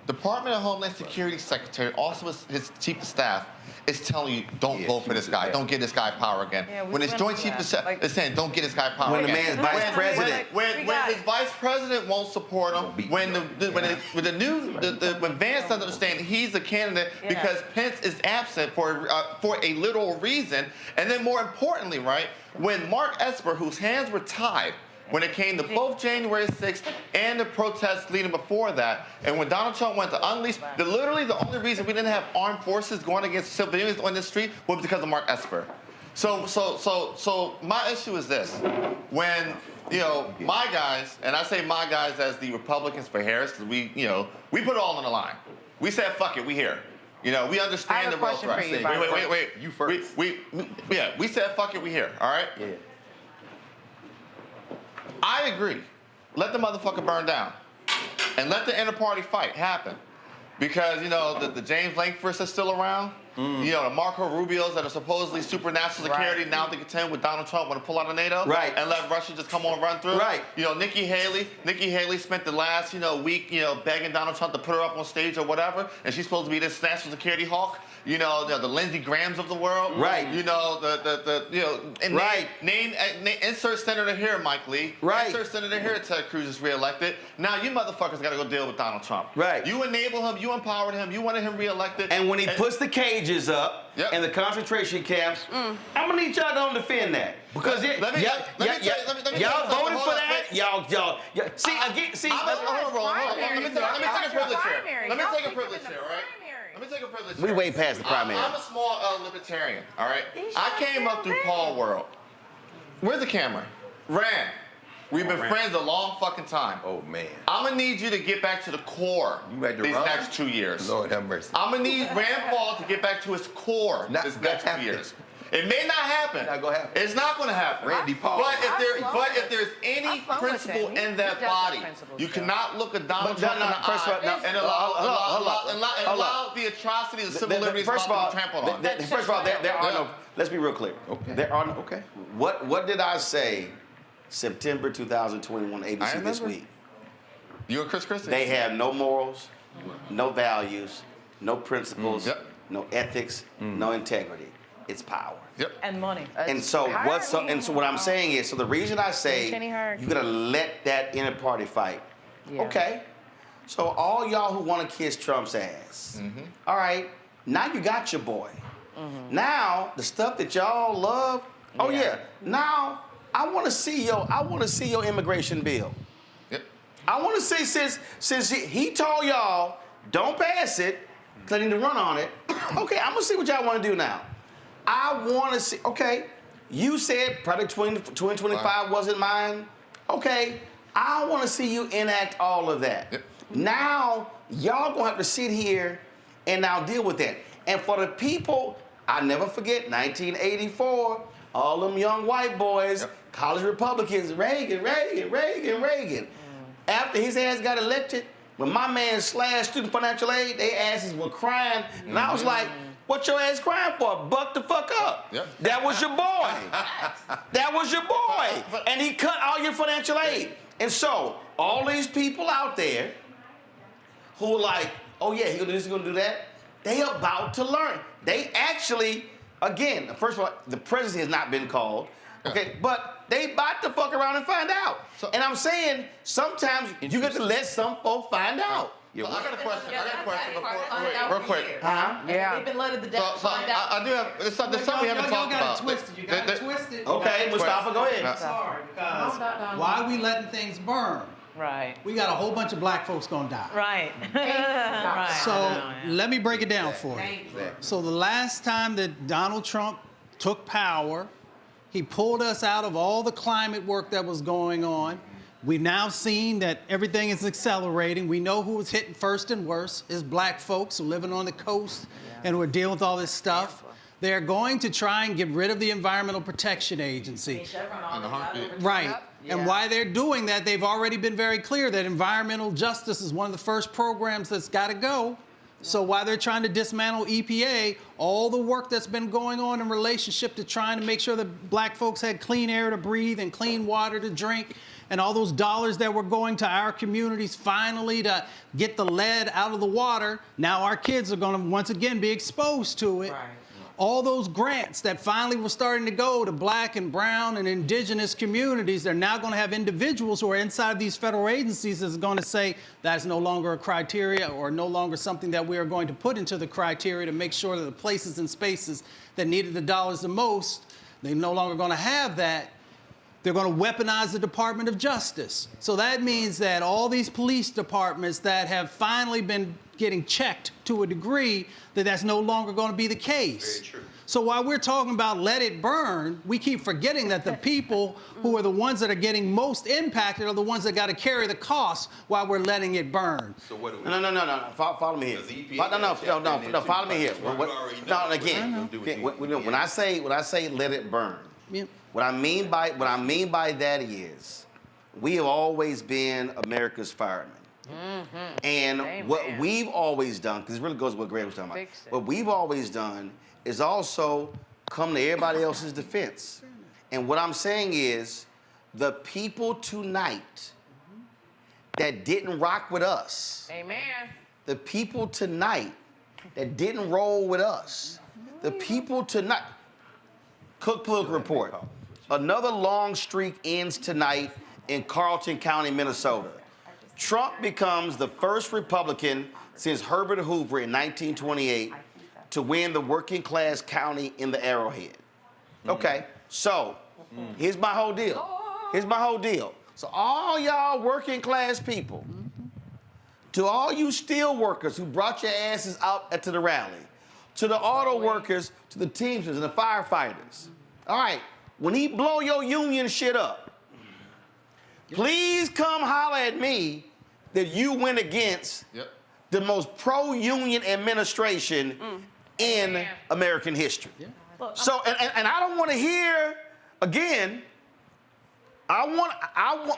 S12: Department of Homeland Security Secretary, also his chief of staff, is telling you, don't vote for this guy. Don't give this guy power again. When his joint chief of staff is saying, don't give this guy power again.
S1: When the man's vice president.
S12: When his vice president won't support him, when Vance doesn't understand he's a candidate because Pence is absent for a literal reason, and then more importantly, right, when Mark Esper, whose hands were tied when it came to both January 6th and the protests leading before that, and when Donald Trump went to unleash, literally the only reason we didn't have armed forces going against civilians on the street was because of Mark Esper. So my issue is this: when my guys, and I say my guys as the Republicans for Harris, because we put it all on the line. We said fuck it, we here. We understand the real threat. Wait.
S6: You first.
S12: We said fuck it, we here. All right.
S6: Yeah.
S12: I agree. Let the motherfucker burn down. And let the inter-party fight happen. Because, the James Langfords are still around. The Marco Rubios that are supposedly supernatural security now they contend with Donald Trump want to pull out of NATO.
S1: Right.
S12: And let Russia just come on and run through.
S1: Right.
S12: Nikki Haley spent the last, week, begging Donald Trump to put her up on stage or whatever. And she's supposed to be this national security hawk. The Lindsey Grahams of the world.
S1: Right.
S12: Insert Senator here, Mike Lee.
S1: Right.
S12: Insert Senator here, Ted Cruz is reelected. Now you motherfuckers got to go deal with Donald Trump.
S1: Right.
S12: You enabled him, you empowered him, you wanted him reelected.
S1: And when he puts the cages up and the concentration camps, I'm gonna need y'all to don't defend that because y'all voted for that. Y'all. See,
S12: Let me take a privilege here. Let me take a privilege here, right? Let me take a privilege here.
S1: We way past the primary.
S12: I'm a small libertarian, all right? I came up through Paul World. Where's the camera? Rand. We've been friends a long fucking time.
S6: Oh, man.
S12: I'm going to need you to get back to the core these next 2 years.
S6: Lord have mercy.
S12: I'm going to need Rand Paul to get back to his core this next 2 years. It may not happen.
S6: Not gonna happen.
S12: It's not going to happen.
S6: Randy Paul.
S12: But if there's any principle in that body, you cannot look at Donald Trump in the eye and allow the atrocities of civil liberties to be trampled on.
S1: First of all, there are no. Let's be real clear.
S6: Okay.
S1: There are no. Okay. What did I say? September 2021, ABC This Week.
S12: You and Chris Christie.
S1: They have no morals, no values, no principles, no ethics, no integrity. It's power.
S12: Yep.
S15: And money.
S1: And so what I'm saying is, so the reason I say you gotta let that inter-party fight. Yeah. Okay. So all y'all who want to kiss Trump's ass, all right, now you got your boy. Now the stuff that y'all love, now I want to see your immigration bill.
S12: Yep.
S1: I want to see since he told y'all don't pass it, because I need to run on it. Okay, I'm gonna see what y'all want to do now. I want to see. Okay, you said Project 2025 wasn't mine. Okay, I want to see you enact all of that.
S12: Yep.
S1: Now y'all gonna have to sit here and now deal with that. And for the people, I never forget 1984 all them young white boys, college Republicans, Reagan. After his ass got elected, when my man slashed student financial aid, their asses were crying. And I was like, what your ass crying for? Buck the fuck up. That was your boy. That was your boy. And he cut all your financial aid. And so, all these people out there who are like, oh yeah, he's gonna do this, he's gonna do that, they about to learn. They actually, again, first of all, the presidency has not been called, okay, but they about to fuck around and find out. And I'm saying, sometimes you get to let some folk find out.
S12: I got a question. Real quick.
S14: Yeah. They've been letting the devil find out.
S12: I do have. There's something we haven't talked about.
S9: You got it twisted.
S1: Okay, Mustafa, go ahead.
S9: I'm sorry, because why are we letting things burn?
S15: Right.
S9: We got a whole bunch of black folks gonna die.
S15: Right. Right.
S9: So let me break it down for you. So the last time that Donald Trump took power, he pulled us out of all the climate work that was going on. We've now seen that everything is accelerating. We know who is hitting first and worst is black folks who are living on the coast and who are dealing with all this stuff. They're going to try and get rid of the Environmental Protection Agency. Right. And why they're doing that, they've already been very clear that environmental justice is one of the first programs that's got to go. So while they're trying to dismantle EPA, all the work that's been going on in relationship to trying to make sure that black folks had clean air to breathe and clean water to drink, and all those dollars that were going to our communities finally to get the lead out of the water, now our kids are going to once again be exposed to it. Right. All those grants that finally were starting to go to black and brown and indigenous communities, they're now going to have individuals who are inside of these federal agencies that's going to say that's no longer a criteria or no longer something that we are going to put into the criteria to make sure that the places and spaces that needed the dollars the most, they're no longer going to have that. They're going to weaponize the Department of Justice. So that means that all these police departments that have finally been getting checked to a degree, that's no longer going to be the case. Very true. So while we're talking about let it burn, we keep forgetting that the people who are the ones that are getting most impacted are the ones that got to carry the cost while we're letting it burn.
S6: So what do we
S1: No. Follow me here. No, follow me here. No, again, when I say let it burn, what I mean by that is we have always been America's firemen. And what we've always done, because it really goes with what Greg was talking about, what we've always done is also come to everybody else's defense. And what I'm saying is the people tonight that didn't rock with us, the people tonight that didn't roll with us, the people tonight, Cook Political Report, another long streak ends tonight in Carleton County, Minnesota. Trump becomes the first Republican since Herbert Hoover in 1928 to win the working class county in the Arrowhead. Okay, so here's my whole deal. So all y'all working class people, to all you steel workers who brought your asses out to the rally, to the auto workers, to the Teamsters and the firefighters. All right, when he blow your union shit up, please come holler at me that you went against the most pro-union administration in American history. So, and I don't want to hear, again, I want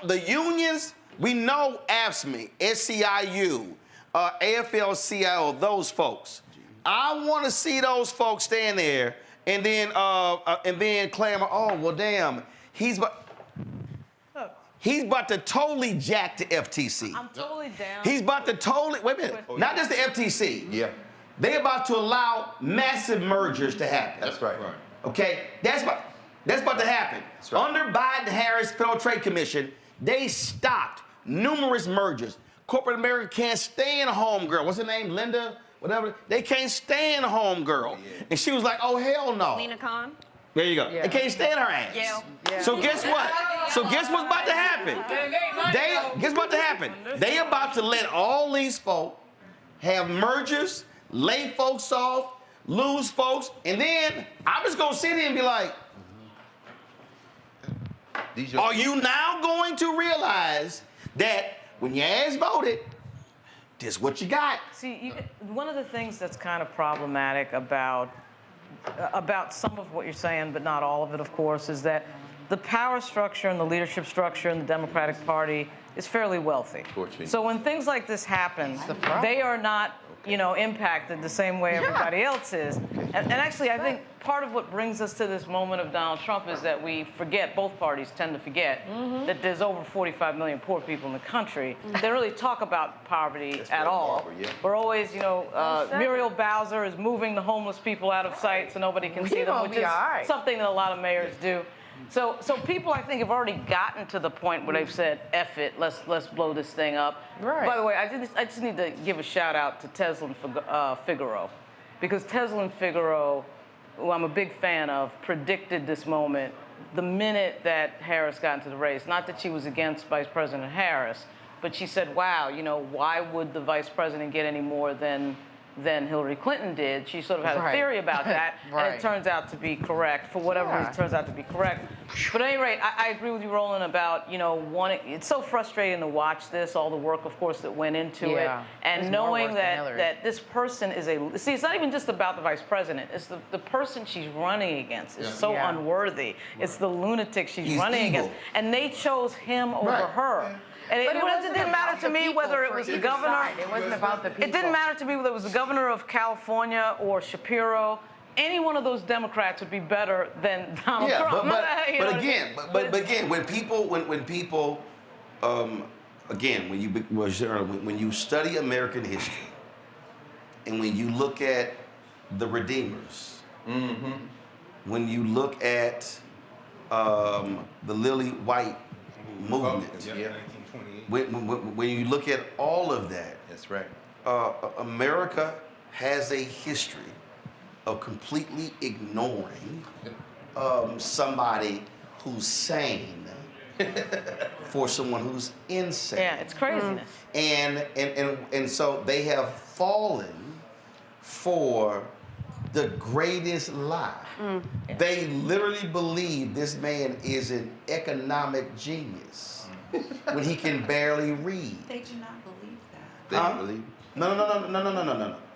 S1: the unions, we know AFSCME, SCIU, AFL-CIO, those folks. I want to see those folks stand there and then clamor, oh, well, damn, he's about to totally jack the FTC.
S15: I'm totally down.
S1: He's about to totally, wait a minute, not just the FTC.
S6: Yeah.
S1: They're about to allow massive mergers to happen.
S6: That's right.
S1: Okay, that's about to happen. Right. Under Biden-Harris Federal Trade Commission, they stopped numerous mergers. Corporate America can't stand homegirl. What's her name? Linda? Whatever. They can't stand homegirl. Yeah. And she was like, oh, hell no.
S20: Lena Khan.
S1: There you go. Yeah. They can't stand her ass.
S20: Yeah.
S1: So guess what? Guess what's about to happen? Guess what's about to happen? They about to let all these folk have mergers, lay folks off, lose folks, and then I'm just gonna sit here and be like, are you now going to realize that when your ass voted, this is what you got?
S15: See, one of the things that's kind of problematic about about some of what you're saying, but not all of it, of course, is that the power structure and the leadership structure in the Democratic Party is fairly wealthy. So when things like this happen, they are not, impacted the same way everybody else is. And actually, I think part of what brings us to this moment of Donald Trump is that we forget, both parties tend to forget, that there's over 45 million poor people in the country. They don't really talk about poverty at all. We're always, Muriel Bowser is moving the homeless people out of sight so nobody can see them, which is something that a lot of mayors do. So people, I think, have already gotten to the point where they've said, "F it, let's blow this thing up." Right. By the way, I just need to give a shout out to Teslin Figueroa, because Teslin Figueroa, who I'm a big fan of, predicted this moment the minute that Harris got into the race. Not that she was against Vice President Harris, but she said, "Wow, why would the Vice President get any more than Hillary Clinton did?" She sort of had a theory about that, and it turns out to be correct. For whatever reason, it turns out to be correct. But at any rate, I agree with you, Roland, about, it's so frustrating to watch this, all the work, of course, that went into it, and knowing that this person is see, it's not even just about the Vice President. It's the person she's running against is so unworthy. It's the lunatic she's running against. And they chose him over her. And it didn't matter to me whether it was the governor.
S14: It wasn't about the people.
S15: It didn't matter to me whether it was the governor of California or Shapiro. Any one of those Democrats would be better than Donald Trump.
S1: But again, when you study American history, and when you look at the Redeemers, when you look at the Lily White movement. When you look at all of that,
S6: that's right.
S1: America has a history of completely ignoring somebody who's sane for someone who's insane.
S15: Yeah, it's craziness.
S1: And so they have fallen for the greatest lie. They literally believe this man is an economic genius when he can barely read.
S7: They do not believe that.
S6: They don't believe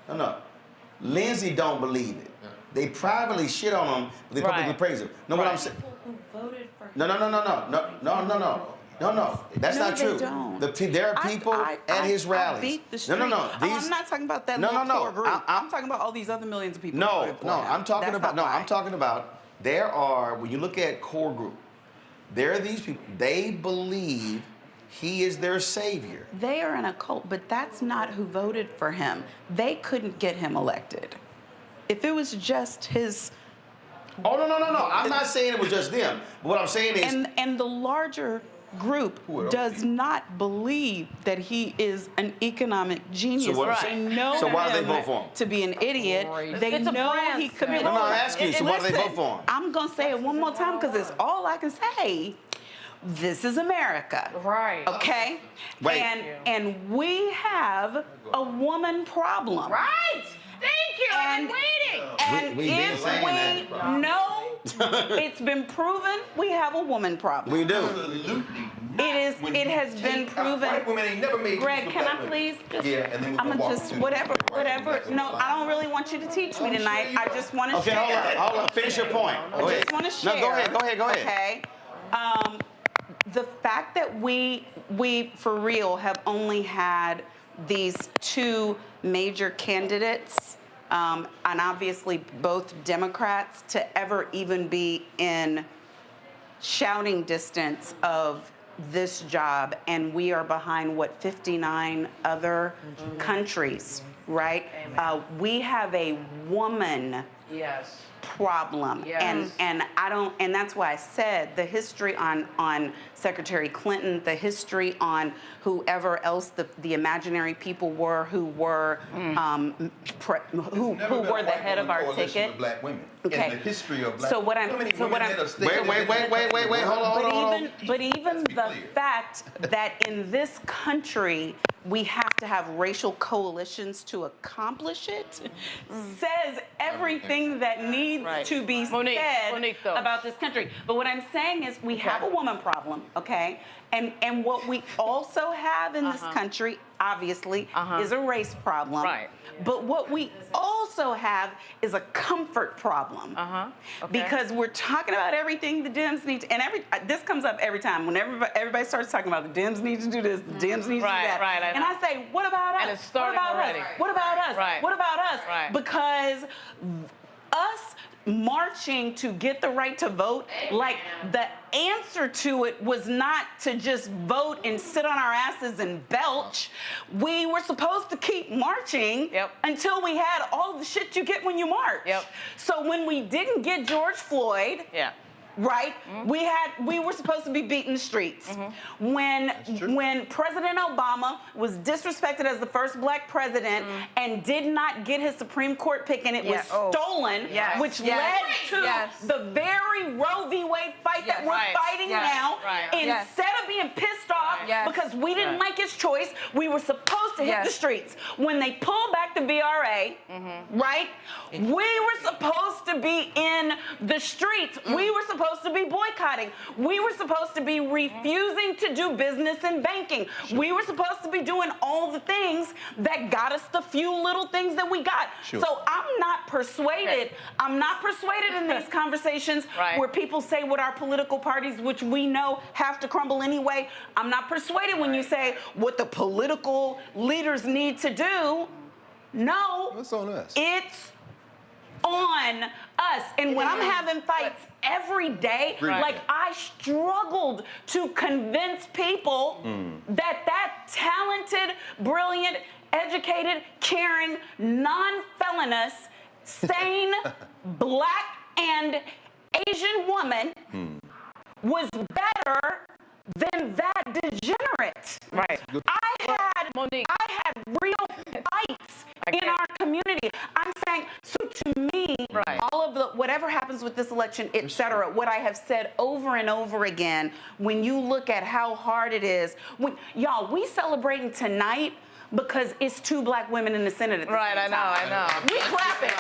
S6: it.
S1: No. Lindsay don't believe it. They privately shit on him, but they publicly praise him. No, what I'm saying.
S7: People who voted for him.
S1: No. That's not true. There are people at his rallies.
S7: I'm not talking about that core group. I'm talking about all these other millions of people.
S1: I'm talking about there are, when you look at core group, there are these people, they believe he is their savior.
S7: They are in a cult, but that's not who voted for him. They couldn't get him elected. If it was just his...
S1: Oh, no. I'm not saying it was just them. But what I'm saying is...
S7: And the larger group does not believe that he is an economic genius.
S1: So why do they vote for him?
S7: To be an idiot. They know he committed.
S1: No, I'm asking you, so why do they vote for him?
S7: I'm going to say it one more time because it's all I can say. This is America.
S15: Right.
S7: Okay?
S1: Wait.
S7: And we have a woman problem.
S14: Right. Thank you. I've been waiting.
S7: And if we know it's been proven we have a woman problem.
S1: We do.
S7: It has been proven.
S6: White women ain't never made
S7: Greg, can I please I'm gonna just whatever. No, I don't really want you to teach me tonight. I just want to share.
S1: Okay, hold on. Finish your point.
S7: I just want to share.
S1: No, go ahead.
S7: Okay. The fact that we for real have only had these two major candidates, and obviously both Democrats, to ever even be in shouting distance of this job, and we are behind 59 other countries, right? We have a woman problem.
S15: Yes.
S7: And that's why I said the history on Secretary Clinton, the history on whoever else the imaginary people were who were who were the head of our ticket.
S6: Of black women.
S7: Okay.
S6: In the history of black
S7: So what I'm
S6: women.
S7: hold
S1: on.
S7: But even the fact that in this country we have to have racial coalitions to accomplish it says everything that needs to be said about this country. But what I'm saying is we have a woman problem, okay? And what we also have in this country
S8: obviously, is a race problem.
S15: Right.
S8: But what we also have is a comfort problem. Because we're talking about everything the Dems need to, and this comes up every time. When everybody starts talking about the Dems need to do this, the Dems need to do that.
S15: Right.
S8: And I say, what about us?
S15: And it's starting
S8: what about
S15: already.
S8: us? What about us?
S15: Right.
S8: What about us?
S15: Right.
S8: Because us marching to get the right to vote, like the answer to it was not to just vote and sit on our asses and belch. We were supposed to keep marching until we had all the shit you get when you march. So when we didn't get George Floyd, right? We were supposed to be beating the streets. When President Obama was disrespected as the first black president and did not get his Supreme Court pick, and it was stolen, which led to the very Roe v. Wade fight that we're fighting now. Instead of being pissed off because we didn't like his choice, we were supposed to hit the streets. When they pulled back the VRA, right? We were supposed to be in the streets. We were supposed to be boycotting. We were supposed to be refusing to do business in banking. We were supposed to be doing all the things that got us the few little things that we got. So I'm not persuaded. I'm not persuaded in these conversations where people say what our political parties, which we know have to crumble anyway. I'm not persuaded when you say what the political leaders need to do. No.
S6: It's on us.
S8: It's on us. And when I'm having fights every day, like I struggled to convince people that talented, brilliant, educated, caring, non-felonious, sane, black and Asian woman was better than that degenerate. I had real fights in our community. I'm saying, so to me, all of the, whatever happens with this election, et cetera, what I have said over and over again, when you look at how hard it is, y'all, we celebrating tonight because it's 2 black women in the Senate at the same time.
S15: I know.
S8: We clapping.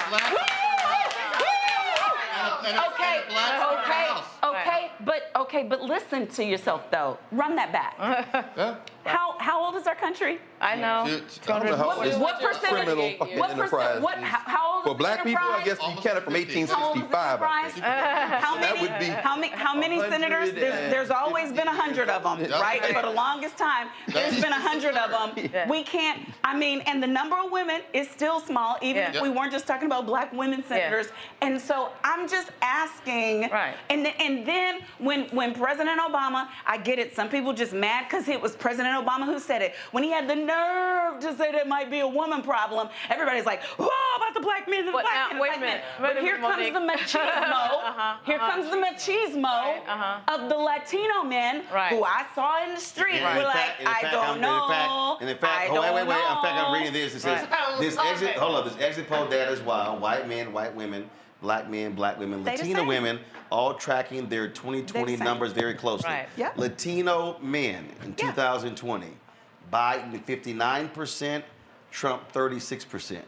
S8: But listen to yourself though. Run that back. How old is our country?
S15: I know.
S8: What percentage? How old is
S6: for black people? I guess you count it from 1865.
S8: How many senators? There's always been 100 of them, right? For the longest time, there's been 100 of them. We can't. I mean, and the number of women is still small, even if we weren't just talking about black women senators. And so I'm just asking. And then when President Obama, I get it. Some people just mad because it was President Obama who said it. When he had the nerve to say that might be a woman problem, everybody's like, "Whoa, about the black men and the black men."
S15: Wait a minute.
S8: But here comes the machismo. Here comes the machismo of the Latino men who I saw in the street. We're like, I don't know.
S1: In fact, wait. In fact, I'm reading this. It says this exit poll data is wild. White men, white women, black men, black women, Latino women, all tracking their 2020 numbers very closely. Latino men in 2020, Biden 59%, Trump 36%.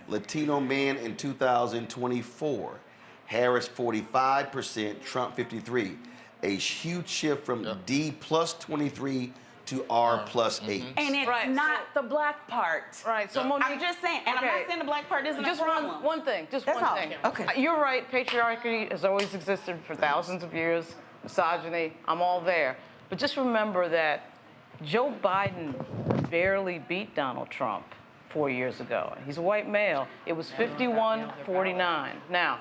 S1: Latino men in 2024, Harris 45%, Trump 53%. A huge shift from D plus 23 to R plus 8.
S8: And it's not the black part.
S15: So Monique,
S8: I'm just saying, and I'm not saying the black part isn't a problem.
S15: One thing.
S8: That's
S15: one
S8: all.
S15: thing.
S8: Okay.
S15: You're right. Patriarchy has always existed for thousands of years. Misogyny, I'm all there. But just remember that Joe Biden barely beat Donald Trump 4 years ago. He's a white male. It was 51-49. Now,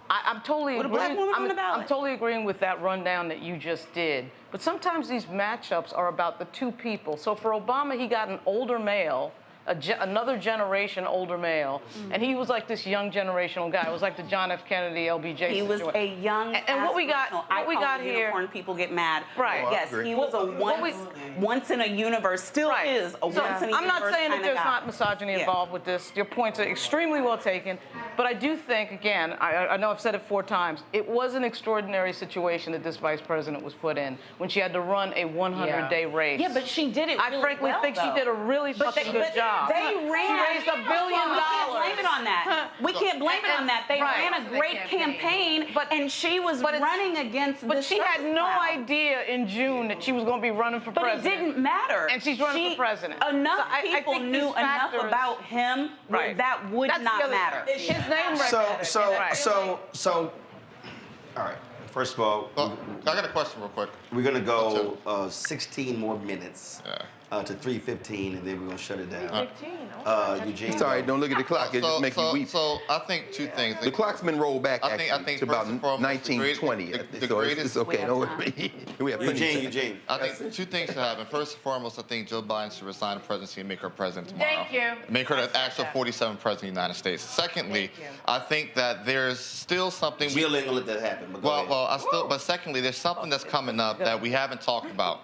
S15: I'm totally I'm totally agreeing with that rundown that you just did. But sometimes these matchups are about the 2 people. So for Obama, he got an older male, another generation older male, and he was like this young generational guy. It was like the John F. Kennedy, LBJ.
S8: He was a young.
S15: And what we got here.
S8: Unicorn people get mad.
S15: Yes,
S8: he was a once in a universe. Still is a once in a universe.
S15: I'm not saying that there's not misogyny
S8: Yeah.
S15: involved with this. Your points are extremely well taken. But I do think, again, I know I've said it 4 times, it was an extraordinary situation that this vice president was put in when she had to run a 100-day race.
S8: Yeah, but she did it really
S15: I frankly
S8: well,
S15: think she did a really fucking good job.
S5: job.
S8: They ran.
S5: She raised $1 billion.
S8: We can't blame it on that. We can't blame it on that. They ran a great campaign, and she was running against.
S5: But she had no idea in June that she was going to be running for president.
S8: But it didn't matter.
S5: And she's running for president.
S8: Enough
S5: So
S8: people
S5: I think
S8: knew
S5: these
S8: enough
S5: factors,
S8: about him where that would
S5: That's
S8: not
S5: the other-
S8: matter.
S5: His name
S1: So, all right. First of all,
S12: I got a question real quick.
S1: We're gonna go 16 more minutes to 3:15, and then we're gonna shut it down. Eugene.
S6: It's all right, don't look at the clock. It just makes you weep.
S12: So I think two things.
S6: The clock's been rolled back
S12: I think
S6: to about
S12: first and foremost,
S6: 1920.
S12: the
S6: So
S12: greatest.
S6: it's okay. Don't worry. We have plenty of time.
S12: I think two things should happen. First and foremost, I think Joe Biden should resign the presidency and make her president tomorrow.
S19: Thank you.
S12: Make her the actual 47th president of the United States. Secondly, I think that there's still something.
S1: Jill ain't gonna let that happen. But go ahead.
S12: But secondly, there's something that's coming up that we haven't talked about.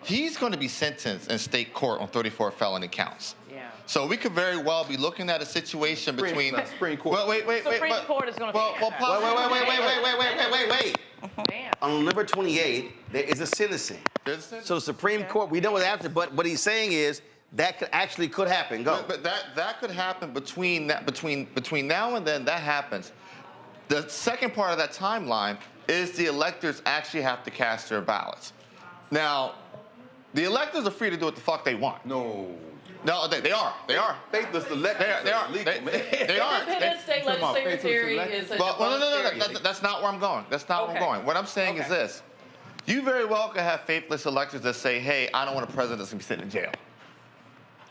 S12: He's going to be sentenced in state court on 34 felony counts.
S5: Yeah.
S12: So we could very well be looking at a situation between
S6: Supreme Court.
S12: Well, wait.
S5: Supreme Court is going to
S1: Wait. On November 28th, there is a sentencing. So the Supreme Court, we know what happened, but what he's saying is that could happen. Go.
S12: But that could happen between now and then. That happens. The second part of that timeline is the electors actually have to cast their ballots. Now, the electors are free to do what the fuck they want.
S6: No,
S12: they are.
S6: Faithless electors.
S12: They are.
S5: Independent state legislative theory is a
S12: no. That's not where I'm going. That's not where I'm going. What I'm saying is this. You very well could have faithless electors that say, hey, I don't want a president that's going to be sitting in jail.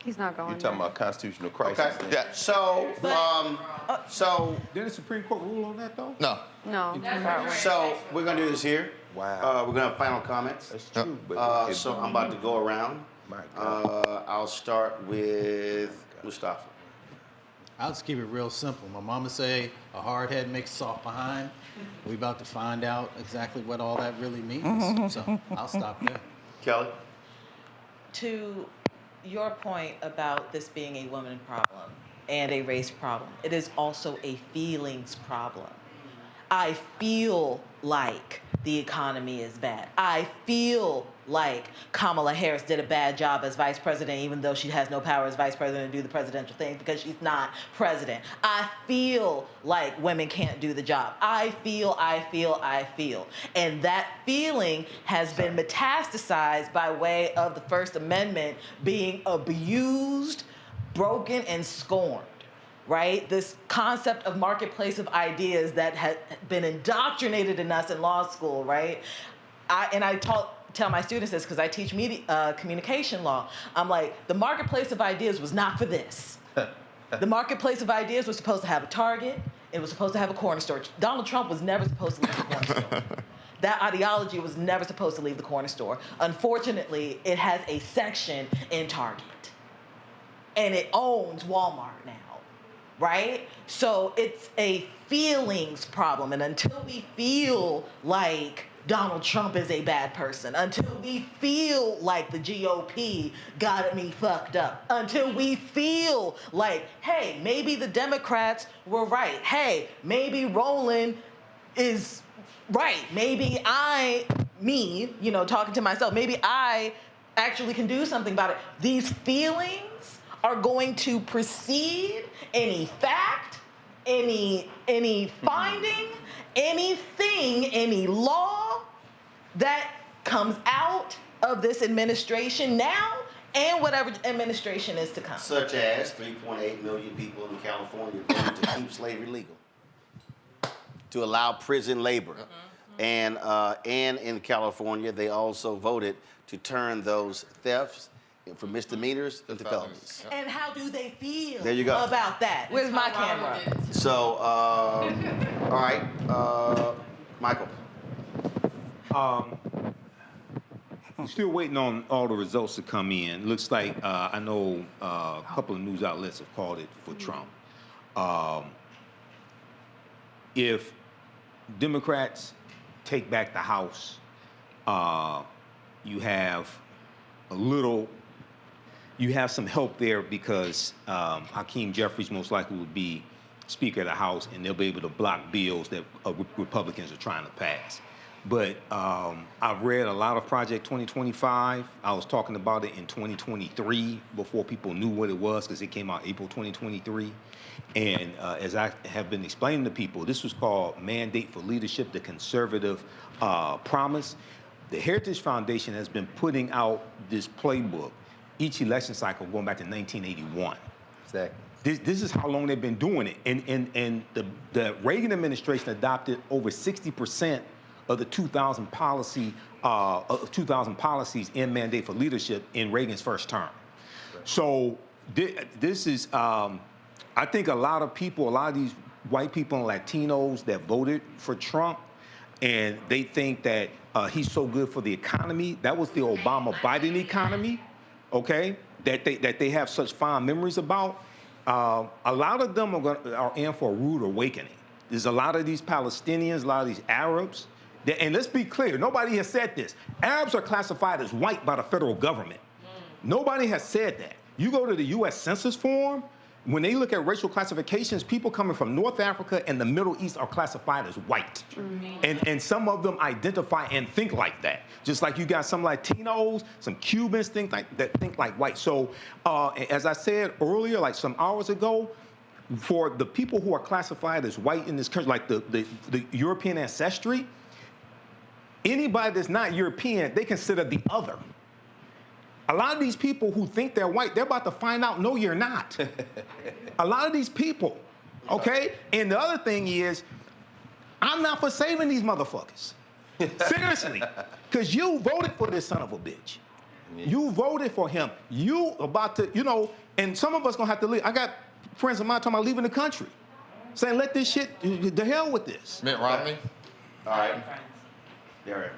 S20: He's not going.
S6: You're talking about constitutional crisis.
S1: Okay. Yeah. So,
S6: did the Supreme Court rule on that, though?
S12: No.
S20: No.
S1: So we're gonna do this here.
S6: Wow.
S1: We're gonna have final comments.
S6: That's true. But
S1: So I'm about to go around.
S6: My God.
S1: I'll start with Mustafa.
S9: I'll just keep it real simple. My mama say a hard head makes a soft behind. We about to find out exactly what all that really means. So I'll stop there.
S1: Kelly?
S14: To your point about this being a women problem and a race problem, it is also a feelings problem. I feel like the economy is bad. I feel like Kamala Harris did a bad job as vice president, even though she has no power as vice president to do the presidential things because she's not president. I feel like women can't do the job. I feel. And that feeling has been metastasized by way of the First Amendment being abused, broken, and scorned. Right? This concept of marketplace of ideas that had been indoctrinated in us in law school, right? I tell my students this because I teach media communication law. I'm like, the marketplace of ideas was not for this. The marketplace of ideas was supposed to have a Target. It was supposed to have a corner store. Donald Trump was never supposed to leave the corner store. That ideology was never supposed to leave the corner store. Unfortunately, it has a section in Target. And it owns Walmart now. Right? So it's a feelings problem. And until we feel like Donald Trump is a bad person, until we feel like the GOP got me fucked up, until we feel like, hey, maybe the Democrats were right. Hey, maybe Roland is right. Maybe talking to myself, maybe I actually can do something about it. These feelings are going to precede any fact, any finding, anything, any law that comes out of this administration now and whatever administration is to come.
S1: Such as 3.8 million people in California voted to keep slavery legal, to allow prison labor. And in California, they also voted to turn those thefts from misdemeanors into felonies.
S14: And how do they feel
S1: There you go.
S14: about that? Where's my camera?
S1: So, all right, Michael.
S22: I'm still waiting on all the results to come in. Looks like I know a couple of news outlets have called it for Trump. If Democrats take back the House, you have some help there because Hakeem Jeffries most likely will be Speaker of the House, and they'll be able to block bills that Republicans are trying to pass. but I've read a lot of Project 2025. I was talking about it in 2023 before people knew what it was because it came out April 2023. And as I have been explaining to people, this was called Mandate for Leadership, the Conservative Promise. The Heritage Foundation has been putting out this playbook each election cycle going back to 1981.
S6: Exactly.
S22: This is how long they've been doing it. And the Reagan administration adopted over 60% of the 2000 policies in Mandate for Leadership in Reagan's first term. So this is, I think a lot of people, a lot of these white people and Latinos that voted for Trump, and they think that he's so good for the economy. That was the Obama-Biden economy, okay, that they have such fond memories about. A lot of them are in for a rude awakening. There's a lot of these Palestinians, a lot of these Arabs, and let's be clear, nobody has said this. Arabs are classified as white by the federal government. Nobody has said that. You go to the U.S. Census form, when they look at racial classifications, people coming from North Africa and the Middle East are classified as white. And some of them identify and think like that. Just like you got some Latinos, some Cubans think like white. So as I said earlier, like some hours ago, for the people who are classified as white in this country, like the European ancestry, anybody that's not European, they consider the other. A lot of these people who think they're white, they're about to find out, no, you're not. A lot of these people, okay? And the other thing is, I'm not for saving these motherfuckers. Seriously. Because you voted for this son of a bitch. You voted for him. You about to, you know, and some of us gonna have to leave. I got friends of mine talking about leaving the country, saying, let this shit, the hell with this.
S12: Mitt Romney?
S1: All right. Derek.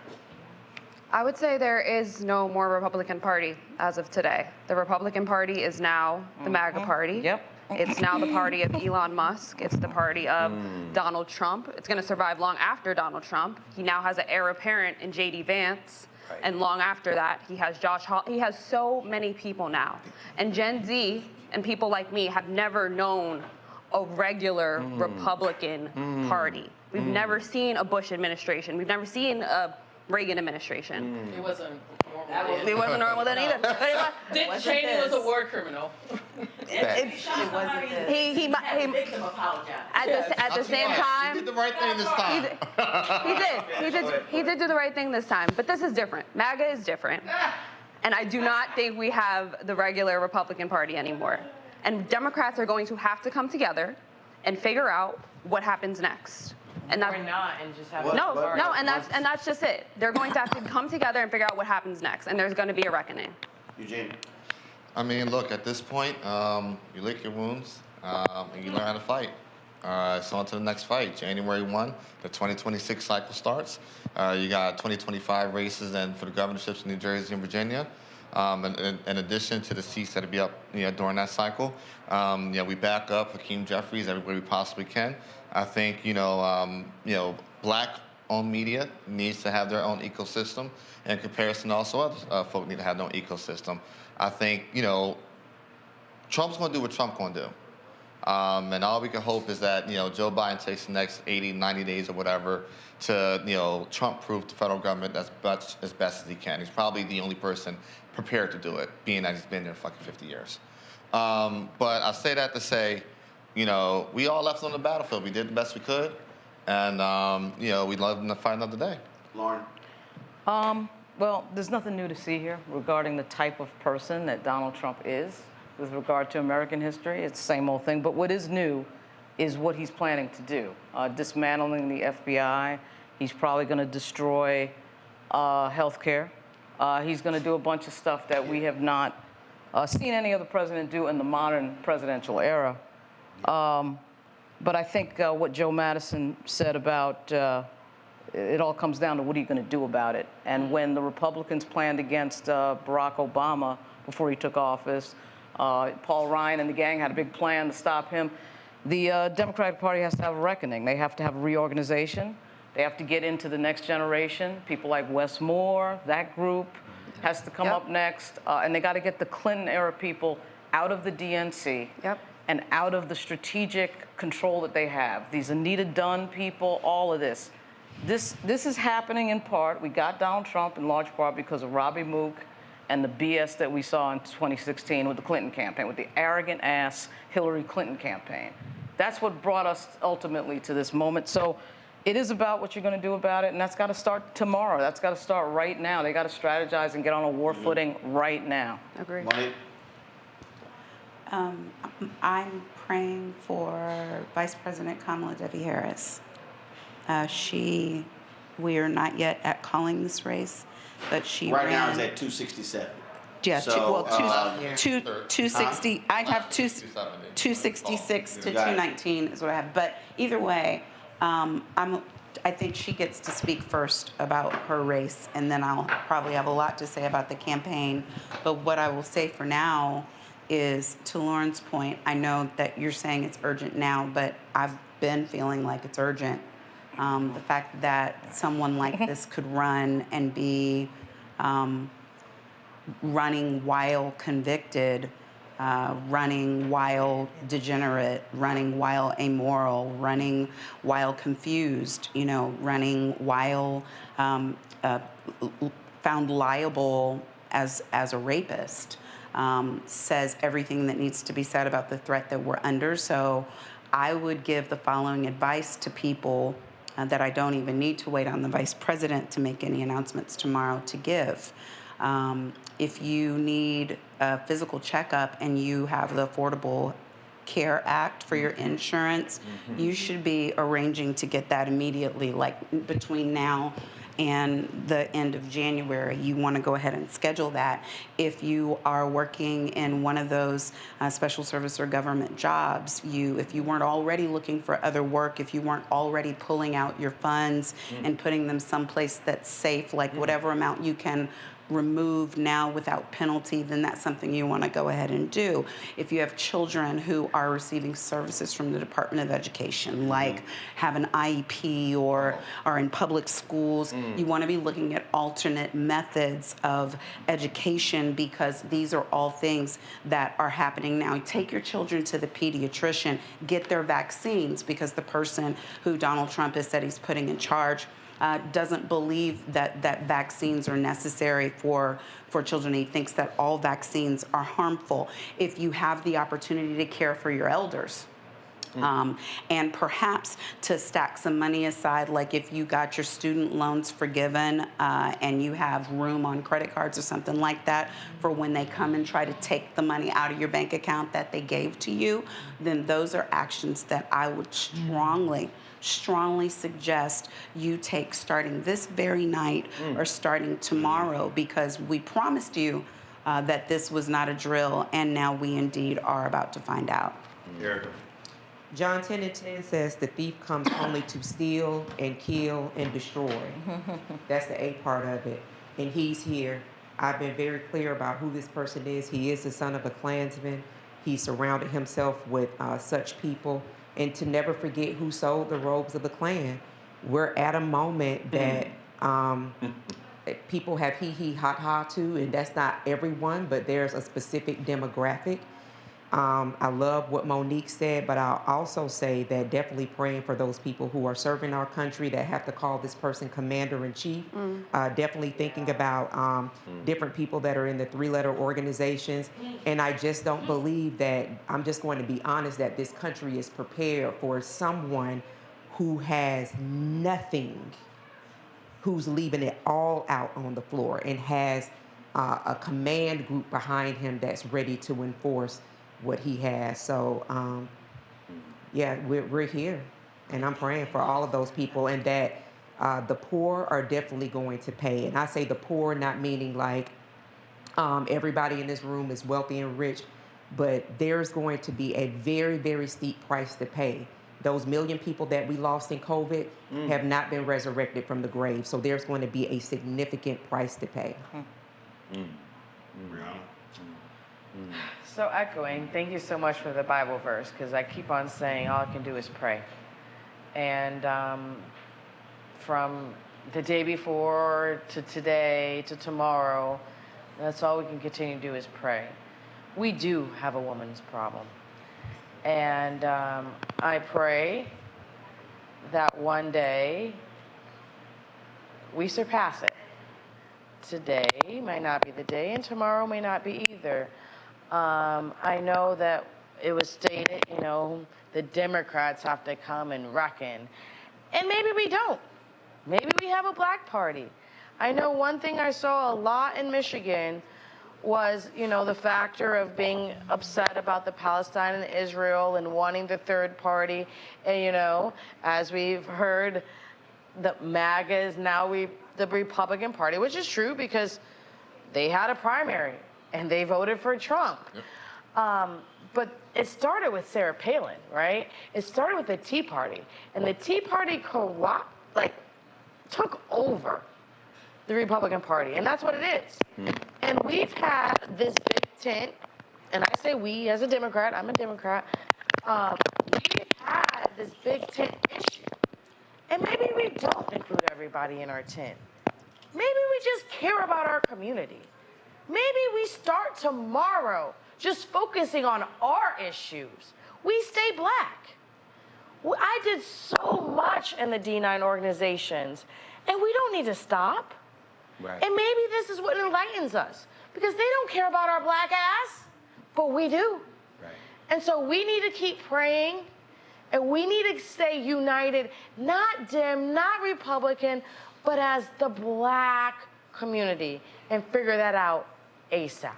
S20: I would say there is no more Republican Party as of today. The Republican Party is now the MAGA Party.
S15: Yep.
S20: It's now the party of Elon Musk. It's the party of Donald Trump. It's going to survive long after Donald Trump. He now has an heir apparent in J.D. Vance. Right. And long after that, he has Josh Hall. He has so many people now. And Gen Z and people like me have never known a regular Republican Party. We've never seen a Bush administration. We've never seen a Reagan administration.
S5: It wasn't normal then.
S20: It wasn't normal then either.
S5: Dick Cheney was a war criminal.
S20: It wasn't this. He
S14: victim apologized.
S20: At the same time.
S12: He did the right thing this time.
S20: He did do the right thing this time. But this is different. MAGA is different. And I do not think we have the regular Republican Party anymore. And Democrats are going to have to come together and figure out what happens next. And
S15: Or not, and just have
S20: and that's just it. They're going to have to come together and figure out what happens next, and there's going to be a reckoning.
S1: Eugene.
S12: I mean, look, at this point, you lick your wounds and you learn how to fight. So on to the next fight. January 1, the 2026 cycle starts. You got 2025 races and for the governorships in New Jersey and Virginia. In addition to the seats that'll be up during that cycle. We back up Hakeem Jeffries everywhere we possibly can. I think, black-owned media needs to have their own ecosystem. In comparison, also other folk need to have their own ecosystem. I think, Trump's going to do what Trump's going to do. And all we can hope is that, Joe Biden takes the next 80, 90 days or whatever to, Trump-proof the federal government as best as he can. He's probably the only person prepared to do it, being that he's been there fucking 50 years. But I say that to say, we all left on the battlefield. We did the best we could. And, we'd love to fight another day.
S1: Lauren.
S15: Well, there's nothing new to see here regarding the type of person that Donald Trump is with regard to American history. It's the same old thing. But what is new is what he's planning to do. Dismantling the FBI. He's probably going to destroy health care. He's going to do a bunch of stuff that we have not seen any other president do in the modern presidential era. But I think what Joe Madison said about it all comes down to what are you going to do about it. And when the Republicans planned against Barack Obama before he took office, Paul Ryan and the gang had a big plan to stop him. The Democratic Party has to have a reckoning. They have to have a reorganization. They have to get into the next generation. People like Wes Moore, that group has to come up next. And they got to get the Clinton-era people out of the DNC and out of the strategic control that they have. These Anita Dunn people, all of this. This is happening in part. We got Donald Trump in large part because of Robbie Mook and the BS that we saw in 2016 with the Clinton campaign, with the arrogant ass Hillary Clinton campaign. That's what brought us ultimately to this moment. So it is about what you're going to do about it, and that's got to start tomorrow. That's got to start right now. They got to strategize and get on a war footing right now.
S3: Agree.
S8: I'm praying for Vice President Kamala Devi Harris. We are not yet at calling this race, but she
S1: right
S8: ran.
S1: now is at 267.
S8: Yeah,
S1: So,
S8: 260. I'd have 266 to 219 is what I have. But either way, I think she gets to speak first about her race, and then I'll probably have a lot to say about the campaign. But what I will say for now is, to Lauren's point, I know that you're saying it's urgent now, but I've been feeling like it's urgent. The fact that someone like this could run and be running while convicted, running while degenerate, running while amoral, running while confused, running while found liable as a rapist, says everything that needs to be said about the threat that we're under. So I would give the following advice to people that I don't even need to wait on the vice president to make any announcements tomorrow to give. If you need a physical checkup and you have the Affordable Care Act for your insurance, you should be arranging to get that immediately, like between now and the end of January. You want to go ahead and schedule that. If you are working in one of those special service or government jobs, if you weren't already looking for other work, if you weren't already pulling out your funds and putting them someplace that's safe, like whatever amount you can remove now without penalty, then that's something you want to go ahead and do. If you have children who are receiving services from the Department of Education, like have an IEP or are in public schools, you want to be looking at alternate methods of education, because these are all things that are happening now. Take your children to the pediatrician, get their vaccines, because the person who Donald Trump has said he's putting in charge doesn't believe that vaccines are necessary for children. He thinks that all vaccines are harmful. If you have the opportunity to care for your elders, and perhaps to stack some money aside, like if you got your student loans forgiven and you have room on credit cards or something like that for when they come and try to take the money out of your bank account that they gave to you, then those are actions that I would strongly suggest you take starting this very night or starting tomorrow, because we promised you that this was not a drill, and now we indeed are about to find out.
S1: Erica.
S16: John 10:10 says the thief comes only to steal and kill and destroy. That's the A part of it. And he's here. I've been very clear about who this person is. He is the son of a Klansman. He surrounded himself with such people. And to never forget who sold the robes of the Klan. We're at a moment that people have hee-hee, ha-ha to, and that's not everyone, but there's a specific demographic. I love what Monique said, but I'll also say that definitely praying for those people who are serving our country that have to call this person commander-in-chief. Definitely thinking about different people that are in the three-letter organizations. And I just don't believe that, I'm just going to be honest, that this country is prepared for someone who has nothing, who's leaving it all out on the floor and has a command group behind him that's ready to enforce what he has. So, yeah, we're here. And I'm praying for all of those people, and that the poor are definitely going to pay. And I say the poor, not meaning like everybody in this room is wealthy and rich, but there's going to be a very, very steep price to pay. Those million people that we lost in COVID have not been resurrected from the grave. So there's going to be a significant price to pay.
S15: So echoing, thank you so much for the Bible verse, because I keep on saying all I can do is pray. And from the day before to today to tomorrow, that's all we can continue to do is pray. We do have a woman's problem. And I pray that one day
S19: we surpass it. Today might not be the day, and tomorrow may not be either. I know that it was stated, you know, the Democrats have to come and reckon. And maybe we don't. Maybe we have a black party. I know one thing I saw a lot in Michigan was, you know, the factor of being upset about the Palestine and Israel and wanting the third party. And, you know, as we've heard, the MAGA is now the Republican Party, which is true because they had a primary and they voted for Trump. Yep. But it started with Sarah Palin, right? It started with the Tea Party. And the Tea Party took over the Republican Party. And that's what it is. And we've had this big tent, and I say we as a Democrat, I'm a Democrat, we've had this big tent issue. And maybe we don't include everybody in our tent. Maybe we just care about our community. Maybe we start tomorrow just focusing on our issues. We stay black. I did so much in the D9 organizations, and we don't need to stop. Right. And maybe this is what enlightens us, because they don't care about our black ass, but we do. Right. And so we need to keep praying, and we need to stay united, not Dem, not Republican, but as the black community, and figure that out ASAP.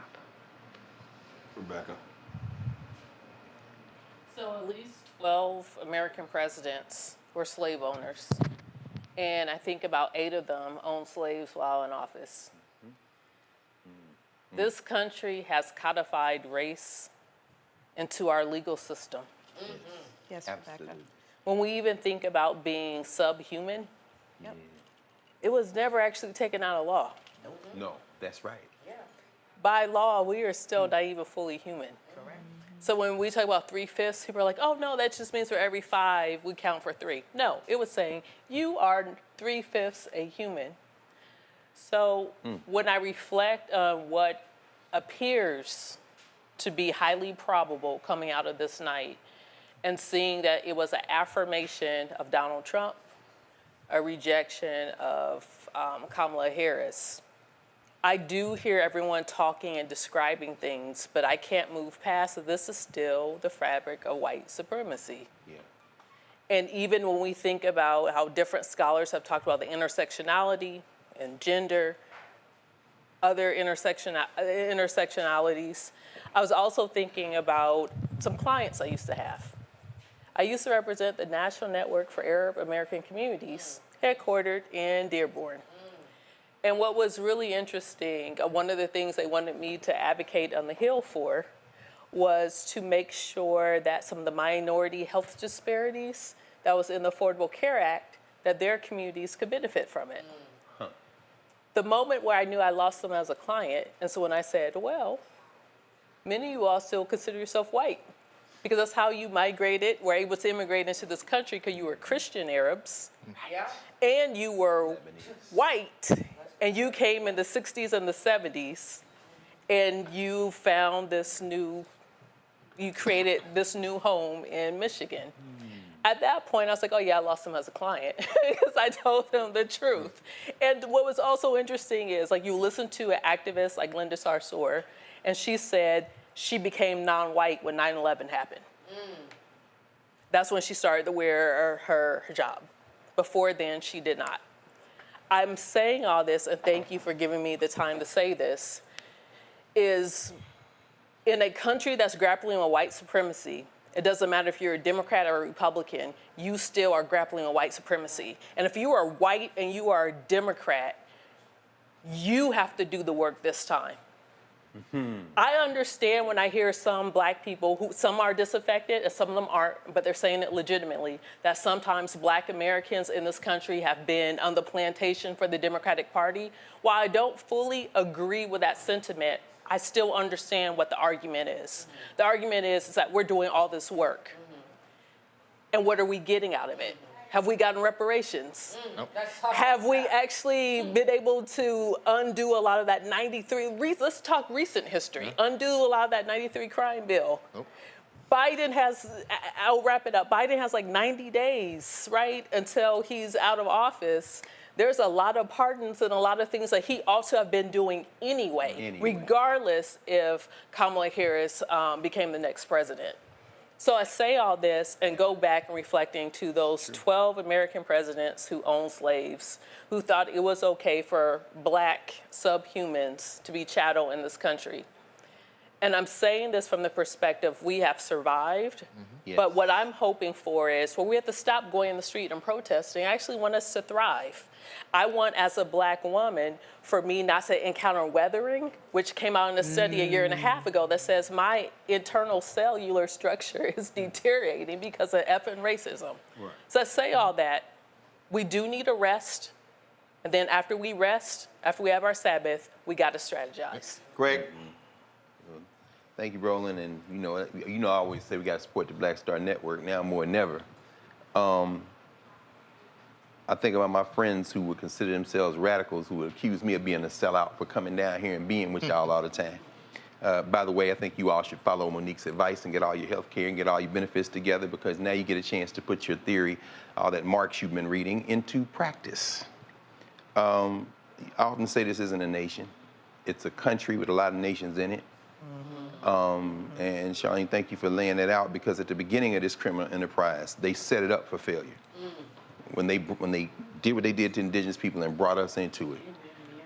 S6: Rebecca.
S5: So at least 12 American presidents were slave owners. And I think about 8 of them owned slaves while in office. This country has codified race into our legal system.
S3: Yes, Rebecca.
S5: When we even think about being subhuman, it was never actually taken out of law.
S6: No, that's right.
S5: By law, we are still not even fully human. Correct. So when we talk about 3/5, people are like, oh no, that just means for every 5, we count for 3. No, it was saying you are 3/5 a human. So when I reflect on what appears to be highly probable coming out of this night, and seeing that it was an affirmation of Donald Trump, a rejection of Kamala Harris, I do hear everyone talking and describing things, but I can't move past that this is still the fabric of white supremacy. Yeah. And even when we think about how different scholars have talked about the intersectionality and gender, other intersectionalities, I was also thinking about some clients I used to have. I used to represent the National Network for Arab American Communities, headquartered in Dearborn. And what was really interesting, one of the things they wanted me to advocate on the Hill for was to make sure that some of the minority health disparities that was in the Affordable Care Act, that their communities could benefit from it. The moment where I knew I lost them as a client, and so when I said, well, many of you all still consider yourself white, because that's how you migrated, were able to immigrate into this country because you were Christian Arabs, and you were white, and you came in the 60s and the 70s, and you found this new, you created this new home in Michigan. At that point, I was like, oh yeah, I lost him as a client, because I told him the truth. And what was also interesting is, like, you listen to an activist like Linda Sarsour, and she said she became non-white when 9/11 happened. That's when she started to wear her hijab. Before then, she did not. I'm saying all this, and thank you for giving me the time to say this, is in a country that's grappling with white supremacy, it doesn't matter if you're a Democrat or a Republican, you still are grappling with white supremacy. And if you are white and you are a Democrat, you have to do the work this time. I understand when I hear some black people, who some are disaffected and some of them aren't, but they're saying it legitimately, that sometimes black Americans in this country have been on the plantation for the Democratic Party. While I don't fully agree with that sentiment, I still understand what the argument is. The argument is that we're doing all this work. And what are we getting out of it? Have we gotten reparations?
S6: Nope.
S5: Have we actually been able to undo a lot of that 93, let's talk recent history, undo a lot of that 93 crime bill?
S6: Nope.
S5: Biden has, I'll wrap it up, Biden has like 90 days, right, until he's out of office. there's a lot of pardons and a lot of things that he also have been doing anyway. Regardless if Kamala Harris became the next president. So I say all this and go back and reflecting to those 12 American presidents who owned slaves, who thought it was okay for black subhumans to be chattel in this country. And I'm saying this from the perspective we have survived, but what I'm hoping for is, we have to stop going in the street and protesting. I actually want us to thrive. I want, as a black woman, for me not to encounter weathering, which came out in a study a year and a half ago that says my internal cellular structure is deteriorating because of effing racism. Right. So I say all that. We do need a rest. And then after we rest, after we have our Sabbath, we got to strategize.
S1: Greg?
S6: Thank you, Roland. And I always say we got to support the Black Star Network now more than ever. I think about my friends who would consider themselves radicals, who would accuse me of being a sellout for coming down here and being with y'all all the time. By the way, I think you all should follow Monique's advice and get all your health care and get all your benefits together, because now you get a chance to put your theory, all that Marx you've been reading, into practice. I often say this isn't a nation. It's a country with a lot of nations in it. And Charlene, thank you for laying that out, because at the beginning of this criminal enterprise, they set it up for failure. When they did what they did to indigenous people and brought us into it.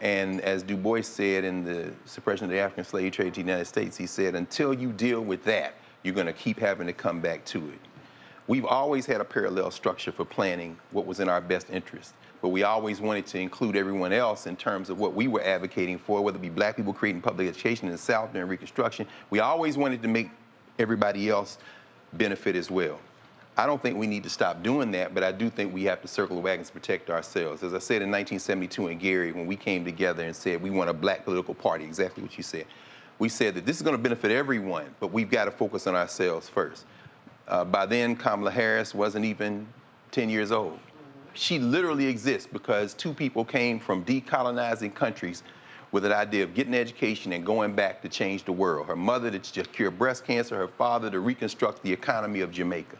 S6: And as Du Bois said in the Suppression of the African Slave Trade to the United States, he said, until you deal with that, you're going to keep having to come back to it. We've always had a parallel structure for planning what was in our best interest, but we always wanted to include everyone else in terms of what we were advocating for, whether it be black people creating public education in the South during Reconstruction. We always wanted to make everybody else benefit as well. I don't think we need to stop doing that, but I do think we have to circle the wagons to protect ourselves. As I said in 1972 in Gary, when we came together and said we want a black political party, exactly what you said, we said that this is going to benefit everyone, but we've got to focus on ourselves first. By then, Kamala Harris wasn't even 10 years old. She literally exists because two people came from decolonizing countries with an idea of getting education and going back to change the world. Her mother to just cure breast cancer, her father to reconstruct the economy of Jamaica.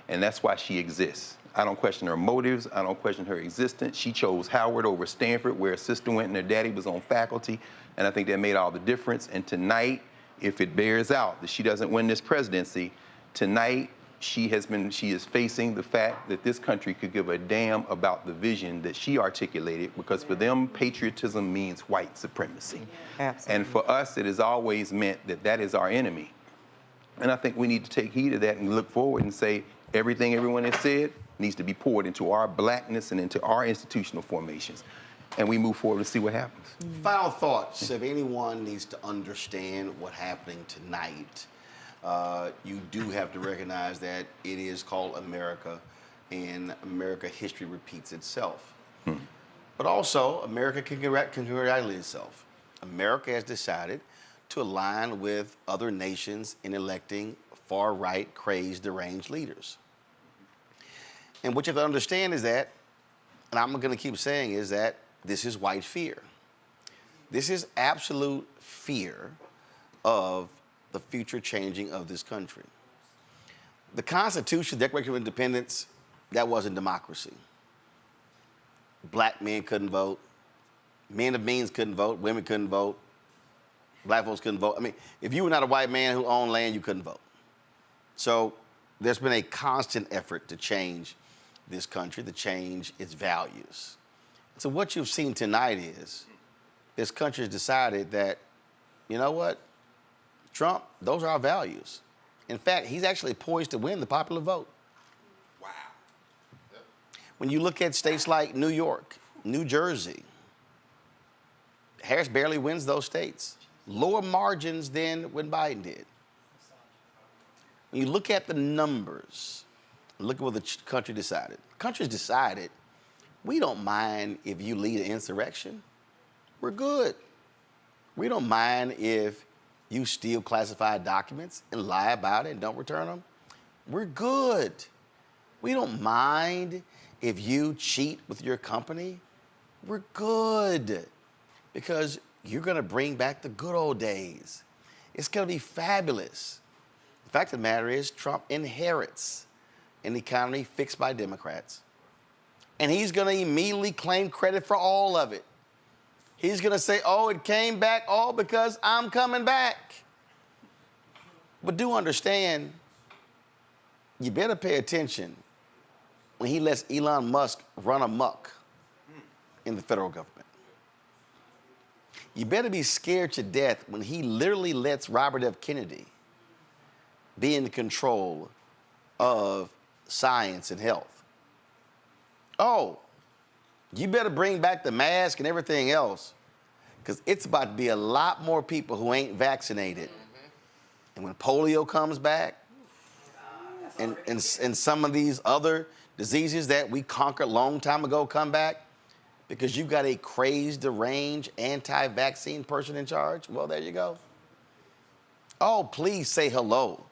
S6: And that's why she exists. I don't question her motives. I don't question her existence. She chose Howard over Stanford, where her sister went and her daddy was on faculty. And I think that made all the difference. And tonight, if it bears out that she doesn't win this presidency, tonight she is facing the fact that this country could give a damn about the vision that she articulated, because for them, patriotism means white supremacy. Absolutely. And for us, it has always meant that that is our enemy. And I think we need to take heed of that and look forward and say, everything everyone has said needs to be poured into our blackness and into our institutional formations. And we move forward to see what happens.
S1: Final thoughts. If anyone needs to understand what's happening tonight, you do have to recognize that it is called America, and America history repeats itself. But also, America can congratulate itself. America has decided to align with other nations in electing far-right, crazed, deranged leaders. And what you have to understand is that, and I'm going to keep saying, is that this is white fear. This is absolute fear of the future changing of this country. The Constitution, Declaration of Independence, that wasn't democracy. Black men couldn't vote. Men of means couldn't vote. Women couldn't vote. Black folks couldn't vote. I mean, if you were not a white man who owned land, you couldn't vote. So there's been a constant effort to change this country, to change its values. So what you've seen tonight is this country has decided that, you know what, Trump, those are our values. In fact, he's actually poised to win the popular vote. Wow. When you look at states like New York, New Jersey, Harris barely wins those states. Lower margins than when Biden did. When you look at the numbers, look at what the country decided. The country's decided, we don't mind if you lead an insurrection. We're good. We don't mind if you steal classified documents and lie about it and don't return them. We're good. We don't mind if you cheat with your company. We're good. Because you're going to bring back the good old days. It's going to be fabulous. The fact of the matter is, Trump inherits an economy fixed by Democrats. and he's going to immediately claim credit for all of it. He's going to say, oh, it came back all because I'm coming back. But do understand, you better pay attention when he lets Elon Musk run amok in the federal government. You better be scared to death when he literally lets Robert F. Kennedy be in control of science and health. Oh, you better bring back the mask and everything else, because it's about to be a lot more people who ain't vaccinated. And when polio comes back, and some of these other diseases that we conquered a long time ago come back, because you've got a crazed, deranged, anti-vaccine person in charge, well, there you go. Oh, please say hello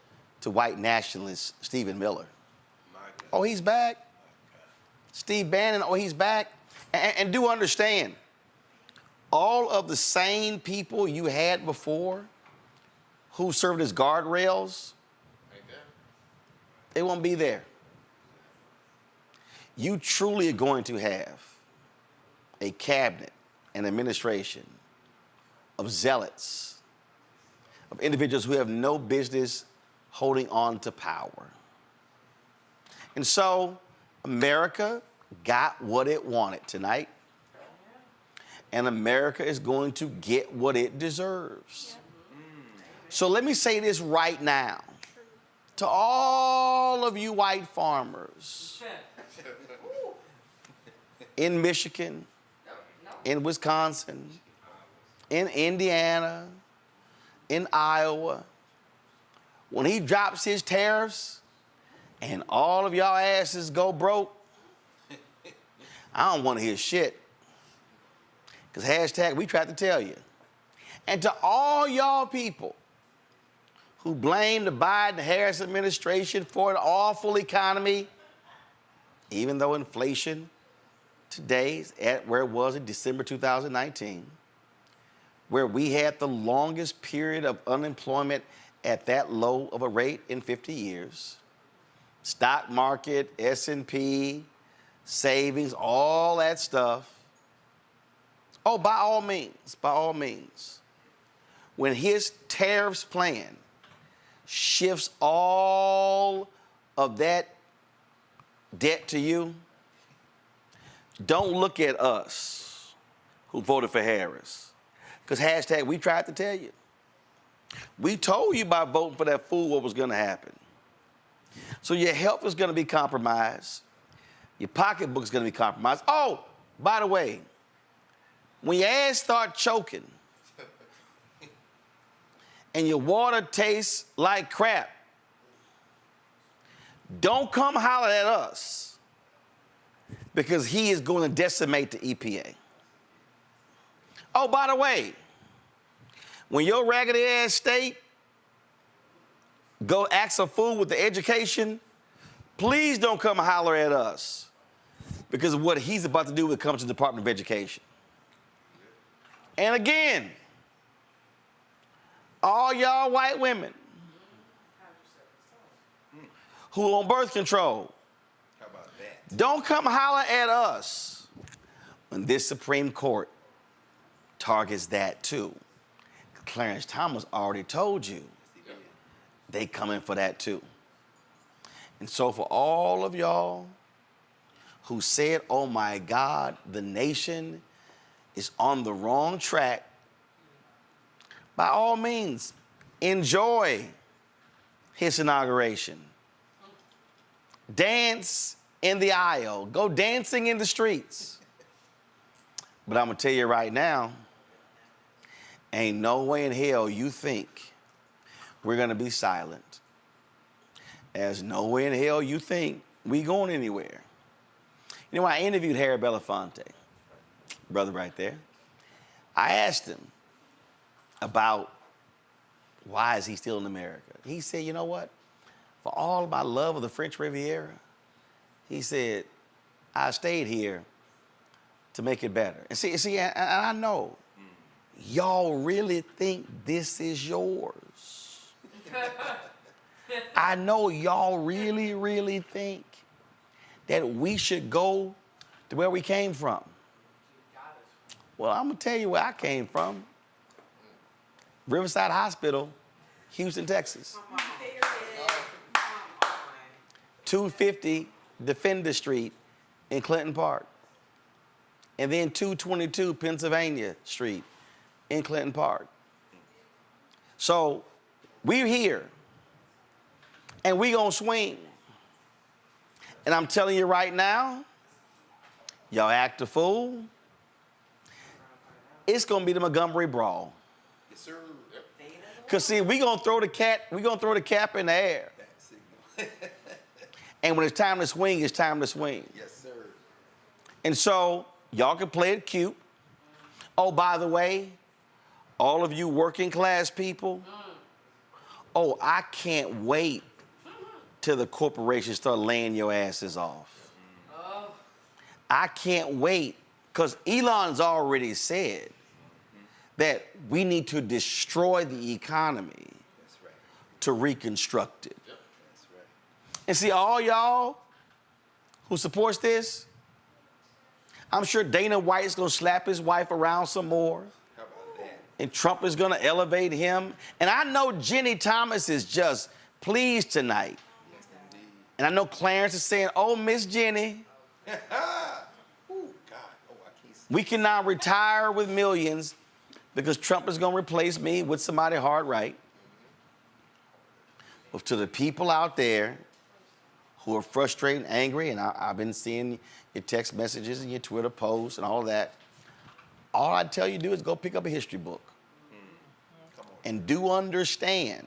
S1: to white nationalist Stephen Miller. Oh, he's back. Steve Bannon, oh, he's back. And do understand, all of the sane people you had before who served as guardrails, they won't be there. You truly are going to have a cabinet, an administration of zealots, of individuals who have no business holding on to power. And so America got what it wanted tonight, and America is going to get what it deserves. So let me say this right now to all of you white farmers in Michigan, in Wisconsin, in Indiana, in Iowa, when he drops his tariffs and all of y'all asses go broke, I don't want to hear shit. Because hashtag we tried to tell you. And to all y'all people who blame the Biden-Harris administration for an awful economy, even though inflation today is at where it was in December 2019, where we had the longest period of unemployment at that low of a rate in 50 years. Stock market, S&P, savings, all that stuff. Oh, by all means, when his tariffs plan shifts all of that debt to you, don't look at us who voted for Harris. Because hashtag we tried to tell you. We told you by voting for that fool what was going to happen. So your health is going to be compromised. Your pocketbook is going to be compromised. Oh, by the way, when your ass start choking and your water tastes like crap, don't come holler at us, because he is going to decimate the EPA. Oh, by the way, when your raggedy ass state go ask a fool with the education, please don't come holler at us, because of what he's about to do when it comes to the Department of Education. And again, all y'all white women who on birth control, don't come holler at us when this Supreme Court targets that too. Clarence Thomas already told you they coming for that too. And so for all of y'all who said, oh my God, the nation is on the wrong track, by all means, enjoy his inauguration. Dance in the aisle. Go dancing in the streets. But I'm going to tell you right now, ain't no way in hell you think we're going to be silent. There's no way in hell you think we going anywhere. You know, I interviewed Harry Belafonte, brother right there. I asked him about why is he still in America. He said, you know what? For all my love of the French Riviera, he said, I stayed here to make it better. And see, and I know y'all really think this is yours. I know y'all really, really think that we should go to where we came from. Well, I'm gonna tell you where I came from. Riverside Hospital, Houston, Texas. 250 Defender Street in Clinton Park. And then 222 Pennsylvania Street in Clinton Park. So we're here, and we gonna swing. And I'm telling you right now, y'all act a fool, it's gonna be the Montgomery Brawl.
S6: Yes, sir.
S1: Cause see, we gonna throw the cap in the air. And when it's time to swing, it's time to swing.
S6: Yes, sir.
S1: And so y'all can play it cute. Oh, by the way, all of you working class people, oh, I can't wait till the corporations start laying your asses off. I can't wait, because Elon's already said that we need to destroy the economy to reconstruct it. And see, all y'all who supports this, I'm sure Dana White's gonna slap his wife around some more.
S6: How about that?
S1: And Trump is gonna elevate him. And I know Jenny Thomas is just pleased tonight.
S6: Yes, indeed.
S1: And I know Clarence is saying, oh, Miss Jenny,
S6: Oh, God. Oh, I can't see.
S1: we cannot retire with millions because Trump is gonna replace me with somebody hard right. But to the people out there who are frustrated and angry, and I've been seeing your text messages and your Twitter posts and all that, all I tell you to do is go pick up a history book. And do understand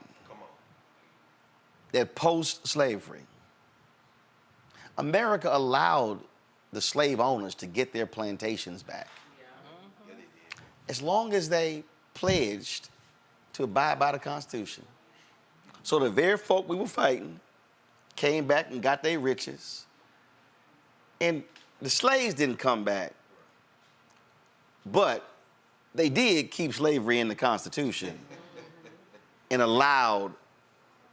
S1: that post-slavery, America allowed the slave owners to get their plantations back. As long as they pledged to abide by the Constitution. So the very folk we were fighting came back and got their riches. And the slaves didn't come back, but they did keep slavery in the Constitution and allowed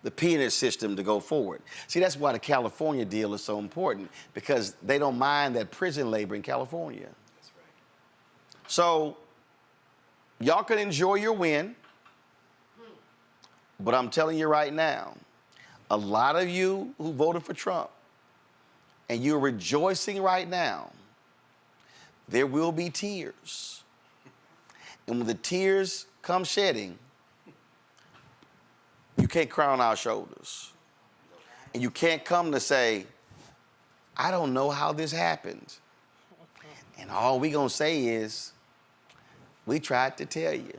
S1: the peonage system to go forward. See, that's why the California deal is so important, because they don't mind that prison labor in California.
S6: That's right.
S1: So y'all can enjoy your win, but I'm telling you right now, a lot of you who voted for Trump, and you're rejoicing right now, there will be tears. And when the tears come shedding, you can't cry on our shoulders. And you can't come to say, I don't know how this happened. And all we gonna say is, we tried to tell you.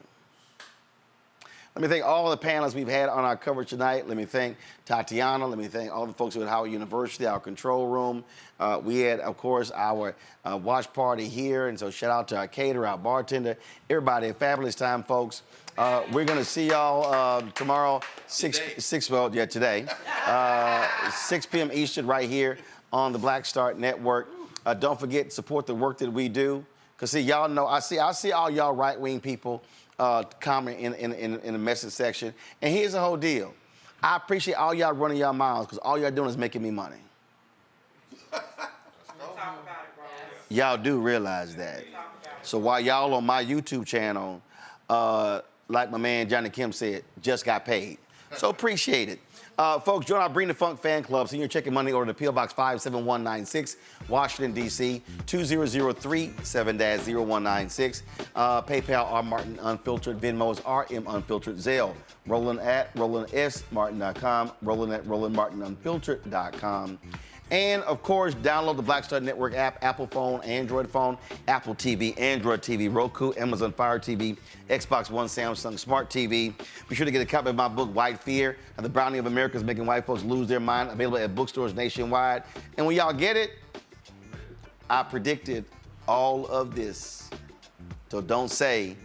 S1: Let me thank all the panelists we've had on our coverage tonight. Let me thank Tatiana. Let me thank all the folks at Howard University, our control room. We had, of course, our watch party here. And so shout out to our caterer, our bartender, everybody. A fabulous time, folks. We're going to see y'all tomorrow, today. 6 p.m. Eastern right here on the Black Start Network. Don't forget, support the work that we do. Because, see, y'all know, I see all y'all right-wing people comment in the message section. And here's the whole deal. I appreciate all y'all running y'all miles, because all y'all doing is making me money. Y'all do realize that. So while y'all on my YouTube channel, like my man Johnny Kim said, just got paid. So appreciate it. Folks, join our Bring the Funk fan club. Senior check and money order to P.O. Box 57196, Washington, D.C., 20037-0196. PayPal, R. Martin Unfiltered. Venmo's RM Unfiltered. Zelle, Roland at RolandSMartin.com, Roland at RolandMartinUnfiltered.com. And, of course, download the Black Star Network app, Apple phone, Android phone, Apple TV, Android TV, Roku, Amazon Fire TV, Xbox One, Samsung Smart TV. Be sure to get a copy of my book, White Fear, The Browning of America is Making White Folks Lose Their Mind, available at bookstores nationwide. And when y'all get it, I predicted all of this. So don't say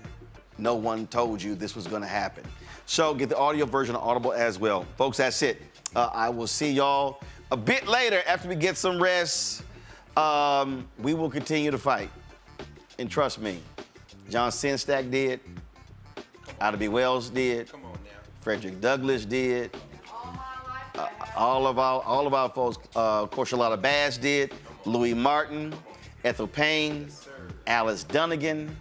S1: no one told you this was going to happen. So get the audio version of Audible as well. Folks, that's it. I will see y'all a bit later after we get some rest. We will continue to fight. And trust me, John Sinstack did. Ida B. Wells did.
S6: Come on now.
S1: Frederick Douglass did. All of our folks, of course, Shalata Bass did. Louis Martin. Ethel Payne, Alice Dunnigan.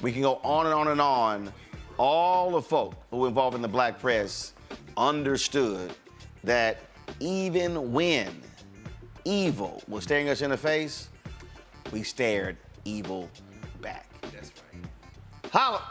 S1: We can go on and on and on. All the folk who were involved in the black press understood that even when evil was staring us in the face, we stared evil back. That's right. Holla!